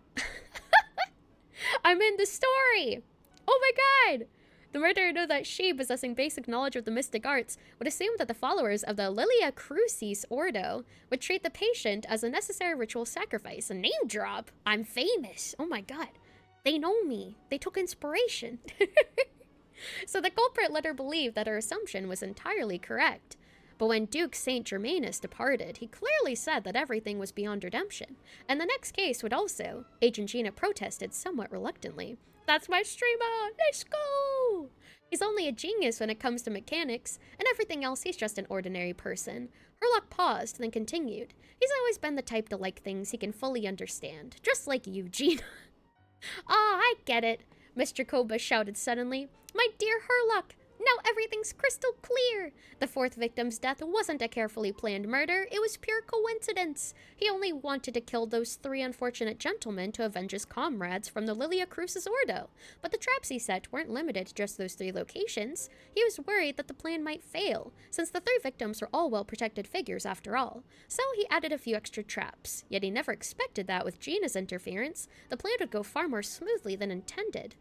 I'm in the story! Oh my god! The murderer knew that she, possessing basic knowledge of the mystic arts, would assume that the followers of the Lilia Crucis Ordo would treat the patient as a necessary ritual sacrifice. A name drop? I'm famous. Oh my god. They know me. They took inspiration. So the culprit let her believe that her assumption was entirely correct. But when Duke St. Germanus departed, he clearly said that everything was beyond redemption, and the next case would also. Agent Gina protested somewhat reluctantly. That's my streamer! Let's go! He's only a genius when it comes to mechanics, and everything else he's just an ordinary person. Herlock paused, then continued. He's always been the type to like things he can fully understand, just like you, Gina. Ah, I get it, Mr. Koba shouted suddenly. My dear Herlock! Now everything's crystal clear! The 4th victim's death wasn't a carefully planned murder, it was pure coincidence. He only wanted to kill those 3 unfortunate gentlemen to avenge his comrades from the Lilia Crucis Ordo. But the traps he set weren't limited to just those 3 locations. He was worried that the plan might fail, since the 3 victims were all well-protected figures after all. So he added a few extra traps, yet he never expected that with Gina's interference, the plan would go far more smoothly than intended.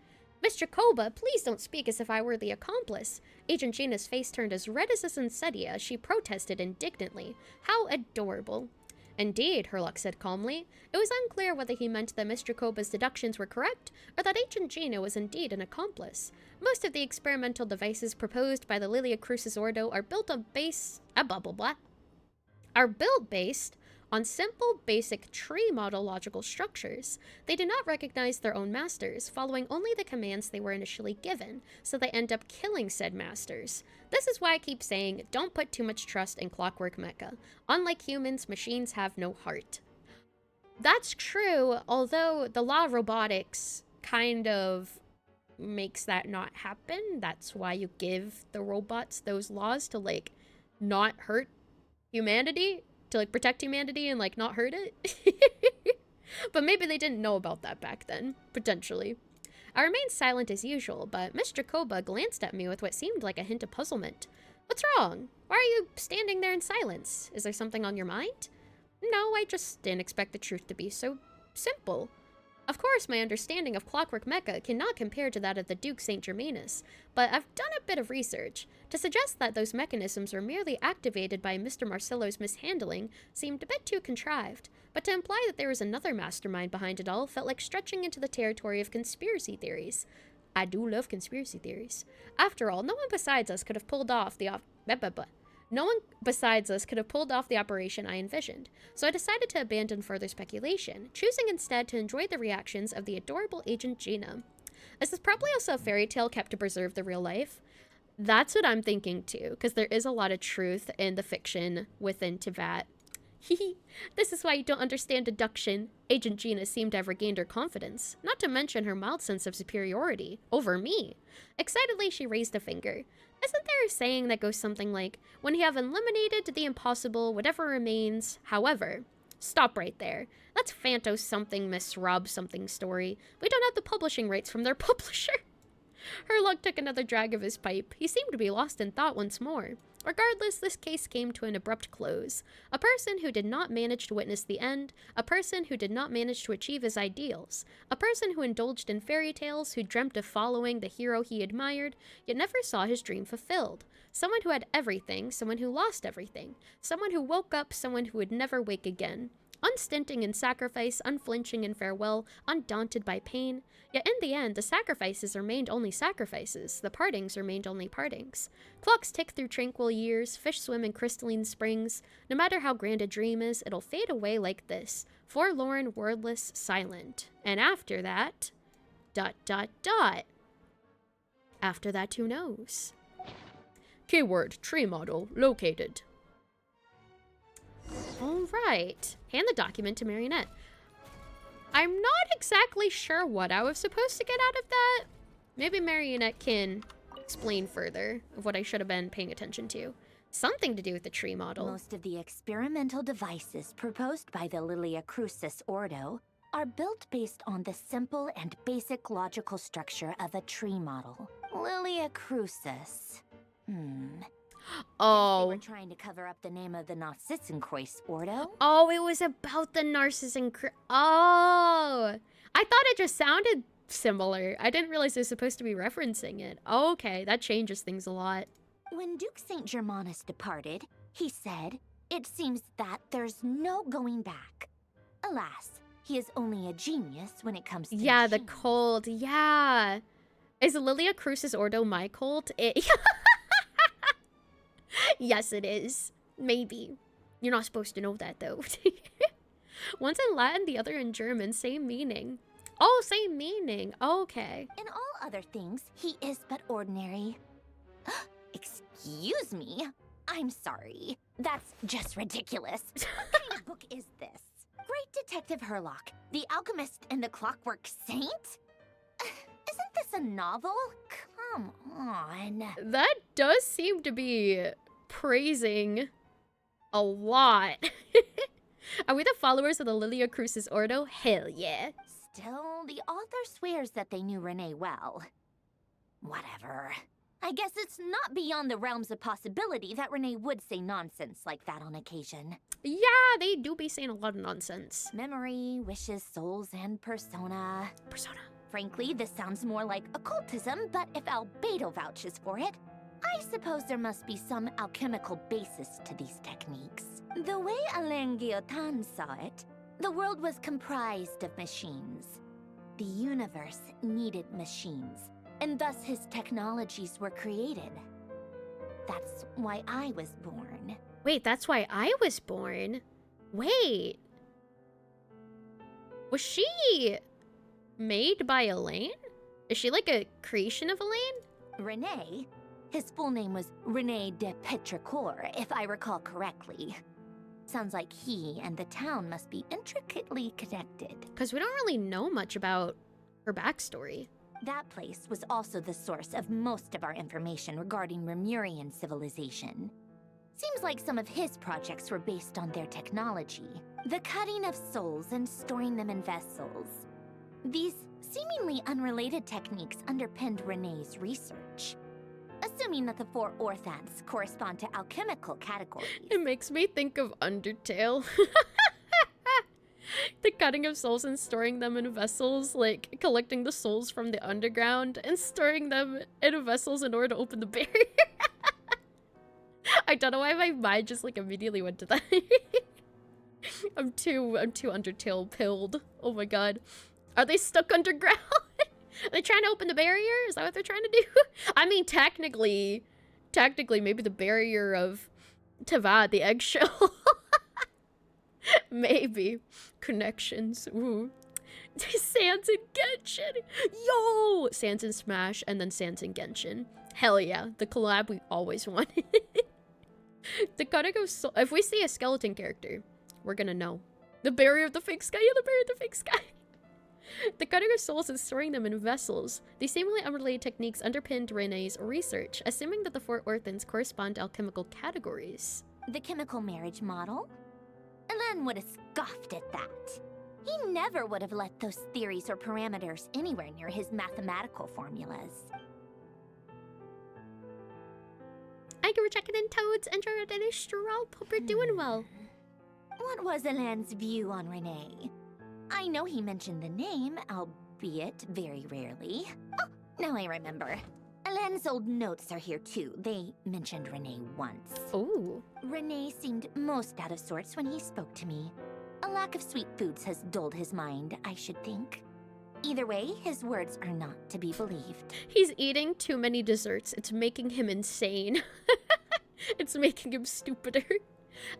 Mr. Koba, please don't speak as if I were the accomplice. Agent Gina's face turned as red as a sunsettia as she protested indignantly. How adorable. Indeed, Herlock said calmly. It was unclear whether he meant that Mr. Koba's deductions were correct, or that Agent Gina was indeed an accomplice. Most of the experimental devices proposed by the Lilia Crucis Ordo are built based on simple, basic tree model logical structures. They do not recognize their own masters, following only the commands they were initially given, so they end up killing said masters. This is why I keep saying, don't put too much trust in Clockwork Mecha. Unlike humans, machines have no heart. That's true, although the law of robotics kind of makes that not happen. That's why you give the robots those laws to, like, not hurt humanity. To, like, protect humanity and, like, not hurt it. But maybe they didn't know about that back then, potentially. I remained silent as usual, but Mr. Koba glanced at me with what seemed like a hint of puzzlement. What's wrong? Why are you standing there in silence? Is there something on your mind? No, I just didn't expect the truth to be so simple. Of course, my understanding of Clockwork Mecha cannot compare to that of the Duke St. Germanus, but I've done a bit of research. To suggest that those mechanisms were merely activated by Mr. Marcello's mishandling seemed a bit too contrived, but to imply that there was another mastermind behind it all felt like stretching into the territory of conspiracy theories. I do love conspiracy theories. After all, no one besides us could have pulled off the operation I envisioned, so I decided to abandon further speculation, choosing instead to enjoy the reactions of the adorable Agent Gina. This is probably also a fairy tale kept to preserve the real life. That's what I'm thinking too, because there is a lot of truth in the fiction within Tibet. This is why you don't understand deduction. Agent Gina seemed to have regained her confidence, not to mention her mild sense of superiority over me. Excitedly, she raised a finger. Isn't there a saying that goes something like, when you have eliminated the impossible, whatever remains, however? Stop right there. That's Phantos something Miss Rob something story. We don't have the publishing rights from their publisher. Herlock took another drag of his pipe. He seemed to be lost in thought once more. Regardless, this case came to an abrupt close. A person who did not manage to witness the end, a person who did not manage to achieve his ideals, a person who indulged in fairy tales, who dreamt of following the hero he admired, yet never saw his dream fulfilled. Someone who had everything, someone who lost everything, someone who woke up, someone who would never wake again. Unstinting in sacrifice, unflinching in farewell, undaunted by pain. Yet in the end, the sacrifices remained only sacrifices, the partings remained only partings. Clocks tick through tranquil years, fish swim in crystalline springs. No matter how grand a dream is, it'll fade away like this, forlorn, wordless, silent. And after that... ... After that, who knows? Keyword, tree model, located. Alright. Hand the document to Marionette. I'm not exactly sure what I was supposed to get out of that. Maybe Marionette can explain further of what I should have been paying attention to. Something to do with the tree model. Most of the experimental devices proposed by the Lilia Crucis Ordo are built based on the simple and basic logical structure of a tree model. Lilia Crucis. Oh. They were trying to cover up the name of the Narcissenkreuz Ordo. Oh, it was about the Narcissenkreuz. Oh. I thought it just sounded similar. I didn't realize it was supposed to be referencing it. Okay, that changes things a lot. When Duke St. Germanus departed, he said, "It seems that there's no going back." Alas, he is only a genius when it comes to Yeah, machines. the cult. Yeah. Is Lilia Crucis Ordo my cult? Yes, it is. Maybe. You're not supposed to know that, though. One's in Latin, the other in German. Same meaning. Oh, same meaning. Okay. In all other things, he is but ordinary. Excuse me? I'm sorry. That's just ridiculous. What kind of book is this? Great Detective Herlock, the Alchemist and the Clockwork Saint? Isn't this a novel? Come on. That does seem to be praising a lot. Are we the followers of the Lilia Crucis Ordo? Hell yeah. Still, the author swears that they knew Renee well. Whatever. I guess it's not beyond the realms of possibility that Renee would say nonsense like that on occasion. Yeah, they do be saying a lot of nonsense. Memory, wishes, souls, and persona. Persona. Frankly, this sounds more like occultism, but if Albedo vouches for it, I suppose there must be some alchemical basis to these techniques. The way Alain Guillotin saw it, the world was comprised of machines. The universe needed machines, and thus his technologies were created. That's why I was born. Wait, that's why I was born? Wait. Was she made by Elaine? Is she like a creation of Elaine? Renee? His full name was Rene de Petrichor, if I recall correctly. Sounds like he and the town must be intricately connected. Because we don't really know much about her backstory. That place was also the source of most of our information regarding Remurian civilization. Seems like some of his projects were based on their technology. The cutting of souls and storing them in vessels. These seemingly unrelated techniques underpinned Renee's research. Assuming that the 4 orthants correspond to alchemical categories. It makes me think of Undertale. The cutting of souls and storing them in vessels, like collecting the souls from the underground and storing them in vessels in order to open the barrier. I don't know why my mind just like immediately went to that. I'm too Undertale pilled. Oh my god. Are they stuck underground? Are they trying to open the barrier? Is that what they're trying to do? I mean, technically, maybe the barrier of Tavad, the eggshell. Maybe. Connections. Ooh. Sans and Genshin. Yo! Sans and Smash, and then Sans and Genshin. Hell yeah. The collab we always wanted. The cutting of soul. If we see a skeleton character, we're gonna know. The barrier of the fake sky. Yeah, the barrier of the fake sky. The cutting of souls and storing them in vessels. These seemingly unrelated techniques underpinned Renee's research, assuming that the 4 orphans correspond to alchemical categories. The chemical marriage model? Alan would have scoffed at that. He never would have let those theories or parameters anywhere near his mathematical formulas. Thank you for checking in, Toads. Enjoy your dinner, Stroop. Hope you're doing well. What was Alan's view on Renee? I know he mentioned the name, albeit very rarely. Oh, now I remember. Alan's old notes are here too. They mentioned Renee once. Oh. Renee seemed most out of sorts when he spoke to me. A lack of sweet foods has dulled his mind, I should think. Either way, his words are not to be believed. He's eating too many desserts. It's making him insane. It's making him stupider.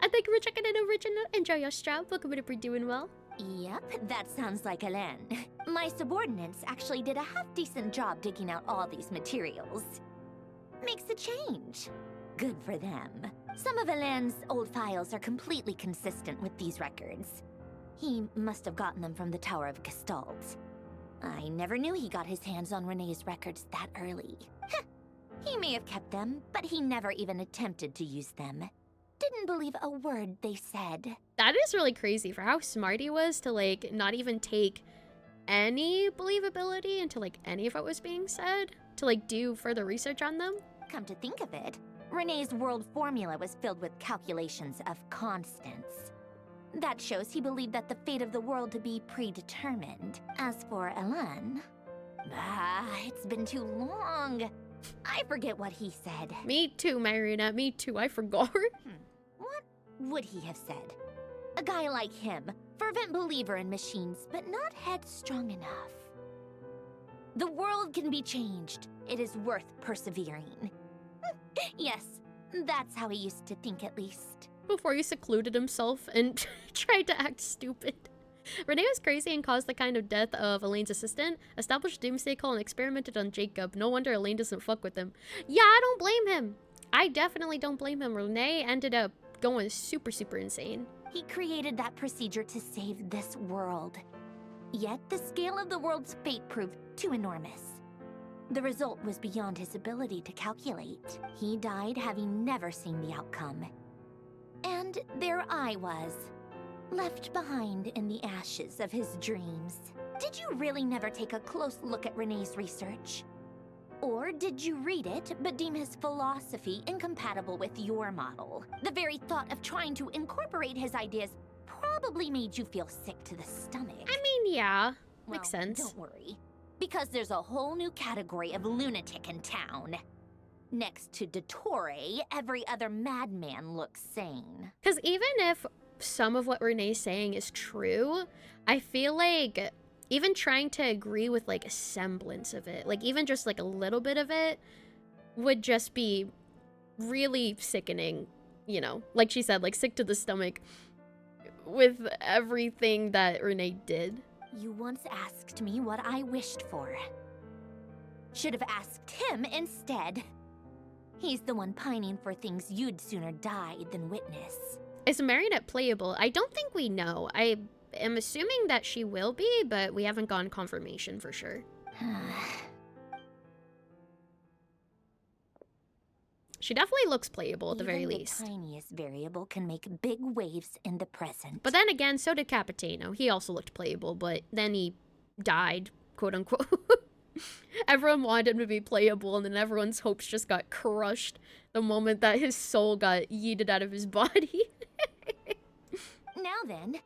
And thank you for checking in, Original. Enjoy your strap. Welcome to be doing well. Yep, that sounds like Alan. My subordinates actually did a half-decent job digging out all these materials. Makes a change. Good for them. Some of Alan's old files are completely consistent with these records. He must have gotten them from the Tower of Gestalt. I never knew he got his hands on Renee's records that early. Heh. He may have kept them, but he never even attempted to use them. Didn't believe a word they said. That is really crazy for how smart he was to, like, not even take any believability into, like, any of what was being said. To, like, do further research on them. Come to think of it, Renee's world formula was filled with calculations of constants. That shows he believed that the fate of the world to be predetermined. As for Alan... it's been too long. I forget what he said. Me too, Marionette. Me too. I forgot. What would he have said? A guy like him, fervent believer in machines, but not headstrong enough. The world can be changed. It is worth persevering. Yes, that's how he used to think at least. Before he secluded himself and tried to act stupid. Renee was crazy and caused the kind of death of Elaine's assistant, established Doomsday Call, and experimented on Jacob. No wonder Elaine doesn't fuck with him. Yeah, I don't blame him. I definitely don't blame him. Renee ended up going super, super insane. He created that procedure to save this world. Yet the scale of the world's fate proved too enormous. The result was beyond his ability to calculate. He died having never seen the outcome. And there I was, left behind in the ashes of his dreams. Did you really never take a close look at Renee's research? Or did you read it, but deem his philosophy incompatible with your model? The very thought of trying to incorporate his ideas probably made you feel sick to the stomach. I mean, yeah. Well, Makes sense. Don't worry, because there's a whole new category of lunatic in town. Next to Dottore, every other madman looks sane. Because even if some of what Renee's saying is true, I feel like even trying to agree with like a semblance of it, like even just like a little bit of it, would just be really sickening, you know? Like she said, like sick to the stomach with everything that Renee did. You once asked me what I wished for. Should have asked him instead. He's the one pining for things you'd sooner die than witness. Is Marionette playable? I don't think we know. I am assuming that she will be, but we haven't gotten confirmation for sure. She definitely looks playable at the very least. The tiniest variable can make big waves in the present. But then again, so did Capitano. He also looked playable, but then he died, quote unquote. Everyone wanted him to be playable, and then everyone's hopes just got crushed the moment that his soul got yeeted out of his body. Now then,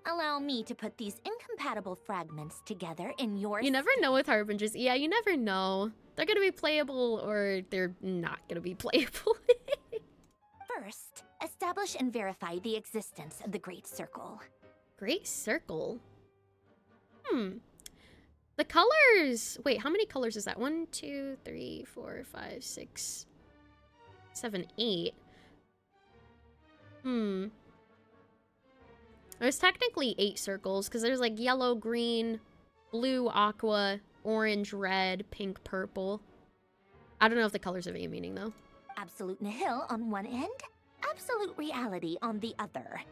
allow me to put these incompatible fragments together in your... You never know with Harbingers. Yeah, you never know. They're gonna be playable or they're not gonna be playable. First, establish and verify the existence of the Great Circle. Great Circle? The colors... Wait, how many colors is that? 1, 2, 3, 4, 5, 6, 7, 8. There's technically 8 circles, because there's like yellow, green, blue, aqua, orange, red, pink, purple. I don't know if the colors have any meaning, though. Absolute nihil on one end, absolute reality on the other.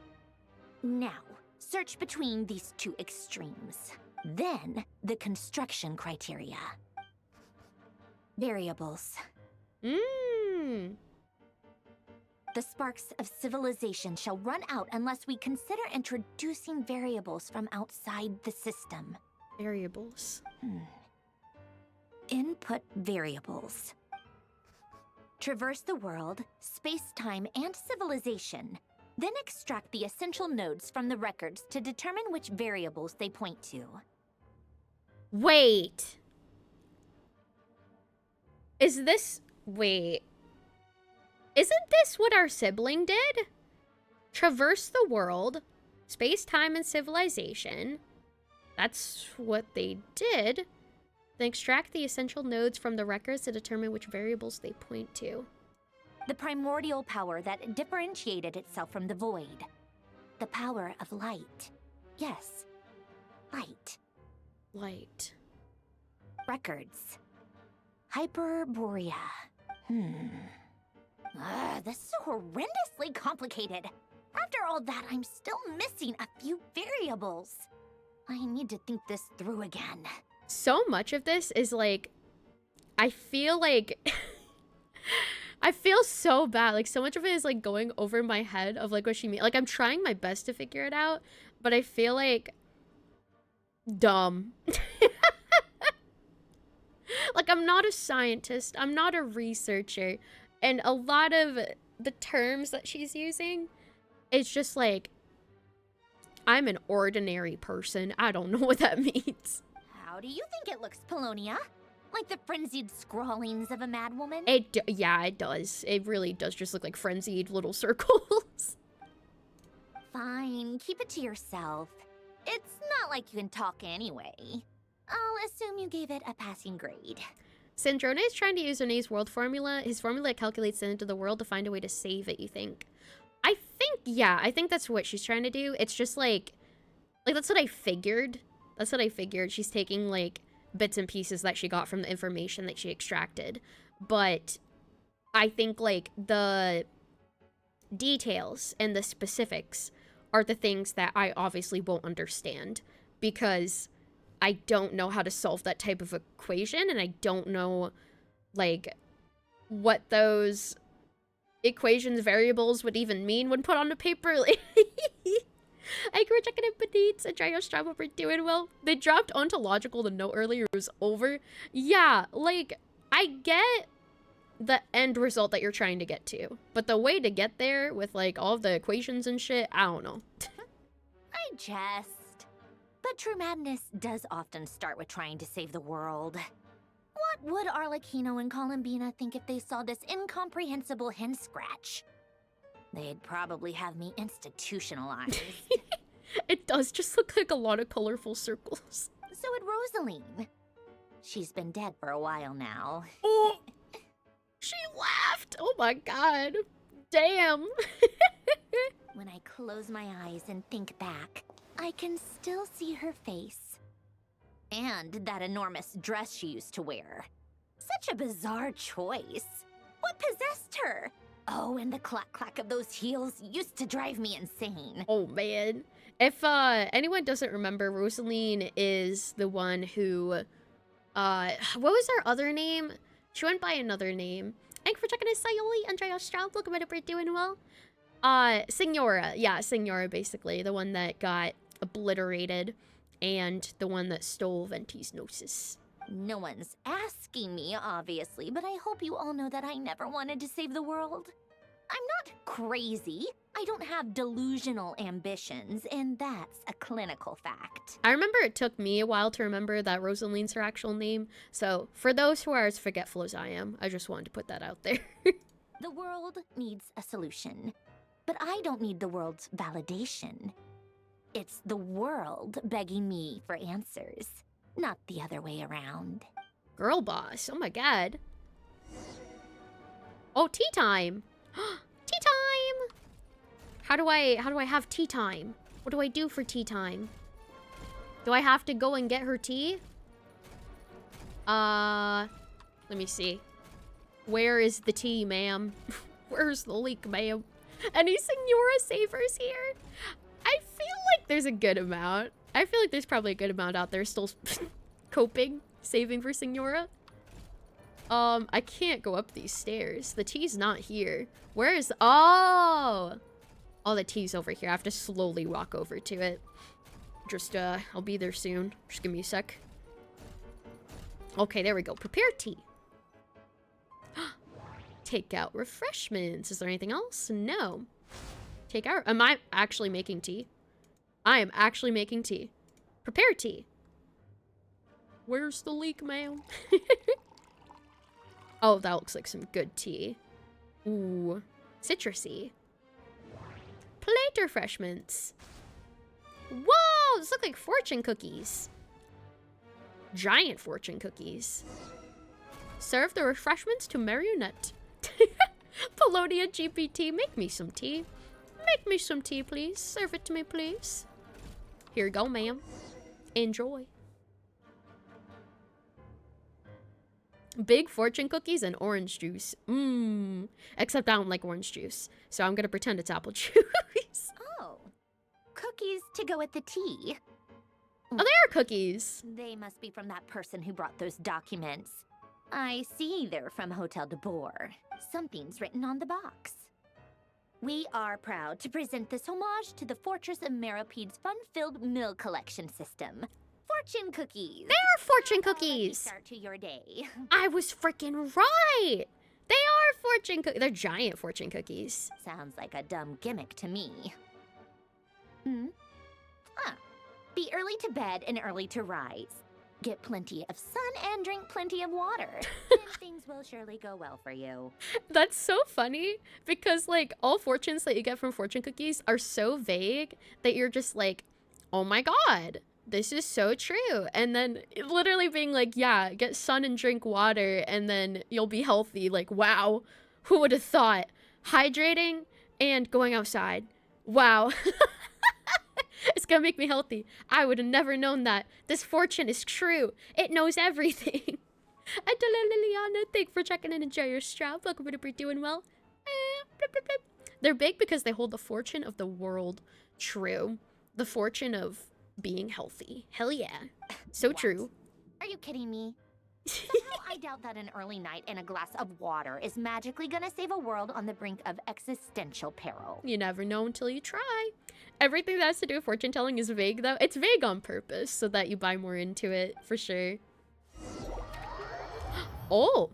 Now, search between these two extremes. Then, the construction criteria. Variables. Mmm. The sparks of civilization shall run out unless we consider introducing variables from outside the system. Variables. Input variables. Traverse the world, space-time, and civilization. Then extract the essential nodes from the records to determine which variables they point to. Wait. Is this... Wait. Isn't this what our sibling did? Traverse the world, space-time, and civilization. That's what they did. Then extract the essential nodes from the records to determine which variables they point to. The primordial power that differentiated itself from the void. The power of light. Yes, light. Light. Records. Hyperborea. This is horrendously complicated. After all that, I'm still missing a few variables. I need to think this through again. So much of this is like, I feel like, I feel so bad. Like, so much of it is like going over my head of like what she means. Like, I'm trying my best to figure it out, but I feel like dumb. Like, I'm not a scientist. I'm not a researcher. And a lot of the terms that she's using, it's just like, I'm an ordinary person. I don't know what that means. How do you think it looks, Polonia? Like the frenzied scrawlings of a madwoman? Yeah, it does. It really does just look like frenzied little circles. Fine, keep it to yourself. It's not like you can talk anyway. I'll assume you gave it a passing grade. Sandrone is trying to use Renee's world formula. His formula calculates it into the world to find a way to save it, you think? Yeah, I think that's what she's trying to do. It's just like that's what I figured. That's what I figured. She's taking like bits and pieces that she got from the information that she extracted. But I think like the details and the specifics are the things that I obviously won't understand because I don't know how to solve that type of equation, and I don't know like what those equations variables would even mean when put on the paper. I grew checking in Benitez and Dryo's travel for doing well. They dropped ontological the note earlier, it was over. Yeah, like, I get the end result that you're trying to get to, but the way to get there with like all of the equations and shit, I don't know. I jest. But true madness does often start with trying to save the world. What would Arlecchino and Columbina think if they saw this incomprehensible hen scratch? They'd probably have me institutionalized. It does just look like a lot of colorful circles. So would Rosaline. She's been dead for a while now. Oh, she laughed. Oh my god. Damn. When I close my eyes and think back, I can still see her face. And that enormous dress she used to wear. Such a bizarre choice. What possessed her? Oh, and the clack-clack of those heels used to drive me insane. Oh, man. If anyone doesn't remember, Rosaline is the one who, what was her other name? She went by another name. Thank you for checking in, Sayoli. Andrea Stroud, look at it, doing well. Signora. Yeah, Signora, basically. The one that got obliterated. And the one that stole Venti's Gnosis. No one's asking me, obviously, but I hope you all know that I never wanted to save the world. I'm not crazy. I don't have delusional ambitions, and that's a clinical fact. I remember it took me a while to remember that Rosaline's her actual name. So, for those who are as forgetful as I am, I just wanted to put that out there. The world needs a solution, but I don't need the world's validation. It's the world begging me for answers, not the other way around. Girl boss, oh my god. Oh, tea time. Tea time. How do I have tea time? What do I do for tea time? Do I have to go and get her tea? Let me see. Where is the tea, ma'am? Where's the leak, ma'am? Any Signora Savers here? I feel like there's a good amount. I feel like there's probably a good amount out there still coping, saving for Signora. I can't go up these stairs. The tea's not here. Where is... Oh! Oh, the tea's over here. I have to slowly walk over to it. Just, I'll be there soon. Just give me a sec. Okay, there we go. Prepare tea. Take out refreshments. Is there anything else? No. Take out... Am I actually making tea? I am actually making tea. Prepare tea. Where's the leak, ma'am? Oh, that looks like some good tea. Ooh. Citrusy. Plate refreshments. Whoa! These look like fortune cookies. Giant fortune cookies. Serve the refreshments to Marionette. Pelonia GPT, make me some tea. Make me some tea, please. Serve it to me, please. Here you go, ma'am. Enjoy. Big fortune cookies and orange juice. Mmm. Except I don't like orange juice. So I'm gonna pretend it's apple juice. Oh. Cookies to go with the tea. Oh, they are cookies. They must be from that person who brought those documents. I see they're from Hotel de Boer. Something's written on the box. We are proud to present this homage to the Fortress of Meropede's fun-filled mill collection system. Fortune cookies. They are fortune cookies. Start to your day. I was freaking right. They are fortune cookies. They're giant fortune cookies. Sounds like a dumb gimmick to me. Hmm? Huh. Be early to bed and early to rise. Get plenty of sun and drink plenty of water. And things will surely go well for you. That's so funny because, like, all fortunes that you get from fortune cookies are so vague that you're just like, oh my god, this is so true. And then literally being like, yeah, get sun and drink water and then you'll be healthy. Like, wow, who would have thought? Hydrating and going outside. Wow. It's gonna make me healthy. I would have never known that. This fortune is true. It knows everything. And to Liliana, thank you for checking in. Enjoy your strap. Welcome to be doing well. They're big because they hold the fortune of the world true. The fortune of being healthy. Hell yeah. So true. Are you kidding me? Somehow I doubt that an early night and a glass of water is magically gonna save a world on the brink of existential peril. You never know until you try. Everything that has to do with fortune telling is vague though. It's vague on purpose so that you buy more into it, for sure. Oh!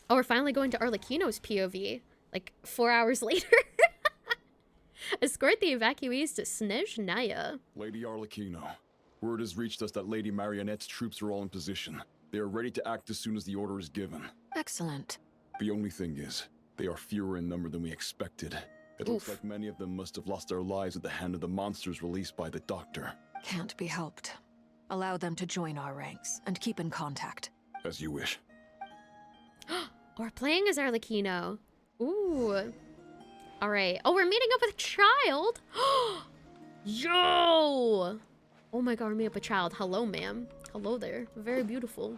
Oh, we're finally going to Arlecchino's POV. Like 4 hours later. Escort the evacuees to Snezhnaya. Lady Arlecchino, word has reached us that Lady Marionette's troops are all in position. They are ready to act as soon as the order is given. Excellent. The only thing is, they are fewer in number than we expected. It looks like many of them must have lost their lives at the hand of the monsters released by the doctor. Can't be helped. Allow them to join our ranks and keep in contact. As you wish. We're playing as Arlecchino. Ooh. Alright. Oh, we're meeting up with a child. Yo! Oh my god, we're meeting up with a child. Hello, ma'am. Hello there. Very beautiful.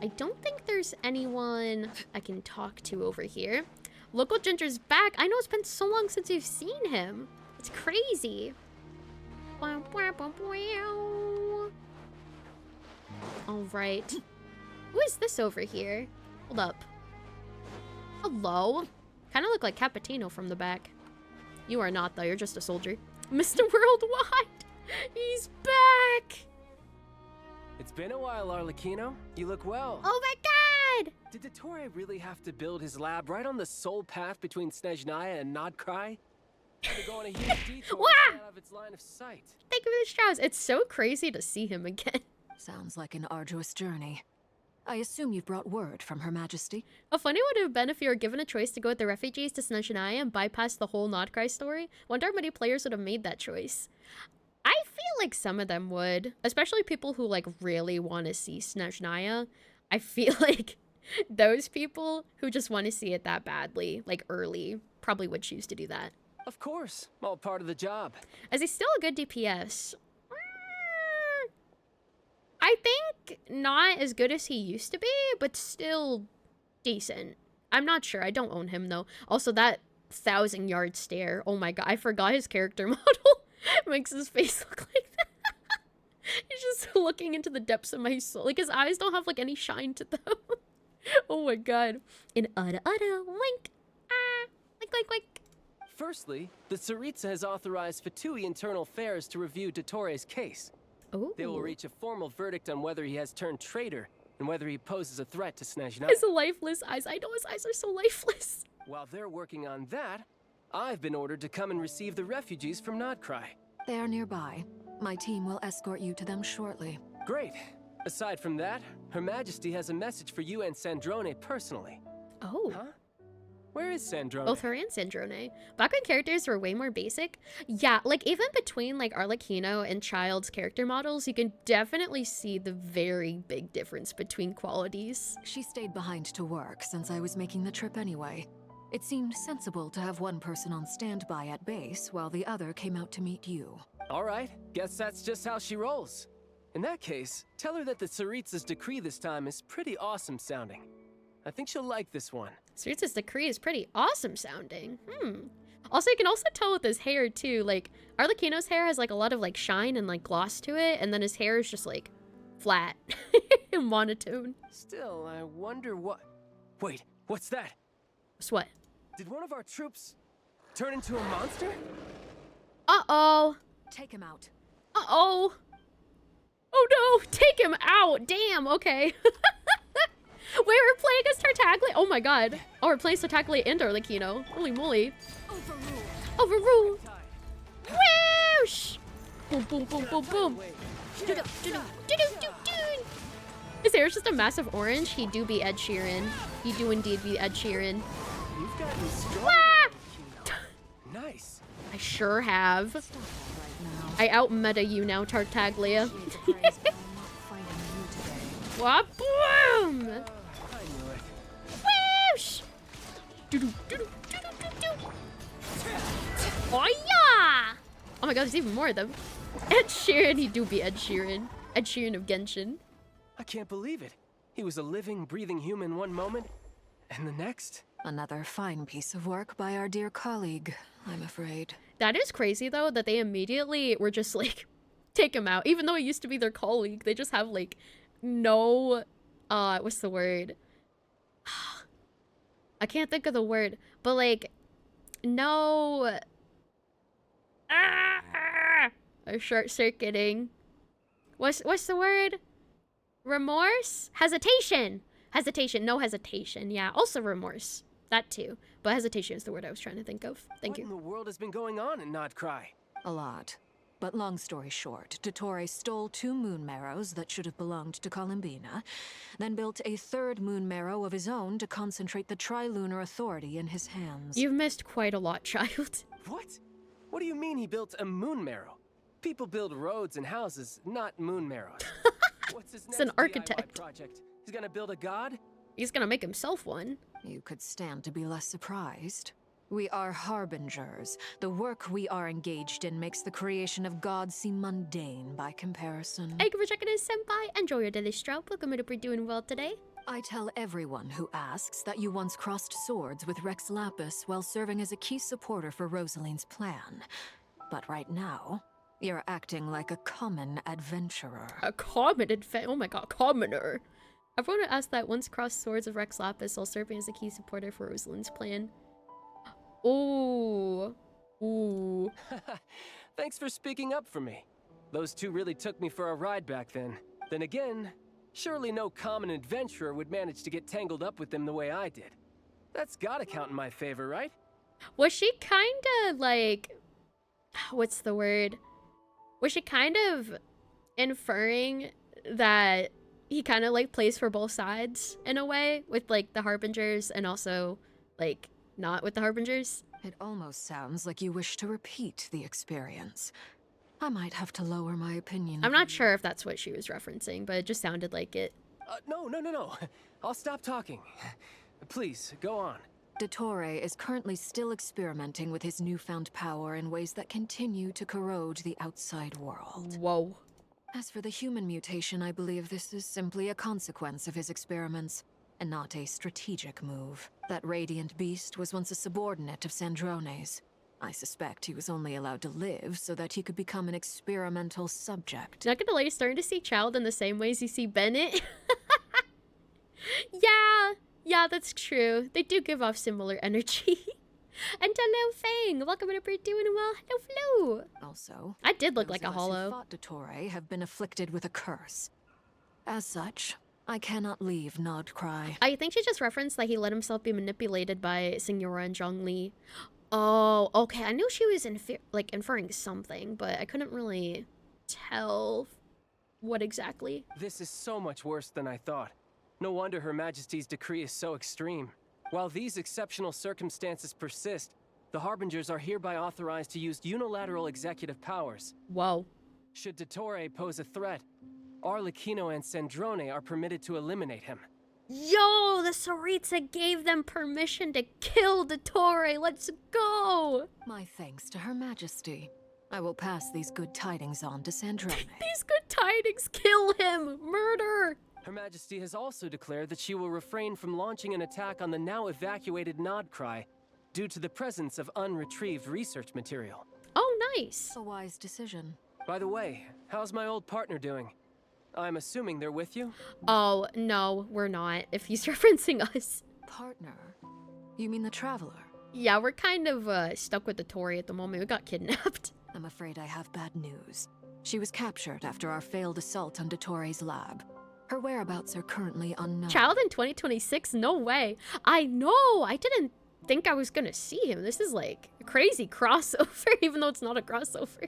I don't think there's anyone I can talk to over here. Local Ginger's back. I know it's been so long since you've seen him. It's crazy. Alright. Who is this over here? Hold up. Hello? Kind of look like Cappuccino from the back. You are not, though. You're just a soldier. Mr. Worldwide! He's back! It's been a while, Arlecchino. You look well. Oh my god! Did Dottore really have to build his lab right on the sole path between Snezhnaya and nod-krai? To go on a huge detour out of its line of sight. Thank you for the straws. It's so crazy to see him again. Sounds like an arduous journey. I assume you've brought word from Her Majesty. How funny would it have been if you were given a choice to go with the refugees to Snezhnaya and bypass the whole nod-krai story? Wonder how many players would have made that choice. I feel like some of them would. Especially people who, like, really want to see Snezhnaya. I feel like those people who just want to see it that badly, like, early, probably would choose to do that. Of course. All part of the job. Is he still a good DPS? I think not as good as he used to be, but still decent. I'm not sure. I don't own him, though. Also, that 1,000-yard stare. Oh my god, I forgot his character model. Makes his face look like that. He's just looking into the depths of my soul. Like, his eyes don't have, like, any shine to them. Oh my god. In wink. Ah, wink. Firstly, the Tsaritsa has authorized Fatui Internal Affairs to review Dottoro's case. Oh. They will reach a formal verdict on whether he has turned traitor and whether he poses a threat to Snezhnaya. His lifeless eyes. I know his eyes are so lifeless. While they're working on that, I've been ordered to come and receive the refugees from nod-krai. They are nearby. My team will escort you to them shortly. Great. Aside from that, Her Majesty has a message for you and Sandrone personally. Oh. Huh? Where is Sandrone? Both her and Sandrone. Back when characters were way more basic. Yeah, like even between like Arlecchino and Child's character models, you can definitely see the very big difference between qualities. She stayed behind to work since I was making the trip anyway. It seemed sensible to have one person on standby at base while the other came out to meet you. All right, guess that's just how she rolls. In that case, tell her that the Tsaritsa's decree this time is pretty awesome sounding. I think she'll like this one. Tsaritsa's decree is pretty awesome sounding. Also, you can also tell with his hair too. Like, Arlecchino's hair has like a lot of like shine and like gloss to it, and then his hair is just like flat and monotone. Still, I wonder what... Wait, what's that? What's what? Did one of our troops turn into a monster? Uh-oh. Take him out. Uh-oh. Oh no, take him out. Damn, okay. Wait, we're playing as Tartaglia? Oh my god. Oh, we're playing Tartaglia and Arlecchino. Holy moly. Overruled. Whoosh! Boom, boom, boom, boom, boom. His hair is just a massive orange. He do be Ed Sheeran. He do indeed be Ed Sheeran. You've gotten stronger. Nice. I sure have. I out-meta you now, Tartaglia. What? Boom! Whoosh! Oh yeah! Oh my god, there's even more of them. Ed Sheeran, he do be Ed Sheeran. Ed Sheeran of Genshin. I can't believe it. He was a living, breathing human one moment, and the next... Another fine piece of work by our dear colleague, I'm afraid. That is crazy, though, that they immediately were just like, take him out. Even though he used to be their colleague, they just have, like, no... what's the word? I can't think of the word, but, like, no... short-circuiting. What's the word? Remorse? Hesitation! Hesitation. No hesitation. Yeah, also remorse. That too. But hesitation is the word I was trying to think of. Thank you. What in the world has been going on in nod-krai? A lot. But long story short, Dottore stole 2 moon marrows that should have belonged to Columbina, then built a 3rd moon marrow of his own to concentrate the Tri-Lunar Authority in his hands. You've missed quite a lot, child. What? What do you mean he built a moon marrow? People build roads and houses, not moon marrows. What's his next an architect. DIY project? He's gonna build a god? He's gonna make himself one. You could stand to be less surprised. We are harbingers. The work we are engaged in makes the creation of gods seem mundane by comparison. Thank you for checking in, Senpai. Enjoy your daily stroke. Welcome to be doing well today. I tell everyone who asks that you once crossed swords with Rex Lapis while serving as a key supporter for Rosaline's plan. But right now, you're acting like a common adventurer. A common oh my god, commoner. Everyone who asked that once crossed swords of Rex Lapis while serving as a key supporter for Rosalind's plan. Ooh. Ooh. Thanks for speaking up for me. Those two really took me for a ride back then. Then again, surely no common adventurer would manage to get tangled up with them the way I did. That's gotta count in my favor, right? Was she kinda like... What's the word? Was she kind of inferring that he kind of like plays for both sides in a way with like the Harbingers and also like not with the Harbingers? It almost sounds like you wish to repeat the experience. I might have to lower my opinion. I'm not sure if that's what she was referencing, but it just sounded like it. No. I'll stop talking. Please, go on. Dottore is currently still experimenting with his newfound power in ways that continue to corrode the outside world. Whoa. As for the human mutation, I believe this is simply a consequence of his experiments, and not a strategic move. That radiant beast was once a subordinate of Sandrone's. I suspect he was only allowed to live so that he could become an experimental subject. Not gonna lie, you're starting to see Child in the same ways you see Bennett. Yeah, that's true. They do give off similar energy. And hello, Fang. Welcome to We're doing well. Hello, Flo. Also, I did look those like a of us who hollow. fought Dottore have been afflicted with a curse. As such, I cannot leave nod-krai. I think she just referenced that he let himself be manipulated by Signora and Zhongli. Oh, okay. I knew she was inferring something, but I couldn't really tell what exactly. This is so much worse than I thought. No wonder Her Majesty's decree is so extreme. While these exceptional circumstances persist, the Harbingers are hereby authorized to use unilateral executive powers. Whoa. Should Dottore pose a threat, Arlecchino and Sandrone are permitted to eliminate him. Yo, the Tsaritsa gave them permission to kill Dottore. Let's go. My thanks to Her Majesty. I will pass these good tidings on to Sandrone. These good tidings, kill him. Murder. Her Majesty has also declared that she will refrain from launching an attack on the now evacuated nod-krai due to the presence of unretrieved research material. Oh, nice. A wise decision. By the way, how's my old partner doing? I'm assuming they're with you? Oh, no, we're not, if he's referencing us. Partner? You mean the Traveler? Yeah, we're kind of stuck with Dottore at the moment. We got kidnapped. I'm afraid I have bad news. She was captured after our failed assault on Dottore's lab. Her whereabouts are currently unknown. Child in 2026? No way. I know. I didn't think I was gonna see him. This is like a crazy crossover, even though it's not a crossover.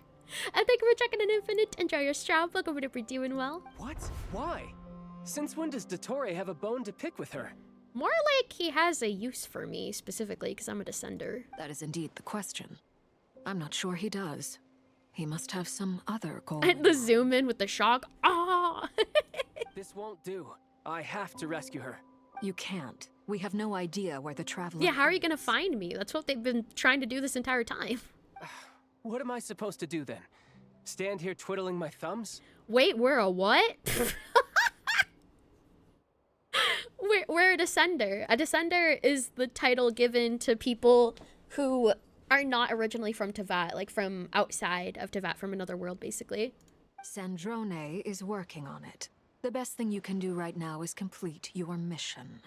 And thank you for checking in, Infinite. Enjoy your strap. Welcome to We're doing well. What? Why? Since when does Dottore have a bone to pick with her? More like he has a use for me, specifically, because I'm a descender. That is indeed the question. I'm not sure he does. He must have some other goal. The zoom in with the shock. Ah! This won't do. I have to rescue her. You can't. We have no idea where the Traveler Yeah, how are you gonna find me? That's what they've been trying to do this entire time. What am I supposed to do then? Stand here twiddling my thumbs? Wait, we're a what? we're a descender. A descender is the title given to people who are not originally from Teyvat, like from outside of Teyvat, from another world, basically. Sandrone is working on it. The best thing you can do right now is complete your mission.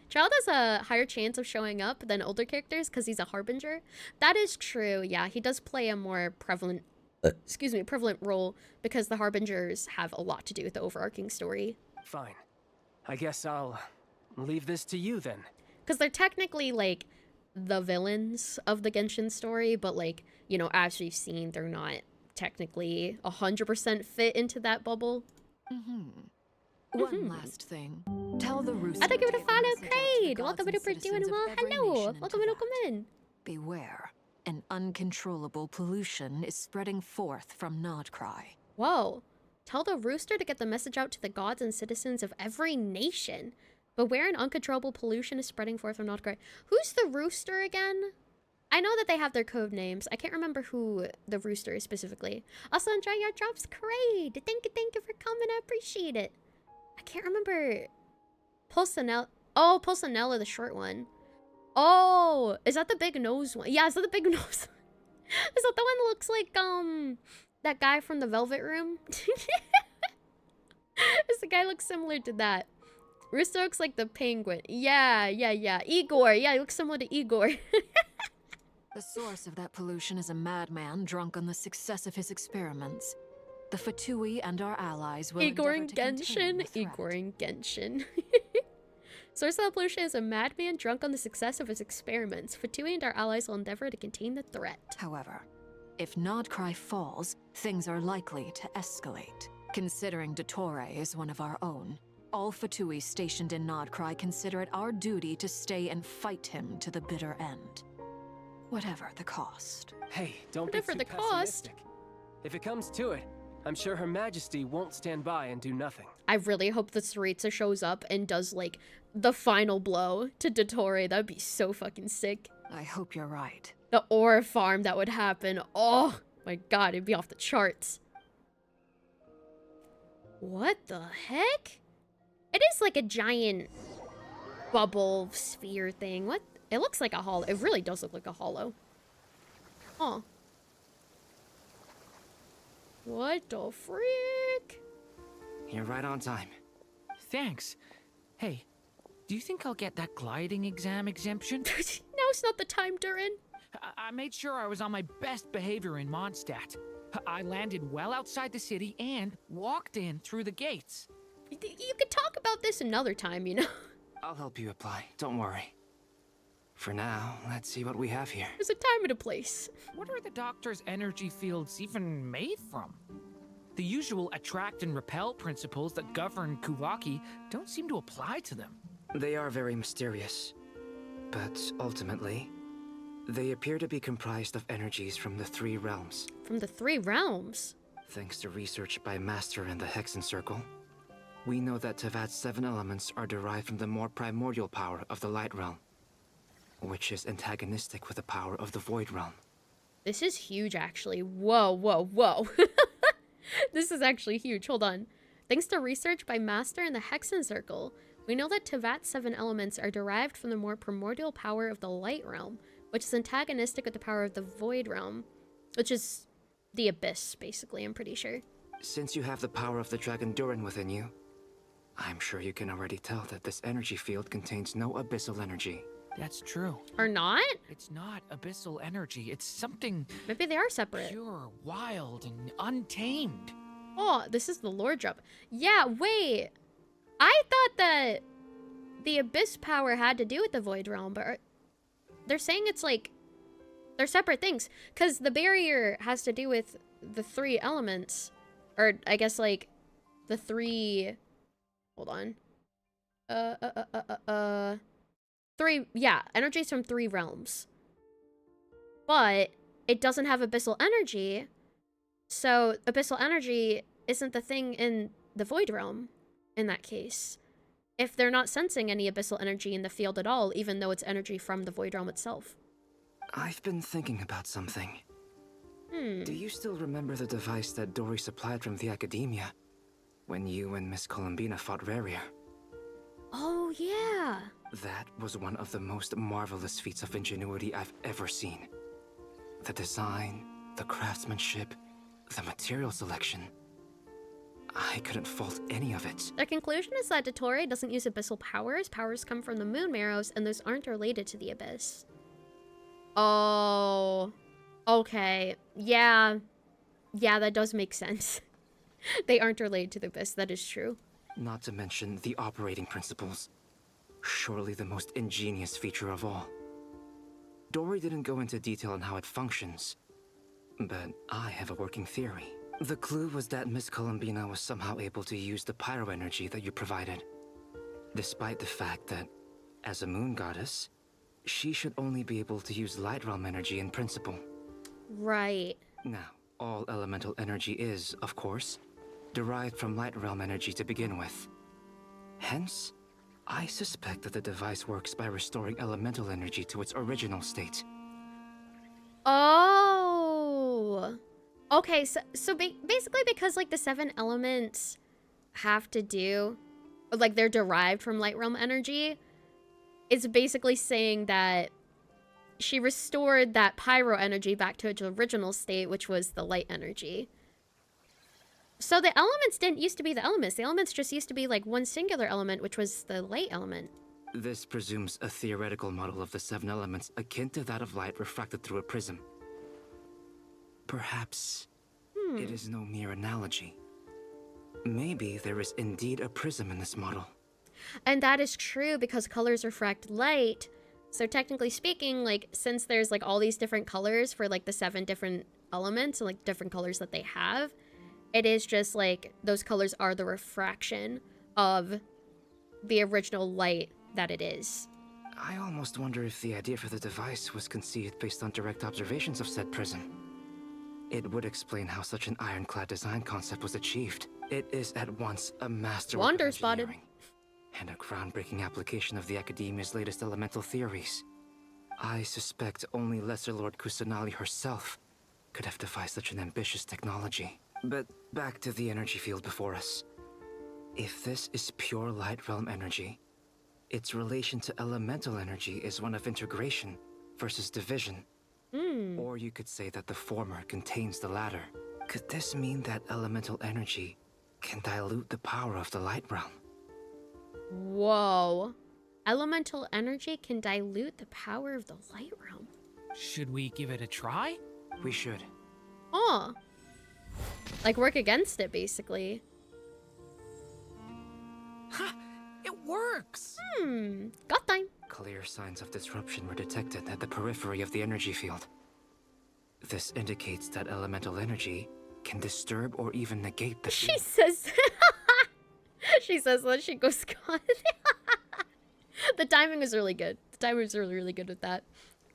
Child has a higher chance of showing up than older characters because he's a harbinger. That is true. Yeah, he does play a more prevalent role because the harbingers have a lot to do with the overarching story. Fine. I guess I'll leave this to you then. Because they're technically like the villains of the Genshin story, but like, you know, as we've seen, they're not technically 100% fit into that bubble. One last thing. Tell the rooster. I think you would have followed Craig. Welcome to We're doing well. Hello. Welcome in. Beware. An uncontrollable pollution is spreading forth from nod-krai. Whoa. Tell the rooster to get the message out to the gods and citizens of every nation. Beware an uncontrollable pollution is spreading forth from nod-krai. Who's the rooster again? I know that they have their code names. I can't remember who the rooster is specifically. Also, enjoy your drops, Craig. Thank you for coming. I appreciate it. I can't remember. Pulsanella. Oh, Pulsanella, the short one. Oh, is that the big nose one? Yeah, is that the big nose? Is that the one that looks like, that guy from the Velvet Room? This guy looks similar to that. Rooster looks like the penguin. Yeah. Igor. Yeah, he looks similar to Igor. The source of that pollution is a madman drunk on the success of his experiments. The Fatui and our allies will Igor and endeavor to contain the Genshin. threat. Igor and Genshin. Source of the pollution is a madman drunk on the success of his experiments. Fatui and our allies will endeavor to contain the threat. However, if nod-krai falls, things are likely to escalate. Considering Dottore is one of our own, all Fatui stationed in nod-krai consider it our duty to stay and fight him to the bitter end. Whatever the cost. Hey, don't be Whatever too the cost. pessimistic. If it comes to it, I'm sure Her Majesty won't stand by and do nothing. I really hope the Tsaritsa shows up and does, like, the final blow to Dottore. That'd be so fucking sick. I hope you're right. The ore farm that would happen. Oh my god, it'd be off the charts. What the heck? It is like a giant bubble sphere thing. What? It looks like a hollow. It really does look like a hollow. Oh. What the freak? You're right on time. Thanks. Hey, do you think I'll get that gliding exam exemption? Now's not the time, Durin. I made sure I was on my best behavior in Mondstadt. I landed well outside the city and walked in through the gates. You could talk about this another time, you know? I'll help you apply, don't worry. For now, let's see what we have here. There's a time and a place. What are the doctor's energy fields even made from? The usual attract and repel principles that govern Kuvaki don't seem to apply to them. They are very mysterious, but ultimately, they appear to be comprised of energies from the 3 realms. From the 3 realms? Thanks to research by Master in the Hexen Circle, we know that Tevat's 7 elements are derived from the more primordial power of the Light Realm, which is antagonistic with the power of the Void Realm. This is huge, actually. Whoa, whoa, whoa. This is actually huge. Hold on. Thanks to research by Master in the Hexen Circle, we know that Tevat's 7 elements are derived from the more primordial power of the Light Realm, which is antagonistic with the power of the Void Realm, which is the Abyss, basically, I'm pretty sure. Since you have the power of the Dragon Durin within you, I'm sure you can already tell that this energy field contains no abyssal energy. That's true. Or not? It's not abyssal energy. It's something... Maybe they are separate. Pure, wild, and untamed. Oh, this is the lore drop. Yeah, wait. I thought that the Abyss power had to do with the Void Realm, but they're saying it's like... They're separate things. Because the barrier has to do with the 3 elements. Or, I guess, like, the 3... Hold on. 3, yeah, energies from 3 realms. But it doesn't have abyssal energy, so abyssal energy isn't the thing in the Void Realm in that case. If they're not sensing any abyssal energy in the field at all, even though it's energy from the Void Realm itself. I've been thinking about something. Do you still remember the device that Dory supplied from the Academia when you and Miss Columbina fought Rarier? Oh, yeah. That was one of the most marvelous feats of ingenuity I've ever seen. The design, the craftsmanship, the material selection. I couldn't fault any of it. Their conclusion is that Dottore doesn't use abyssal powers. Powers come from the moon marrows, and those aren't related to the abyss. Oh. Okay. Yeah. Yeah, that does make sense. They aren't related to the abyss, that is true. Not to mention the operating principles. Surely the most ingenious feature of all. Dory didn't go into detail on how it functions, but I have a working theory. The clue was that Miss Columbina was somehow able to use the pyro energy that you provided, despite the fact that, as a moon goddess, she should only be able to use light realm energy in principle. Right. Now, all elemental energy is, of course, derived from light realm energy to begin with. Hence, I suspect that the device works by restoring elemental energy to its original state. Oh. Okay, so basically because, like, the 7 elements have to do... Like, they're derived from light realm energy, it's basically saying that she restored that pyro energy back to its original state, which was the light energy. So the elements didn't used to be the elements. The elements just used to be like one singular element, which was the light element. This presumes a theoretical model of the 7 elements akin to that of light refracted through a prism. Perhaps it is no mere analogy. Maybe there is indeed a prism in this model. And that is true because colors refract light. So technically speaking, like, since there's like all these different colors for like the 7 different elements and like different colors that they have, it is just like those colors are the refraction of the original light that it is. I almost wonder if the idea for the device was conceived based on direct observations of said prism. It would explain how such an ironclad design concept was achieved. It is at once a masterwork of engineering and a groundbreaking application of the Academia's latest elemental theories. I suspect only Lesser Lord Kusanali herself could have devised such an ambitious technology. But back to the energy field before us. If this is pure light realm energy, its relation to elemental energy is one of integration versus division. Or you could say that the former contains the latter. Could this mean that elemental energy can dilute the power of the light realm? Whoa. Elemental energy can dilute the power of the light realm. Should we give it a try? We should. Oh. Like work against it, basically. Ha! It works! Got time. Clear signs of disruption were detected at the periphery of the energy field. This indicates that elemental energy can disturb or even negate the She field. says... she says that she goes gone. The timing was really good. The timing was really, really good with that.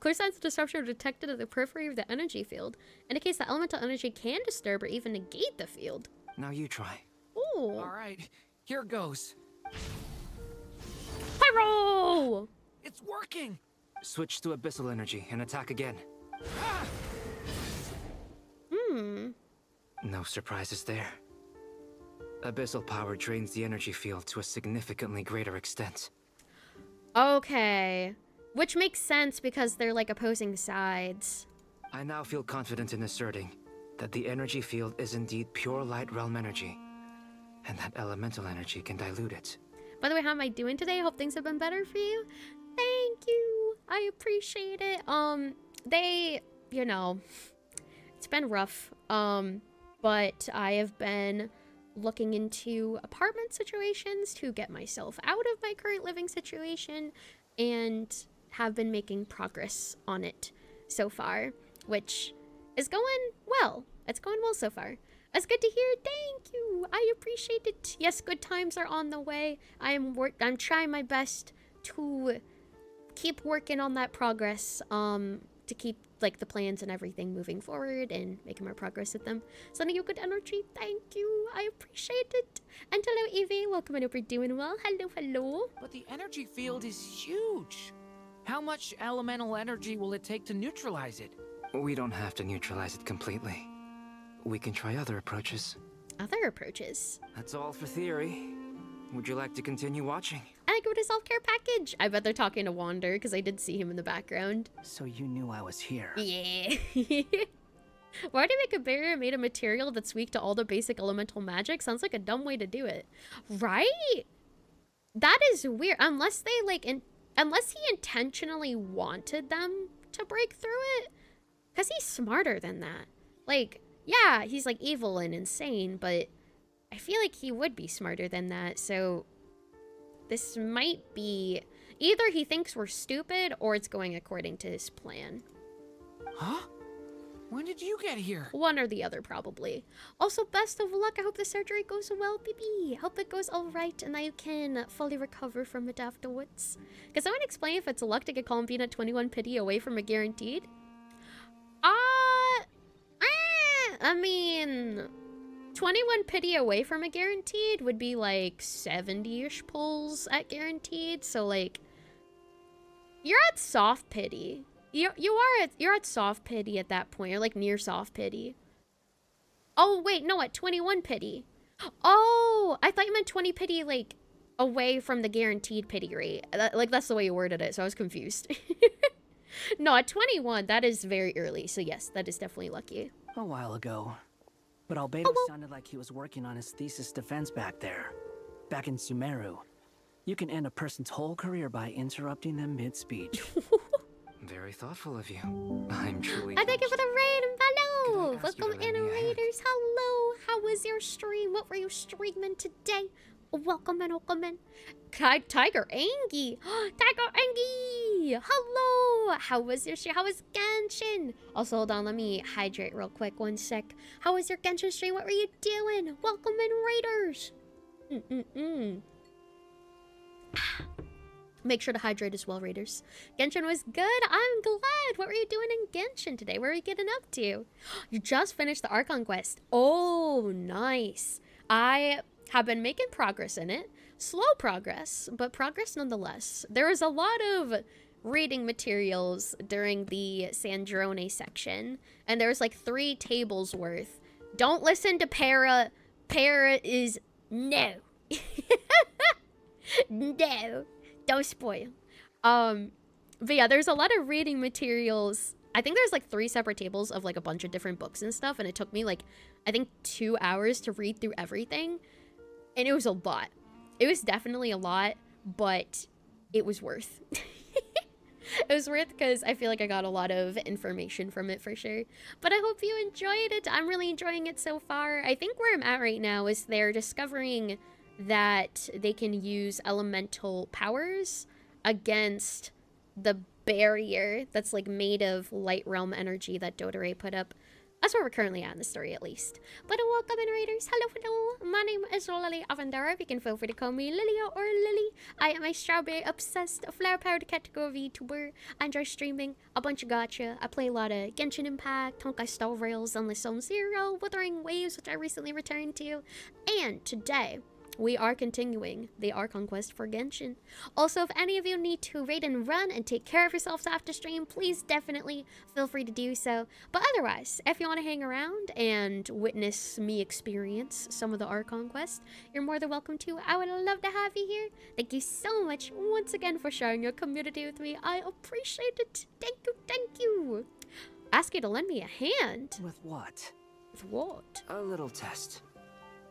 Clear signs of disruption are detected at the periphery of the energy field. Indicates that elemental energy can disturb or even negate the field. Now you try. Ooh. Alright, here goes. Pyro! It's working! Switch to abyssal energy and attack again. No surprises there. Abyssal power drains the energy field to a significantly greater extent. Okay. Which makes sense because they're like opposing sides. I now feel confident in asserting that the energy field is indeed pure light realm energy, and that elemental energy can dilute it. By the way, how am I doing today? I hope things have been better for you. Thank you. I appreciate it. They, you know, it's been rough. But I have been looking into apartment situations to get myself out of my current living situation and have been making progress on it so far, which is going well. It's going well so far. That's good to hear. Thank you. I appreciate it. Yes, good times are on the way. I'm trying my best to keep working on that progress, to keep like the plans and everything moving forward and making more progress with them. Sending you good energy. Thank you. I appreciate it. And hello, Evie. Welcome. I hope you're doing well. Hello, hello. But the energy field is huge. How much elemental energy will it take to neutralize it? We don't have to neutralize it completely. We can try other approaches. Other approaches? That's all for theory. Would you like to continue watching? I go to self-care package. I bet they're talking to Wander because I did see him in the background. So you knew I was here. Yeah. Why do you make a barrier made of material that's weak to all the basic elemental magic? Sounds like a dumb way to do it. Right? That is weird. Unless they like, unless he intentionally wanted them to break through it. Because he's smarter than that. Like, yeah, he's like evil and insane, but I feel like he would be smarter than that. So this might be either he thinks we're stupid or it's going according to his plan. Huh? When did you get here? One or the other, probably. Also, best of luck. I hope the surgery goes well, baby. Hope it goes all right and that you can fully recover from it afterwards. Can someone explain if it's luck to get calm being at 21 pity away from a guaranteed? I mean, 21 pity away from a guaranteed would be like 70-ish pulls at guaranteed. So like, you're at soft pity. You're at soft pity at that point. You're like near soft pity. Oh wait, no, at 21 pity. Oh, I thought you meant 20 pity like away from the guaranteed pity rate. Like that's the way you worded it, so I was confused. No, at 21, that is very early. So yes, that is definitely lucky. A while ago. But Albedo sounded like he was working on his thesis defense back there. Back in Sumeru. You can end a person's whole career by interrupting them mid-speech. Very thoughtful of you. I'm truly... I thank you for the raid and follow. Welcome in, raiders. Hello. How was your stream? What were you streaming today? Welcome in, welcome in. Tiger Angie. Tiger Angie. Hello. How was your stream? How was Genshin? Also, hold on. Let me hydrate real quick. 1 sec. How was your Genshin stream? What were you doing? Welcome in, raiders. Make sure to hydrate as well, raiders. Genshin was good. I'm glad. What were you doing in Genshin today? What were you getting up to? You just finished the Archon quest. Oh, nice. I have been making progress in it. Slow progress, but progress nonetheless. There was a lot of reading materials during the Sandrone section, and there was like 3 tables worth. Don't listen to Para. Para is no. No. Don't spoil. But yeah, there's a lot of reading materials I think there's like 3 separate tables of like a bunch of different books and stuff, and it took me like, I think 2 hours to read through everything, and it was a lot. It was definitely a lot, but it was worth. It was worth because I feel like I got a lot of information from it for sure. But I hope you enjoyed it. I'm really enjoying it so far. I think where I'm at right now is they're discovering that they can use elemental powers against the barrier that's like made of light realm energy that Dodore put up. That's where we're currently at in the story, at least. But welcome in, raiders. Hello. My name is Lily Avendara. You can feel free to call me Lilia or Lily. I am a strawberry-obsessed, flower-powered category VTuber. I enjoy streaming a bunch of gacha. I play a lot of Genshin Impact, Honkai Star Rails, Endless Zone Zero, Wuthering Waves, which I recently returned to. And today, we are continuing the Archon quest for Genshin. Also, if any of you need to raid and run and take care of yourselves after stream, please definitely feel free to do so. But otherwise, if you want to hang around and witness me experience some of the Archon quest, you're more than welcome to. I would love to have you here. Thank you so much once again for sharing your community with me. I appreciate it. Thank you. Ask you to lend me a hand. With what? With what? A little test.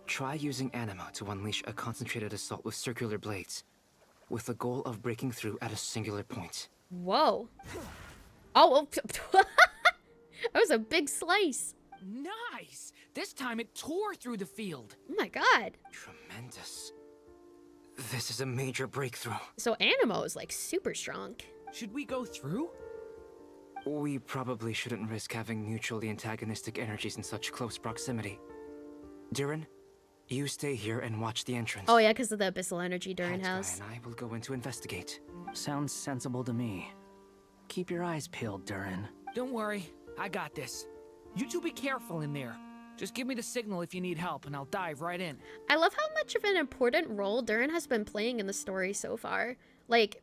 Try using Animo to unleash a concentrated assault with circular blades, with the goal of breaking through at a singular point. Whoa. Oh, that was a big slice. Nice! This time it tore through the field. Oh my god. Tremendous. This is a major breakthrough. So Animo is like super strong. Should we go through? We probably shouldn't risk having mutually antagonistic energies in such close proximity. Durin, you stay here and watch the entrance. Oh yeah, because of the abyssal energy Durin has. And I will go in to investigate. Sounds sensible to me. Keep your eyes peeled, Durin. Don't worry, I got this. You two be careful in there. Just give me the signal if you need help, and I'll dive right in. I love how much of an important role Durin has been playing in the story so far. Like,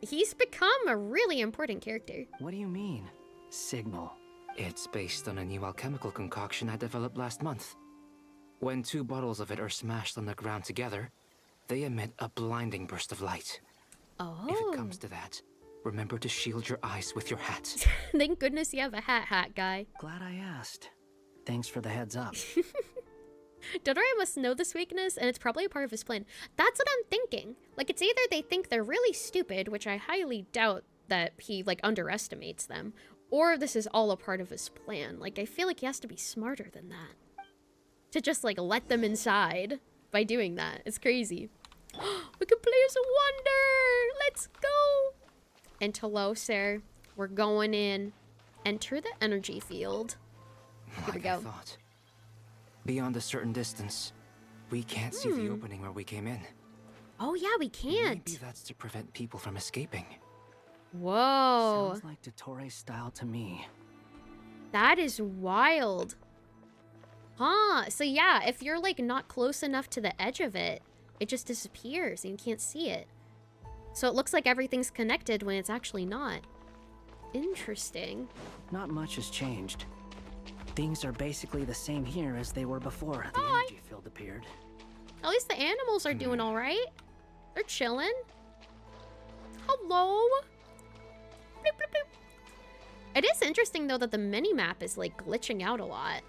he's become a really important character. What do you mean, signal? It's based on a new alchemical concoction I developed last month. When 2 bottles of it are smashed on the ground together, they emit a blinding burst of light. Oh. If it comes to that, remember to shield your eyes with your hat. Thank goodness you have a hat guy. Glad I asked. Thanks for the heads up. Dodore must know this weakness, and it's probably a part of his plan. That's what I'm thinking. Like, it's either they think they're really stupid, which I highly doubt that he, like, underestimates them, or this is all a part of his plan. Like, I feel like he has to be smarter than that. To just, like, let them inside by doing that. It's crazy. We can play as a wonder! Let's go! And Teloser, we're going in. Enter the energy field. Here we go. I thought. Beyond a certain distance, we can't see the opening where we came in. Oh yeah, we can't. Maybe that's to prevent people from escaping. Whoa. Sounds like Dotore's style to me. That is wild. Huh, so yeah, if you're like not close enough to the edge of it, it just disappears and you can't see it. So it looks like everything's connected when it's actually not. Interesting. Not much has changed. Things are basically the same here as they were before the energy field appeared. At least the animals are doing all right. They're chilling. Hello. Bloop, bloop, bloop. It is interesting though that the mini-map is like glitching out a lot.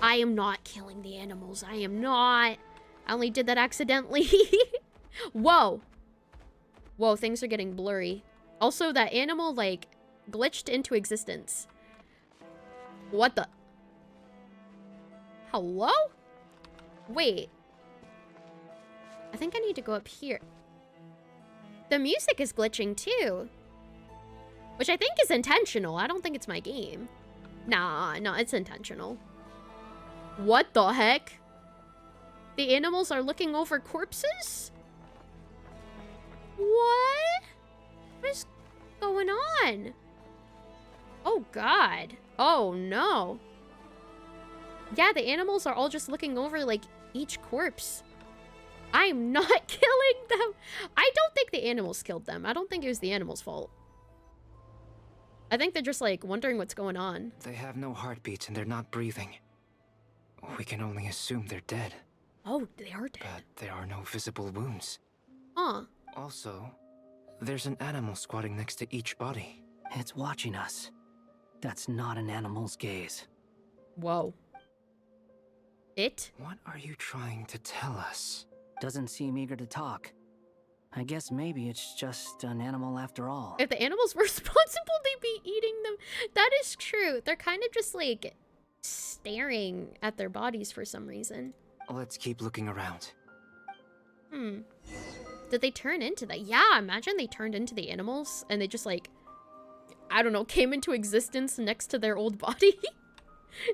I am not killing the animals. I am not. I only did that accidentally. Whoa. Whoa, things are getting blurry. Also, that animal, like, glitched into existence. What the? Hello? Wait. I think I need to go up here. The music is glitching, too. Which I think is intentional. I don't think it's my game. Nah, no, it's intentional. What the heck? The animals are looking over corpses? What? What is going on? Oh god. Oh no. Yeah, the animals are all just looking over like each corpse. I'm not killing them. I don't think the animals killed them. I don't think it was the animals' fault. I think they're just like wondering what's going on. They have no heartbeats and they're not breathing. We can only assume they're dead. Oh, they are dead. But there are no visible wounds. Huh. Also, there's an animal squatting next to each body. It's watching us. That's not an animal's gaze. Whoa. It? What are you trying to tell us? Doesn't seem eager to talk. I guess maybe it's just an animal after all. If the animals were responsible, they'd be eating them. That is true. They're kind of just like staring at their bodies for some reason. Let's keep looking around. Did they turn into that? Yeah, imagine they turned into the animals and they just like, I don't know, came into existence next to their old body.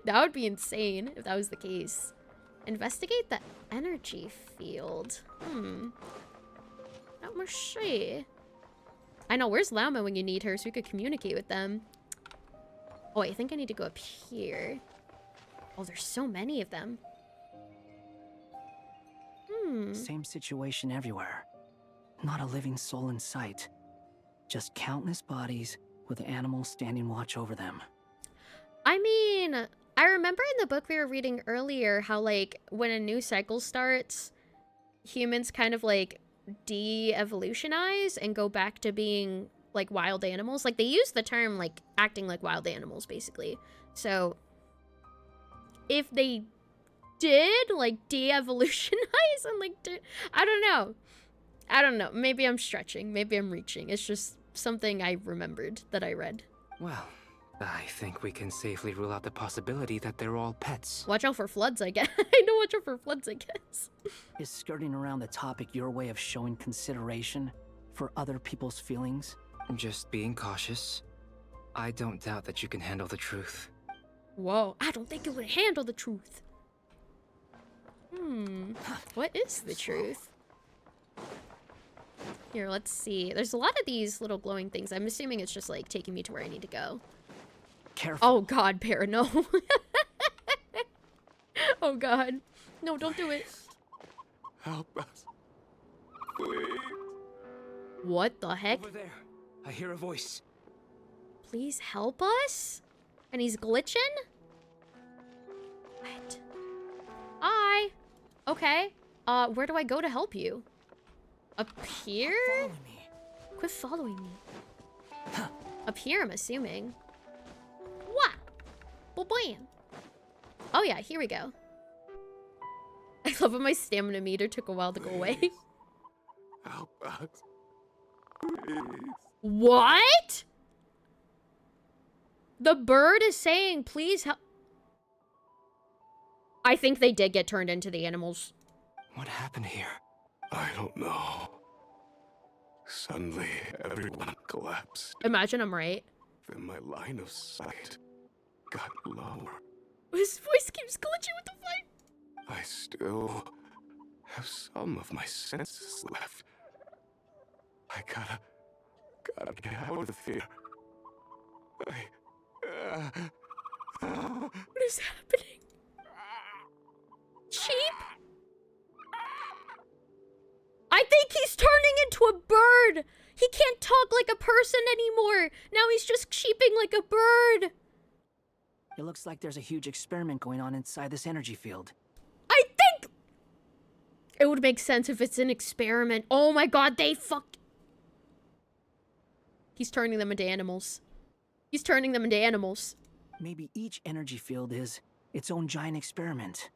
That would be insane if that was the case. Investigate the energy field. Not much sure. I know, where's Lama when you need her so we could communicate with them? Oh, I think I need to go up here. Oh, there's so many of them. Same situation everywhere. Not a living soul in sight. Just countless bodies with animals standing watch over them. I mean, I remember in the book we were reading earlier how, like, when a new cycle starts, humans kind of, like, de-evolutionize and go back to being, like, wild animals. Like, they use the term, like, acting like wild animals, basically. So, if they did, like, de-evolutionize and, like, I don't know. Maybe I'm stretching. Maybe I'm reaching. It's just something I remembered that I read. Well, I think we can safely rule out the possibility that they're all pets. Watch out for floods, I guess. I know, watch out for floods, I guess. Is skirting around the topic your way of showing consideration for other people's feelings? Just being cautious. I don't doubt that you can handle the truth. Whoa, I don't think you would handle the truth. What is the truth? Here, let's see. There's a lot of these little glowing things. I'm assuming it's just, like, taking me to where I need to go. Careful. Oh, God, Para, no. Oh, God. No, don't do it. Help us. Please. What the heck? Over there. I hear a voice. Please help us? And he's glitching? What? Hi. Okay. Where do I go to help you? Up here? Quit following me. Huh. Up here, I'm assuming. What? Bam. Oh yeah, here we go. I love how my stamina meter took a while to go away. Help us. Please. What? The bird is saying, please help. I think they did get turned into the animals. What happened here? I don't know. Suddenly, everyone collapsed. Imagine I'm right. Then my line of sight got lower. His voice keeps glitching with the fight. I still have some of my senses left. I gotta get out of here. What is happening? Sheep? I think he's turning into a bird. He can't talk like a person anymore. Now he's just sheeping like a bird. It looks like there's a huge experiment going on inside this energy field. I think it would make sense if it's an experiment. Oh my god, they fucked. He's turning them into animals. He's turning them into animals. Maybe each energy field is its own giant experiment.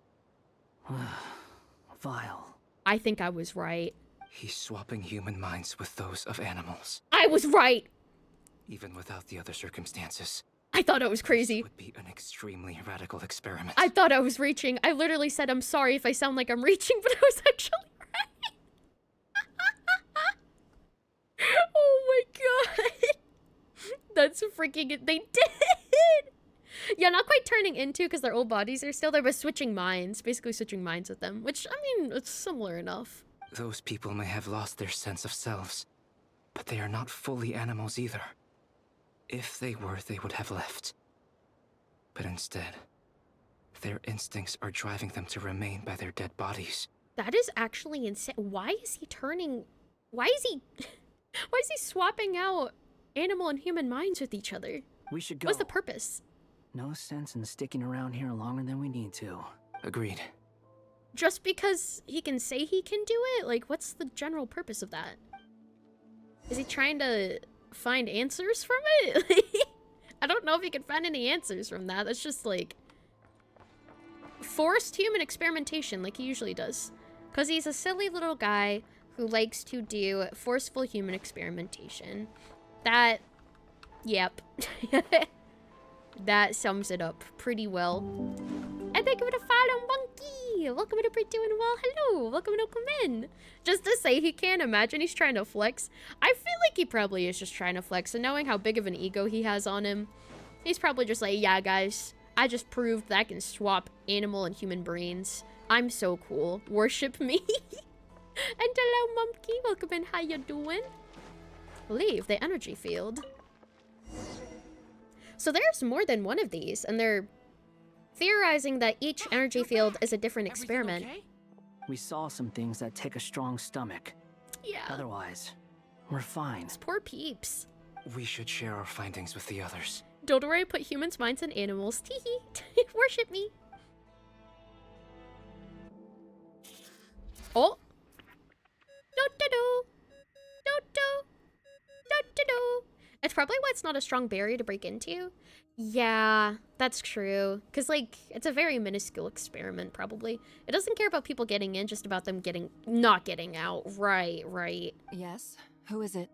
Vile. I think I was right. He's swapping human minds with those of animals. I was right! Even without the other circumstances. I thought I was crazy. This would be an extremely radical experiment. I thought I was reaching. I literally said I'm sorry if I sound like I'm reaching, but I was actually right. Oh my god. That's freaking it. They did! Yeah, not quite turning into because their old bodies are still there, but switching minds. Basically switching minds with them, which, I mean, it's similar enough. Those people may have lost their sense of selves, but they are not fully animals either. If they were, they would have left. But instead, their instincts are driving them to remain by their dead bodies. That is actually insane. Why is he turning... Why is he swapping out animal and human minds with each other? We should go. What's the purpose? No sense in sticking around here longer than we need to. Agreed. Just because he can say he can do it? Like, what's the general purpose of that? Is he trying to find answers from it. I don't know if you can find any answers from that. That's just like forced human experimentation like he usually does. Because he's a silly little guy who likes to do forceful human experimentation. That, yep. That sums it up pretty well. And thank you for the follow, Monkey! Welcome to Pretty Doing Well. Hello! Welcome to come in. Just to say, he can't imagine he's trying to flex. I feel like he probably is just trying to flex. And knowing how big of an ego he has on him, he's probably just like, yeah, guys, I just proved that I can swap animal and human brains. I'm so cool. Worship me. And hello, Monkey. Welcome in. How you doing? Leave the energy field. So there's more than one of these, and they're theorizing that each energy field is a different experiment. Okay? We saw some things that take a strong stomach. Yeah. Otherwise, we're fine. These poor peeps. We should share our findings with the others. Don't worry, put humans' minds in animals. Teehee. Worship me. Oh. Do-do-do. Do-do. Do-do-do. It's probably why it's not a strong barrier to break into. Yeah, that's true. Because, like, it's a very minuscule experiment, probably. It doesn't care about people getting in, just about them not getting out. Right, right. Yes? Who is it?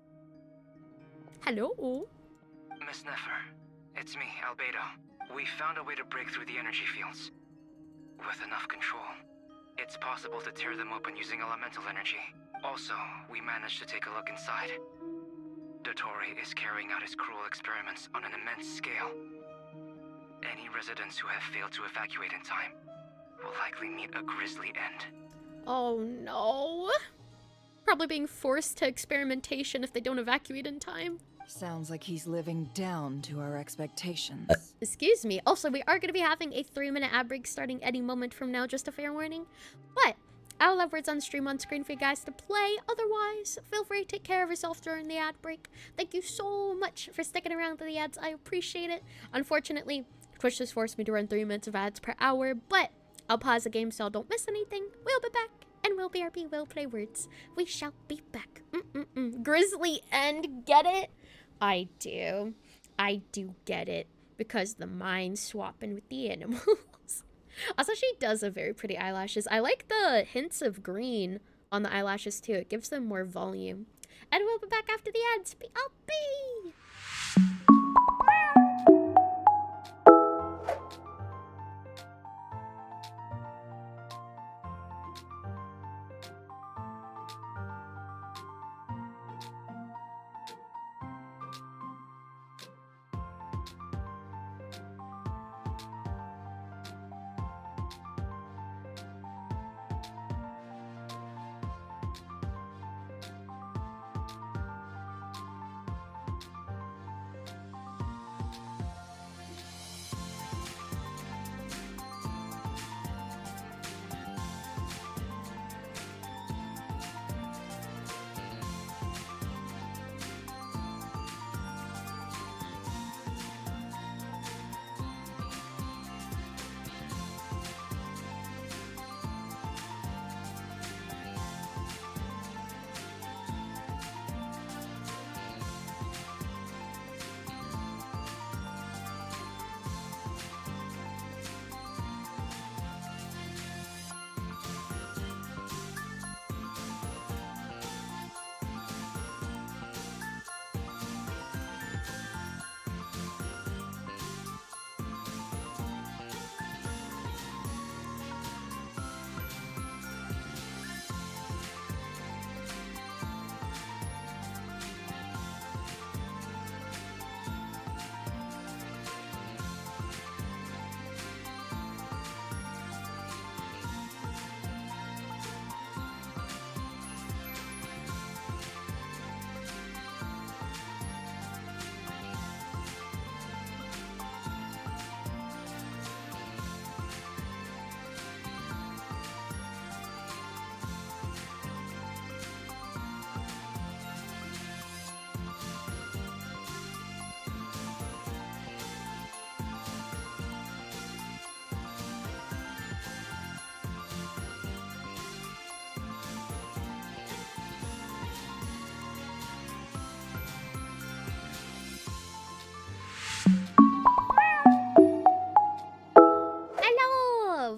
Hello? Miss Nefer, it's me, Albedo. We found a way to break through the energy fields. With enough control, it's possible to tear them open using elemental energy. Also, we managed to take a look inside. Dottore is carrying out his cruel experiments on an immense scale. Any residents who have failed to evacuate in time will likely meet a grisly end. Oh no. Probably being forced to experimentation if they don't evacuate in time. Sounds like he's living down to our expectations. Excuse me. Also, we are going to be having a 3-minute ad break starting any moment from now, just a fair warning. But I'll have words on stream on screen for you guys to play. Otherwise, feel free to take care of yourself during the ad break. Thank you so much for sticking around to the ads. I appreciate it. Unfortunately, Twitch has forced me to run 3 minutes of ads per hour, but I'll pause the game so I don't miss anything. We'll be back, and we'll BRB, we'll play words. We shall be back. Grisly end, get it? I do. I do get it, because the mind swapping with the animals. Also, she does have very pretty eyelashes. I like the hints of green on the eyelashes, too. It gives them more volume. And we'll be back after the ads. BLB!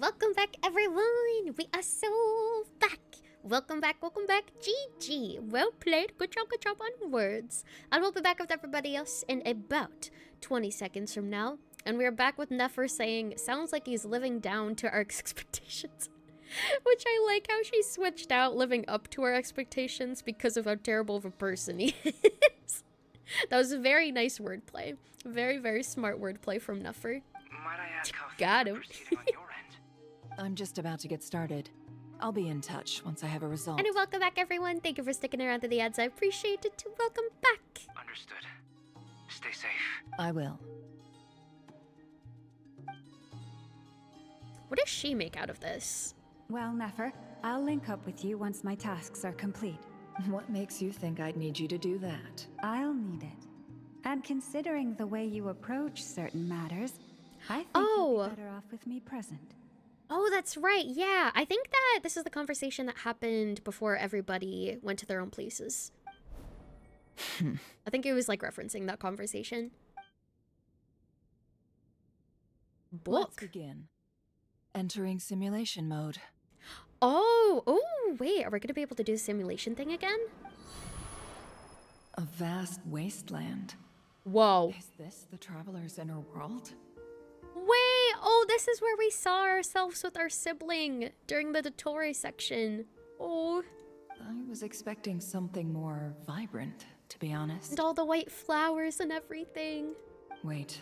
Welcome back, everyone. We are so back. Welcome back, GG. Well played. Good job on words. And we'll be back with everybody else in about 20 seconds from now. And we're back with Nefer saying, sounds like he's living down to our expectations. Which I like how she switched out living up to our expectations because of how terrible of a person he is. That was a very nice wordplay. Very, very smart wordplay from Nefer. Might I ask how Got things him. are proceeding on your end? I'm just about to get started. I'll be in touch once I have a result. And welcome back, everyone. Thank you for sticking around to the ads. I appreciate it. Welcome back. Understood. Stay safe. I will. What does she make out of this? Well, Nefer, I'll link up with you once my tasks are complete. What makes you think I'd need you to do that? I'll need it. And considering the way you approach certain matters, I think you'll be better off with me present. Oh, that's right. Yeah, I think that this is the conversation that happened before everybody went to their own places. I think it was like referencing that conversation. Let's begin. Entering simulation mode. Oh, wait, are we gonna be able to do the simulation thing again? A vast wasteland. Whoa. Is this the traveler's inner world? Wait, oh, this is where we saw ourselves with our sibling during the Dottore section. Oh. I was expecting something more vibrant, to be honest. And all the white flowers and everything. Wait,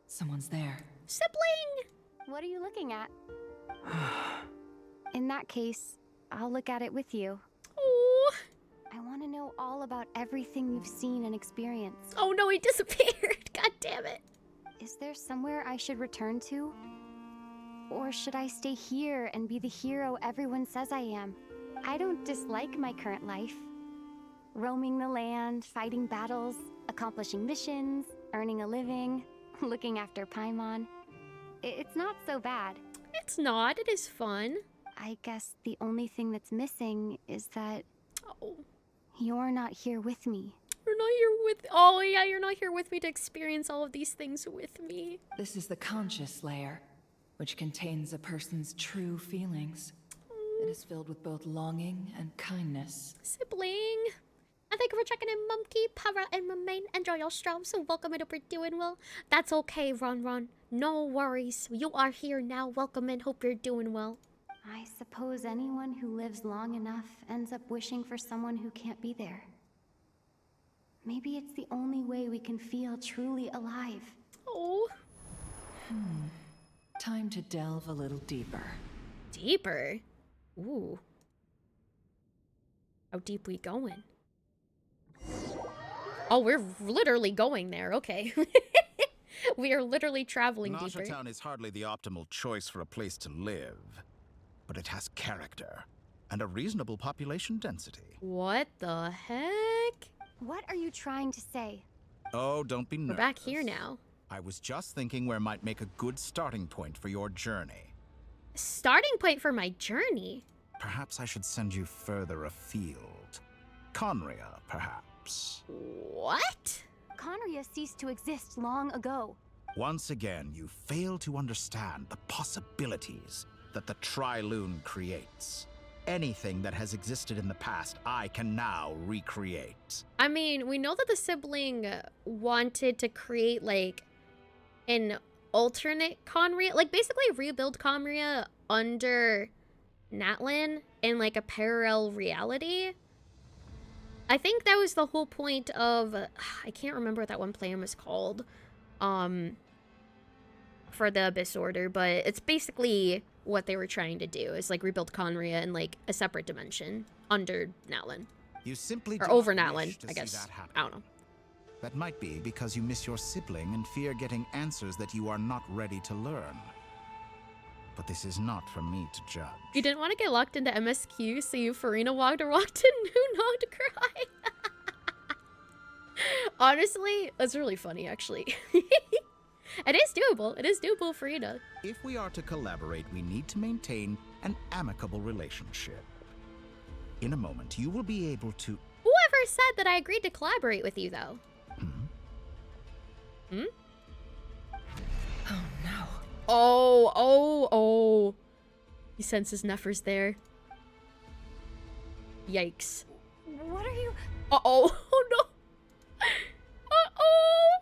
someone's there. Sibling! What are you looking at? In that case, I'll look at it with you. Oh. I want to know all about everything you've seen and experienced. Oh no, he disappeared. God damn it. Is there somewhere I should return to? Or should I stay here and be the hero everyone says I am? I don't dislike my current life. Roaming the land, fighting battles, accomplishing missions, earning a living, looking after Paimon. It's not so bad. It's not. It is fun. I guess the only thing that's missing is that you're not here with me. You're not here with... Oh, yeah, you're not here with me to experience all of these things with me. This is the conscious layer, which contains a person's true feelings. It is filled with both longing and kindness. Sibling. And thank you for checking in, Mumkey, Para, and Mamain. Enjoy your stream, so welcome and hope you're doing well. That's okay, Ron. No worries. You are here now. Welcome and hope you're doing well. I suppose anyone who lives long enough ends up wishing for someone who can't be there. Maybe it's the only way we can feel truly alive. Oh. Time to delve a little deeper. Deeper? Ooh. How deep we going? Oh, we're literally going there. Okay. We are literally traveling deeper. Town is hardly the optimal choice for a place to live, but it has character and a reasonable population density. What the heck? What are you trying to say? Oh, don't be nervous. We're back here now. I was just thinking where might make a good starting point for your journey. Starting point for my journey? Perhaps I should send you further afield. Conria, perhaps. What? Conria ceased to exist long ago. Once again, you fail to understand the possibilities that the Tri-Lune creates. Anything that has existed in the past, I can now recreate. I mean, we know that the sibling wanted to create, like, an alternate Conria. Like, basically rebuild Conria under Natlan in, like, a parallel reality. I think that was the whole point of... I can't remember what that one plan was called. For the Abyss Order, but it's basically what they were trying to do, is like rebuild Conria in like a separate dimension under Natlan. You simply or do over not Natlan, wish to I see guess. that happen. I don't know. That might be because you miss your sibling and fear getting answers that you are not ready to learn. But this is not for me to judge. You didn't want to get locked into MSQ, so you Farina walked in nod-krai. Honestly, that's really funny, actually. It is doable. It is doable, Farina. If we are to collaborate, we need to maintain an amicable relationship. In a moment, you will be able to... Whoever said that I agreed to collaborate with you, though? Oh, no. Oh. He senses Nefer's there. Yikes. What are you... Uh-oh. Oh, no. Uh-oh.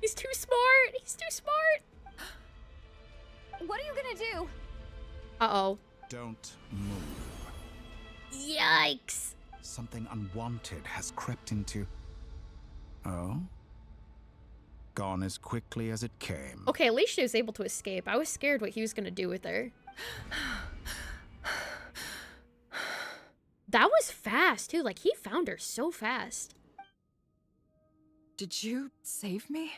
He's too smart. He's too smart. What are you gonna do? Uh-oh. Don't move. Yikes. Something unwanted has crept into... Oh? Gone as quickly as it came. Okay, at least she was able to escape. I was scared what he was gonna do with her. That was fast, too. Like, he found her so fast. Did you save me?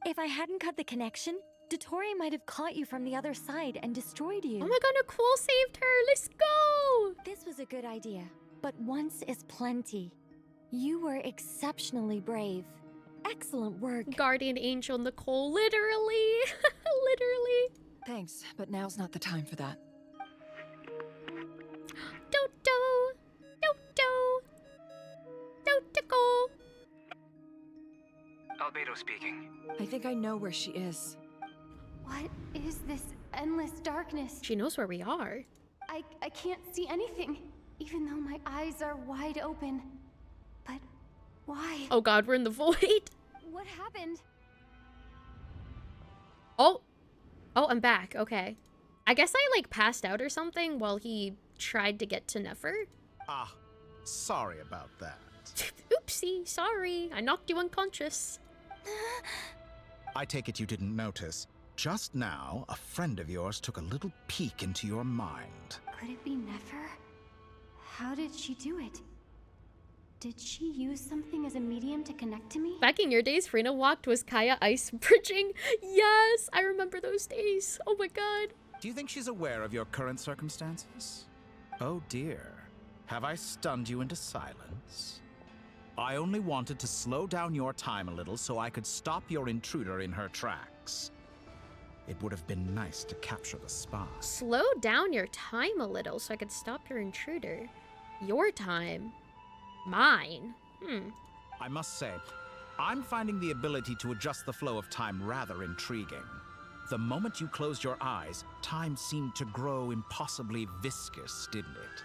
If I hadn't cut the connection, Dottore might have caught you from the other side and destroyed you. Oh my god, Nicole saved her! Let's go! This was a good idea, but once is plenty. You were exceptionally brave. Excellent work. Guardian Angel Nicole, literally. Literally. Thanks, but now's not the time for that. Dodo! Dodo! Dodo! Albedo speaking. I think I know where she is. What is this endless darkness? She knows where we are. I can't see anything, even though my eyes are wide open. But why? Oh god, we're in the void. What happened? Oh. Oh, I'm back. Okay. I guess I, like, passed out or something while he tried to get to Nefer. Ah, sorry about that. Oopsie, sorry. I knocked you unconscious. I take it you didn't notice. Just now, a friend of yours took a little peek into your mind. Could it be Nefer? How did she do it? Did she use something as a medium to connect to me? Back in your days, Frina walked was Kaya ice bridging. Yes, I remember those days. Oh my god. Do you think she's aware of your current circumstances? Oh dear. Have I stunned you into silence? I only wanted to slow down your time a little so I could stop your intruder in her tracks. It would have been nice to capture the spy. Slow down your time a little so I could stop your intruder. Your time. Mine. I must say, I'm finding the ability to adjust the flow of time rather intriguing. The moment you closed your eyes, time seemed to grow impossibly viscous, didn't it?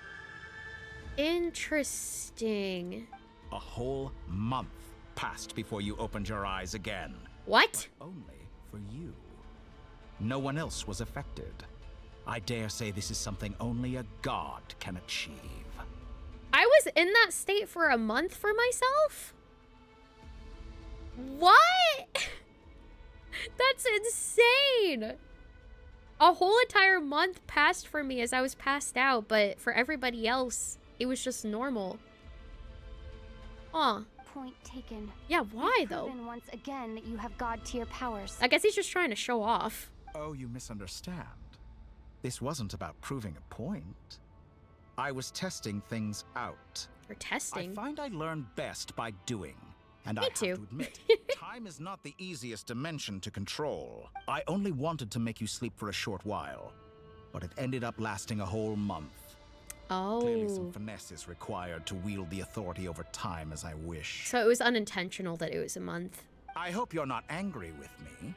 Interesting. A whole month passed before you opened your eyes again. What? But only for you. No one else was affected. I dare say this is something only a god can achieve. I was in that state for a month for myself? What? That's insane. A whole entire month passed for me as I was passed out, but for everybody else, it was just normal. Huh. Point taken. Yeah, why You've though? proven once again that you have god tier powers. I guess he's just trying to show off. Oh, you misunderstand. This wasn't about proving a point. I was testing things out. Or testing? I find I learn best by doing. And Me I too. have to admit, time is not the easiest dimension to control. I only wanted to make you sleep for a short while, but it ended up lasting a whole month. Clearly some Oh. finesse is required to wield the authority over time as I wish. So it was unintentional that it was a month. I hope you're not angry with me.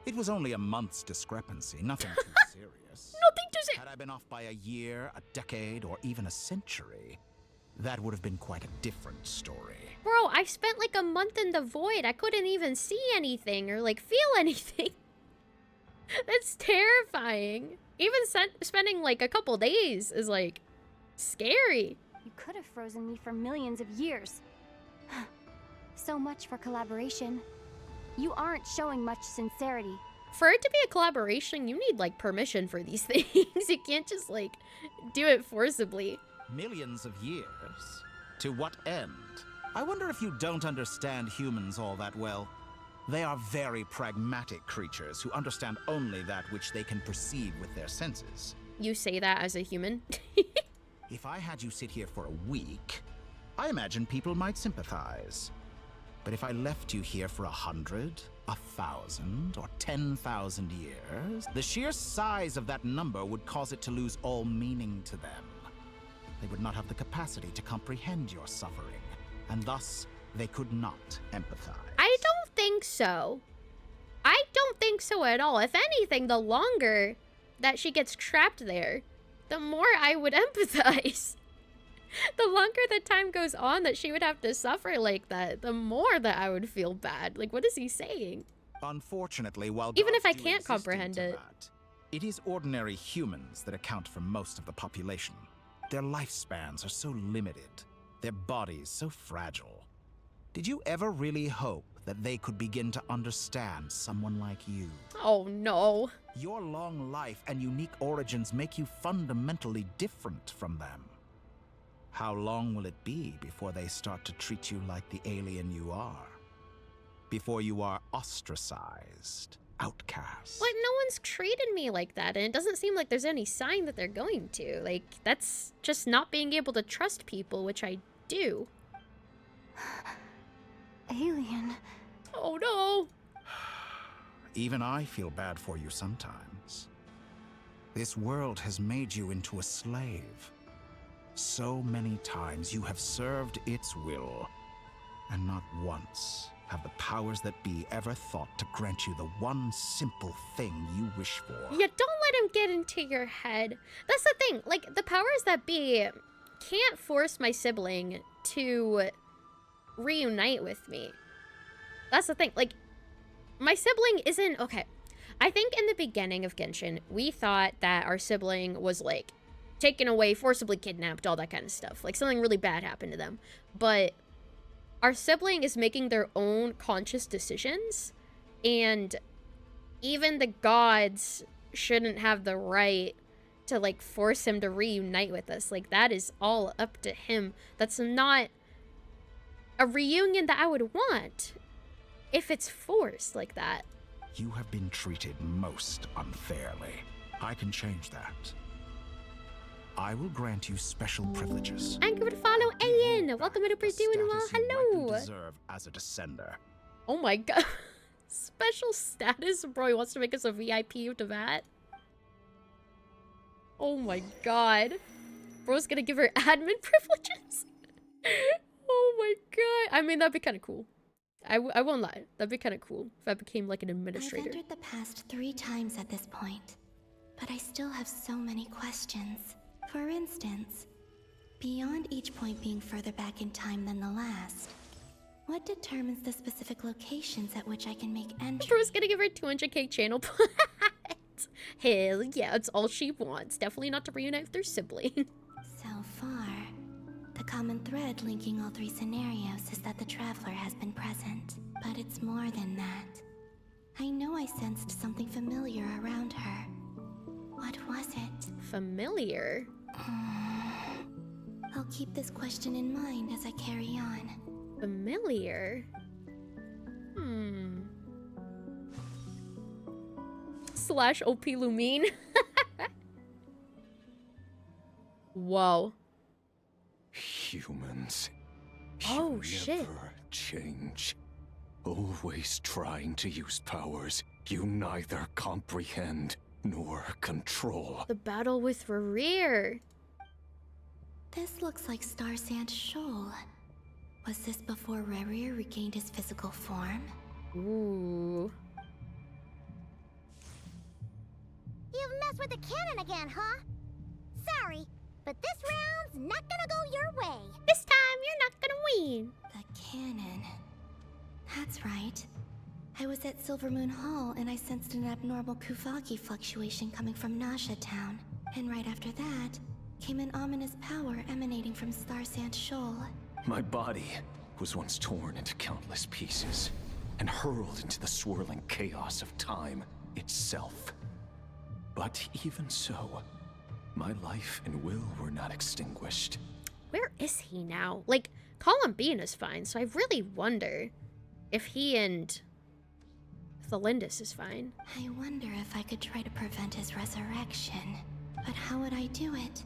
It was only a month's discrepancy, nothing too serious. Nothing too serious. Had I been off by a year, a decade, or even a century, that would have been quite a different story. Bro, I spent like a month in the void. I couldn't even see anything or like feel anything. That's terrifying. Even spending like a couple days is like scary. You could have frozen me for millions of years. So much for collaboration. You aren't showing much sincerity. For it to be a collaboration, you need like permission for these things. You can't just like do it forcibly. Millions of years? To what end? I wonder if you don't understand humans all that well. They are very pragmatic creatures who understand only that which they can perceive with their senses. You say that as a human? If I had you sit here for a week, I imagine people might sympathize. But if I left you here for 100, 1,000, or 10,000 years, the sheer size of that number would cause it to lose all meaning to them. They would not have the capacity to comprehend your suffering, and thus they could not empathize. I don't think so. I don't think so at all. If anything, the longer that she gets trapped there, the more I would empathize. The longer the time goes on that she would have to suffer like that, the more that I would feel bad. Like, what is he saying? Unfortunately, while even if I gods do can't exist comprehend in it. Teyvat, it is ordinary humans that account for most of the population. Their lifespans are so limited, their bodies so fragile. Did you ever really hope that they could begin to understand someone like you? Oh no. Your long life and unique origins make you fundamentally different from them. How long will it be before they start to treat you like the alien you are? Before you are ostracized, outcast? But no one's treated me like that, and it doesn't seem like there's any sign that they're going to. Like, that's just not being able to trust people, which I do. Alien. Oh no! Even I feel bad for you sometimes. This world has made you into a slave. So many times you have served its will, and not once have the powers that be ever thought to grant you the one simple thing you wish for. Yeah, don't let him get into your head. That's the thing, like, the powers that be can't force my sibling to reunite with me. That's the thing, like, my sibling isn't, okay. I think in the beginning of Genshin, we thought that our sibling was, like, taken away, forcibly kidnapped, all that kind of stuff. Like, something really bad happened to them. But our sibling is making their own conscious decisions, and even the gods shouldn't have the right to, like, force him to reunite with us. Like, that is all up to him. That's not a reunion that I would want if it's forced like that. You have been treated most unfairly. I can change that. I will grant you special privileges. I'm going to follow Ian. Welcome to Doing Well. Hello. Deserve as a descender. Oh my god. Special status? Bro, he wants to make us a VIP of Teyvat. Oh my god. Bro's gonna give her admin privileges. Oh my god. I mean, that'd be kind of cool. I won't lie. That'd be kind of cool if I became like an administrator. I've entered the past 3 times at this point, but I still have so many questions. For instance, beyond each point being further back in time than the last, what determines the specific locations at which I can make entry? Bro's gonna give her 200k channel points. Hell yeah, it's all she wants. Definitely not to reunite with her sibling. So far, the common thread linking all 3 scenarios is that the Traveler has been present. But it's more than that. I know I sensed something familiar around her. What was it? Familiar? I'll keep this question in mind as I carry on. Familiar? Slash OP Lumine. Whoa. Humans. Oh, You shit. never change. Always trying to use powers you neither comprehend nor control. The battle with Rerir. This looks like Star Sand Shoal. Was this before Rerir regained his physical form? Ooh. You've messed with the cannon again, huh? Sorry, but this round's not gonna go your way. This time, you're not gonna win. The cannon. That's right. I was at Silvermoon Hall and I sensed an abnormal Kuvagi fluctuation coming from Nasha Town. And right after that, came an ominous power emanating from Star Sand Shoal. My body was once torn into countless pieces and hurled into the swirling chaos of time itself. But even so, my life and will were not extinguished. Where is he now? Like, Colin Bean is fine, so I really wonder if he and Thelindis is fine. I wonder if I could try to prevent his resurrection. But how would I do it?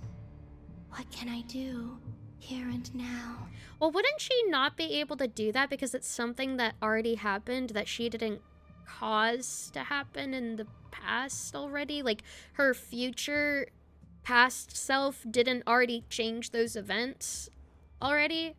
What can I do here and now? Well, wouldn't she not be able to do that because it's something that already happened that she didn't cause to happen in the past already? Like, her future past self didn't already change those events already?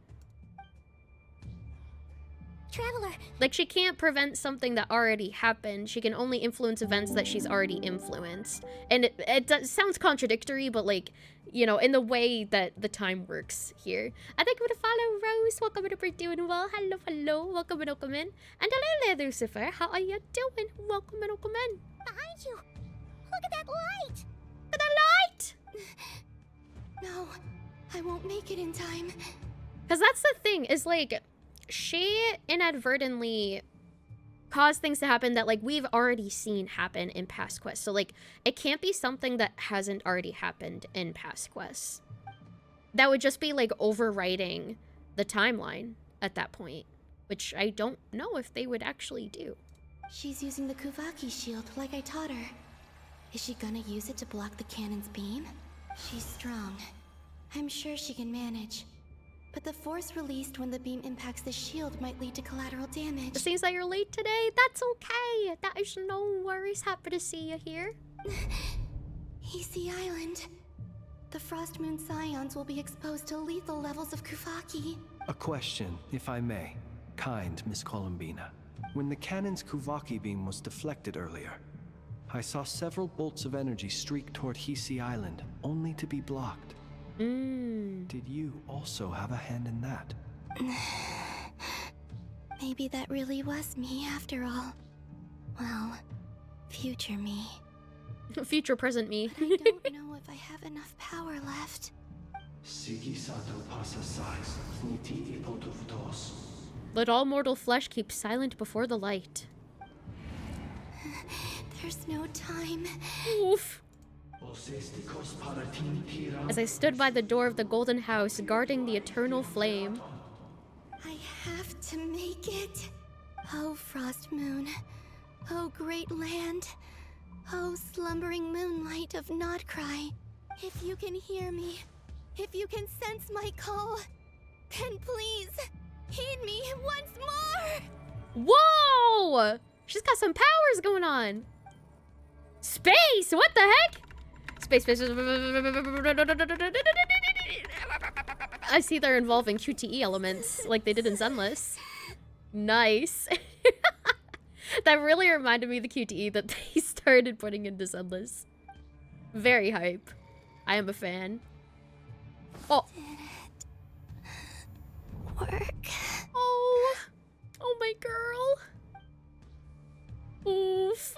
Traveler. Like, she can't prevent something that already happened. She can only influence events that she's already influenced. And it sounds contradictory, but, like, you know, in the way that the time works here. I think I'm gonna follow Rose. Welcome in, we're doing well. Hello, hello. Welcome in, welcome in. And hello there, Lucifer. How are you doing? Welcome in, welcome in. Behind you. Look at that light. Look at that light. No, I won't make it in time. Because that's the thing, is, like, she inadvertently caused things to happen that, like, we've already seen happen in past quests. So, like, it can't be something that hasn't already happened in past quests. That would just be, like, overwriting the timeline at that point, which I don't know if they would actually do. She's using the Kuvaki shield like I taught her. Is she gonna use it to block the cannon's beam? She's strong. I'm sure she can manage. But the force released when the beam impacts the shield might lead to collateral damage. It seems that you're late today. That's okay. That is no worries. Happy to see you here. Easy Island. The Frost Moon Scions will be exposed to lethal levels of Kuvaki. A question, if I may. Kind Miss Columbina. When the cannon's Kuvaki beam was deflected earlier, I saw several bolts of energy streak toward Hisi Island, only to be blocked. Did you also have a hand in that? Maybe that really was me after all. Well, future me. Future present me. But I don't know if I have enough power left. Let all mortal flesh keep silent before the light. There's no time. Oof. As I stood by the door of the golden house, guarding the eternal flame. I have to make it. Oh, Frost Moon. Oh, great land. Oh, slumbering moonlight of nod-krai. If you can hear me, if you can sense my call, then please, heed me once more! Whoa! She's got some powers going on. Space! What the heck? Space. I see they're involving QTE elements like they did in Zenless. Nice. That really reminded me of the QTE that they started putting into Zenless. Very hype. I am a fan. Oh. Did it work? Oh. Oh, my girl. Oof.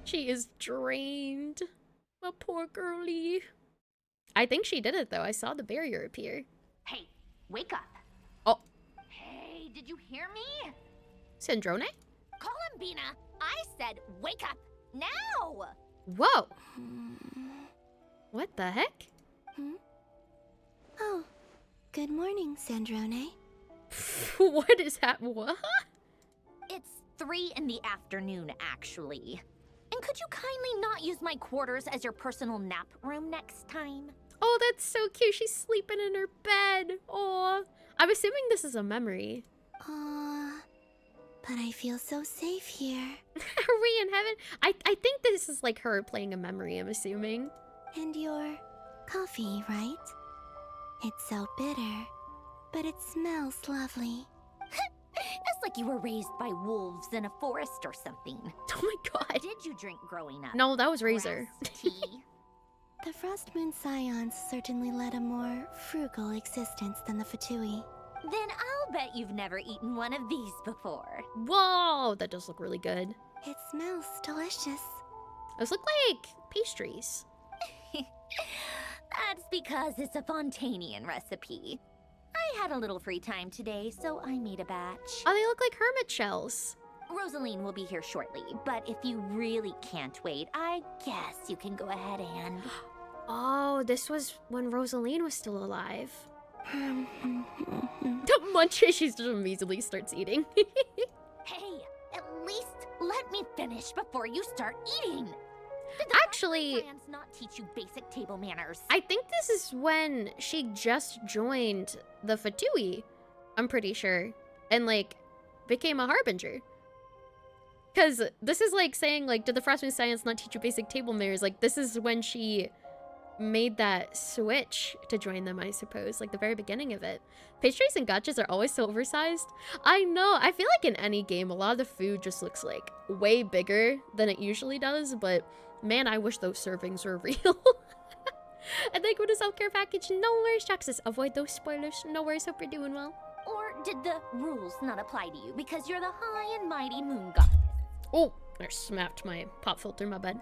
She is drained. My poor girlie. I think she did it, though. I saw the barrier appear. Hey, wake up. Oh. Hey, did you hear me? Sandrone? Columbina, I said wake up now! Whoa. What the heck? Oh, good morning, Sandrone. What is that? What? It's 3 in the afternoon, actually. And could you kindly not use my quarters as your personal nap room next time? Oh, that's so cute. She's sleeping in her bed. Aw. I'm assuming this is a memory. But I feel so safe here. Are we in heaven? I think this is like her playing a memory, I'm assuming. And your coffee, right? It's so bitter, but it smells lovely. It's like you were raised by wolves in a forest or something. Oh my god. What did you drink growing up? No, that was Razor. Tea? The Frost Moon Scions certainly led a more frugal existence than the Fatui. Then I'll bet you've never eaten one of these before. Whoa, that does look really good. It smells delicious. Those look like pastries. That's because it's a Fontanian recipe. I had a little free time today, so I made a batch. Oh, they look like hermit shells. Rosaline will be here shortly, but if you really can't wait, I guess you can go ahead and... Oh, this was when Rosaline was still alive. Don't munch it, she just immediately starts eating. Hey, at least let me finish before you start eating. Actually, plans not teach you basic table manners. I think this is when she just joined the Fatui, I'm pretty sure, and like became a harbinger. Because this is like saying, like, did the Frost Moon Science not teach you basic table manners? Like, this is when she made that switch to join them, I suppose, like the very beginning of it. Pastries and gachas are always so oversized. I know, I feel like in any game, a lot of the food just looks like way bigger than it usually does, but man, I wish those servings were real. And thank you for the self-care package. No worries, Jaxus. Avoid those spoilers. No worries, hope you're doing well. Or did the rules not apply to you because you're the high and mighty moon goddess? Oh, I smacked my pop filter, my bad.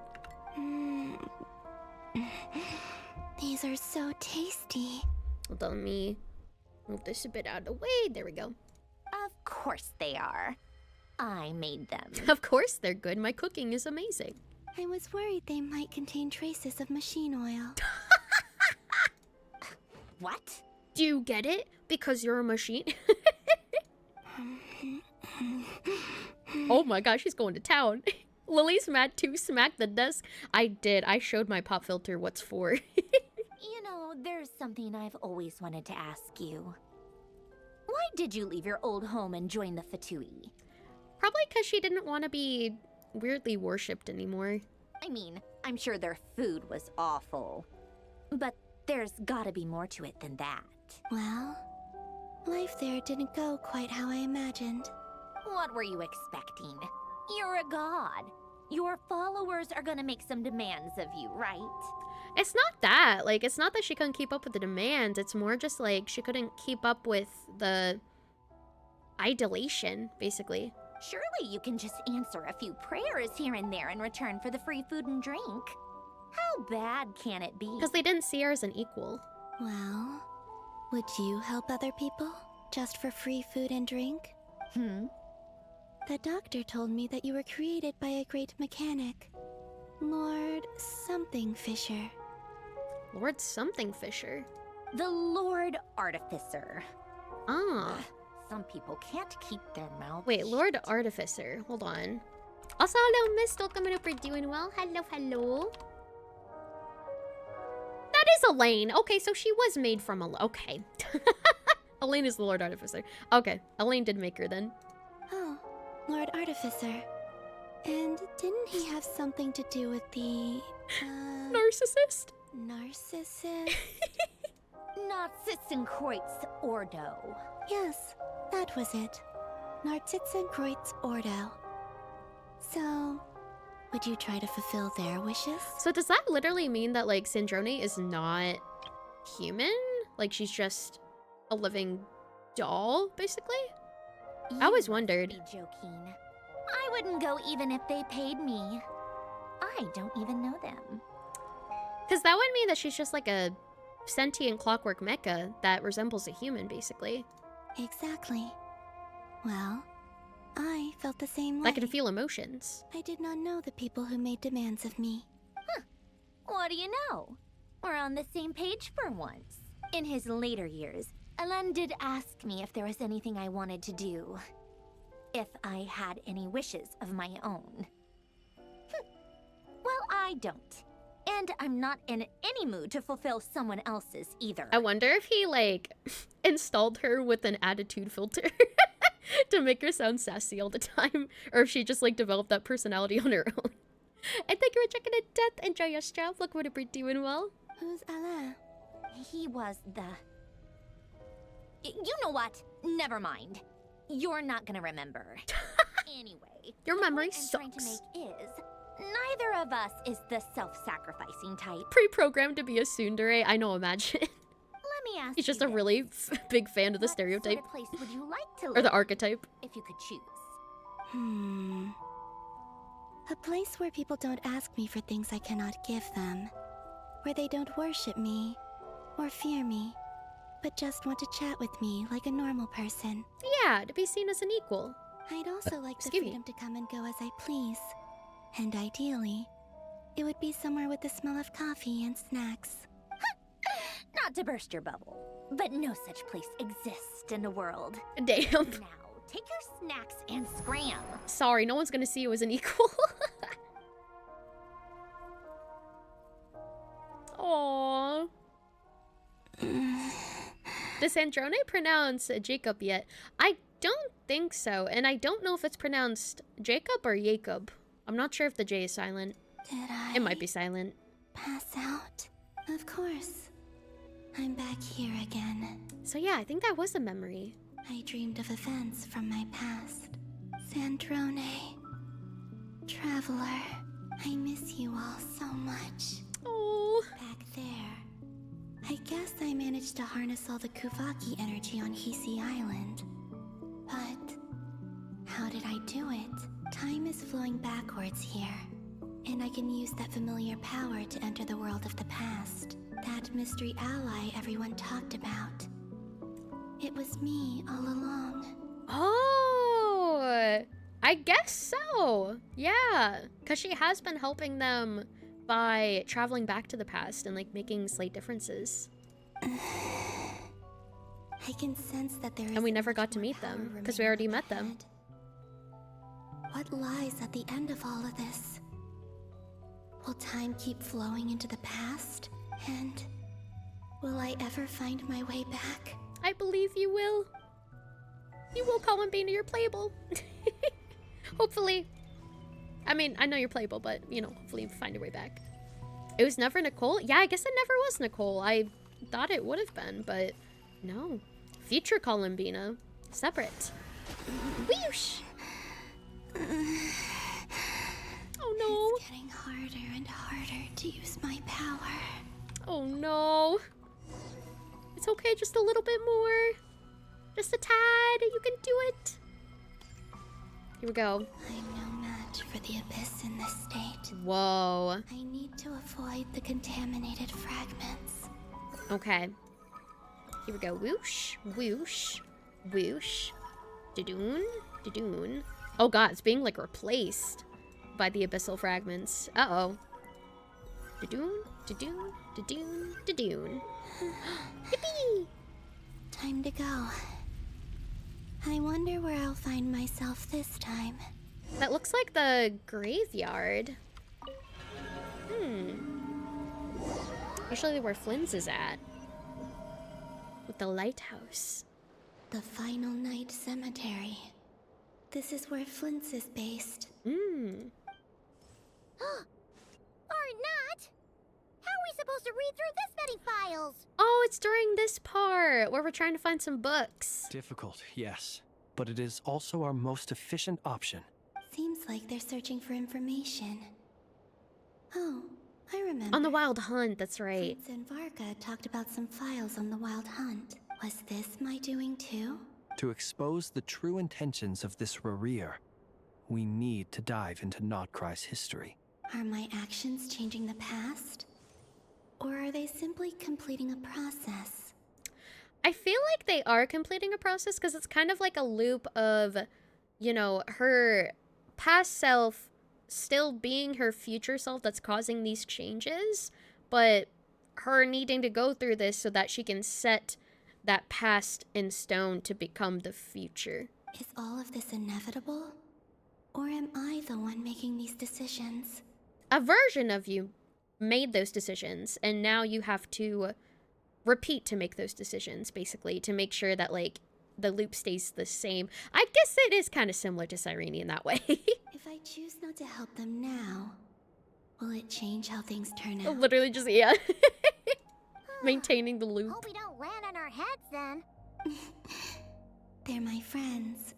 These are so tasty. Hold on, me move this a bit out of the way. There we go. Of course they are. I made them. Of course they're good. My cooking is amazing. I was worried they might contain traces of machine oil. What? Do you get it? Because you're a machine? Oh my gosh, she's going to town. Lily's mad too. Smack the desk. I did. I showed my pop filter what's for. You know, there's something I've always wanted to ask you. Why did you leave your old home and join the Fatui? Probably because she didn't want to be weirdly worshipped anymore. I mean, I'm sure their food was awful. But there's gotta be more to it than that. Well, life there didn't go quite how I imagined. What were you expecting? You're a god. Your followers are gonna make some demands of you, right? It's not that. Like, it's not that she couldn't keep up with the demands. It's more just like she couldn't keep up with the idolation, basically. Surely you can just answer a few prayers here and there in return for the free food and drink. How bad can it be? Because they didn't see her as an equal. Well, would you help other people just for free food and drink? The doctor told me that you were created by a great mechanic, Lord something Fisher. Lord something Fisher? The Lord Artificer. Ah. Some people can't keep their mouths Wait, Lord Artificer. Hold on. Also, hello, Miss. Welcome in. Hope you're doing well. Hello, hello. That is Elaine. Okay, so she was made from Elaine. Okay. Elaine is the Lord Artificer. Okay, Elaine did make her then. Oh, Lord Artificer. And didn't he have something to do with the... Narcissist? Narcissist? Narcissenkreuz Ordo. Yes, that was it. Narcissenkreuz Ordo. So, would you try to fulfill their wishes? So does that literally mean that, like, Sandrone is not human? Like, she's just a living doll, basically? I always wondered. Be joking. I wouldn't go even if they paid me. I don't even know them. Because that would mean that she's just like a sentient clockwork mecha that resembles a human, basically. Exactly. Well, I felt the same way. I can feel emotions. I did not know the people who made demands of me. What do you know? We're on the same page for once. In his later years, Alan did ask me if there was anything I wanted to do. If I had any wishes of my own. Well, I don't. And I'm not in any mood to fulfill someone else's either. I wonder if he, like, installed her with an attitude filter to make her sound sassy all the time. Or if she just, like, developed that personality on her own. And thank you for checking it, Death. Enjoy your strap. Look what we're doing well. Who's Alain? He was the... You know what? Never mind. You're not gonna remember. Anyway, your memory sucks. The point I'm trying to make is, neither of us is the self-sacrificing type. Pre-programmed to be a tsundere. I know, imagine. Let me ask He's just you a really big fan of the stereotype. What sort of place would you like to live? Or the archetype. If you could choose. A place where people don't ask me for things I cannot give them. Where they don't worship me or fear me, but just want to chat with me like a normal person. Yeah, to be seen as an equal. I'd also like the freedom to come and go as I please. And ideally, it would be somewhere with the smell of coffee and snacks. Not to burst your bubble, but no such place exists in the world. Damn. Now, take your snacks and scram. Sorry, no one's gonna see you as an equal. Aww. Does Androne pronounce Jacob yet? I don't think so, and I don't know if it's pronounced Jacob or Jacob. I'm not sure if the J is silent. Did I It might be silent. pass out? Of course. I'm back here again. So yeah, I think that was a memory. I dreamed of events from my past. Sandrone. Traveler. I miss you all so much. Oh. Back there. I guess I managed to harness all the Kuvaki energy on Hisi Island. But how did I do it? Time is flowing backwards here. And I can use that familiar power to enter the world of the past. That mystery ally everyone talked about. It was me all along. Oh, I guess so. Yeah, because she has been helping them by traveling back to the past and like making slight differences. I can sense that there is. And we never got to meet them because we already met them. What lies at the end of all of this? Will time keep flowing into the past? And will I ever find my way back? I believe you will. You will, Columbina, you're playable. Hopefully. I mean, I know you're playable, but, you know, hopefully you find your way back. It was never Nicole? Yeah, I guess it never was Nicole. I thought it would have been, but no. Future Columbina. Separate. Whoosh! Oh no. It's getting harder and harder to use my power. Oh no. It's okay, just a little bit more. Just a tad. You can do it. Here we go. I'm no match for the abyss in this state. Whoa. I need to avoid the contaminated fragments. Okay. Here we go. Whoosh, whoosh, whoosh. Dadoon, dadoon. Oh god, it's being like replaced by the abyssal fragments. Uh-oh. Dadoon, dadoon, dadoon, dadoon. Yippee! Time to go. I wonder where I'll find myself this time. That looks like the graveyard. Usually where Flynn's is at. With the lighthouse. The Final Night Cemetery. This is where Flint's is based. Or not? How are we supposed to read through this many files? Oh, it's during this part where we're trying to find some books. Difficult, yes. But it is also our most efficient option. Seems like they're searching for information. Oh, I remember. On the Wild Hunt, that's right. Fritz and Varka talked about some files on the Wild Hunt. Was this my doing too? To expose the true intentions of this Rereer, we need to dive into nod-krai's history. Are my actions changing the past? Or are they simply completing a process? I feel like they are completing a process because it's kind of like a loop of, you know, her past self still being her future self that's causing these changes, but her needing to go through this so that she can set that past in stone to become the future. Is all of this inevitable? Or am I the one making these decisions? A version of you made those decisions, and now you have to repeat to make those decisions, basically, to make sure that, like, the loop stays the same. I guess it is kind of similar to Cyrene in that way. If I choose not to help them now, will it change how things turn out? Literally just, yeah. Maintaining the loop. Hope we don't land on our heads then. They're my friends.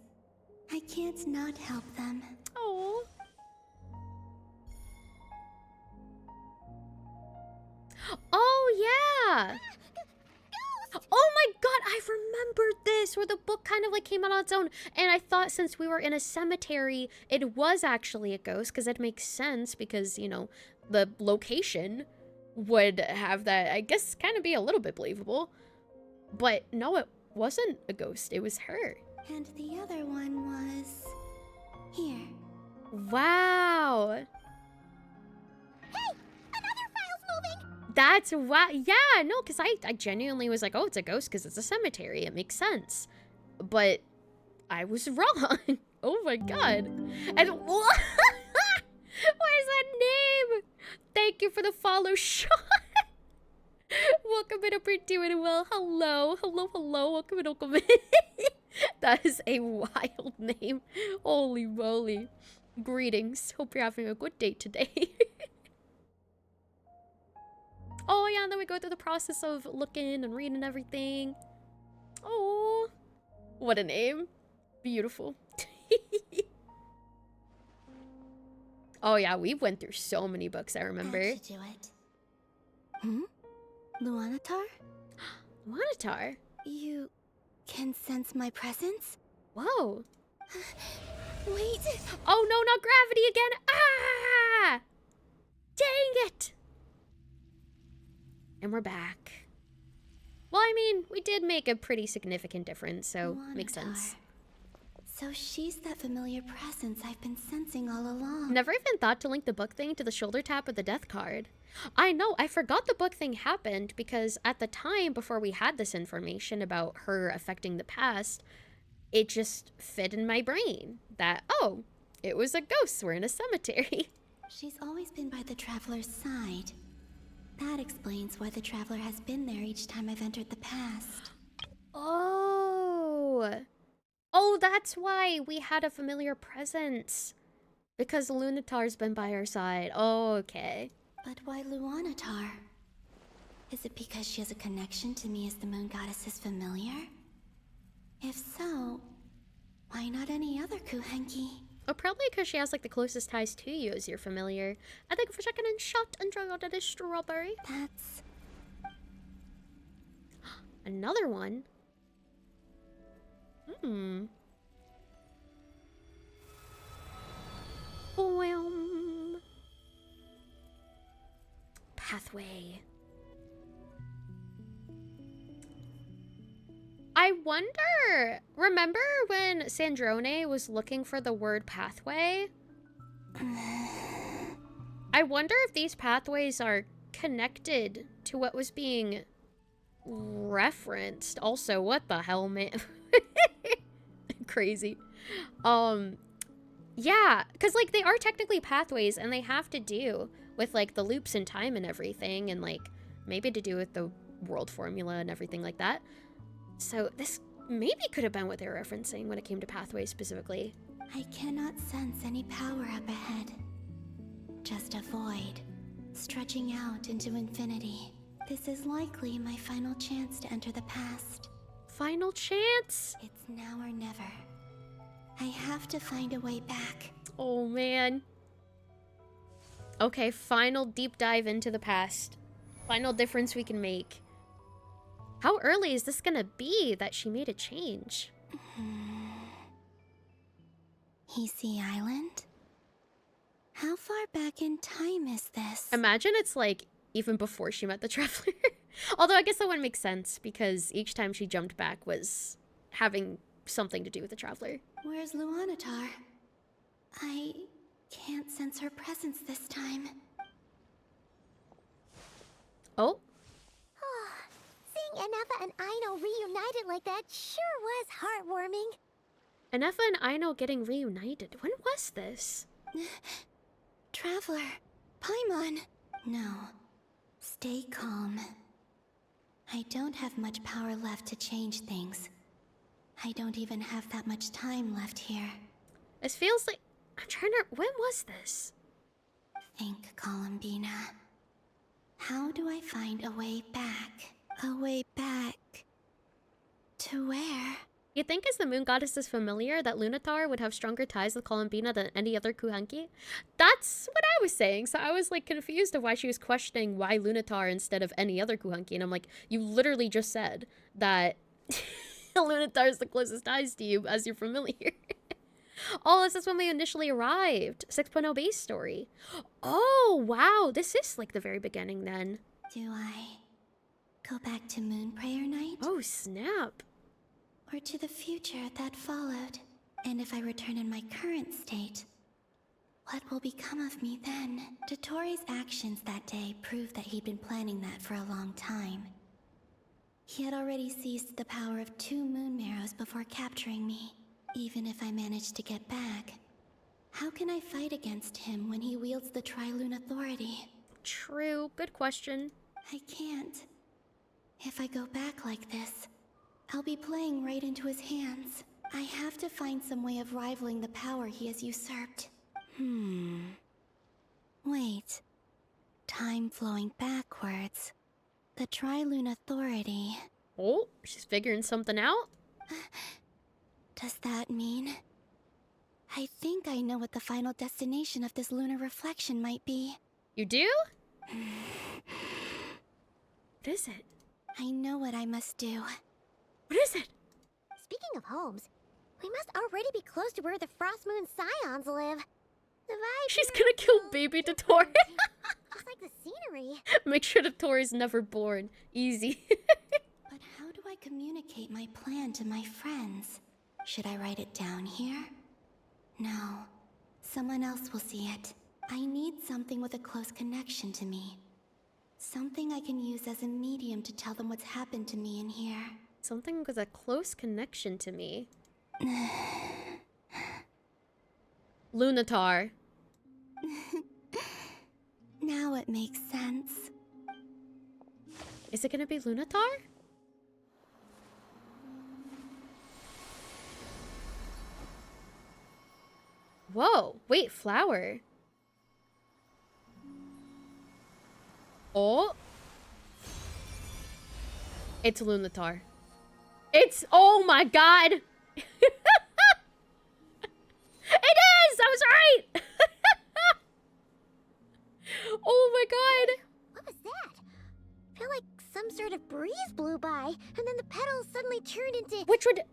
I can't not help them. Oh. Oh, yeah. Oh my god, I remembered this, where the book kind of like came out on its own. And I thought since we were in a cemetery, it was actually a ghost, because it makes sense because, you know, the location would have that, I guess, kind of be a little bit believable. But no, it wasn't a ghost, it was her. And the other one was... here. Wow. Hey! Another file's moving! That's wow. Yeah, no, because I genuinely was like, oh, it's a ghost because it's a cemetery. It makes sense. But I was wrong. Oh my god. And what? What is that name? Thank you for the follow, Sean. Welcome in, hope you're doing well. Hello, hello, hello. Welcome in, welcome in. That is a wild name. Holy moly. Greetings. Hope you're having a good day today. Oh yeah, and then we go through the process of looking and reading everything. Oh, what a name. Beautiful. Oh yeah, we went through so many books, I remember. That should do it. Hmm? Luanatar? Luanatar? You can sense my presence? Whoa. Wait. Oh no, not gravity again. Ah! Dang it. And we're back. Well, I mean, we did make a pretty significant difference, so makes sense. So she's that familiar presence I've been sensing all along. Never even thought to link the book thing to the shoulder tap of the death card. I know, I forgot the book thing happened because at the time before we had this information about her affecting the past, it just fit in my brain that, oh, it was a ghost. We're in a cemetery. She's always been by the Traveler's side. That explains why the Traveler has been there each time I've entered the past. Oh. Oh, that's why we had a familiar presence. Because Lunatar's been by our side. Oh, okay. But why Luanatar? Is it because she has a connection to me as the Moon Goddess's familiar? If so, why not any other Kuhenki? Oh, probably because she has like the closest ties to you as your familiar. I think for checking in shot and dry out of this strawberry. That's another one. Hmm. Boom. Pathway. I wonder, remember when Sandrone was looking for the word pathway? I wonder if these pathways are connected to what was being referenced. Also, what the hell, man? Crazy. Yeah, because like they are technically pathways and they have to do with like the loops in time and everything, and like maybe to do with the world formula and everything like that. So this maybe could have been what they were referencing when it came to pathways specifically. I cannot sense any power up ahead. Just a void, stretching out into infinity. This is likely my final chance to enter the past. Final chance? It's now or never. I have to find a way back. Oh man. Okay, final deep dive into the past. Final difference we can make. How early is this gonna be that she made a change? Hisi Island? How far back in time is this? Imagine it's like even before she met the Traveler. Although I guess that wouldn't make sense because each time she jumped back was having something to do with the Traveler. Where's Luanatar? I can't sense her presence this time. Oh? Seeing Enefa and Aino reunited like that sure was heartwarming. Enefa and Aino getting reunited. When was this? Traveler, Paimon. No. Stay calm. I don't have much power left to change things. I don't even have that much time left here. It feels like... I'm trying to... When was this? Think, Columbina. How do I find a way back? A way back... to where? You think as the Moon Goddess's familiar that Lunatar would have stronger ties with Columbina than any other Kuhenki? That's what I was saying. So I was like confused of why she was questioning why Lunatar instead of any other Kuhenki. And I'm like, you literally just said that Lunatar is the closest ties to you as your familiar. Oh, this is when we initially arrived. 6.0 base story. Oh, wow. This is like the very beginning then. Do I go back to Moon Prayer Night? Oh, snap. Or to the future that followed? And if I return in my current state, what will become of me then? Dotori's actions that day proved that he'd been planning that for a long time. He had already seized the power of 2 moon marrows before capturing me. Even if I managed to get back, how can I fight against him when he wields the Tri-Lune Authority? True. Good question. I can't. If I go back like this, I'll be playing right into his hands. I have to find some way of rivaling the power he has usurped. Wait. time flowing backwards. The Tri-Lune Authority. Oh, she's figuring something out? Does that mean... I think I know what the final destination of this lunar reflection might be. You do? What is it? I know what I must do. What is it? Speaking of homes, we must already be close to where the Frost Moon Scions live. The vibe. She's gonna kill baby Dottore. Just like the scenery. Make sure Dottore's never born. Easy. But how do I communicate my plan to my friends? Should I write it down here? No. Someone else will see it. I need something with a close connection to me. Something I can use as a medium to tell them what's happened to me in here. Something with a close connection to me. Lunatar. Now it makes sense. Is it gonna be Lunatar? Whoa, wait, flower. Oh. It's Lunatar. It's, oh my god. It is, I was right. Oh my god. What was that? I feel like some sort of breeze blew by, and then the petals suddenly turned into... Which would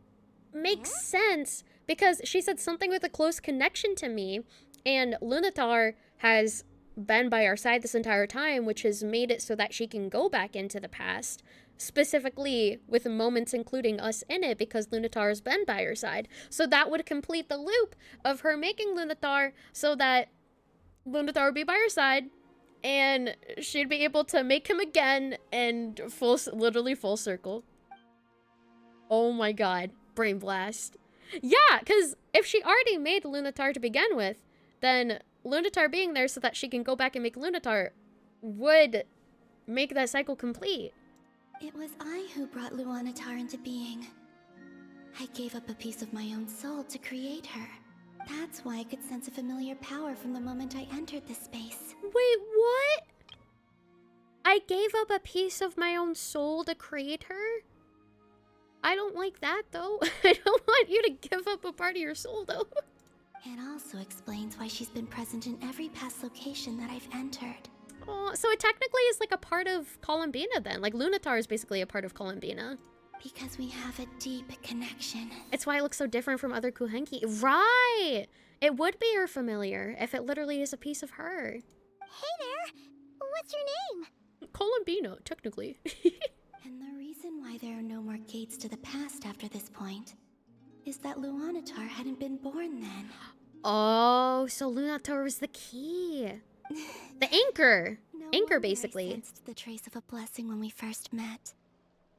make sense, because she said something with a close connection to me, and Lunatar has been by our side this entire time, which has made it so that she can go back into the past, specifically with moments including us in it, because Lunatar has been by her side. So that would complete the loop of her making Lunatar so that Lunatar would be by her side, and she'd be able to make him again, and literally full circle. Oh my god. Brain blast. Yeah, because if she already made Lunatar to begin with, then Lunatar being there so that she can go back and make Lunatar would make that cycle complete. It was I who brought Luanatar into being. I gave up a piece of my own soul to create her. That's why I could sense a familiar power from the moment I entered this space. Wait, what? I gave up a piece of my own soul to create her? I don't like that, though. I don't want you to give up a part of your soul, though. It also explains why she's been present in every past location that I've entered. Oh, so it technically is like a part of Columbina, then. Like, Lunatar is basically a part of Columbina. Because we have a deep connection. It's why it looks so different from other Kuhenki. Right! It would be her familiar if it literally is a piece of her. Hey there! What's your name? Columbina, technically. And the reason why there are no more gates to the past after this point is that Luanatar hadn't been born then. Oh, so Lunatar was the key. The anchor. Anchor, basically. I sensed the trace of a blessing when we first met.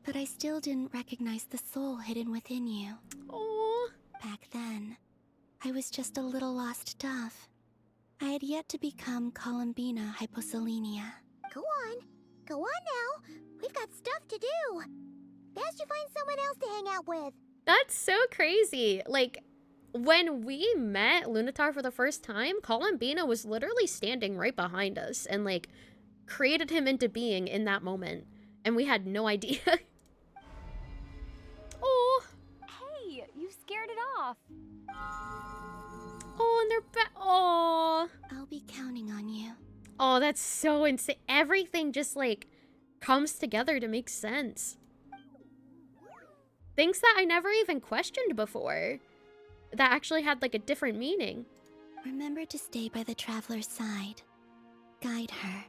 But I still didn't recognize the soul hidden within you. Oh. Back then, I was just a little lost dove. I had yet to become Columbina Hyposelenia. Go on. Go on now. We've got stuff to do. Best you find someone else to hang out with. That's so crazy. Like, when we met Lunatar for the first time, Columbina was literally standing right behind us and, like, created him into being in that moment. And we had no idea. Oh. Hey, you scared it off. Oh, and they're back. Oh. I'll be counting on you. Oh, that's so insane. Everything just, like, comes together to make sense. Things that I never even questioned before. That actually had, like, a different meaning. Remember to stay by the traveler's side. Guide her.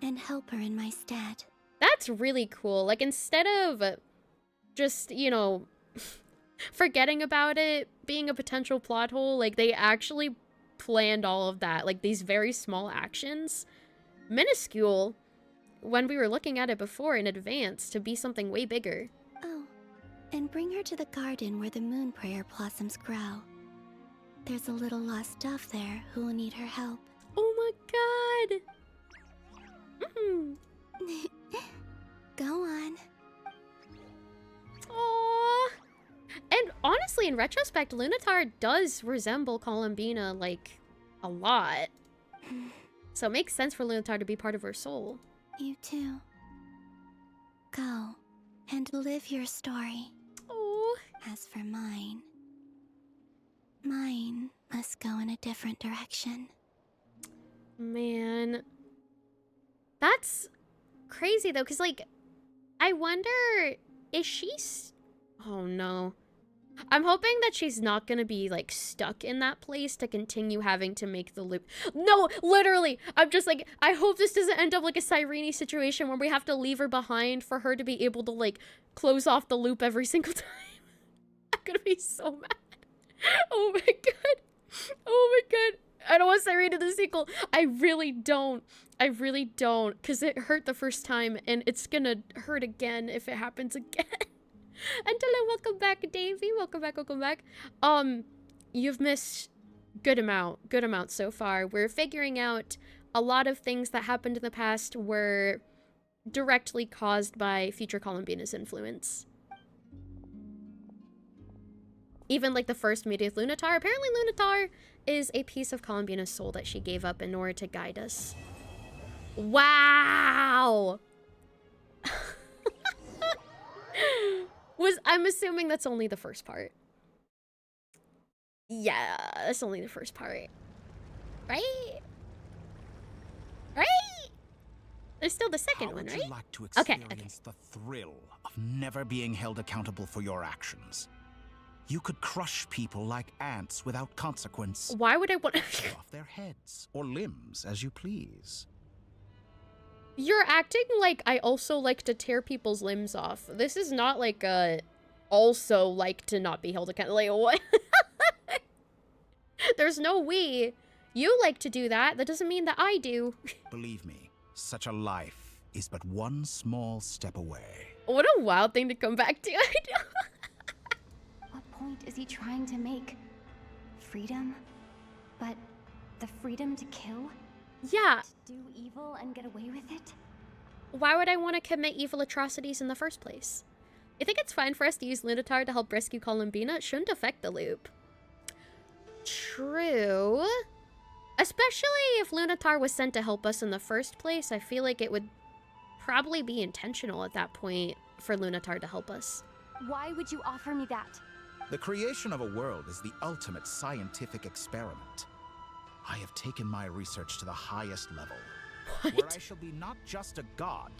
And help her in my stead. That's really cool. Like, instead of just, you know, forgetting about it being a potential plot hole, like, they actually planned all of that. Like, these very small actions. Minuscule when we were looking at it before in advance to be something way bigger. Oh, and bring her to the garden where the moon prayer blossoms grow. There's a little lost dove there who will need her help. Oh my god! Mm. Go on. Aww. And honestly, in retrospect, Lunatar does resemble Columbina, like, a lot. So it makes sense for Lunatar to be part of her soul. You too. Go and live your story. Oh. As for mine must go in a different direction. Man. That's crazy though, because like, I wonder, is she... Oh no. I'm hoping that she's not gonna be like stuck in that place to continue having to make the loop. No, literally, I'm just like, I hope this doesn't end up like a Cyrene situation where we have to leave her behind for her to be able to like close off the loop every single time. I'm gonna be so mad. Oh my god. Oh my god. I don't want Cyrene in the sequel. I really don't. I really don't. Because it hurt the first time and it's gonna hurt again if it happens again. Antilla, welcome back. Davey, welcome back, welcome back. You've missed good amount so far. We're figuring out a lot of things that happened in the past were directly caused by future Columbina's influence. Even like the first meeting with Lunatar. Apparently Lunatar is a piece of Columbina's soul that she gave up in order to guide us. Wow! I'm assuming that's only the first part. Yeah, that's only the first part. Right? Right? There's still the second one, right? How would you like to experience the thrill of never being held accountable for your actions? You could crush people like ants without consequence. Why would I want to cut off their heads or limbs as you please? You're acting like I also like to tear people's limbs off. This is not like a also like to not be held accountable. Like what? There's no we. You like to do that. That doesn't mean that I do. Believe me, such a life is but one small step away. What a wild thing to come back to. I know. What point is he trying to make? Freedom? But the freedom to kill? Yeah. To do evil and get away with it? Why would I want to commit evil atrocities in the first place? I think it's fine for us to use Lunatar to help rescue Columbina. It shouldn't affect the loop. True. Especially if Lunatar was sent to help us in the first place. I feel like it would probably be intentional at that point for Lunatar to help us. Why would you offer me that? The creation of a world is the ultimate scientific experiment. I have taken my research to the highest level, where I shall be not just a god,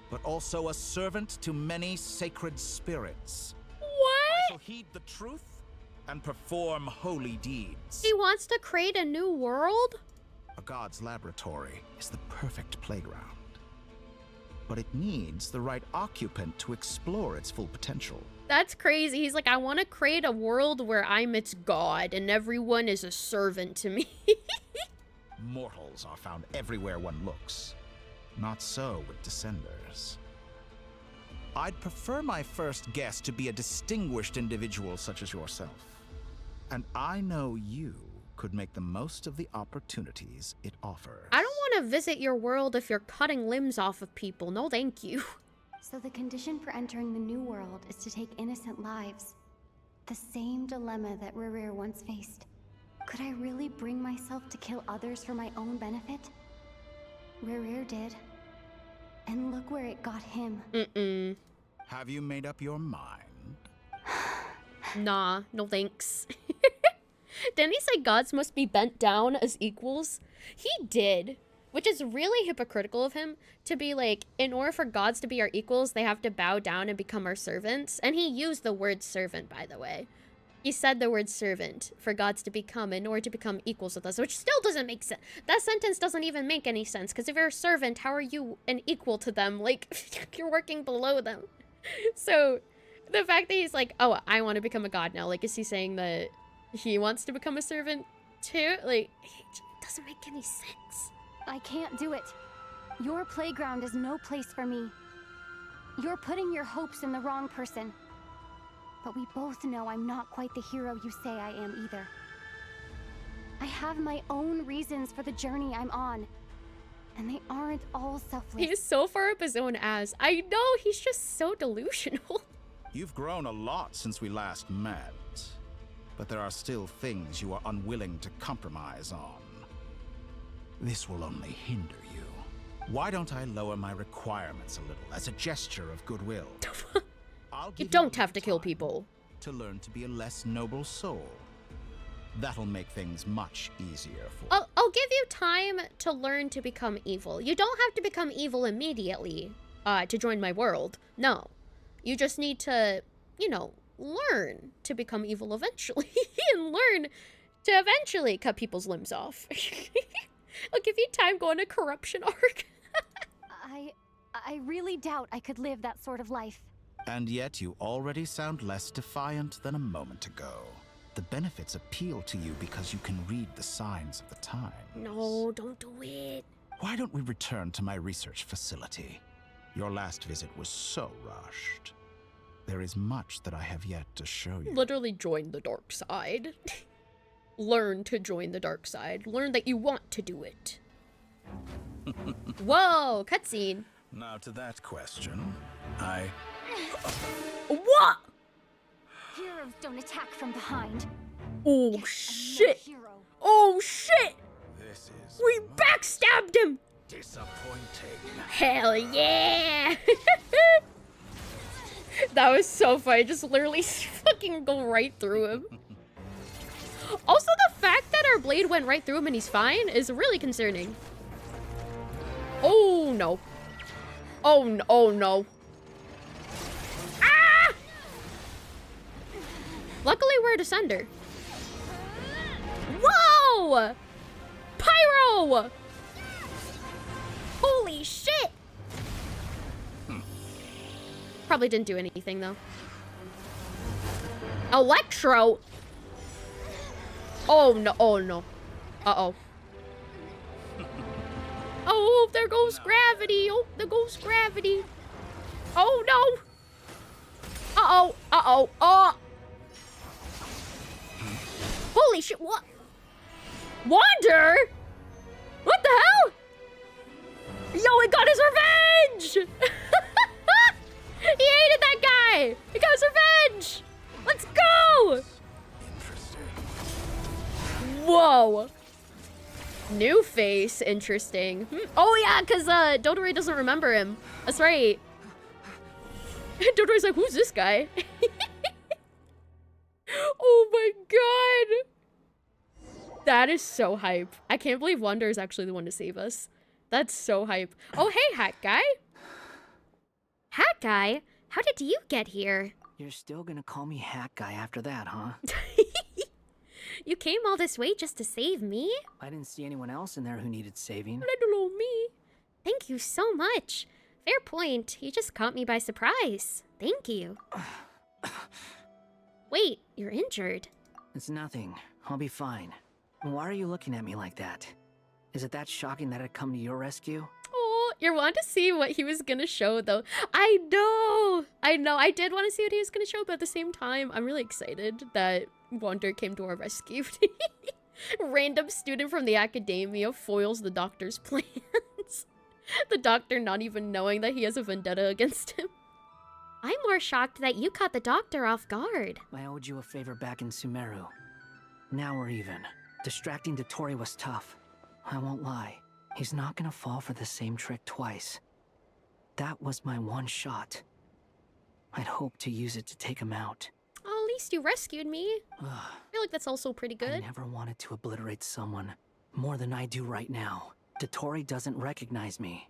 but also a servant to many sacred spirits. What? I shall heed the truth and perform holy deeds. He wants to create a new world? A god's laboratory is the perfect playground, but it needs the right occupant to explore its full potential. That's crazy. He's like, I want to create a world where I'm its god and everyone is a servant to me. Mortals are found everywhere one looks. Not so with Descenders. I'd prefer my first guest to be a distinguished individual such as yourself. And I know you could make the most of the opportunities it offers. I don't want to visit your world if you're cutting limbs off of people. No, thank you. So the condition for entering the new world is to take innocent lives. The same dilemma that Rerir once faced. Could I really bring myself to kill others for my own benefit? Rerir did. And look where it got him. Mm-mm. Have you made up your mind? Nah, no thanks. Didn't he say gods must be bent down as equals? He did. Which is really hypocritical of him to be like, in order for gods to be our equals, they have to bow down and become our servants. And he used the word servant, by the way. He said the word servant for gods to become in order to become equals with us, which still doesn't make sense. That sentence doesn't even make any sense, because if you're a servant, how are you an equal to them? Like, you're working below them. So, the fact that he's like, oh, I want to become a god now, like, is he saying that he wants to become a servant too? Like, it doesn't make any sense. I can't do it. Your playground is no place for me. You're putting your hopes in the wrong person. But we both know I'm not quite the hero you say I am either. I have my own reasons for the journey I'm on. And they aren't all selfless. He's so far up his own ass. I know, he's just so delusional. You've grown a lot since we last met. But there are still things you are unwilling to compromise on. This will only hinder you. Why don't I lower my requirements a little as a gesture of goodwill? You don't have to kill people. To learn to be a less noble soul. That'll make things much easier for I'll give you time to learn to become evil. You don't have to become evil immediately to join my world. No. You just need to, you know, learn to become evil eventually and learn to eventually cut people's limbs off. I'll give you time going to corruption arc. I really doubt I could live that sort of life. And yet you already sound less defiant than a moment ago. The benefits appeal to you because you can read the signs of the time. No, don't do it. Why don't we return to my research facility? Your last visit was so rushed. There is much that I have yet to show you. Literally join the dark side. Learn to join the dark side. Learn that you want to do it. Whoa, cutscene. Now to that question, What? Heroes don't attack from behind. Oh shit! Oh shit! We backstabbed him! Disappointing. Hell yeah! That was so funny. Just literally fucking go right through him. Also, the fact that our blade went right through him and he's fine is really concerning. Oh no. Oh no. Oh no. Ah! Luckily, we're a descender. Whoa! Pyro! Holy shit! Probably didn't do anything though. Electro! Oh no, oh no. Uh-oh. Oh, there goes gravity. Oh, there goes gravity. Oh no. Uh-oh, uh-oh, oh. Holy shit, what? Wander? What the hell? Yo, he got his revenge! He hated that guy! He got his revenge! Let's go! Whoa. New face, interesting. Oh yeah, because Dodori doesn't remember him. That's right. Dodori's like, who's this guy? Oh my god. That is so hype. I can't believe Wander is actually the one to save us. That's so hype. Oh hey, Hat Guy. Hat Guy? How did you get here? You're still gonna call me Hat Guy after that, huh? You came all this way just to save me? I didn't see anyone else in there who needed saving. Little old me. Thank you so much. Fair point. You just caught me by surprise. Thank you. Wait, you're injured. It's nothing. I'll be fine. Why are you looking at me like that? Is it that shocking that I'd come to your rescue? Oh, you're wanting to see what he was gonna show, though. I know. I did want to see what he was gonna show, but at the same time, I'm really excited that Wander came to our rescue. Random student from the academia foils the doctor's plans. The doctor not even knowing that he has a vendetta against him. I'm more shocked that you caught the doctor off guard. I owed you a favor back in Sumeru. Now we're even. Distracting Dotori was tough. I won't lie. He's not gonna fall for the same trick twice. That was my one shot. I'd hoped to use it to take him out. Oh, at least you rescued me. I feel like that's also pretty good. I never wanted to obliterate someone more than I do right now. Dotori doesn't recognize me.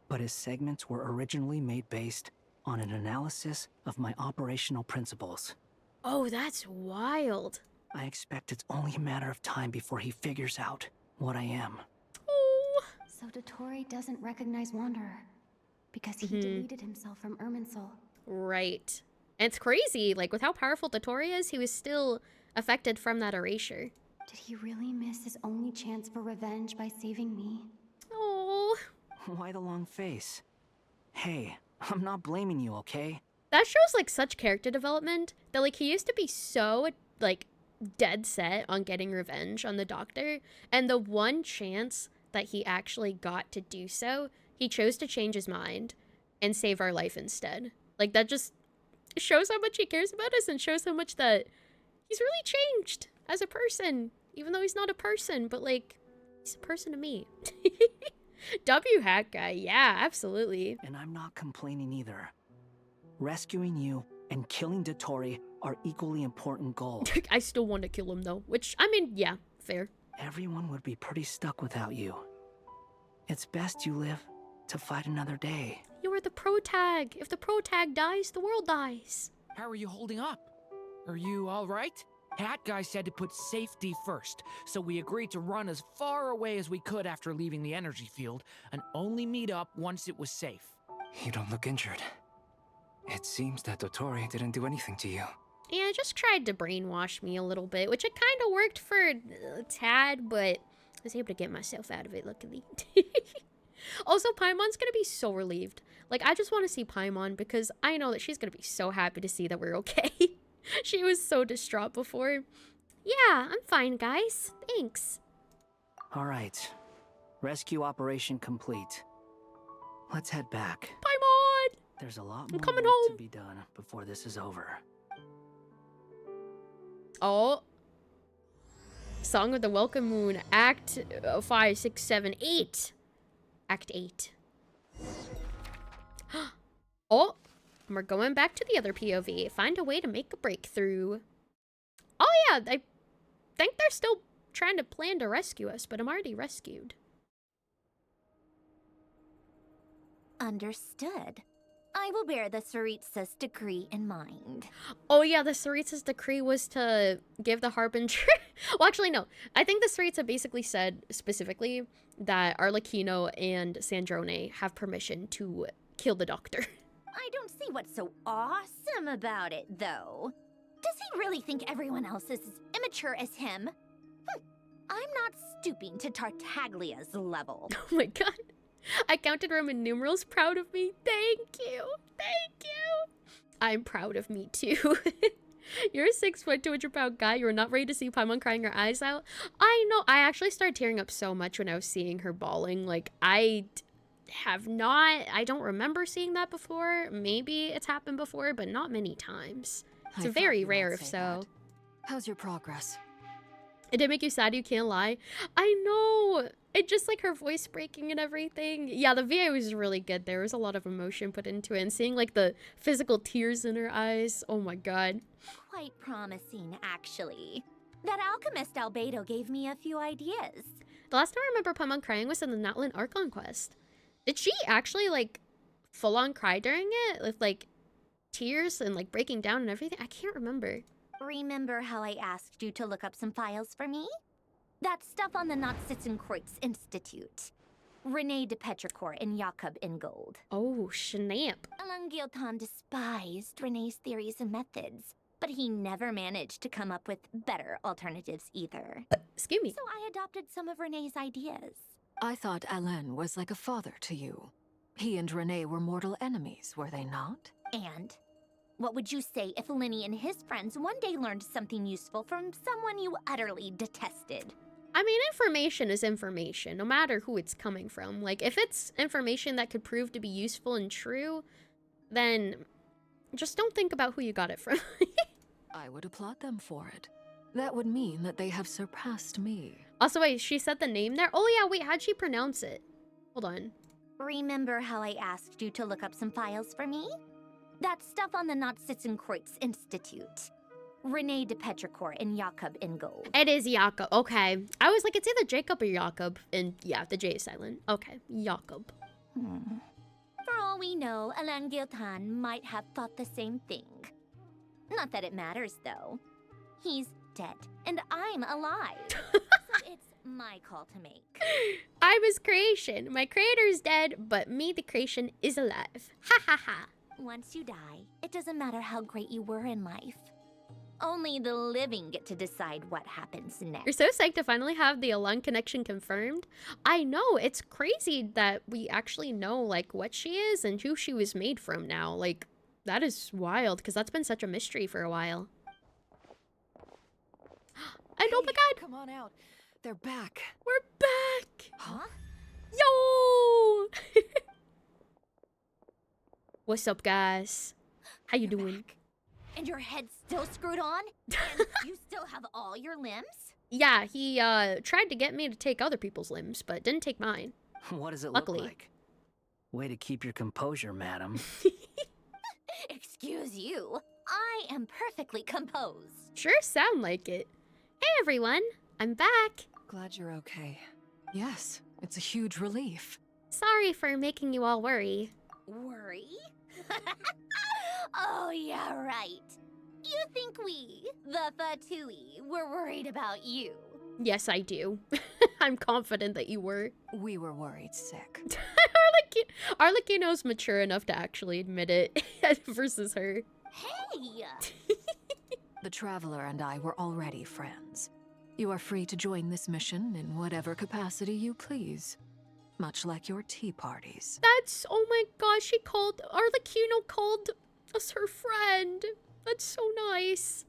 But his segments were originally made based on an analysis of my operational principles. Oh, that's wild. I expect it's only a matter of time before he figures out what I am. Oh. So Dotori doesn't recognize Wanderer because he deleted himself from Irminsul. Right. And it's crazy, like with how powerful Dotori is, he was still affected from that erasure. Did he really miss his only chance for revenge by saving me? Oh. Why the long face? Hey, I'm not blaming you, okay? That shows like such character development that like he used to be so like dead set on getting revenge on the doctor, and the one chance that he actually got to do so, he chose to change his mind and save our life instead. Like that just shows how much he cares about us and shows how much that he's really changed as a person, even though he's not a person, but like He's a person to me. W hat guy, yeah, absolutely. And I'm not complaining either. Rescuing you and killing Dottore are equally important goals. I still want to kill him though, which, I mean, yeah, fair. Everyone would be pretty stuck without you. It's best you live to fight another day. You are the protag. If the protag dies, the world dies. How are you holding up? Are you all right? Hat Guy said to put safety first, so we agreed to run as far away as we could after leaving the energy field, and only meet up once it was safe. You don't look injured. It seems that Dottore didn't do anything to you. Yeah, just tried to brainwash me a little bit, which it kind of worked for a tad, but I was able to get myself out of it, luckily. Also, Paimon's gonna be so relieved. Like, I just want to see Paimon because I know that she's gonna be so happy to see that we're okay. She was so distraught before. Yeah, I'm fine, guys. Thanks. All right. Rescue operation complete. Let's head back. Paimon! There's a lot I'm more coming work home. to be done before this is over. Oh. Song of the Welcome Moon, Act 5, 6, 7, 8. Act 8. Oh, and we're going back to the other POV. Find a way to make a breakthrough. Oh yeah, I think they're still trying to plan to rescue us, but I'm already rescued. Understood. I will bear the Tsaritsa's decree in mind. Oh yeah, the Tsaritsa's decree was to give the Harbinger... Well, actually, no. I think the Tsaritsa basically said specifically that Arlecchino and Sandrone have permission to kill the Doctor. I don't see what's so awesome about it, though. Does he really think everyone else is as immature as him? I'm not stooping to Tartaglia's level. Oh my god. I counted Roman numerals. Proud of me. Thank you. Thank you. I'm proud of me too. You're a 6 foot, 200-pound guy. You're not ready to see Paimon crying her eyes out. I know. I actually started tearing up so much when I was seeing her bawling. Like, I don't remember seeing that before. Maybe it's happened before, but not many times. It's very rare if so. How's your progress? It did make you sad, you can't lie. I know. It just like her voice breaking and everything. Yeah, the VA was really good. There was a lot of emotion put into it. And seeing like the physical tears in her eyes. Oh my god. Quite promising, actually. That alchemist Albedo gave me a few ideas. The last time I remember Paimon crying was in the Natlan Archon quest. Did she actually like full on cry during it? With like tears and like breaking down and everything? I can't remember. Remember how I asked you to look up some files for me? That stuff on the Nazi-Kreuz Institute. René de Petrichor and Jakob Ingold. Oh, snap. Alain Guillotin despised René's theories and methods, but he never managed to come up with better alternatives either. Excuse me. So I adopted some of René's ideas. I thought Alain was like a father to you. He and René were mortal enemies, were they not? And what would you say if Lenny and his friends one day learned something useful from someone you utterly detested? I mean, information is information, no matter who it's coming from. Like, if it's information that could prove to be useful and true, then just don't think about who you got it from. I would applaud them for it. That would mean that they have surpassed me. Also, wait, she said the name there? Oh yeah, wait, how'd she pronounce it? Hold on. Remember how I asked you to look up some files for me? That stuff on the Nazi-Kreuz Institute. René de Petrichor and Jakob Ingold. It is Jakob. Okay. I was like, it's either Jacob or Jakob. And yeah, the J is silent. Okay, Jakob. For all we know, Alain Guillotin might have thought the same thing. Not that it matters, though. He's dead, and I'm alive. So it's my call to make. I'm his creation. My creator's dead, but me, the creation, is alive. Ha ha ha. Once you die, it doesn't matter how great you were in life. Only the living get to decide what happens next. You're so psyched to finally have the Alain connection confirmed. I know, it's crazy that we actually know like what she is and who she was made from now. Like, that is wild because that's been such a mystery for a while. And oh my god! Come on out. They're back. We're back! Huh? Yo! What's up, guys? How you doing? And your head's still screwed on? And you still have all your limbs? Yeah, he tried to get me to take other people's limbs, but didn't take mine. What does it Luckily. look like? Way to keep your composure, madam. Excuse you. I am perfectly composed. Sure sound like it. Hey everyone, I'm back. Glad you're okay. Yes, it's a huge relief. Sorry for making you all worry. Worry? Oh, yeah, right. You think we, the Fatui, were worried about you? Yes, I do. I'm confident that you were. We were worried sick. Arlecchino's mature enough to actually admit it versus her. Hey! The Traveler and I were already friends. You are free to join this mission in whatever capacity you please. Much like your tea parties. That's, oh my gosh, Arlecchino called us her friend. That's so nice.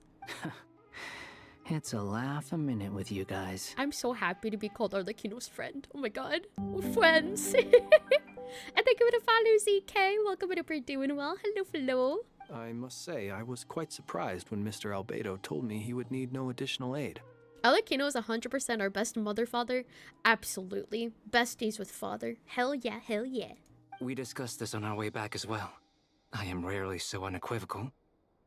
It's a laugh a minute with you guys. I'm so happy to be called Arlecchino's friend. Oh my god. We're friends. And thank you for the follow, ZK. Welcome to We're Doing Well. Hello, hello. I must say, I was quite surprised when Mr. Albedo told me he would need no additional aid. Arlecchino is 100% our best mother-father. Absolutely. Besties with father. Hell yeah, hell yeah. We discussed this on our way back as well. I am rarely so unequivocal,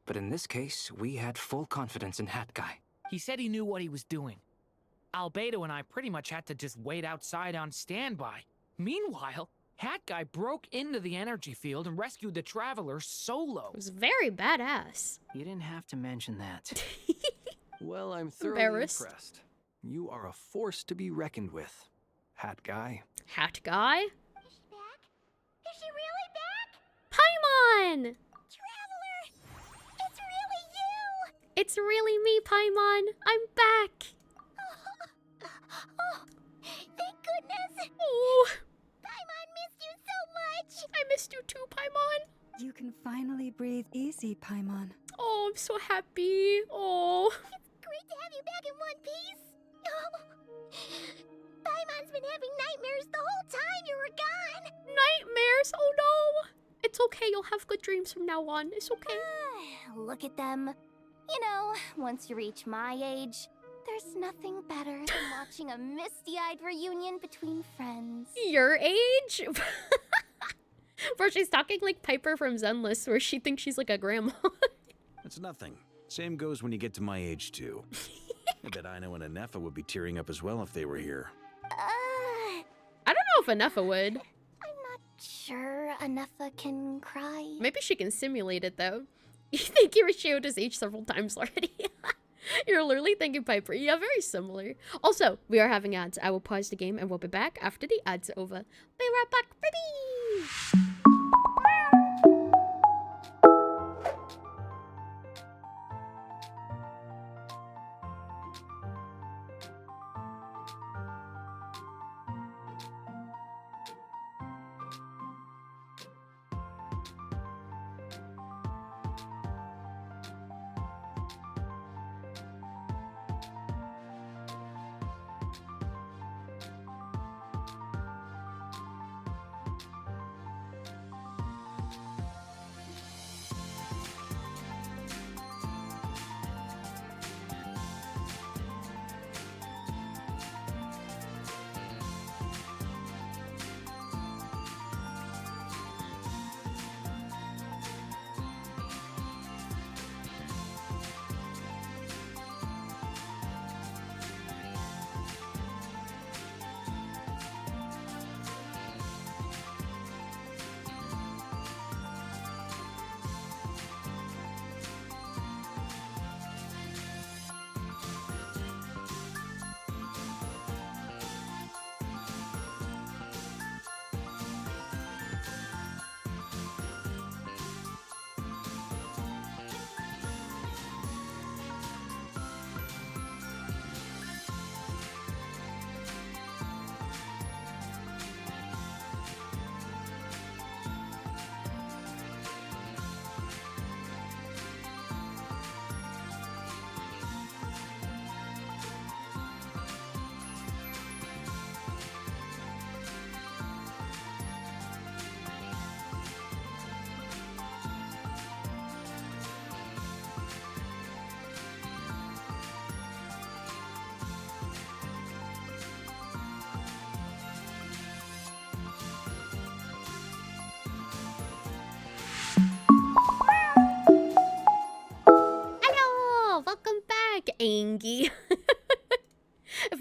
but in this case, we had full confidence in Hat Guy. He said he knew what he was doing. Albedo and I pretty much had to just wait outside on standby. Meanwhile, Hat Guy broke into the energy field and rescued the Traveler solo. It was very badass. You didn't have to mention that. Well, I'm thoroughly impressed. You are a force to be reckoned with, Hat Guy. Hat Guy? Is she back? Is she really back? Paimon! Traveler! It's really you! It's really me, Paimon. I'm back. Oh, thank goodness. Oh. Paimon missed you so much. I missed you too, Paimon. You can finally breathe easy, Paimon. Oh, I'm so happy. Oh. It's great to have you back in one piece. Oh. Paimon's been having nightmares the whole time you were gone. Nightmares? Oh no. It's okay. You'll have good dreams from now on. It's okay. Look at them. You know, once you reach my age, there's nothing better than watching a misty-eyed reunion between friends. Your age? Bro, she's talking like Piper from Zenless, where she thinks she's like a grandma. That's nothing. Same goes when you get to my age, too. I bet Ino and Anefa would be tearing up as well if they were here. I don't know if Anefa would. I'm not sure Anefa can cry. Maybe she can simulate it, though. You think you were showed his age several times already? You're literally thinking Piper. Yeah, very similar. Also, we are having ads. I will pause the game and we'll be back after the ads over. Be right back, baby!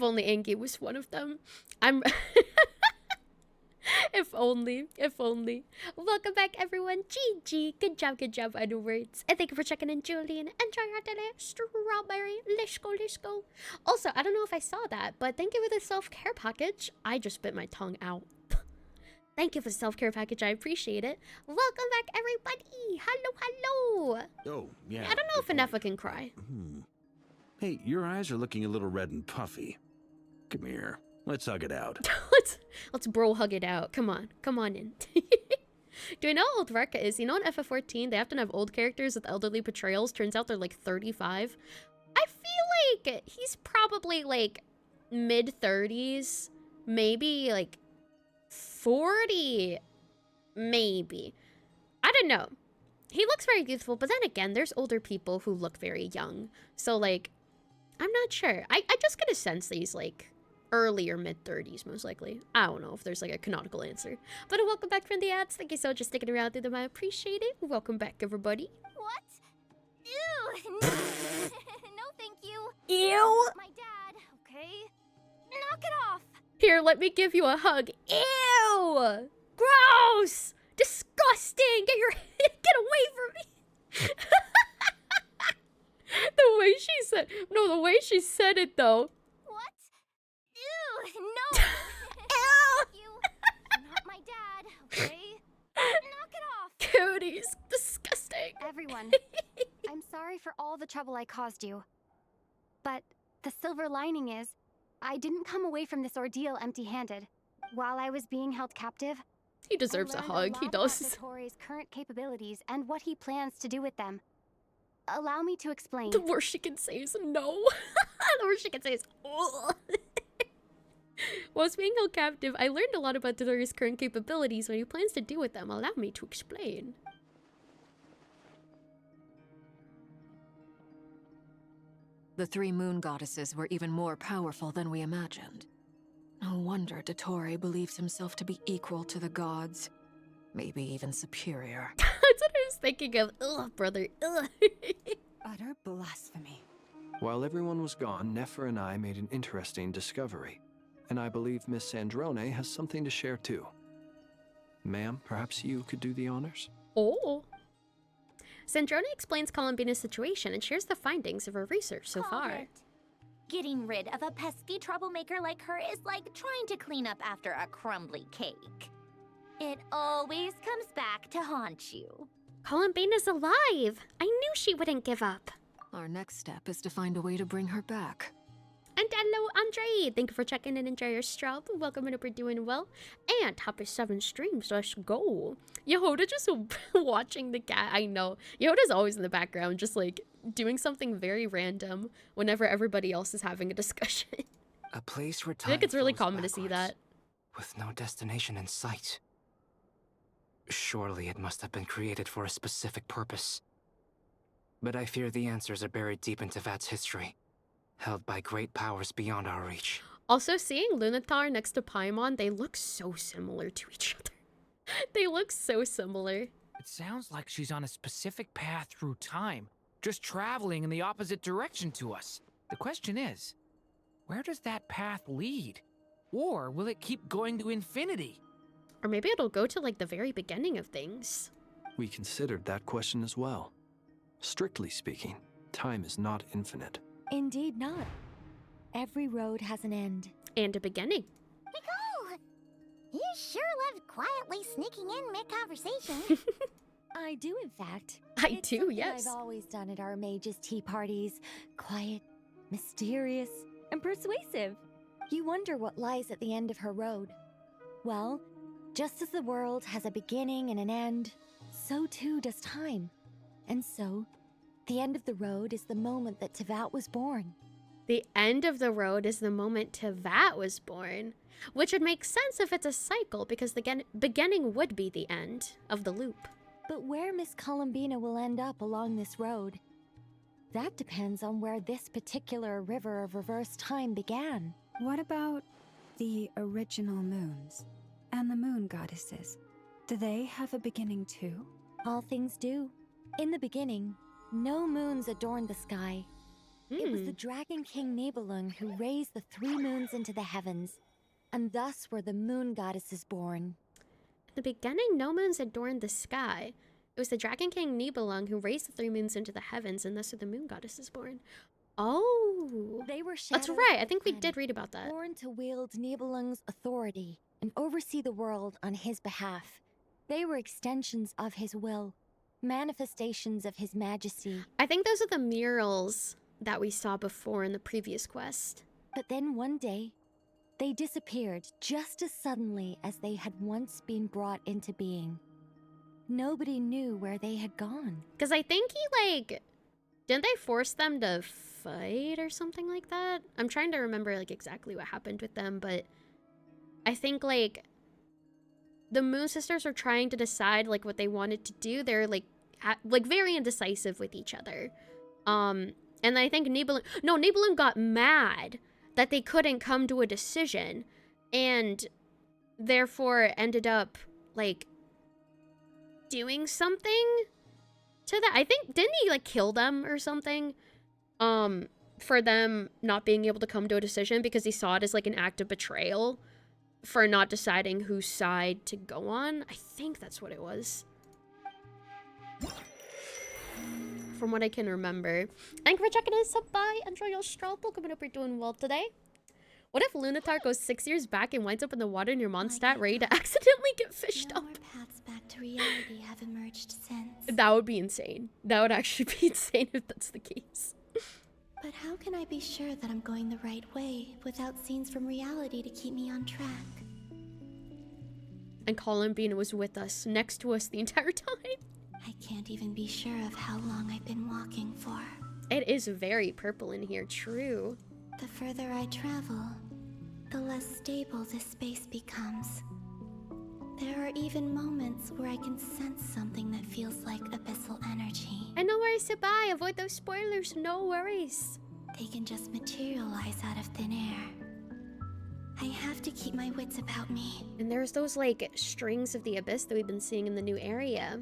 only Angie was one of them. I'm... If only, if only. Welcome back, everyone. GG. Good job onwards. And thank you for checking in, Julian. Enjoy your day, strawberry. Let's go, let's go. Also, I don't know if I saw that, but thank you for the self-care package. I just bit my tongue out. Thank you for the self-care package. I appreciate it. Welcome back, everybody. Hello. Oh, yeah. I don't know if Anefa can cry. Hey, your eyes are looking a little red and puffy. Come here. Let's hug it out. Let's bro hug it out. Come on in. Do you know how old Varka is? You know in FF14 they often have old characters with elderly portrayals. Turns out they're like 35. I feel like he's probably like mid-30s, maybe like 40, maybe. I don't know. He looks very youthful, but then again, there's older people who look very young. So like, I'm not sure. I just get a sense that he's like early or mid-30s, most likely. I don't know if there's like a canonical answer. But welcome back from the ads. Thank you so much for sticking around through them. I appreciate it. Welcome back, everybody. What? Ew! No, thank you. Ew! My dad, okay? Knock it off! Here, let me give you a hug. Ew! Gross! Disgusting! Get away from me! The way she said it though. What? Ew! No! Ew! You. Not my dad, okay? Knock it off! Cody's disgusting. Everyone, I'm sorry for all the trouble I caused you. But the silver lining is, I didn't come away from this ordeal empty-handed. While I was being held captive, he deserves a hug. He does. Dottoro's current capabilities and what he plans to do with them. Allow me to explain. The worst she can say is no. The worst she can say is ugh. Whilst being held captive, I learned a lot about Dottoro's current capabilities. What he plans to do with them. Allow me to explain. The three moon goddesses were even more powerful than we imagined. No wonder Dottore believes himself to be equal to the gods. Maybe even superior. That's what I was thinking of. Ugh, brother. Ugh. Utter blasphemy. While everyone was gone, Nefer and I made an interesting discovery. And I believe Miss Sandrone has something to share too. Ma'am, perhaps you could do the honors? Oh. Sandrone explains Columbina's situation and shares the findings of her research so far. Getting rid of a pesky troublemaker like her is like trying to clean up after a crumbly cake. It always comes back to haunt you. Columbina's alive! I knew she wouldn't give up. Our next step is to find a way to bring her back. And hello, Andre! Thank you for checking in. Enjoy your straw. Welcome and hope you're doing well. And happy 7 streams. Let's go. Yehuda just watching the cat. I know. Yehuda's always in the background, just like doing something very random whenever everybody else is having a discussion. A place where I time think it's really flows common to see that. with no destination in sight. Surely it must have been created for a specific purpose. But I fear the answers are buried deep into Vat's history, held by great powers beyond our reach. Also, seeing Lunathar next to Paimon, they look so similar to each other. They look so similar. It sounds like she's on a specific path through time, just traveling in the opposite direction to us. The question is, where does that path lead? Or will it keep going to infinity? Or maybe it'll go to like the very beginning of things. We considered that question as well. Strictly speaking, time is not infinite. Indeed not. Every road has an end. And a beginning. Nicole! You sure love quietly sneaking in mid-conversation. I do, in fact. I do, yes. I've always done at our mages' tea parties. Quiet, mysterious, and persuasive. You wonder what lies at the end of her road. Well, just as the world has a beginning and an end, so too does time. And so, the end of the road is the moment that Tevat was born. The end of the road is the moment Tevat was born. Which would make sense if it's a cycle, because the beginning would be the end of the loop. But where Miss Columbina will end up along this road, that depends on where this particular river of reverse time began. What about the original moons and the moon goddesses? Do they have a beginning too? All things do. In the beginning, no moons adorned the sky. It was the Dragon King Nibelung who raised the 3 moons into the heavens, and thus were the moon goddesses born. In the beginning, no moons adorned the sky. It was the Dragon King Nibelung who raised the 3 moons into the heavens, and thus are the moon goddesses born. Oh, they were that's right. I think we did read about that. Born to wield Nibelung's authority and oversee the world on his behalf. They were extensions of his will, manifestations of his majesty. I think those are the murals that we saw before in the previous quest. But then one day, they disappeared just as suddenly as they had once been brought into being. Nobody knew where they had gone. Because I think he, like, didn't they force them to fight or something like that? I'm trying to remember, like, exactly what happened with them, but I think, like, the Moon Sisters were trying to decide, like, what they wanted to do. They're, like, very indecisive with each other. And I think Nibelung got mad that they couldn't come to a decision, and therefore ended up, like, doing something to that. I think, didn't he, like, kill them or something? For them not being able to come to a decision because he saw it as, like, an act of betrayal for not deciding whose side to go on. I think that's what it was. From what I can remember. Thank you for checking in. Bye. Enjoy your stroll. Coming up, you're doing well today. What if Lunatar goes 6 years back and winds up in the water near Mondstadt, ready to accidentally get fished up? No more paths back to reality have emerged since. That would be insane. That would actually be insane if that's the case. But how can I be sure that I'm going the right way without scenes from reality to keep me on track? And Columbine was with us, next to us the entire time. I can't even be sure of how long I've been walking for. It is very purple in here, true. The further I travel, the less stable this space becomes. There are even moments where I can sense something that feels like abyssal energy. And no worries to buy. Avoid those spoilers. No worries. They can just materialize out of thin air. I have to keep my wits about me. And there's those, like, strings of the abyss that we've been seeing in the new area.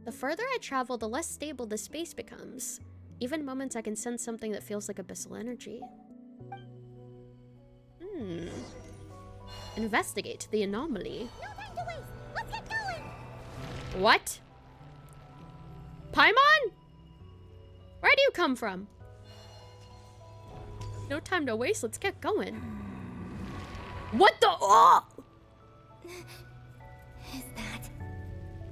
The further I travel, the less stable the space becomes. Even moments I can sense something that feels like abyssal energy. Investigate the anomaly. No time to waste. Let's get going. What? Paimon? Where do you come from? No time to waste. Let's get going. What the? Oh! Is that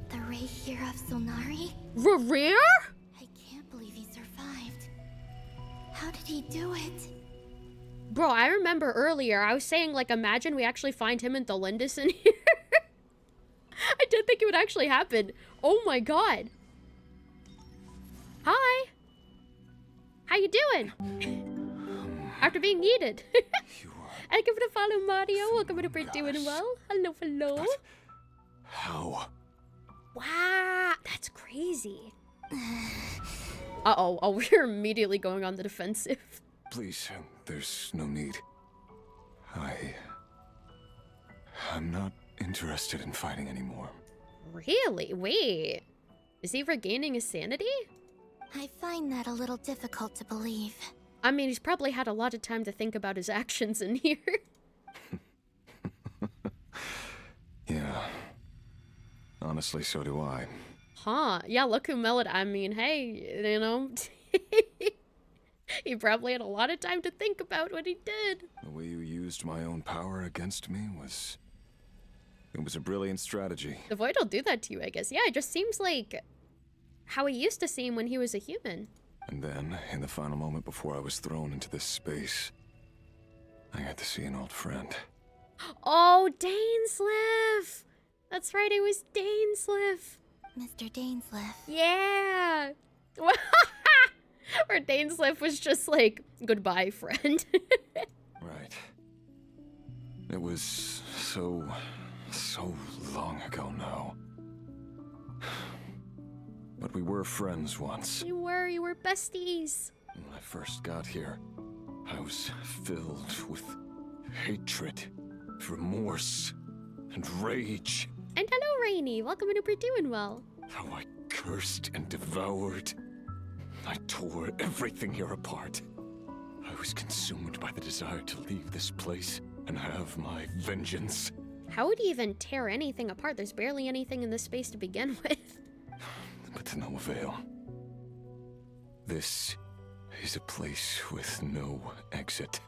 the Reir of Solnari? Reir? I can't believe he survived. How did he do it? Bro, I remember earlier I was saying, like, imagine we actually find him and Thalindis in here. I didn't think it would actually happen. Oh my god. Hi. How you doing? After being yeeted. Thank you for the follow, Mario. Welcome to Brit doing well. Hello, hello. How? Wow, that's crazy. Uh-oh. Oh, we're immediately going on the defensive. Please, there's no need. I'm not interested in fighting anymore. Really? Wait. Is he regaining his sanity? I find that a little difficult to believe. I mean, he's probably had a lot of time to think about his actions in here. Yeah. Honestly, so do I. Huh. Yeah, look who mellowed. I mean, hey, you know. He probably had a lot of time to think about what he did. The way you used my own power against me was... It was a brilliant strategy. The Void will do that to you, I guess. Yeah, it just seems like how he used to seem when he was a human. And then, in the final moment before I was thrown into this space, I got to see an old friend. Oh, Dainsleif! That's right, it was Dainsleif. Mr. Dainsleif. Yeah! Where Dainsleif was just like, goodbye, friend. Right. It was so long ago now. But we were friends once. You were besties. When I first got here, I was filled with hatred, remorse, and rage. And hello, Rainy. Welcome to We're Doing Well. How I cursed and devoured I tore everything here apart. I was consumed by the desire to leave this place and have my vengeance. How would you even tear anything apart? There's barely anything in this space to begin with. But to no avail. This is a place with no exit.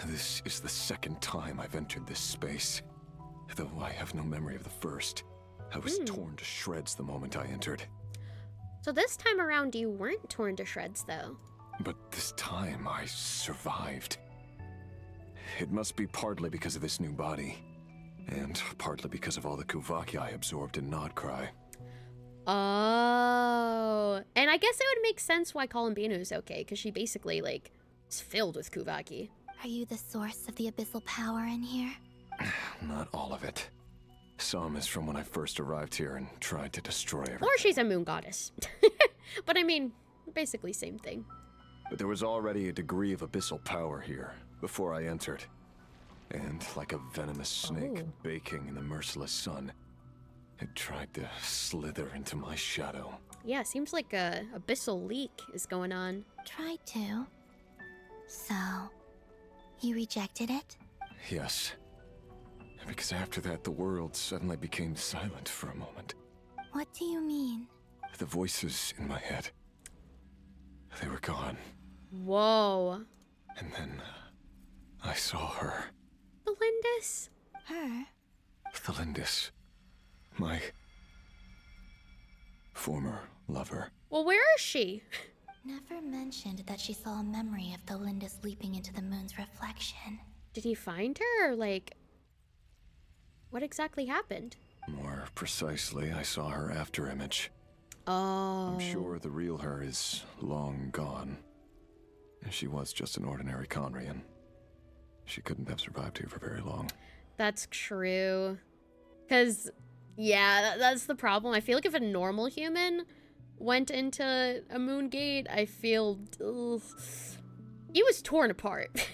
This is the second time I've entered this space. Though I have no memory of the first. I was torn to shreds the moment I entered. So this time around you weren't torn to shreds, though. But this time I survived. It must be partly because of this new body. And partly because of all the Kuvaki I absorbed in nod-krai. Oh. And I guess it would make sense why Columbina is okay, because she basically, like, is filled with Kuvaki. Are you the source of the abyssal power in here? Not all of it. Some is from when I first arrived here and tried to destroy everything. Or she's a moon goddess. But I mean, basically same thing. But there was already a degree of abyssal power here before I entered. And like a venomous snake baking in the merciless sun, it tried to slither into my shadow. Yeah, seems like a abyssal leak is going on. Tried to. So, you rejected it? Yes. Because after that, the world suddenly became silent for a moment. What do you mean? The voices in my head, they were gone. Whoa. And then I saw her. Thelindis? Her? Thelindis. My former lover. Well, where is she? Never mentioned that she saw a memory of Thelindis leaping into the moon's reflection. Did he find her, or like... what exactly happened? More precisely, I saw her afterimage. Oh. I'm sure the real her is long gone. She was just an ordinary Conrian. She couldn't have survived here for very long. That's true. Because, yeah, that's the problem. I feel like if a normal human went into a moon gate, I feel... ugh. He was torn apart.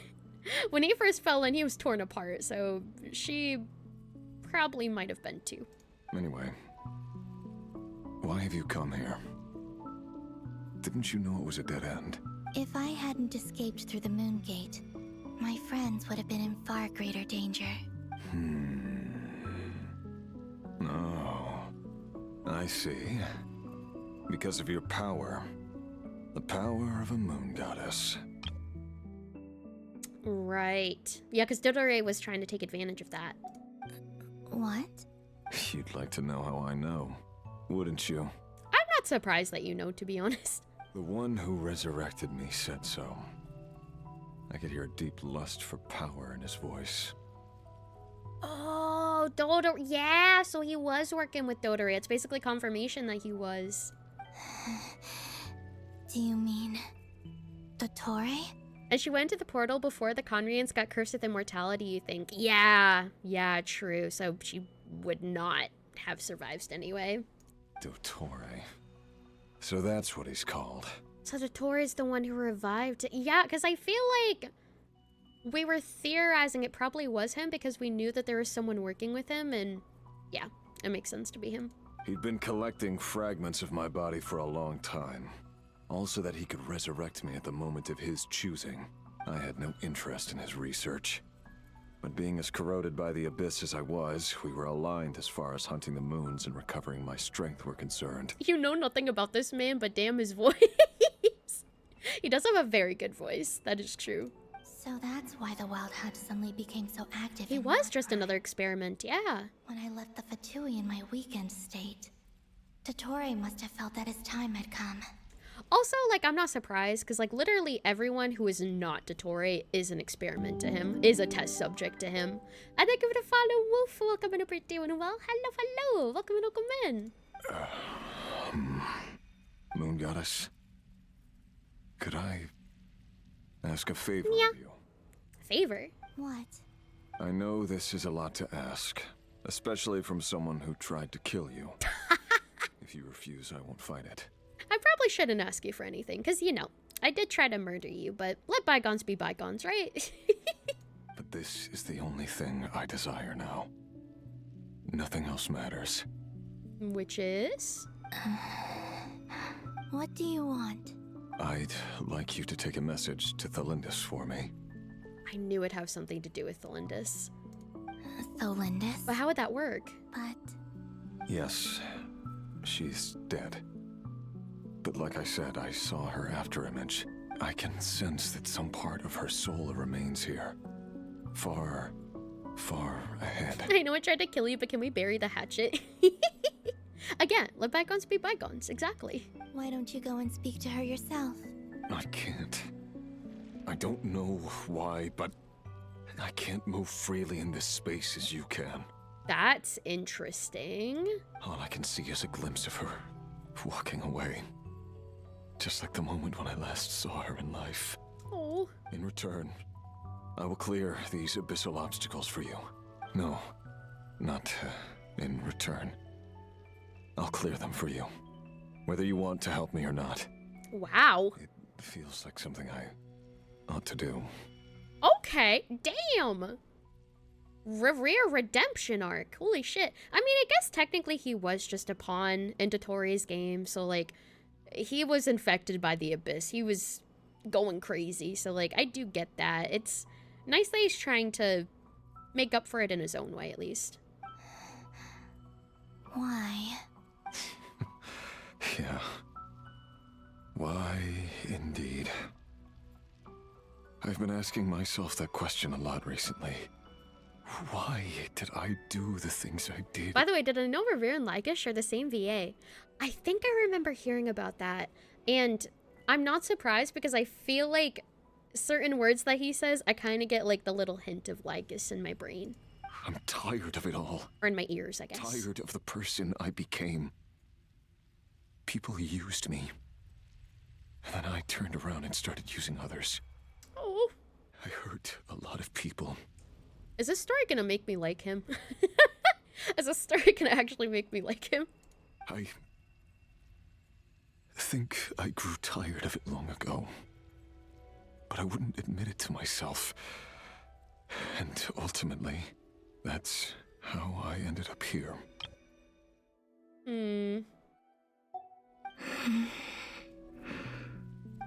When he first fell in, he was torn apart, so she probably might have been too. Anyway, why have you come here? Didn't you know it was a dead end? If I hadn't escaped through the moon gate, my friends would have been in far greater danger. Oh, I see. Because of your power. The power of a moon goddess. Right. Yeah, because Dodore was trying to take advantage of that. What? You'd like to know how I know, wouldn't you? I'm not surprised that you know, to be honest. The one who resurrected me said so. I could hear a deep lust for power in his voice. Oh, Dodore. Yeah, so he was working with Dodore. It's basically confirmation that he was. Do you mean... Dottore? And she went to the portal before the Conrians got cursed with immortality, you think? Yeah, true. So she would not have survived anyway. Dottore. So that's what he's called. So Dottore is the one who revived. Yeah, because I feel like we were theorizing it probably was him because we knew that there was someone working with him, and yeah, it makes sense to be him. He'd been collecting fragments of my body for a long time. Also that he could resurrect me at the moment of his choosing. I had no interest in his research. But being as corroded by the abyss as I was, we were aligned as far as hunting the moons and recovering my strength were concerned. You know nothing about this man, but damn his voice. He does have a very good voice. That is true. So that's why the Wild Hunt suddenly became so active. He was just another experiment, yeah. When I left the Fatui in my weakened state, Dottore must have felt that his time had come. Also, like, I'm not surprised, because, like, literally everyone who is not Dottore is an experiment to him, is a test subject to him. And thank you for the follow, Wolf. Welcome in a pretty one. Well, hello. Welcome in. Moon Goddess, could I ask a favor of you? Favor? What? I know this is a lot to ask, especially from someone who tried to kill you. If you refuse, I won't fight it. I probably shouldn't ask you for anything, because, you know, I did try to murder you, but let bygones be bygones, right? But this is the only thing I desire now. Nothing else matters. Which is? What do you want? I'd like you to take a message to Thalindis for me. I knew it'd have something to do with Thalindis. Thalindis? But how would that work? But... Yes, she's dead. But like I said, I saw her afterimage. I can sense that some part of her soul remains here. Far, far ahead. I know I tried to kill you, but can we bury the hatchet? Again, let bygones be bygones, exactly. Why don't you go and speak to her yourself? I can't. I don't know why, but I can't move freely in this space as you can. That's interesting. All I can see is a glimpse of her walking away. Just like the moment when I last saw her in life. Oh. In return, I will clear these abyssal obstacles for you. No, not in return. I'll clear them for you, whether you want to help me or not. Wow. It feels like something I ought to do. Okay, damn. Rare redemption arc. Holy shit. I mean, I guess technically he was just a pawn in Dotori's game, so like, he was infected by the abyss. He was going crazy, so like, I do get that. It's nice that he's trying to make up for it in his own way, at least. Why? Yeah. Why, indeed. I've been asking myself that question a lot recently. Why did I do the things I did? By the way, did I know Revere and Liga share the same VA? I think I remember hearing about that, and I'm not surprised because I feel like certain words that he says, I kind of get like the little hint of Lygus in my brain. I'm tired of it all. Or in my ears, I guess. Tired of the person I became. People used me. And then I turned around and started using others. Oh. I hurt a lot of people. Is this story gonna make me like him? Is this story gonna actually make me like him? I think I grew tired of it long ago. But I wouldn't admit it to myself. And ultimately, that's how I ended up here.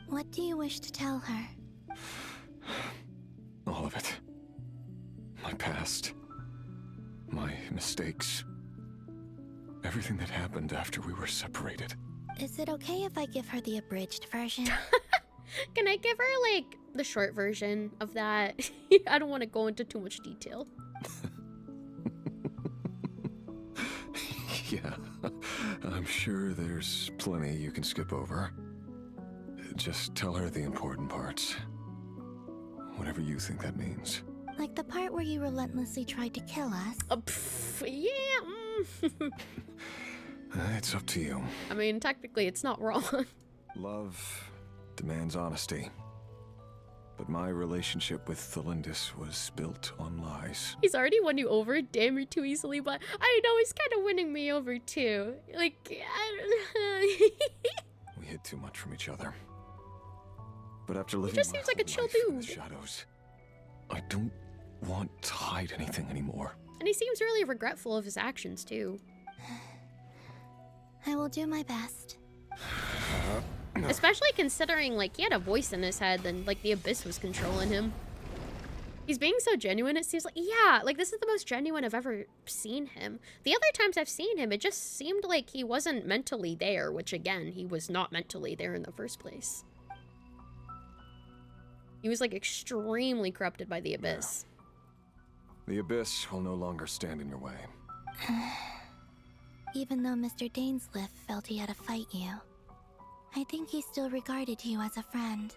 What do you wish to tell her? All of it. My past. My mistakes. Everything that happened after we were separated. Is it okay if I give her the abridged version? Can I give her, like, the short version of that? I don't want to go into too much detail. Yeah, I'm sure there's plenty you can skip over. Just tell her the important parts. Whatever you think that means. Like the part where you relentlessly tried to kill us? Yeah. It's up to you. I mean, technically, it's not wrong. Love demands honesty. But my relationship with Thalindis was built on lies. He's already won you over. Damn, you're too easily, but I know he's kind of winning me over too. Like, We hid too much from each other. But after living he just my seems like a whole chill life in the dude. shadows, I don't want to hide anything anymore. And he seems really regretful of his actions too. I will do my best. Especially considering, like, he had a voice in his head and, like, the abyss was controlling him. He's being so genuine, it seems like, yeah, like, this is the most genuine I've ever seen him. The other times I've seen him, it just seemed like he wasn't mentally there, which, again, he was not mentally there in the first place. He was, like, extremely corrupted by the abyss. The abyss will no longer stand in your way. Even though Mr. Dainsliff felt he had to fight you, I think he still regarded you as a friend.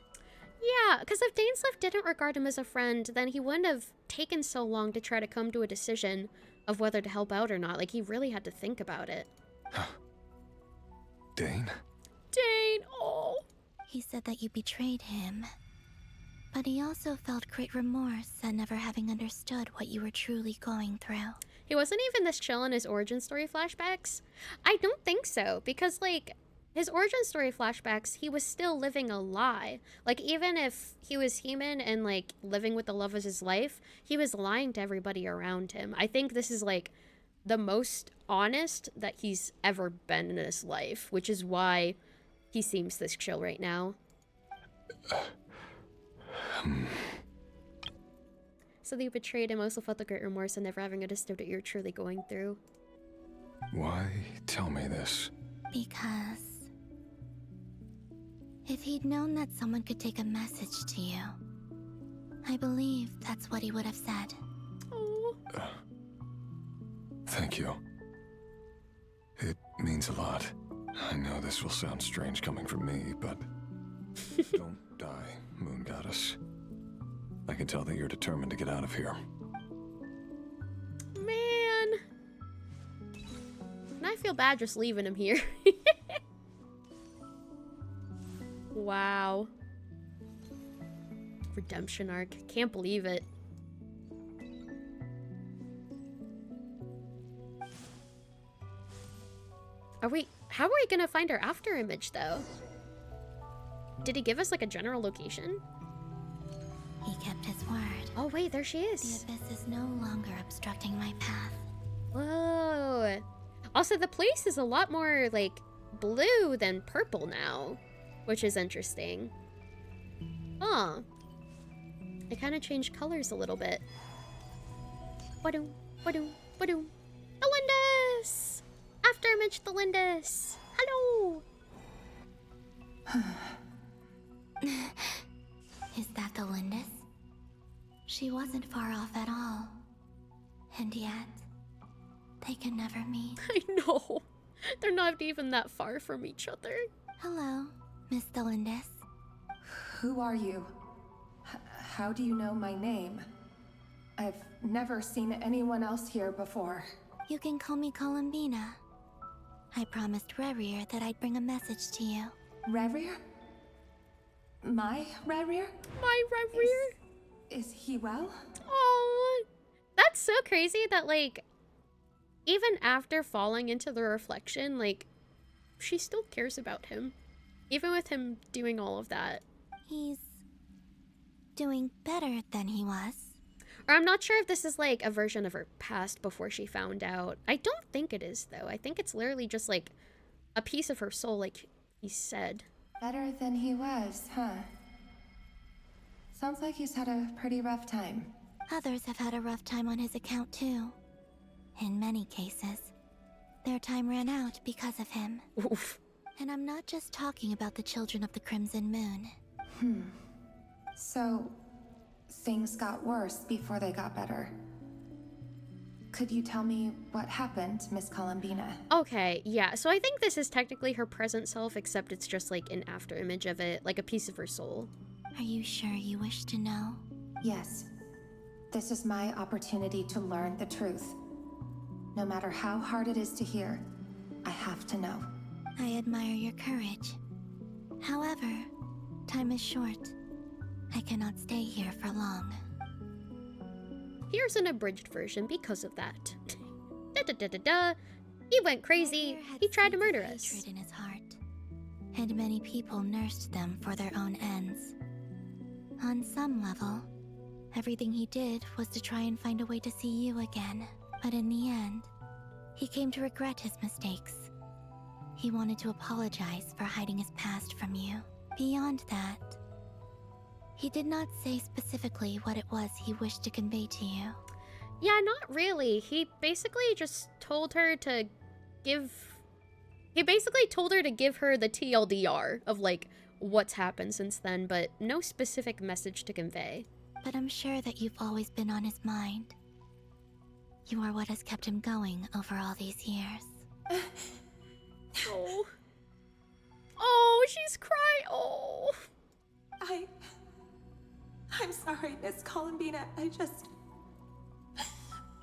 Yeah, because if Dainsliff didn't regard him as a friend, then he wouldn't have taken so long to try to come to a decision of whether to help out or not. Like, he really had to think about it. Dane? Dane, oh! He said that you betrayed him. But he also felt great remorse at never having understood what you were truly going through. He wasn't even this chill in his origin story flashbacks? I don't think so, because, like, his origin story flashbacks, he was still living a lie. Like, even if he was human and, like, living with the love of his life, he was lying to everybody around him. I think this is, like, the most honest that he's ever been in his life, which is why he seems this chill right now. So that you betrayed him, also felt the great remorse and never having understood what you're truly going through. Why tell me this? Because if he'd known that someone could take a message to you, I believe that's what he would have said. Thank you. It means a lot. I know this will sound strange coming from me, but don't die, Moon Goddess. I can tell that you're determined to get out of here. Man. And I feel bad just leaving him here. Wow. Redemption arc. Can't believe it. How are we gonna find her after image though? Did he give us like a general location? He kept his word. Oh wait, there she is. The abyss is no longer obstructing my path. Whoa. Also, the place is a lot more like blue than purple now, which is interesting. Huh. It kind of changed colors a little bit. Ba-doom, ba-doom, ba-doom. Delindus! After image Delindus! Hello! Is that the Lindis? She wasn't far off at all. And yet, they can never meet. I know. They're not even that far from each other. Hello, Miss Delindis. Who are you? How do you know my name? I've never seen anyone else here before. You can call me Columbina. I promised Rerir that I'd bring a message to you. Rerir? My Rerir? My Rerir? Is he well? Oh, that's so crazy that, like, even after falling into the reflection, like, she still cares about him. Even with him doing all of that. He's doing better than he was. Or I'm not sure if this is, like, a version of her past before she found out. I don't think it is, though. I think it's literally just, like, a piece of her soul, like he said. Better than he was, huh? Sounds like he's had a pretty rough time. Others have had a rough time on his account, too. In many cases, their time ran out because of him. Oof. And I'm not just talking about the children of the Crimson Moon. So, things got worse before they got better. Could you tell me what happened, Miss Columbina? Okay, yeah, so I think this is technically her present self, except it's just like an after image of it, like a piece of her soul. Are you sure you wish to know? Yes. This is my opportunity to learn the truth. No matter how hard it is to hear, I have to know. I admire your courage. However, time is short. I cannot stay here for long. Here's an abridged version because of that. Da-da-da-da-da. He went crazy. He tried to murder us. Hatred in his heart, and many people nursed them for their own ends. On some level, everything he did was to try and find a way to see you again. But in the end, he came to regret his mistakes. He wanted to apologize for hiding his past from you. Beyond that, he did not say specifically what it was he wished to convey to you. Yeah, not really. He basically just told her to give... He basically told her to give her the TLDR of, like, what's happened since then, but no specific message to convey. But I'm sure that you've always been on his mind. You are what has kept him going over all these years. Oh. Oh, she's crying. Oh. I'm sorry, Miss Columbina.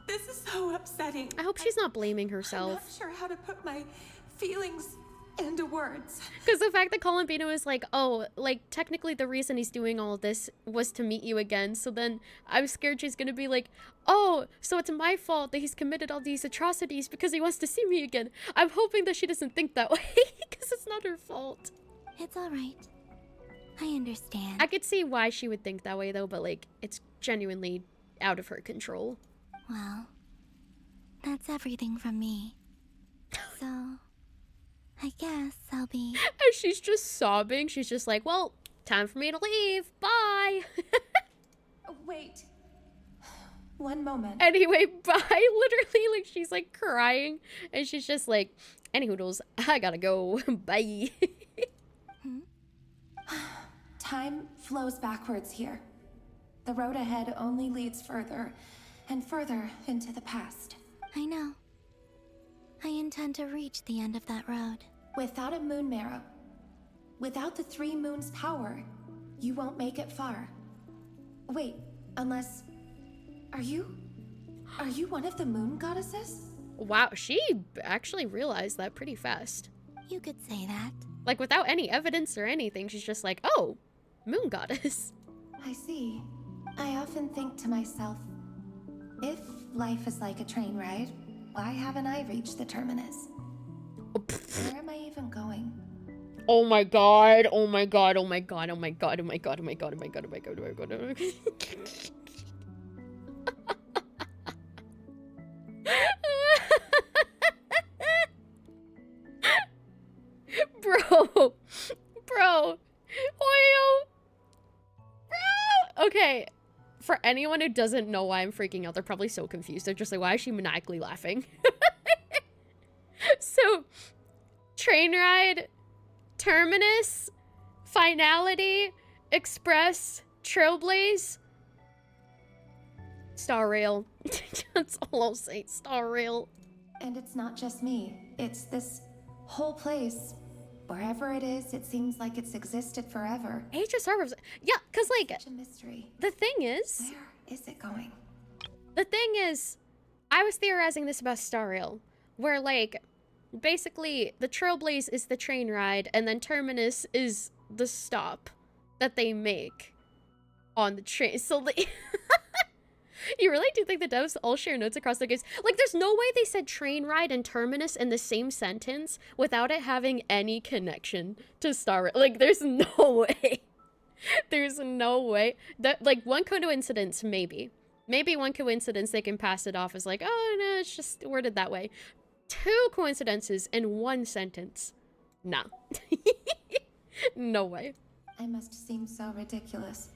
This is so upsetting. I hope she's not blaming herself. I'm not sure how to put my feelings into words. Because the fact that Columbina was like, oh, like, technically the reason he's doing all of this was to meet you again. So then I'm scared she's going to be like, oh, so it's my fault that he's committed all these atrocities because he wants to see me again. I'm hoping that she doesn't think that way because it's not her fault. It's all right. I understand. I could see why she would think that way, though, but, like, it's genuinely out of her control. Well, that's everything from me. So, I guess I'll be... And she's just sobbing. She's just like, well, time for me to leave. Bye. Wait. One moment. Anyway, bye. Literally, like, she's like crying. And she's just like, any hoodles, I gotta go. Bye. Time flows backwards here. The road ahead only leads further and further into the past. I know. I intend to reach the end of that road. Without a moon marrow, without the 3 moons' power, you won't make it far. Wait, unless... Are you one of the moon goddesses? Wow, she actually realized that pretty fast. You could say that. Like, without any evidence or anything, she's just like, oh, moon goddess. I see. I often think to myself, if life is like a train ride, why haven't I reached the terminus? Where am I even going? Oh my god, oh my god, oh my god, oh my god, oh my god, oh my god, oh my god, oh my god, oh my god, oh my god. Bro, Oyo, bro. Okay, for anyone who doesn't know why I'm freaking out, they're probably so confused. They're just like, why is she maniacally laughing? So, train ride, terminus, finality, express, trailblaze, star rail. That's all I'll say, star rail. And it's not just me. It's this whole place. Wherever it is, it seems like it's existed forever. Age of Star Wars. Yeah, because, like, such a mystery. The thing is... Where is it going? The thing is, I was theorizing this about Star Rail, where, like, basically, the Trailblaze is the train ride, and then Terminus is the stop that they make on the train. So, like... You really do think the devs all share notes across their games? Like, there's no way they said train ride and terminus in the same sentence without it having any connection to Star Rail. Like, there's no way. There's no way. That, like, one coincidence, maybe. Maybe one coincidence they can pass it off as like, oh, no, it's just worded that way. 2 coincidences in one sentence. Nah. No way. I must seem so ridiculous.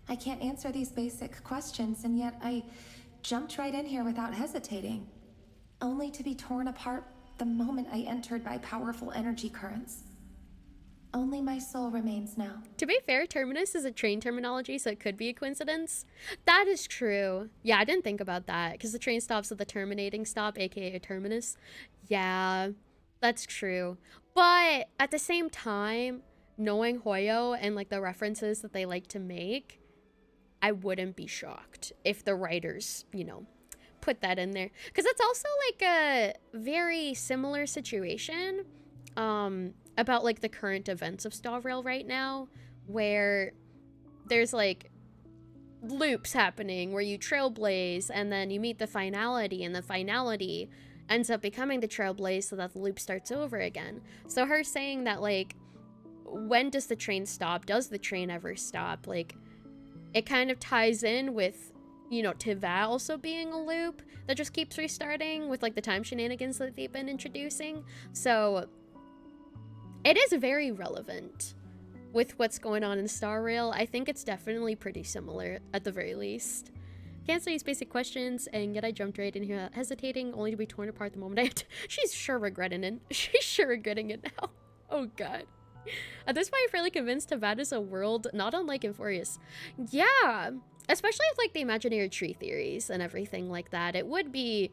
I can't answer these basic questions, and yet I jumped right in here without hesitating, only to be torn apart the moment I entered by powerful energy currents. Only my soul remains now. To be fair, terminus is a train terminology, so it could be a coincidence. That is true. Yeah, I didn't think about that, because the train stops at the terminating stop, aka a terminus. Yeah, that's true. But at the same time, knowing Hoyo and like the references that they like to make, I wouldn't be shocked if the writers, you know, put that in there. Because it's also like a very similar situation about like the current events of Star Rail right now, where there's like loops happening where you trailblaze and then you meet the finality, and the finality ends up becoming the trailblaze so that the loop starts over again. So her saying that, like, when does the train stop? Does the train ever stop? Like, it kind of ties in with, you know, Tiva also being a loop that just keeps restarting with, like, the time shenanigans that they've been introducing. So, it is very relevant with what's going on in Star Rail. I think it's definitely pretty similar, at the very least. Can't answer these basic questions, and yet I jumped right in here hesitating, only to be torn apart the moment I had to. She's sure regretting it. She's sure regretting it now. Oh, God. At this point, I'm fairly convinced Tavad is a world not unlike Euphorius. Yeah, especially with, like, the imaginary tree theories and everything like that. It would be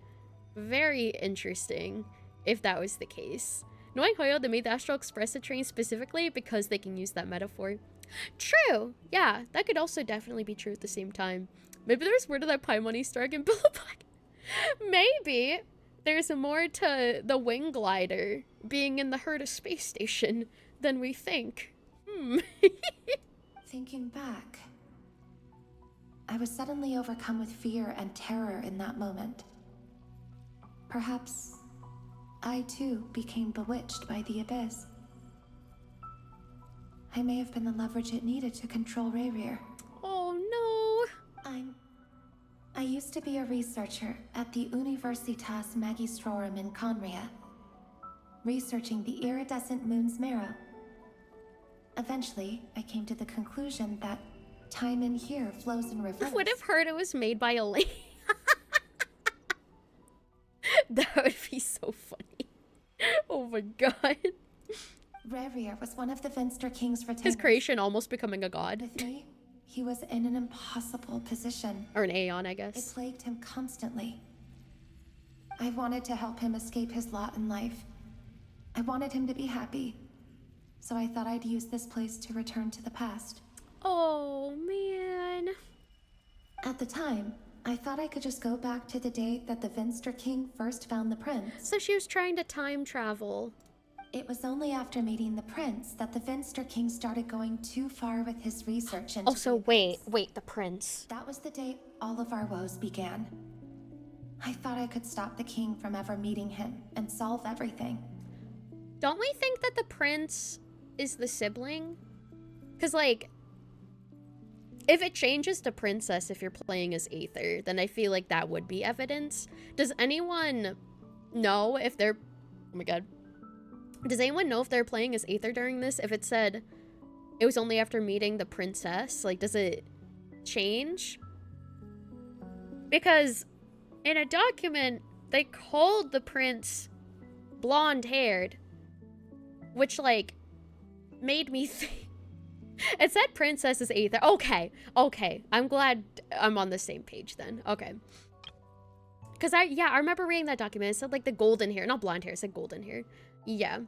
very interesting if that was the case. Knowing Hoyo, they made the Astral Express a train specifically because they can use that metaphor. True. Yeah, that could also definitely be true at the same time. Maybe there's more to that Paimon Easter egg in Billabong. Maybe there's more to the wing glider being in the Herta space station than we think. Thinking back, I was suddenly overcome with fear and terror in that moment. Perhaps I too became bewitched by the abyss. I may have been the leverage it needed to control Rayrir. Oh no! I used to be a researcher at the Universitas Magistrorum in Conria. researching the iridescent moon's marrow. Eventually, I came to the conclusion that time in here flows in reverse. I would have heard it was made by a lady. That would be so funny. Oh my god. Rerir was one of the Finster King's retainers. His creation almost becoming a god. With me, he was in an impossible position. Or an Aeon, I guess. It plagued him constantly. I wanted to help him escape his lot in life. I wanted him to be happy. So I thought I'd use this place to return to the past. Oh, man. At the time, I thought I could just go back to the day that the Finster King first found the prince. So she was trying to time travel. It was only after meeting the prince that the Finster King started going too far with his research into Also, wait, the prince. That was the day all of our woes began. I thought I could stop the king from ever meeting him and solve everything. Don't we think that the prince is the sibling? Because, like, if it changes to princess if you're playing as Aether, then I feel like that would be evidence. Does anyone know if they're... Oh my god. Does anyone know if they're playing as Aether during this? If it said it was only after meeting the princess, like, does it change? Because in a document, they called the prince blonde-haired, which, like, made me think... It said princess is Aether. Okay. I'm glad I'm on the same page then. Okay. Because I remember reading that document. It said, like, the golden hair. Not blonde hair. It said golden hair. Yeah.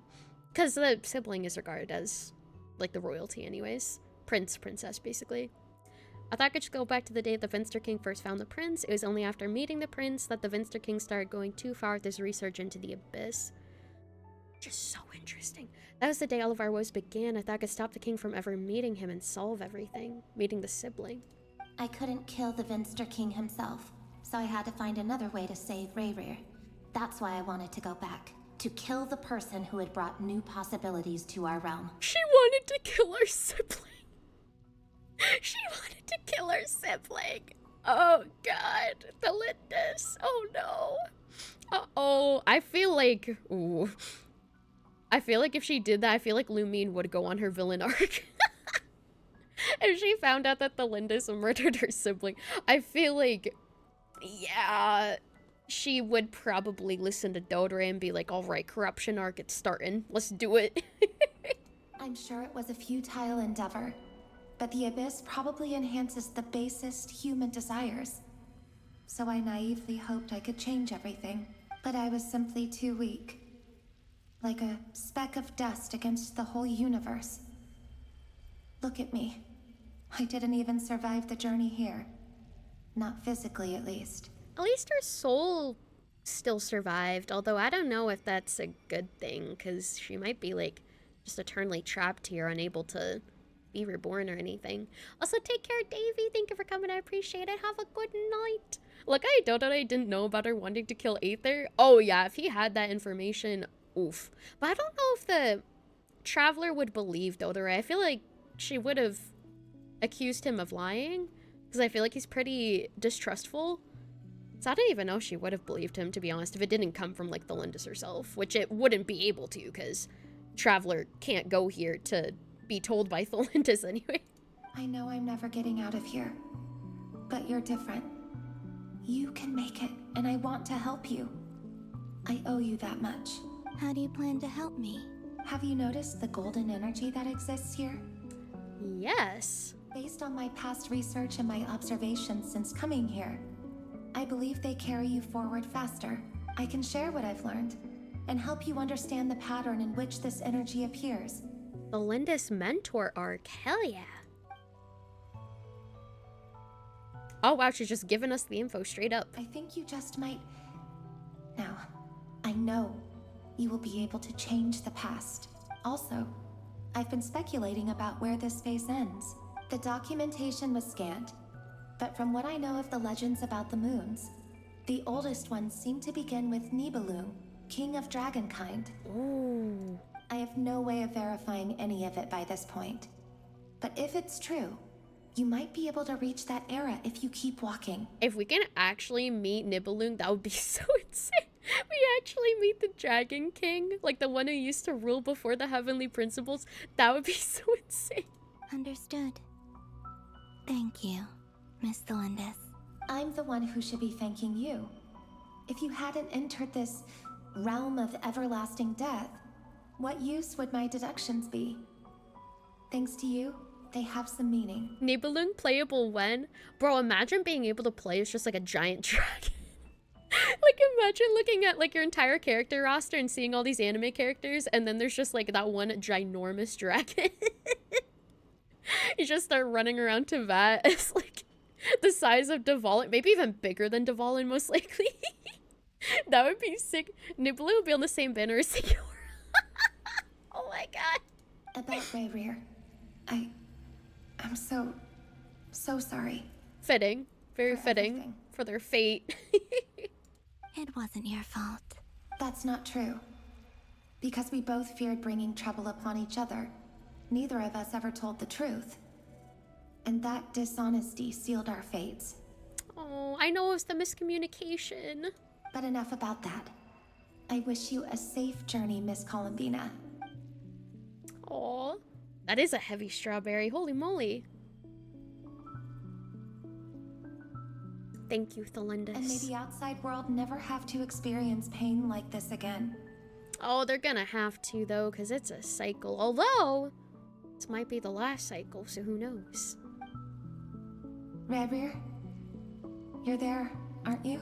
Because the sibling is regarded as, like, the royalty anyways. Prince, princess, basically. I thought I could just go back to the day the Finster King first found the prince. It was only after meeting the prince that the Finster King started going too far with his research into the abyss. Just so interesting. That was the day all of our woes began. I thought I could stop the king from ever meeting him and solve everything. Meeting the sibling. I couldn't kill the Finster King himself, so I had to find another way to save Rerir. That's why I wanted to go back. To kill the person who had brought new possibilities to our realm. She wanted to kill her sibling. She wanted to kill her sibling. Oh god. The Lindis. Oh no. Uh-oh. I feel like... Ooh. I feel like if she did that, I feel like Lumine would go on her villain arc. If she found out that the Lindis murdered her sibling, I feel like... Yeah... She would probably listen to Dodore and be like, alright, corruption arc, it's starting. Let's do it. I'm sure it was a futile endeavor, but the abyss probably enhances the basest human desires. So I naively hoped I could change everything, but I was simply too weak. Like a speck of dust against the whole universe. Look at me. I didn't even survive the journey here. Not physically, at least. At least her soul still survived, although I don't know if that's a good thing, because she might be, like, just eternally trapped here, unable to be reborn or anything. Also, take care, Davy. Thank you for coming. I appreciate it. Have a good night. Look, I didn't know about her wanting to kill Aether. Oh, yeah, if he had that information, oof. But I don't know if the Traveler would believe Dodore. I feel like she would have accused him of lying, because I feel like he's pretty distrustful. So I don't even know if she would have believed him, to be honest, if it didn't come from, like, the Lindis herself, which it wouldn't be able to, because Traveler can't go here to be told by the Lindis anyway. I know I'm never getting out of here, but you're different. You can make it, and I want to help you. I owe you that much. How do you plan to help me? Have you noticed the golden energy that exists here? Yes. Based on my past research and my observations since coming here, I believe they carry you forward faster. I can share what I've learned and help you understand the pattern in which this energy appears. The Lindis mentor arc, hell yeah. Oh wow, she's just giving us the info straight up. I think you just might... Now, I know you will be able to change the past. Also, I've been speculating about where this phase ends. The documentation was scanned, but from what I know of the legends about the moons, the oldest ones seem to begin with Nibelung, king of dragonkind. Ooh. I have no way of verifying any of it by this point. But if it's true, you might be able to reach that era if you keep walking. If we can actually meet Nibelung, that would be so insane. We actually meet the Dragon King, like the one who used to rule before the Heavenly Principles. That would be so insane. Understood. Thank you, Miss Thelindis. I'm the one who should be thanking you. If you hadn't entered this realm of everlasting death, what use would my deductions be? Thanks to you, they have some meaning. Nibelung playable when? Bro, imagine being able to play as just like a giant dragon. Like imagine looking at like your entire character roster and seeing all these anime characters, and then there's just like that one ginormous dragon. You just start running around to Vat as like the size of Dvalin, maybe even bigger than Dvalin most likely. That would be sick. Nibelung would be on the same banner as Sigurd. Oh my god. About Rayrear, I'm so sorry. Fitting. Very fitting for their fate. It wasn't your fault. That's not true. Because we both feared bringing trouble upon each other, neither of us ever told the truth. And that dishonesty sealed our fates. Oh, I know it was the miscommunication. But enough about that. I wish you a safe journey, Miss Columbina. Aw, that is a heavy strawberry. Holy moly. Thank you, Thelindis. And may the outside world never have to experience pain like this again. Oh, they're gonna have to, though, because it's a cycle. Although, this might be the last cycle, so who knows? Rayrear, you're there, aren't you?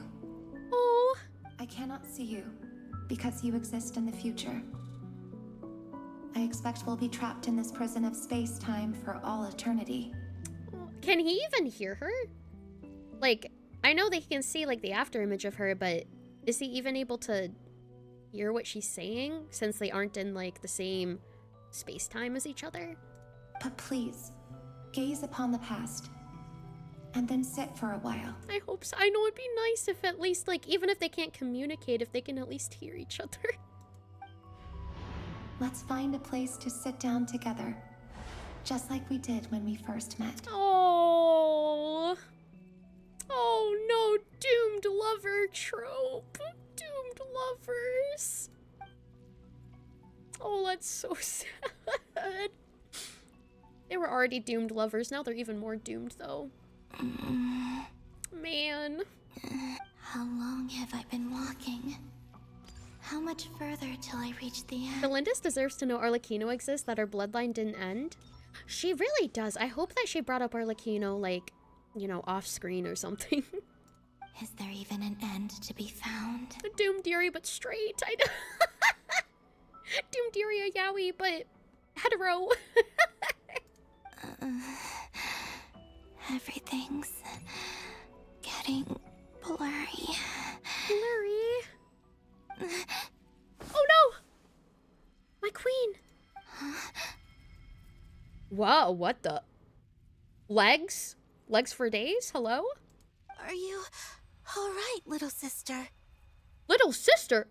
Oh. I cannot see you, because you exist in the future. I expect we'll be trapped in this prison of space-time for all eternity. Can he even hear her? Like, I know that he can see, like, the afterimage of her, but is he even able to hear what she's saying, since they aren't in, like, the same space-time as each other? But please, gaze upon the past, and then sit for a while. I hope so. I know it'd be nice if at least, like, even if they can't communicate, if they can at least hear each other. Let's find a place to sit down together, just like we did when we first met. Oh. Oh no, doomed lover trope. Doomed lovers. Oh, that's so sad. They were already doomed lovers. Now they're even more doomed, though. Man. How long have I been walking? How much further till I reach the end? Thelindis deserves to know Arlecchino exists, that our bloodline didn't end. She really does. I hope that she brought up Arlecchino, like, you know, off screen or something. Is there even an end to be found? A Doom Deary, but straight. I know. Doom Deary a yaoi, but hetero. Everything's getting blurry. Blurry? Oh no! My queen! Whoa, what the? Legs? Legs for days? Hello? Are you alright, little sister? Little sister?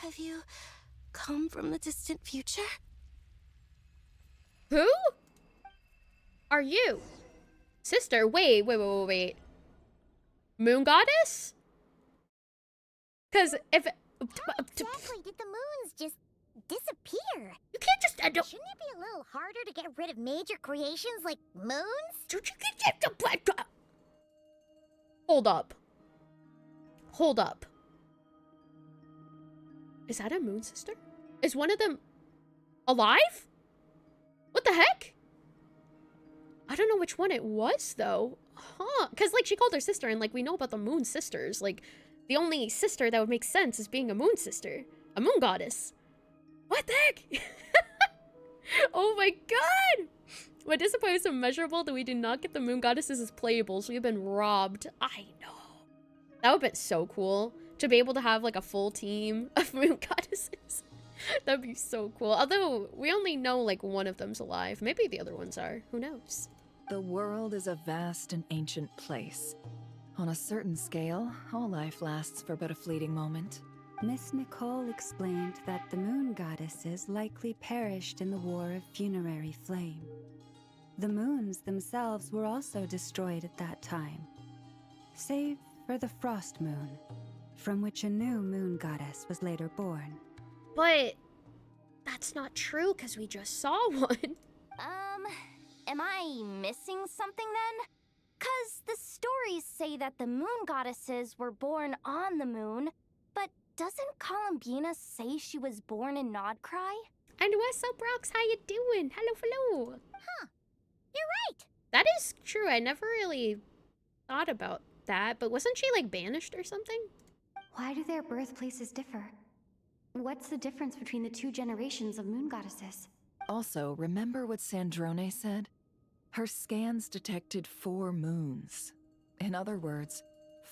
Have you come from the distant future? Who? Are you? Sister, wait. Moon goddess? Cause if... How exactly did the moons just disappear? You can't just end up... Shouldn't it be a little harder to get rid of major creations like moons? Hold up. Hold up. Is that a moon sister? Is one of them alive? What the heck? I don't know which one it was, though. Huh. Because, like, she called her sister, and, like, we know about the moon sisters. Like, the only sister that would make sense is being a moon sister. A moon goddess. What the heck? Oh my god! What disappoints immeasurable that we did not get the moon goddesses as playables. We've been robbed. I know. That would have been so cool. To be able to have, like, a full team of moon goddesses. That'd be so cool. Although, we only know, like, one of them's alive. Maybe the other ones are. Who knows? The world is a vast and ancient place. On a certain scale, all life lasts for but a fleeting moment. Miss Nicole explained that the moon goddesses likely perished in the War of Funerary Flame. The moons themselves were also destroyed at that time, save for the Frost Moon, from which a new moon goddess was later born. But that's not true, because we just saw one. Am I missing something then? 'Cause the stories say that the moon goddesses were born on the moon, but doesn't Columbina say she was born in nod-krai? And what's up, Rox? How you doing? Hello. Huh. You're right. That is true. I never really thought about that, but wasn't she like banished or something? Why do their birthplaces differ? What's the difference between the two generations of moon goddesses? Also, remember what Sandrone said? Her scans detected 4 moons. In other words,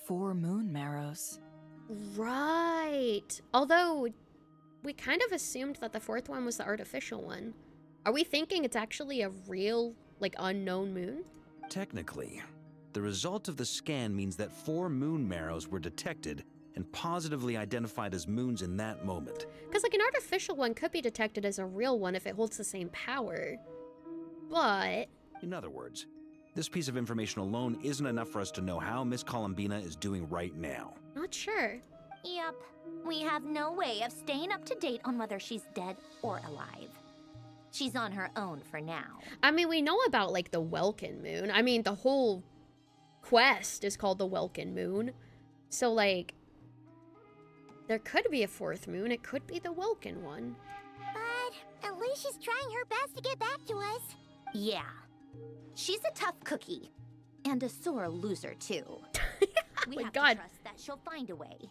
4 moon marrows. Right. Although, we kind of assumed that the 4th one was the artificial one. Are we thinking it's actually a real, like, unknown moon? Technically, the result of the scan means that 4 moon marrows were detected and positively identified as moons in that moment. Because, like, an artificial one could be detected as a real one if it holds the same power. But... In other words, this piece of information alone isn't enough for us to know how Miss Columbina is doing right now. Not sure. Yep. We have no way of staying up to date on whether she's dead or alive. She's on her own for now. I mean, we know about, like, the Welkin moon. I mean, the whole quest is called the Welkin moon. So, like, there could be a 4th moon. It could be the Welkin one. But at least she's trying her best to get back to us. Yeah. She's a tough cookie. And a sore loser, too. We have to trust that she'll find a way.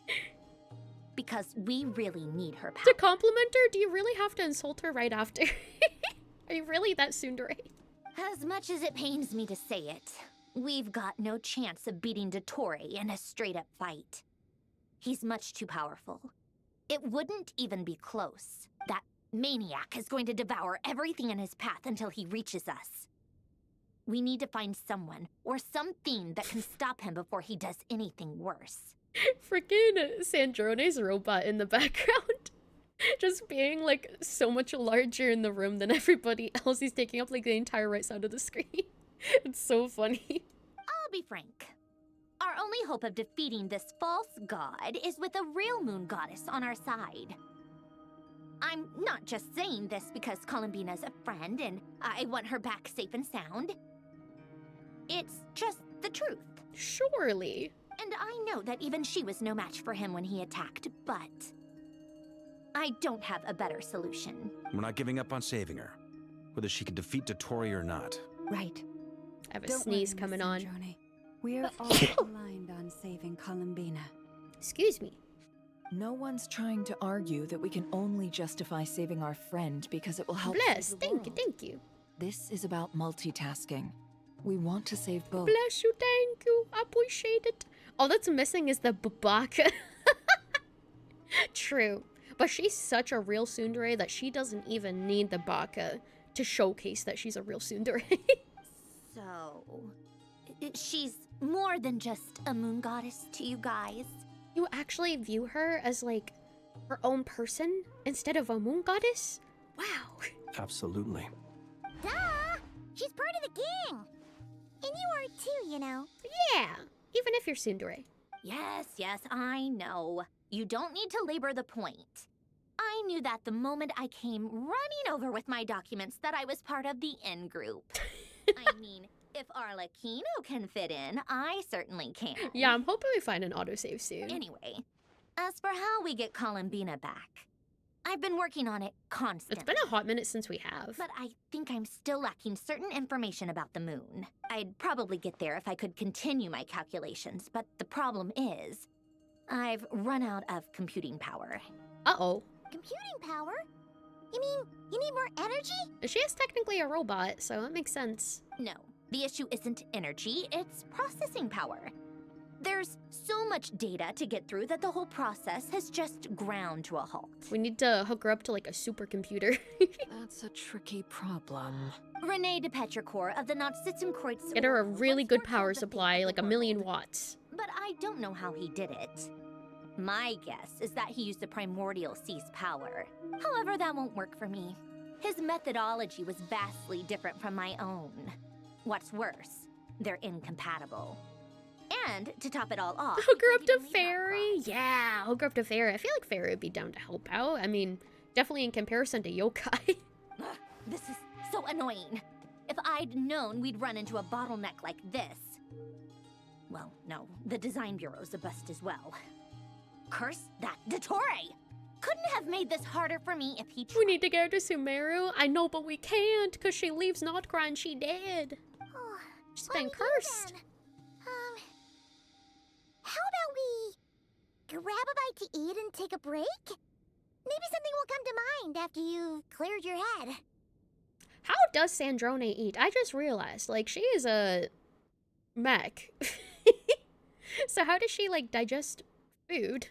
Because we really need her power. To compliment her, do you really have to insult her right after? Are you really that tsundere? As much as it pains me to say it, we've got no chance of beating Dottore in a straight-up fight. He's much too powerful. It wouldn't even be close. That maniac is going to devour everything in his path until he reaches us. We need to find someone or something that can stop him before he does anything worse. Freaking Sandrone's robot in the background. Just being, like, so much larger in the room than everybody else. He's taking up, like, the entire right side of the screen. It's so funny. I'll be frank. Our only hope of defeating this false god is with a real moon goddess on our side. I'm not just saying this because Columbina's a friend and I want her back safe and sound. It's just the truth. Surely. And I know that even she was no match for him when he attacked, but I don't have a better solution. We're not giving up on saving her, whether she can defeat Dottore or not. Right. I have a sneeze coming on. We are all aligned on saving Columbina. Excuse me. No one's trying to argue that we can only justify saving our friend because it will help. Bless, save the thank you, world. thank you. This is about multitasking. We want to save both. Bless you, thank you. I appreciate it. All that's missing is the babaka. True. But she's such a real tsundere that she doesn't even need the baka to showcase that she's a real tsundere. So, she's more than just a moon goddess to you guys. You actually view her as, like, her own person instead of a moon goddess? Wow. Absolutely. Duh! She's part of the gang! And you are too, you know. Yeah, even if you're tsundere. Yes, I know. You don't need to labor the point. I knew that the moment I came running over with my documents that I was part of the in-group. I mean, if Arlecchino can fit in, I certainly can. Yeah, I'm hoping we find an autosave soon. Anyway, as for how we get Columbina back, I've been working on it constantly. It's been a hot minute since we have. But I think I'm still lacking certain information about the moon. I'd probably get there if I could continue my calculations, but the problem is, I've run out of computing power. Uh-oh. Computing power? You mean you need more energy? She is technically a robot, so that makes sense. No, the issue isn't energy, it's processing power. There's so much data to get through that the whole process has just ground to a halt. We need to hook her up to, like, a supercomputer. That's a tricky problem. René de Petrichor of the Nazitzumkreuz. Get her a really good power supply, like 1,000,000 watts. But I don't know how he did it. My guess is that he used the primordial sea's power. However, that won't work for me. His methodology was vastly different from my own. What's worse, they're incompatible. And to top it all off, Hook her up to Fairy? Yeah, hook her up to Fairy. I feel like Fairy would be down to help out. I mean, definitely in comparison to yokai. Ugh, this is so annoying. If I'd known we'd run into a bottleneck like this. Well, no, the design bureau's a bust as well. Curse that Dottore! Couldn't have made this harder for me if he tried. We need to get her to Sumeru. I know, but we can't, because she leaves nod-krai and she dead. Oh, She's been cursed. How about we grab a bite to eat and take a break? Maybe something will come to mind after you've cleared your head. How does Sandrone eat? I just realized, like, she is a mech. So how does she, like, digest food?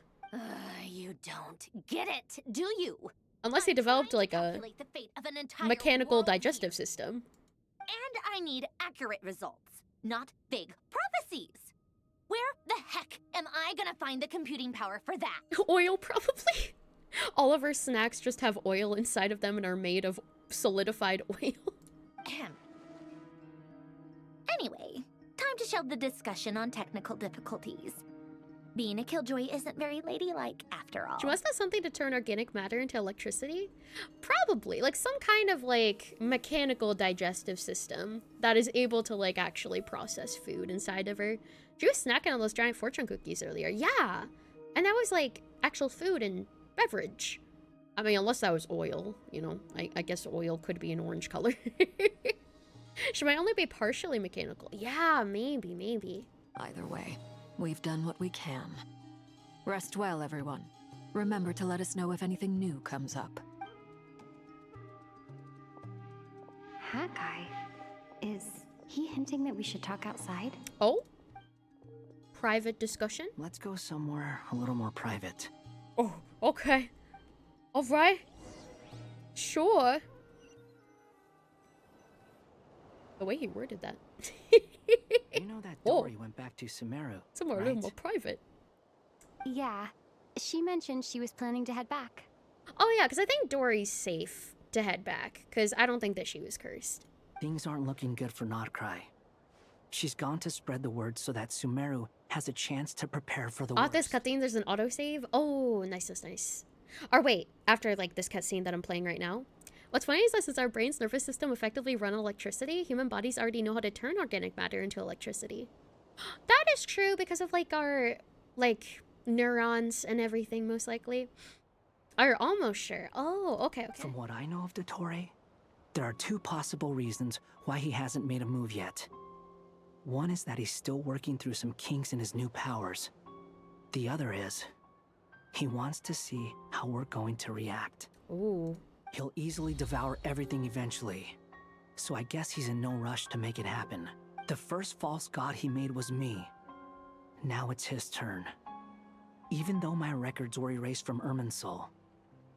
You don't get it, do you? Unless they developed, like, a Calculate the fate of an entire mechanical world digestive system. And I need accurate results, not big prophecies. Where the heck am I gonna find the computing power for that? Oil, probably. All of our snacks just have oil inside of them and are made of solidified oil. Anyway, time to shelve the discussion on technical difficulties. Being a killjoy isn't very ladylike, after all. Was that something to turn organic matter into electricity? Probably. Like, some kind of, like, mechanical digestive system that is able to, like, actually process food inside of her. She was snacking on those giant fortune cookies earlier. Yeah! And that was, like, actual food and beverage. I mean, unless that was oil, you know. I guess oil could be an orange color. She might only be partially mechanical. Yeah, maybe. Either way, we've done what we can. Rest well, everyone. Remember to let us know if anything new comes up. That guy, is he hinting that we should talk outside? Oh? Private discussion? Let's go somewhere a little more private. Oh, okay. Alright. Sure. The way he worded that. You know that Dory went back to Sumeru, Somewhere a little more private. Yeah, she mentioned she was planning to head back. Oh yeah, because I think Dory's safe to head back, because I don't think that she was cursed. Things aren't looking good for nod-krai. She's gone to spread the word so that Sumeru has a chance to prepare for the worst. This cutscene, there's an autosave? Oh, nice. Or wait, after, like, this cutscene that I'm playing right now. What's funny is that since our brain's nervous system effectively run on electricity, human bodies already know how to turn organic matter into electricity. That is true because of, like, our, like, neurons and everything, most likely. Or almost sure. Oh, okay. From what I know of Dottore, there are two possible reasons why he hasn't made a move yet. One is that he's still working through some kinks in his new powers. The other is, he wants to see how we're going to react. Ooh. He'll easily devour everything eventually. So I guess he's in no rush to make it happen. The first false god he made was me. Now it's his turn. Even though my records were erased from Irminsul,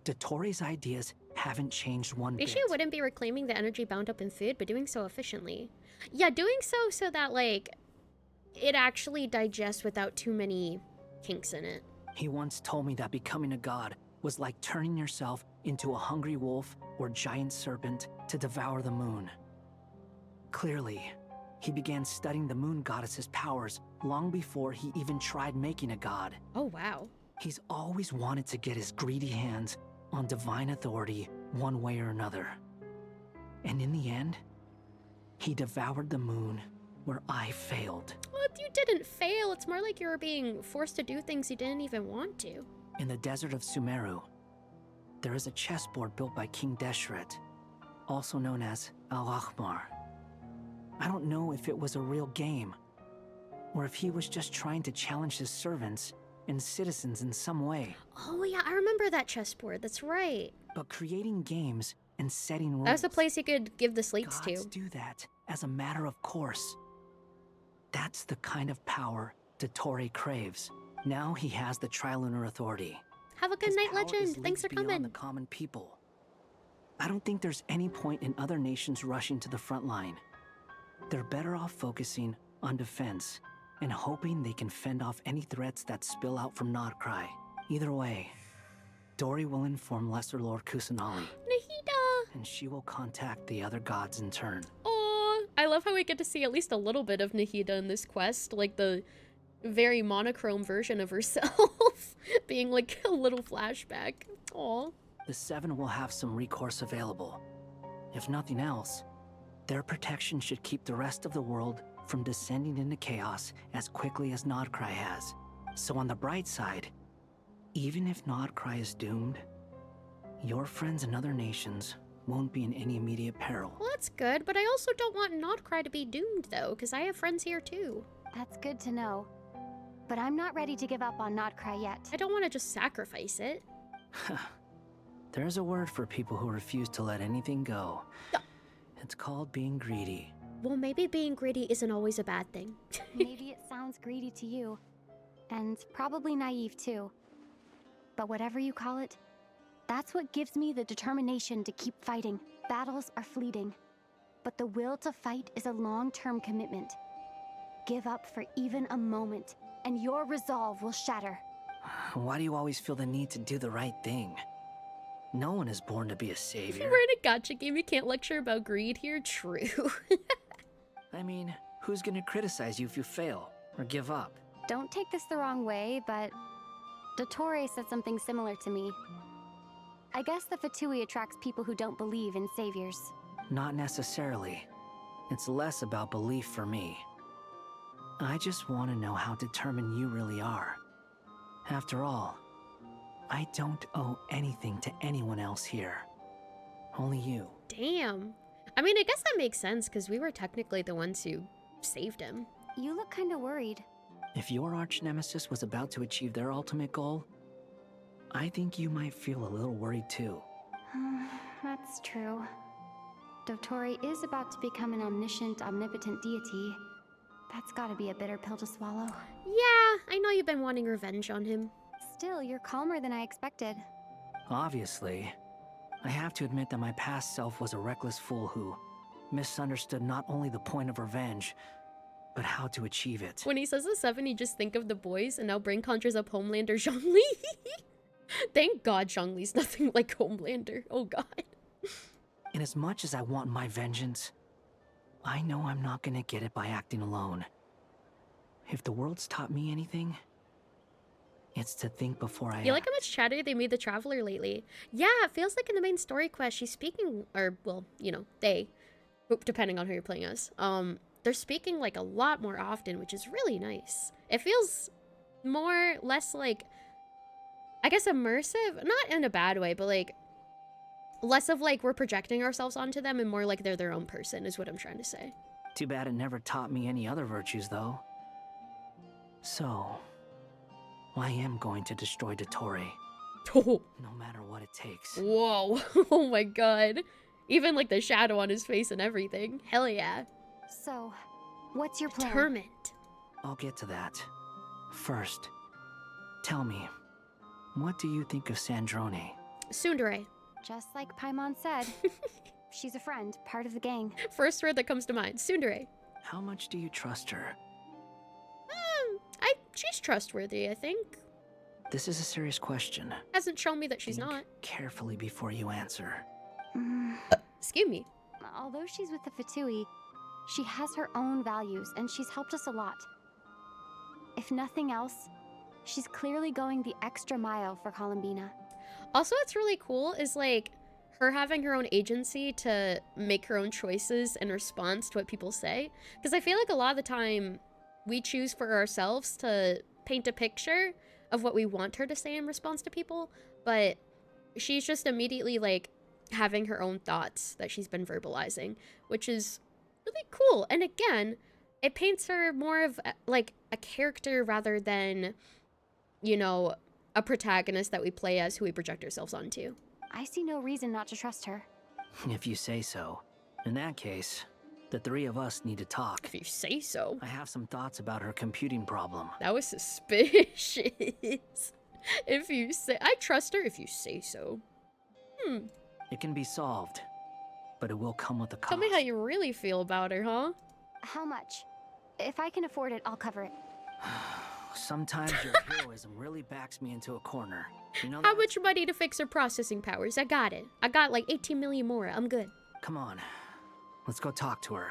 Dottore's ideas haven't changed one bit. She wouldn't be reclaiming the energy bound up in food, but doing so efficiently. Yeah, doing so that, like, it actually digests without too many kinks in it. He once told me that becoming a god was like turning yourself into a hungry wolf or giant serpent to devour the moon. Clearly, he began studying the moon goddess's powers long before he even tried making a god. Oh, wow. He's always wanted to get his greedy hands on divine authority one way or another. And in the end, he devoured the moon where I failed. Well, you didn't fail. It's more like you were being forced to do things you didn't even want to. In the desert of Sumeru, there is a chessboard built by King Deshret, also known as Al-Ahmar. I don't know if it was a real game, or if he was just trying to challenge his servants and citizens in some way. Oh yeah, I remember that chessboard, that's right. But creating games and setting rules... That was the place you could give the slates gods to. Do that as a matter of course. That's the kind of power Dottore craves. Now he has the Trilunar Authority. Have a good night, Legend. Thanks for coming. The common people. I don't think there's any point in other nations rushing to the front line. They're better off focusing on defense and hoping they can fend off any threats that spill out from nod-krai. Either way, Dory will inform Lesser Lord Kusanali. Nahida! And she will contact the other gods in turn. Oh, I love how we get to see at least a little bit of Nahida in this quest. Like, the very monochrome version of herself being like a little flashback. Aw. The Seven will have some recourse available. If nothing else, their protection should keep the rest of the world from descending into chaos as quickly as nod-krai has. So on the bright side, even if nod-krai is doomed, your friends in other nations won't be in any immediate peril. Well, that's good, but I also don't want nod-krai to be doomed, though, because I have friends here, too. That's good to know. But I'm not ready to give up on nod-krai yet. I don't want to just sacrifice it. There's a word for people who refuse to let anything go. It's called being greedy. Well, maybe being greedy isn't always a bad thing. Maybe it sounds greedy to you. And probably naive, too. But whatever you call it, that's what gives me the determination to keep fighting. Battles are fleeting, but the will to fight is a long-term commitment. Give up for even a moment, and your resolve will shatter. Why do you always feel the need to do the right thing? No one is born to be a savior. We're in a gacha game, you can't lecture about greed here. True. I mean, who's gonna criticize you if you fail or give up? Don't take this the wrong way, but Dottore said something similar to me. I guess the Fatui attracts people who don't believe in saviors. Not necessarily. It's less about belief for me. I just want to know how determined you really are. After all, I don't owe anything to anyone else here. Only you. Damn. I mean, I guess that makes sense, because we were technically the ones who saved him. You look kind of worried. If your arch-nemesis was about to achieve their ultimate goal, I think you might feel a little worried too. That's true. Dottore is about to become an omniscient, omnipotent deity. That's gotta be a bitter pill to swallow. Yeah, I know you've been wanting revenge on him. Still, you're calmer than I expected. Obviously. I have to admit that my past self was a reckless fool who misunderstood not only the point of revenge, but how to achieve it. When he says the Seven, you just think of the boys, and now brain conjures up Homelander Zhongli. Thank God Zhongli's nothing like Homelander. Oh God. And as much as I want my vengeance, I know I'm not gonna get it by acting alone. If the world's taught me anything, it's to think before I You like how much chatter they made the Traveler lately? Yeah, it feels like in the main story quest, she's speaking, or, well, you know, they, depending on who you're playing as, they're speaking, like, a lot more often, which is really nice. It feels less, like, I guess immersive? Not in a bad way, but, like, less of, like, we're projecting ourselves onto them and more like they're their own person, is what I'm trying to say. Too bad it never taught me any other virtues, though. So, I am going to destroy Dottore. Oh. No matter what it takes. Whoa. Oh my God. Even like the shadow on his face and everything. Hell yeah. So, what's your plan? Determined. I'll get to that. First, tell me, what do you think of Sandrone? Tsundere. Just like Paimon said, she's a friend, part of the gang. First word that comes to mind, Tsundere. How much do you trust her? She's trustworthy, I think. This is a serious question. Hasn't shown me that she's not. Carefully before you answer. Excuse me. Although she's with the Fatui, she has her own values, and she's helped us a lot. If nothing else, she's clearly going the extra mile for Columbina. Also, what's really cool is, like, her having her own agency to make her own choices in response to what people say. Because I feel like a lot of the time, we choose for ourselves to paint a picture of what we want her to say in response to people, but she's just immediately, like, having her own thoughts that she's been verbalizing, which is really cool. And again, it paints her more of, like, a character rather than, you know, a protagonist that we play as who we project ourselves onto. I see no reason not to trust her. If you say so. In that case, the three of us need to talk. If you say so. I have some thoughts about her computing problem. That was suspicious. If you say... I trust her if you say so. It can be solved, but it will come with a cost. Tell me how you really feel about her, huh? How much? If I can afford it, I'll cover it. Sometimes your heroism really backs me into a corner. You know How much money to fix her processing powers? I got it. I got like 18 million more. I'm good. Come on. Let's go talk to her.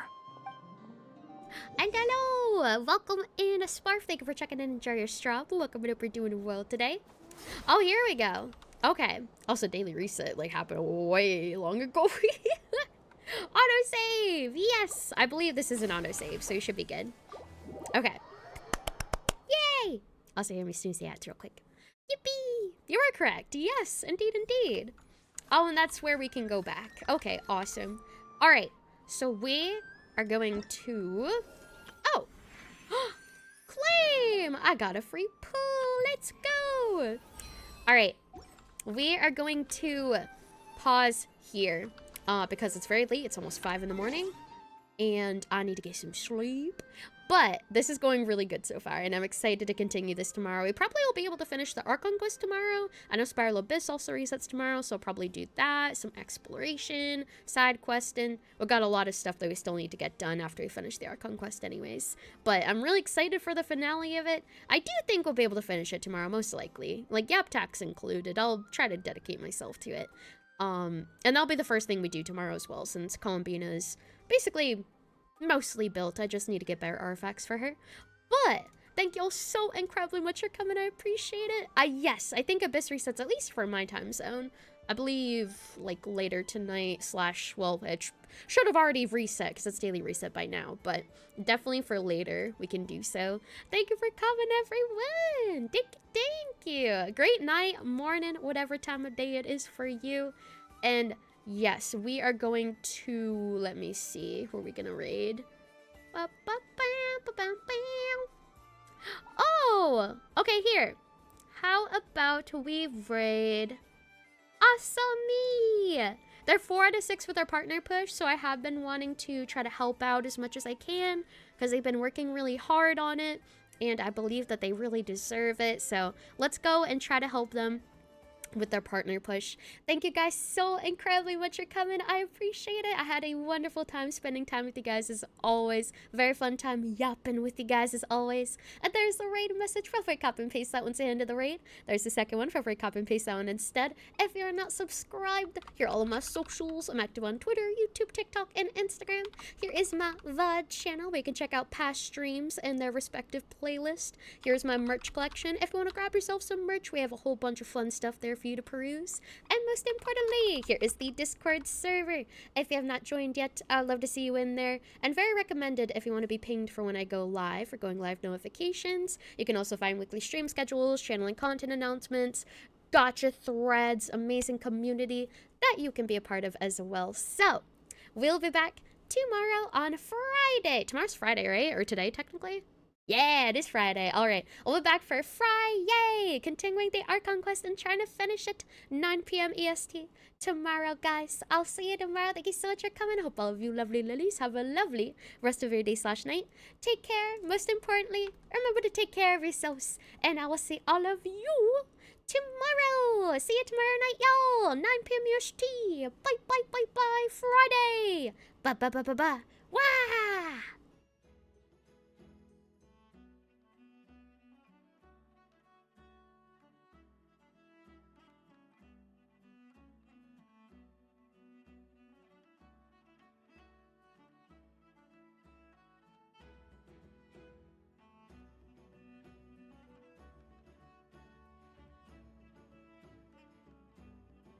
And hello! Welcome in, Sparf. Thank you for checking in. Enjoy your straw. Welcome in. We're doing well today. Oh, here we go. Okay. Also, daily reset like happened way long ago. Autosave! Yes! I believe this is an autosave, so you should be good. Okay. Yay! Also, hear me snooze the ads real quick. Yippee! You are correct. Yes, indeed, indeed. Oh, and that's where we can go back. Okay, awesome. All right. So we are going to... Oh! Claim! I got a free pool. Let's go! All right. We are going to pause here because it's very late. It's almost 5 in the morning. And I need to get some sleep. But this is going really good so far, and I'm excited to continue this tomorrow. We probably will be able to finish the Archon quest tomorrow. I know Spiral Abyss also resets tomorrow, so I'll probably do that. Some exploration, side questing. We've got a lot of stuff that we still need to get done after we finish the Archon quest anyways. But I'm really excited for the finale of it. I do think we'll be able to finish it tomorrow, most likely. Like, Yap Tax included. I'll try to dedicate myself to it. And that'll be the first thing we do tomorrow as well, since Columbina is basically... mostly built. I just need to get better artifacts for her. But thank you all so incredibly much for coming. I appreciate it. Yes, I think Abyss resets at least for my time zone. I believe like later tonight / well, it should have already reset because it's daily reset by now, but definitely for later we can do so. Thank you for coming, everyone. Thank you. Great night, morning, whatever time of day it is for you. And yes, we are going to, let me see, who are we gonna raid? Oh, okay, here. How about we raid Asami? They're 4 out of 6 with our partner push, so I have been wanting to try to help out as much as I can because they've been working really hard on it, and I believe that they really deserve it. So let's go and try to help them with their partner push. Thank you guys so incredibly much for coming. I appreciate it. I had a wonderful time spending time with you guys as always. Very fun time yapping with you guys as always. And there's the raid message. Feel free to copy and paste that one to the end of the raid. There's the second one. Feel free to copy and paste that one instead. If you're not subscribed, here are all of my socials. I'm active on Twitter, YouTube, TikTok, and Instagram. Here is my VOD channel where you can check out past streams and their respective playlist. Here's my merch collection. If you want to grab yourself some merch, we have a whole bunch of fun stuff there for you to peruse. And most importantly, here is the Discord server. If you have not joined yet, I'd love to see you in there, and very recommended if you want to be pinged for when I go live or going live notifications. You can also find weekly stream schedules, channel and content announcements, gotcha threads, amazing community that you can be a part of as well. So we'll be back tomorrow on Friday. Tomorrow's Friday, right? Or today technically? Yeah, it is Friday. All right, we'll be back for Friday, continuing the Archon quest and trying to finish it 9 p.m. EST tomorrow, guys. I'll see you tomorrow. Thank you so much for coming. Hope all of you lovely lilies have a lovely rest of your day / night. Take care. Most importantly, remember to take care of yourselves, and I will see all of you tomorrow. See you tomorrow night, y'all. 9 p.m. EST. Bye, bye, bye, bye. Friday. Bye, bye, bye, bye, bye. Wah!